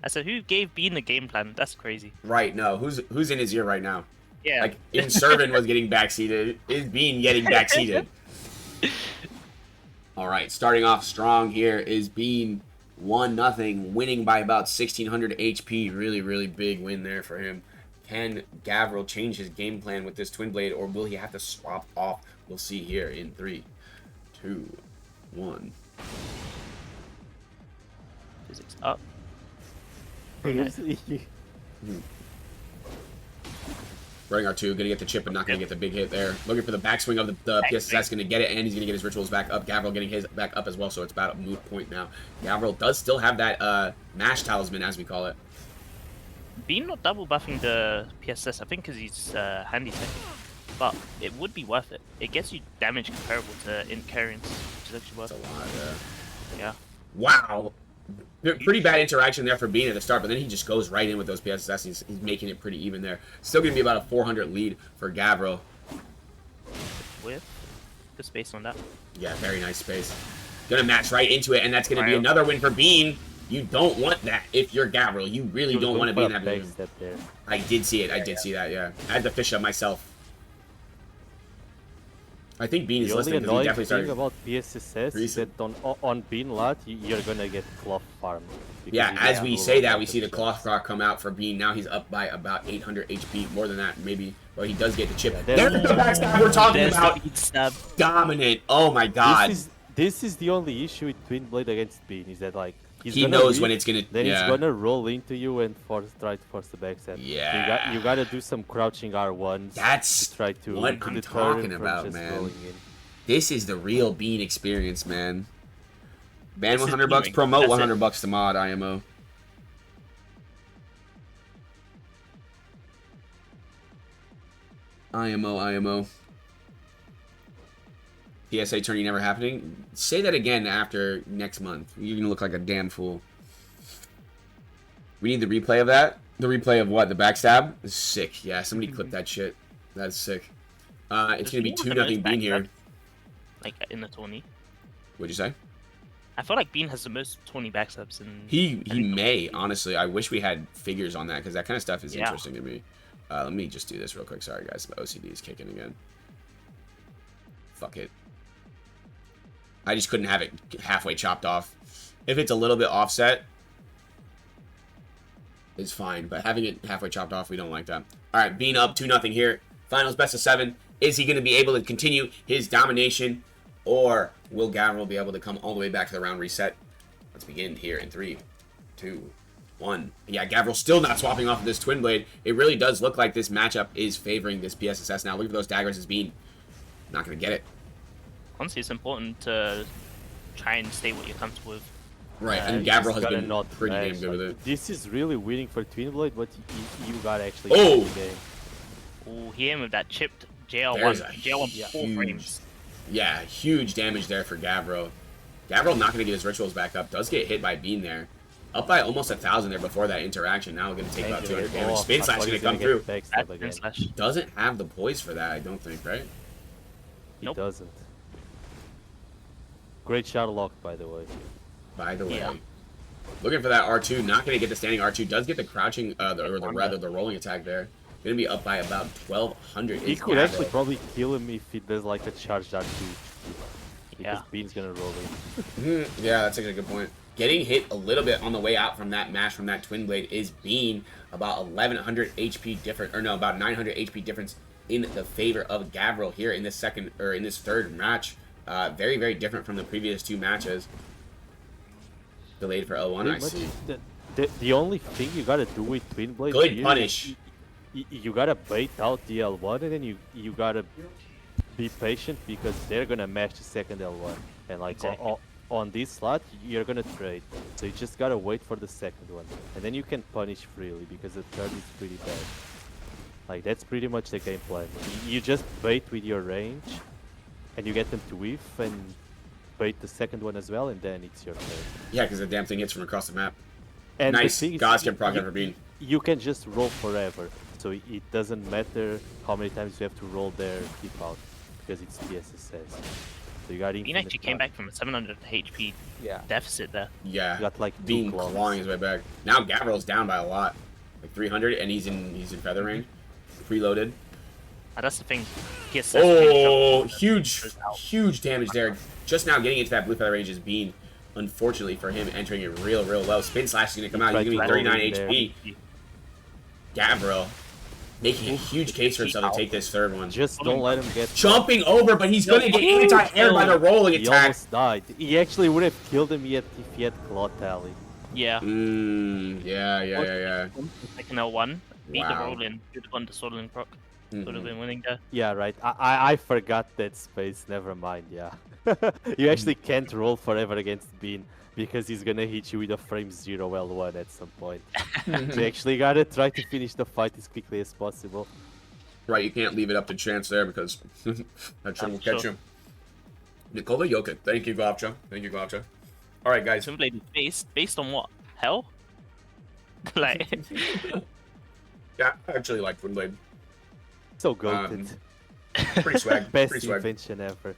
D: I said, who gave Bean the game plan? That's crazy.
B: Right, no. Who's in his ear right now?
D: Yeah.
B: Like, Inservin was getting backseated. Is Bean getting backseated? Alright, starting off strong here is Bean 1-0, winning by about 1600 HP. Really, really big win there for him. Can Gavril change his game plan with this TWINBLADE, or will he have to swap off? We'll see here in 3, 2, 1.
D: Physics up.
B: Running R2, gonna get the chip, but not gonna get the big hit there. Looking for the backswing of the PSS, gonna get it, and he's gonna get his rituals back up. Gavril getting his back up as well, so it's about a moot point now. Gavril does still have that mash talisman, as we call it.
D: Bean not double buffing the PSS, I think because he's handy tech. But it would be worth it. It gets you damage comparable to Incarians, which is actually worth it.
B: That's a lot,
D: Yeah.
B: Wow. Pretty bad interaction there for Bean at the start, but then he just goes right in with those PSS. He's making it pretty even there. Still going to be about a 400 lead for Gavril.
D: With good space on that.
B: Yeah, very nice space. Going to match right into it, and that's going to be another win for Bean. You don't want that if you're Gavril. You really don't want to be in that position. I did see it. I did see that, yeah. I had to fish up myself. I think Bean is listening because he definitely started.
A: The only thing about PSS is that on Bean lot, you're gonna get cloth farm.
B: Yeah, as we say that, we see the cloth rock come out for Bean. Now he's up by about 800 HP, more than that, maybe. But he does get the chip. There's the backstab we're talking about. Dominant. Oh my god.
A: This is the only issue with TWINBLADE against Bean, is that like
B: he knows when it's gonna.
A: Then he's gonna roll into you and try to force the backstab.
B: Yeah.
A: You gotta do some crouching R1s.
B: That's
A: to try to
B: what I'm talking about, man. This is the real Bean experience, man. Ban $100, promote $100 to mod IMO. IMO. PSA tourney never happening. Say that again after next month. You're gonna look like a damn fool. We need the replay of that. The replay of what? The backstab? It's sick. Yeah, somebody clip that shit. That's sick. It's gonna be 2-0 Bean here.
D: Like in the tourney.
B: What'd you say?
D: I feel like Bean has the most 20 backstabs in.
B: He may, honestly. I wish we had figures on that, because that kind of stuff is
D: Yeah.
B: interesting to me. Let me just do this real quick. Sorry, guys. My OCD is kicking again. Fuck it. I just couldn't have it halfway chopped off. If it's a little bit offset, it's fine. But having it halfway chopped off, we don't like that. All right, Bean up 2-0 here. Finals best of 7. Is he going to be able to continue his domination, or will Gavril be able to come all the way back to the round reset? Let's begin here in 3, 2, 1. Yeah, Gavril still not swapping off of this Twin Blade. It really does look like this matchup is favoring this PSSS now. Look at those daggers as Bean. Not going to get it.
D: Honestly, it's important to try and stay what you're comfortable with.
B: Right,
A: Yeah,
B: and
A: you
B: Gavril
A: just
B: has
A: gotta
B: been
A: not
B: pretty damn
A: mash,
B: good with
A: like,
B: it.
A: This is really winning for TWINBLADE, but you gotta actually
B: Oh!
A: win the game.
D: Oh, he hit him with that chipped
B: There's
D: JL1.
B: a
D: JL1 4
B: huge-
D: frames.
B: Yeah, huge damage there for Gavril. Gavril not going to get his rituals back up. Does get hit by Bean there. Up by almost 1,000 there before that interaction. Now we're going to take about 200 damage. Spin Slash going to come through.
D: That's
A: Again.
D: slash.
B: Doesn't have the poise for that, I don't think, right?
A: He
D: Nope.
A: doesn't. Great shot lock, by the way.
B: By the way.
D: Yeah.
B: Looking for that R2. Not going to get the standing R2. Does get the crouching, the rolling attack there. Going to be up by about 1,200.
A: He
B: is
A: could actually
B: Gavril.
A: probably kill him if he does like a charge R2. Because
D: Yeah.
A: Bean's gonna roll in.
B: Yeah, that's actually a good point. Getting hit a little bit on the way out from that mash from that Twin Blade is Bean about 1,100 HP different, or no, about 900 HP difference in the favor of Gavril here in this second or in this third match. Very, very different from the previous 2 matches. Delayed for L1, I see.
A: The only thing you gotta do with TWINBLADE
B: Good
A: here
B: punish.
A: is you gotta bait out the L1 and then you gotta be patient because they're gonna mash the second L1 and like
D: Exactly.
A: on this slot you're gonna trade, so you just gotta wait for the second one and then you can punish freely because the third is pretty bad. Like that's pretty much the game plan. You just bait with your range and you get them to whiff and bait the second one as well, and then it's your turn.
B: Yeah, because the damn thing hits from across the map.
A: And the
B: Nice.
A: thing is,
B: Gods can proc
A: you-
B: for Bean.
A: You can just roll forever, so it doesn't matter how many times you have to roll their keep out because it's PSSS. So you got
D: Bean
A: infinite
D: actually came
A: time.
D: back from a 700 HP
A: Yeah.
D: deficit there.
B: Yeah.
A: You got like
B: Bean
A: 2 claws.
B: clawing his way back. Now Gavril's down by a lot. Like 300, and he's in feather range. Preloaded.
D: That's the thing. He has
B: Oh, huge damage there. Just now getting into that blue feather range is Bean. Unfortunately for him, entering it real low. Spin Slash is going to come out. He's going to be 39 HP. Gavril making a huge case for himself to take this third one.
A: Just don't let him get
B: Jumping over, but he's going to get anti-air by the rolling
A: He
B: attack.
A: almost died. He actually would have killed him yet if he had Claw Tally.
D: Yeah.
B: Yeah.
D: Second L1. Beat the
B: Wow.
D: roll in. Should have gone to Solar Proc. Would have been winning there.
A: Yeah, right. I forgot that space. Never mind. Yeah. You actually can't roll forever against Bean because he's gonna hit you with a frame 0 L1 at some point. So you actually gotta try to finish the fight as quickly as possible.
B: Right, you can't leave it up to chance there because that shit will catch
D: Sure.
B: you. Nikola Jokic. Thank you, Glopcha. All right, guys.
D: TWINBLADE is based on what? Hell? Like,
B: Yeah, I actually like Twin Blade.
A: So goated.
B: Pretty swag.
A: Best
B: Pretty swag.
A: invention ever.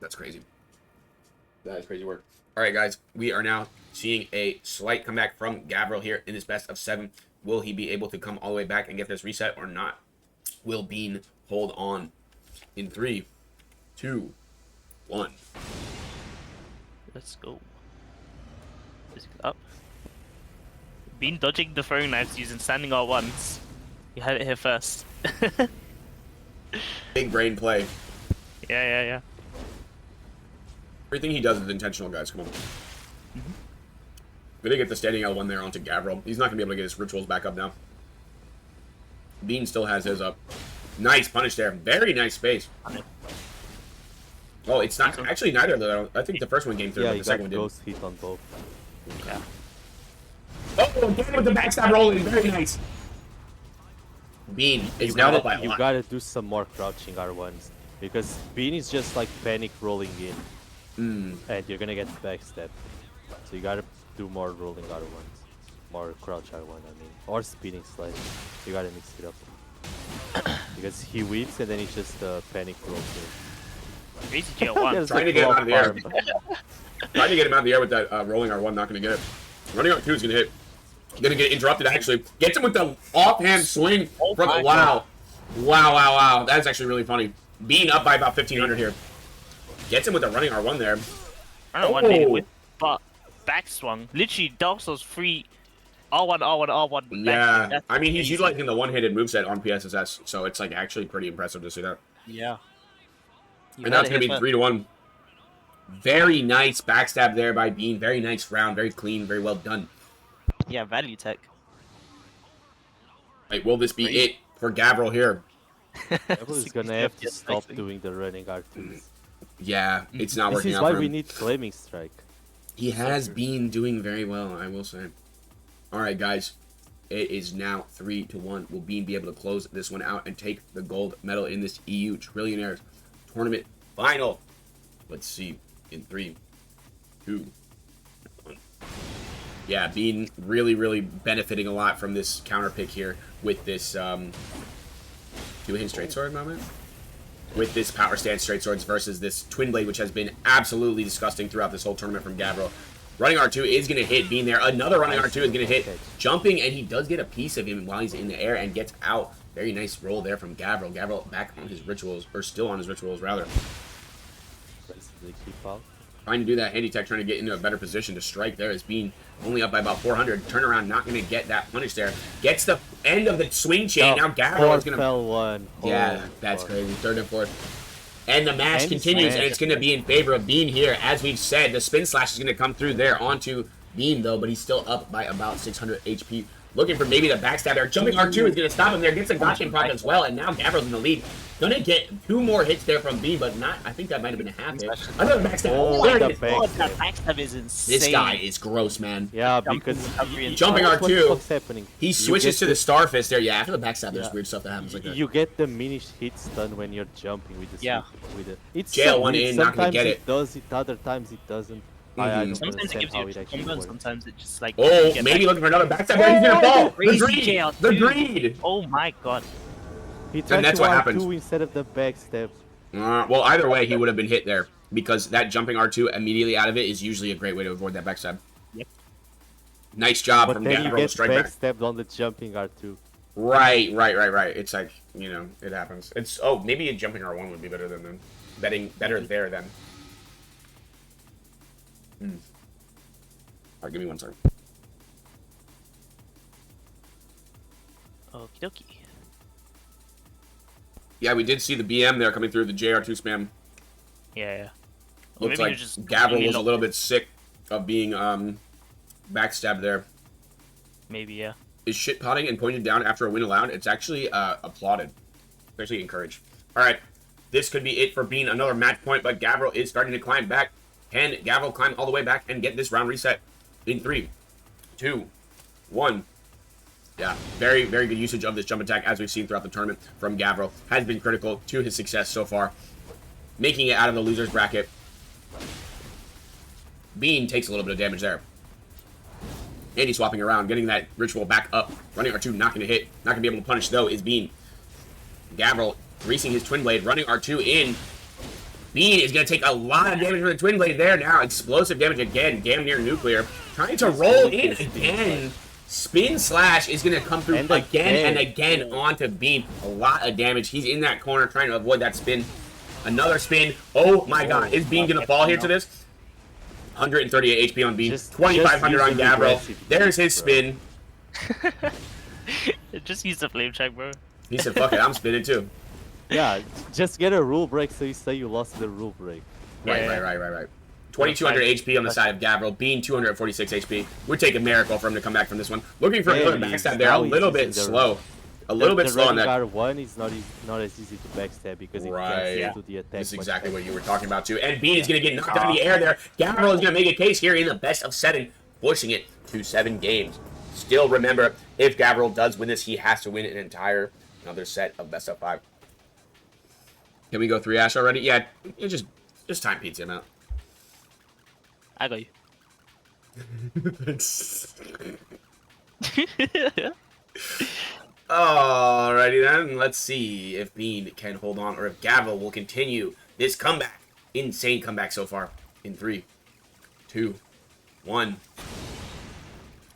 B: That's crazy. That is crazy work. All right, guys. We are now seeing a slight comeback from Gavril here in this best of 7. Will he be able to come all the way back and get this reset or not? Will Bean hold on in 3, 2, 1?
D: let's go. Physical up. Been dodging the throwing knives using standing R1s. You had it here first.
B: Big brain play.
D: Yeah.
B: Everything he does is intentional, guys. Come on. Gonna get the standing L1 there onto Gavril. He's not gonna be able to get his rituals back up now. Bean still has his up. Nice punish there. Very nice space. Oh, it's not actually neither of them. I think the first one came through,
A: Yeah,
B: but
A: you
B: the
A: got
B: second one didn't.
A: ghost hit on both.
D: Yeah.
B: Oh, again with the backstab rolling. Very nice. Bean is now up by a
A: You
B: lot.
A: gotta do some more crouching R1s because Bean is just like panic rolling in, and you're gonna get backstep. So you gotta do more rolling R1s, more crouch R1. I mean, or spinning slash. You gotta mix it up because he whips and then he just panic rolls in.
D: Crazy JL1.
A: There's
B: Trying
A: a
B: to get him
A: claw
B: out of the air.
A: farm.
B: Trying to get him out of the air with that rolling R1, not going to get it. Running R2 is going to hit. Going to get interrupted, actually. Gets him with the offhand swing from the... Wow. Wow. That's actually really funny. Being up by about 1,500 here. Gets him with a running R1 there.
D: I don't know what they did with, but back swung. Literally, Dark Souls 3, R1.
B: Yeah. I mean, he's utilizing the one-handed moveset on PSSS, so it's like actually pretty impressive to see that.
D: Yeah.
B: And now it's going to be 3-1. Very nice backstab there by Bean. Very nice round. Very clean. Very well done.
D: Yeah, value tech.
B: Right, will this be it for Gavril here?
A: Gavril is gonna have to stop doing the running R2s.
B: Yeah, it's not
A: This
B: working
A: is
B: out
A: why
B: for him.
A: we need Flaming Strike.
B: He has been doing very well, I will say. All right, guys. It is now 3-1. Will Bean be able to close this one out and take the gold medal in this EU Trillionaires Tournament final? Let's see. In 3, 2, 1. Yeah, Bean really benefiting a lot from this counter pick here with this two-hand straight sword moment. With this power stance straight swords versus this twin blade, which has been absolutely disgusting throughout this whole tournament from Gavril. Running R2 is going to hit Bean there. Another running R2 is going to hit. Jumping, and he does get a piece of him while he's in the air and gets out. Very nice roll there from Gavril. Gavril back on his rituals, or still on his rituals, rather. Trying to do that handy tech, trying to get into a better position to strike there as Bean only up by about 400. Turnaround, not going to get that punish there. Gets the end of the swing chain. Now Gavril is going to...
A: one.
B: Yeah, that's crazy. Third and fourth. And the match continues, and it's going to be in favor of Bean here. As we've said, the spin slash is going to come through there onto Bean, though, but he's still up by about 600 HP. Looking for maybe the backstab there. Jumping R2 is going to stop him there. Gets a gotcha prod as well, and now Gavril's in the lead. Going to get 2 more hits there from Bean, but not... I think that might have been a half hit. Another backstab.
D: Oh
B: there
D: my
B: it is.
D: god, that backstab is insane.
B: This guy is gross, man.
A: Yeah, because
B: Jumping R2,
A: what's happening?
B: he switches to the star fist there. Yeah, after the backstab, there's weird stuff that happens like that.
A: You get the minish hits done when you're jumping with the with it. It's
B: Jail
A: so
B: one
A: weird.
B: in, not gonna
A: Sometimes
B: get
A: it
B: it.
A: does it, other times it doesn't. I don't
D: Sometimes it
A: understand
D: gives
A: how
D: you
A: it
D: a
A: actually
D: combo,
A: works.
D: sometimes it just like...
B: Oh, maybe looking for another backstab there. He's gonna fall. The greed. The greed.
D: Oh my god.
A: He tried
B: that's
A: to
B: what
A: R2
B: happens.
A: instead of the backstab.
B: Well, either way, he would have been hit there because that jumping R2 immediately out of it is usually a great way to avoid that backstab.
D: Yep.
B: Nice job
A: But
B: from
A: then you
B: Gavril
A: get
B: to strike back.
A: backstabbed on the jumping R2.
B: Right. It's like, you know, it happens. It's maybe a jumping R1 would be better than them. Better there then. Alright, give me 1 second.
D: Okie dokie.
B: Yeah, we did see the BM there coming through the JR2 spam.
D: Yeah.
B: Looks
D: maybe
B: like
D: you're just
B: Gavril
D: being
B: was a little bit sick of being backstabbed there.
D: Maybe, yeah.
B: Is shit potting and pointed down after a win allowed? It's actually applauded. It's actually encouraged. Alright, this could be it for Bean. Another match point, but Gavril is starting to climb back. Can Gavril climb all the way back and get this round reset in 3, 2, 1. Yeah, very good usage of this jump attack, as we've seen throughout the tournament from Gavril. Has been critical to his success so far. Making it out of the loser's bracket. Bean takes a little bit of damage there. And he's swapping around, getting that ritual back up. Running R2, not going to hit. Not going to be able to punish, though, is Bean. Gavril greasing his twin blade, running R2 in. Bean is going to take a lot of damage from the twin blade there now. Explosive damage again, damn near nuclear. Trying to roll in again. Spin slash is going to come through again and again onto Bean. A lot of damage. He's in that corner trying to avoid that spin. Another spin. Oh my god. Is Bean going to fall here to this? 138 HP on Bean. 2,500 on Gavril. There's his spin.
D: Just use the flame check, bro.
B: He said, fuck it, I'm spinning too.
A: Yeah, just get a rule break so you say you lost the rule break.
B: Right. 2,200 HP on the side of Gavril. Bean 246 HP. Would take a miracle for him to come back from this one. Looking for another backstab there. A little bit slow. A little bit slow on that.
A: R1 is not as easy to backstab because it gets into the attack.
B: This is exactly what you were talking about too. And Bean is going to get knocked out of the air there. Gavril is going to make a case here in the best of 7, pushing it to 7 games. Still, remember, if Gavril does win this, he has to win another set of best of 5. Can we go 3 Ash already? Yeah, just time pizza him out.
D: I got you.
B: Alrighty then, let's see if Bean can hold on or if Gavril will continue this comeback. Insane comeback so far in 3, 2, 1.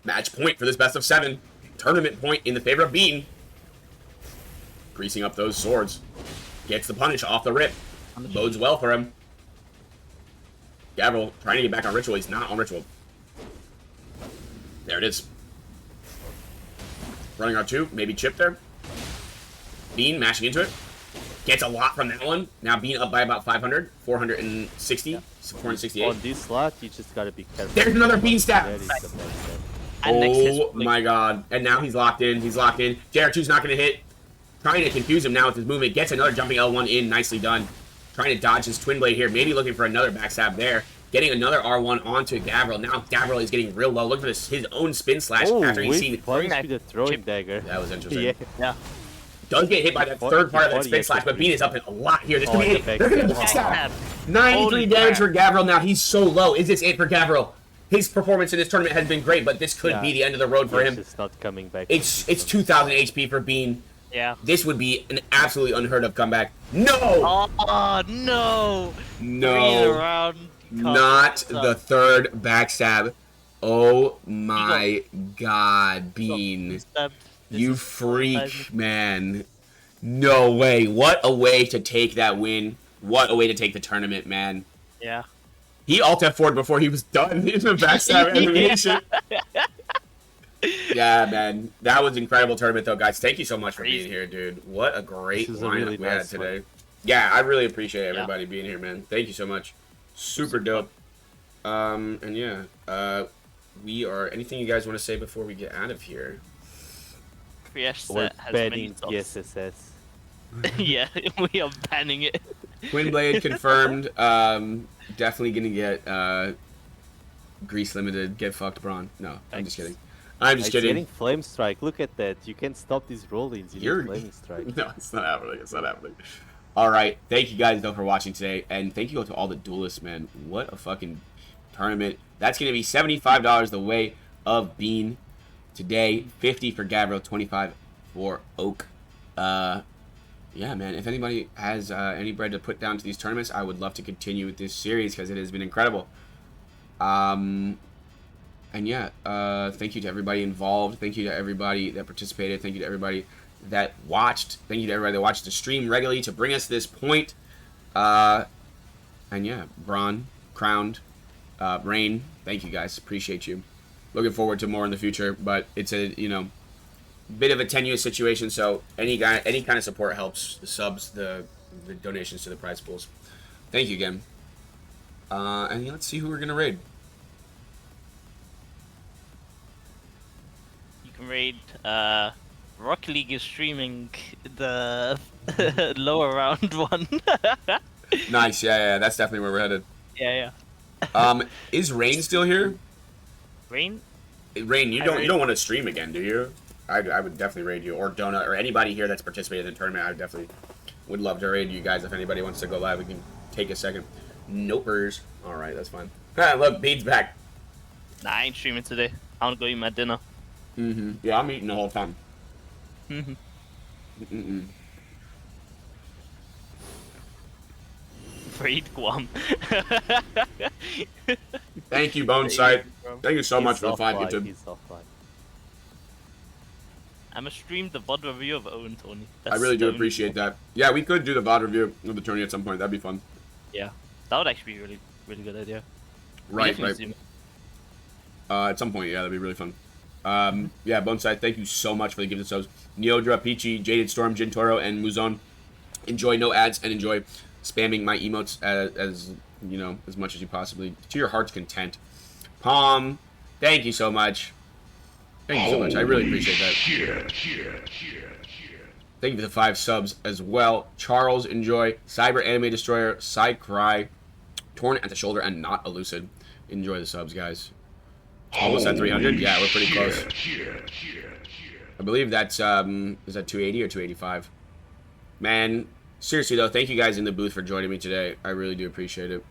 B: Match point for this best of 7. Tournament point in the favor of Bean. Greasing up those swords. Gets the punish off the rip. Bodes well for him. Gavril trying to get back on Ritual. He's not on Ritual. There it is. Running R2. Maybe chip there. Bean mashing into it. Gets a lot from that one. Now Bean up by about 500. 460. 468.
A: On this slot, you just gotta be careful.
B: There's another Bean stab.
A: That is the best stab.
B: Oh my god. And now he's locked in. He's locked in. JR2's not going to hit. Trying to confuse him now with his movement. Gets another jumping L1 in. Nicely done. Trying to dodge his Twin Blade here. Maybe looking for another backstab there. Getting another R1 onto Gavril. Now Gavril is getting real low. Look at this. His own spin slash after he's seen...
A: Punch with the throwing dagger.
B: That was interesting.
D: Yeah.
B: Does get hit by that third part of that spin slash, but Bean is up in a lot here. This could be it. They're going to backstab. 93 damage for Gavril. Now he's so low. Is this it for Gavril? His performance in this tournament has been great, but this could be the end of the road for him.
A: It's not coming back.
B: It's 2,000 HP for Bean.
D: Yeah.
B: This would be an absolutely unheard of comeback. No!
D: Oh, no!
B: No.
D: Around.
B: Not the third backstab. Oh my god, Bean. You freak, man. No way. What a way to take that win. What a way to take the tournament, man.
D: Yeah.
B: He alt F4'd before he was done in the backstab animation. Yeah, man. That was an incredible tournament, though, guys. Thank you so much for being here, dude. What a great lineup we had today. Yeah, I really appreciate everybody being here, man. Thank you so much. Super dope. And yeah, we are... Anything you guys want to say before we get out of here?
A: We're banning the SSS.
D: Yeah, we are banning it.
B: TWINBLADE confirmed. Definitely gonna get Grease Limited. Get fucked, Braun. No, I'm just kidding. I'm just kidding.
A: Getting Flame Strike. Look at that. You can't stop these roll-ins. You need Flame Strike.
B: No, it's not happening. It's not happening. All right. Thank you guys, though, for watching today. And thank you to all the duelists, man. What a fucking tournament. That's going to be $75 the way of Bean today. 50 for Gavril, 25 for Oak. Yeah, man. If anybody has any bread to put down to these tournaments, I would love to continue with this series because it has been incredible. And yeah, thank you to everybody involved. Thank you to everybody that participated. Thank you to everybody that watched. Thank you to everybody that watched the stream regularly to bring us to this point. And yeah, Braun, Crowned, Rain, thank you guys. Appreciate you. Looking forward to more in the future, but it's a, you know, bit of a tenuous situation, so any kind of support helps. The subs, the donations to the prize pools. Thank you again. And let's see who we're gonna raid.
D: You can raid. Rocket League is streaming the lower round one.
B: Nice, yeah, that's definitely where we're headed.
D: Yeah.
B: Is Rain still here?
D: Rain?
B: Rain, you don't want to stream again, do you? I would definitely raid you, or Donut, or anybody here that's participated in the tournament. I definitely would love to raid you guys. If anybody wants to go live, we can take a second. Nopers. All right, that's fine. Look, Bede's back.
D: Nah, I ain't streaming today. I want to go eat my dinner.
B: Yeah, I'm eating the whole time.
D: Raid Guam.
B: Thank you, Bone Sight. Thank you so much for the 5 YouTube.
A: He's offline.
D: I'm gonna stream the VOD review of Owen Tony.
B: I really do appreciate that. Yeah, we could do the VOD review of the tourney at some point. That'd be fun.
D: Yeah, that would actually be really good idea.
B: Right. At some point, yeah, that'd be really fun. Yeah, Boneside, thank you so much for the gifted subs. Neodra, Peachy, Jaded Storm, Jintoro, and Muzon. Enjoy no ads and enjoy spamming my emotes as you know, as much as you possibly to your heart's content. Palm, thank you so much. Thank you so much. I really appreciate that. Thank you for the 5 subs as well. Charles, enjoy. Cyber Anime Destroyer, Side Cry, Torn at the Shoulder, and Not Elucid. Enjoy the subs, guys. Almost at 300. Yeah, we're pretty close. I believe that's is that 280 or 285? Man, seriously though, thank you guys in the booth for joining me today. I really do appreciate it.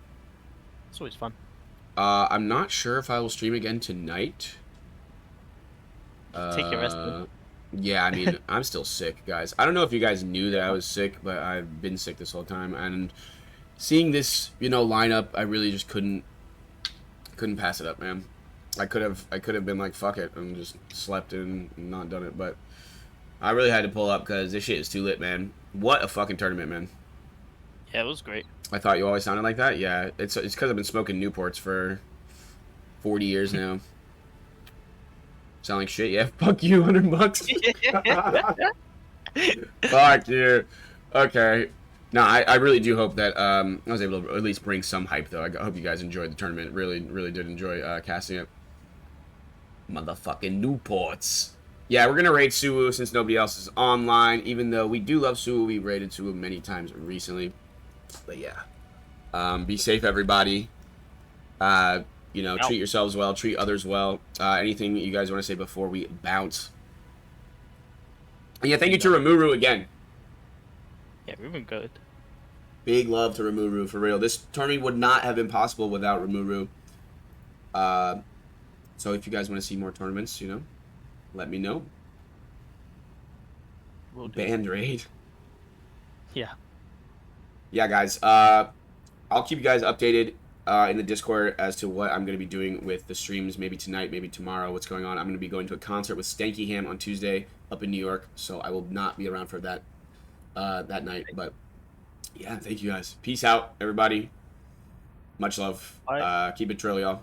D: It's always fun.
B: I'm not sure if I will stream again tonight.
D: Take your rest. Though.
B: Yeah, I mean, I'm still sick, guys. I don't know if you guys knew that I was sick, but I've been sick this whole time. And seeing this, you know, lineup, I really just couldn't couldn't pass it up, man. I could have been like, fuck it, and just slept and not done it, but I really had to pull up because this shit is too lit, man. What a fucking tournament, man.
D: Yeah, it was great.
B: I thought you always sounded like that. Yeah, it's because I've been smoking Newports for 40 years now. Sound like shit? Yeah, fuck you, $100. Fuck you. Okay. No, I really do hope that I was able to at least bring some hype, though. I hope you guys enjoyed the tournament. Really, really did enjoy casting it. Motherfucking Newports. Yeah, we're going to raid Suwu since nobody else is online, even though we do love Suwu. We raided Suwu many times recently. But yeah. Be safe, everybody. You know, treat yourselves well, treat others well. Anything you guys want to say before we bounce? And yeah, thank you to Rimuru again.
D: Yeah, we've been good.
B: Big love to Rimuru, for real. This tournament would not have been possible without Rimuru. So if you guys want to see more tournaments, you know, let me know.
D: We'll do.
B: Band raid.
D: Yeah.
B: Yeah, guys. I'll keep you guys updated in the Discord as to what I'm going to be doing with the streams, maybe tonight, maybe tomorrow, what's going on. I'm going to be going to a concert with Stanky Ham on Tuesday up in New York, so I will not be around for that that night. But yeah, thank you guys. Peace out, everybody. Much love. Keep it trill, y'all.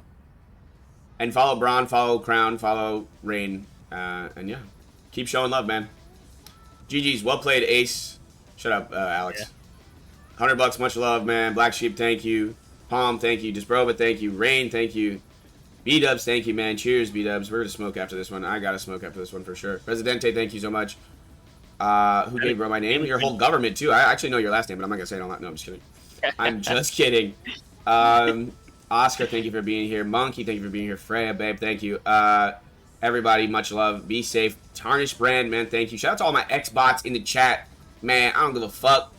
B: And follow Braun, follow Crown, follow Rain, and yeah, keep showing love, man. GG's, well played, Ace. Shut up, Alex. Yeah. $100, much love, man. Black Sheep, thank you. Palm, thank you. Disproba, thank you. Rain, thank you. B-Dubs, thank you, man. Cheers, B-Dubs. We're gonna smoke after this one. I gotta smoke after this one for sure. Presidente, thank you so much. Who gave bro my name? Your whole government, too. I actually know your last name, but I'm not gonna say it on that. No, I'm just kidding. I'm just kidding. Oscar, thank you for being here. Monkey, thank you for being here. Freya, babe, thank you. Everybody, much love. Be safe. Tarnished Brand, man, thank you. Shout out to all my Xbots in the chat. Man, I don't give a fuck.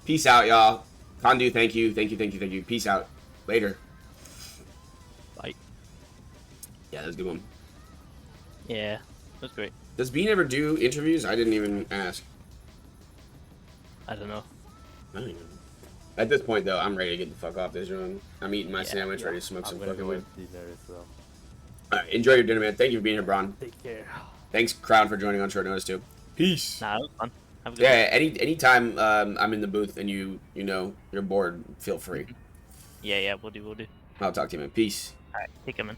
B: Peace out, y'all. Fondue, thank you. Thank you, thank you, thank you. Peace out. Later.
D: Bye.
B: Yeah, that was a good one.
D: Yeah, that's great.
B: Does Bean ever do interviews? I didn't even ask.
D: I don't know.
B: I don't even know. At this point, though, I'm ready to get the fuck off this room. I'm eating my sandwich, ready to smoke some fucking weed.
A: Dinner as well.
B: Alright, enjoy your dinner, man. Thank you for being here, Braun.
A: Take care.
B: Thanks, crowd, for joining on short notice, too. Peace.
D: Nah, it was fun. Have a good
B: Yeah,
D: day.
B: anytime I'm in the booth and you know, you're bored, feel free.
D: Yeah, we'll do.
B: I'll talk to you, man. Peace.
D: Alright, take care, man.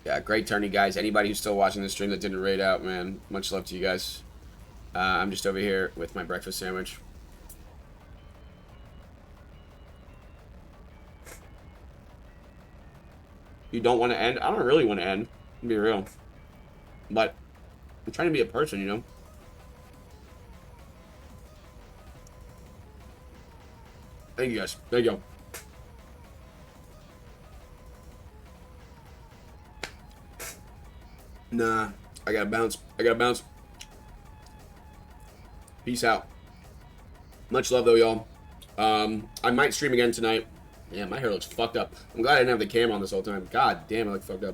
B: Yeah, great tourney, guys. Anybody who's still watching this stream that didn't raid out, man, much love to you guys. I'm just over here with my breakfast sandwich. You don't want to end? I don't really want to end, to be real. But I'm trying to be a person, you know? Thank you, guys. There you go. Nah, I gotta bounce. Peace out. Much love, though, y'all. I might stream again tonight. Yeah, my hair looks fucked up. I'm glad I didn't have the cam on this whole time. God damn, I look fucked up.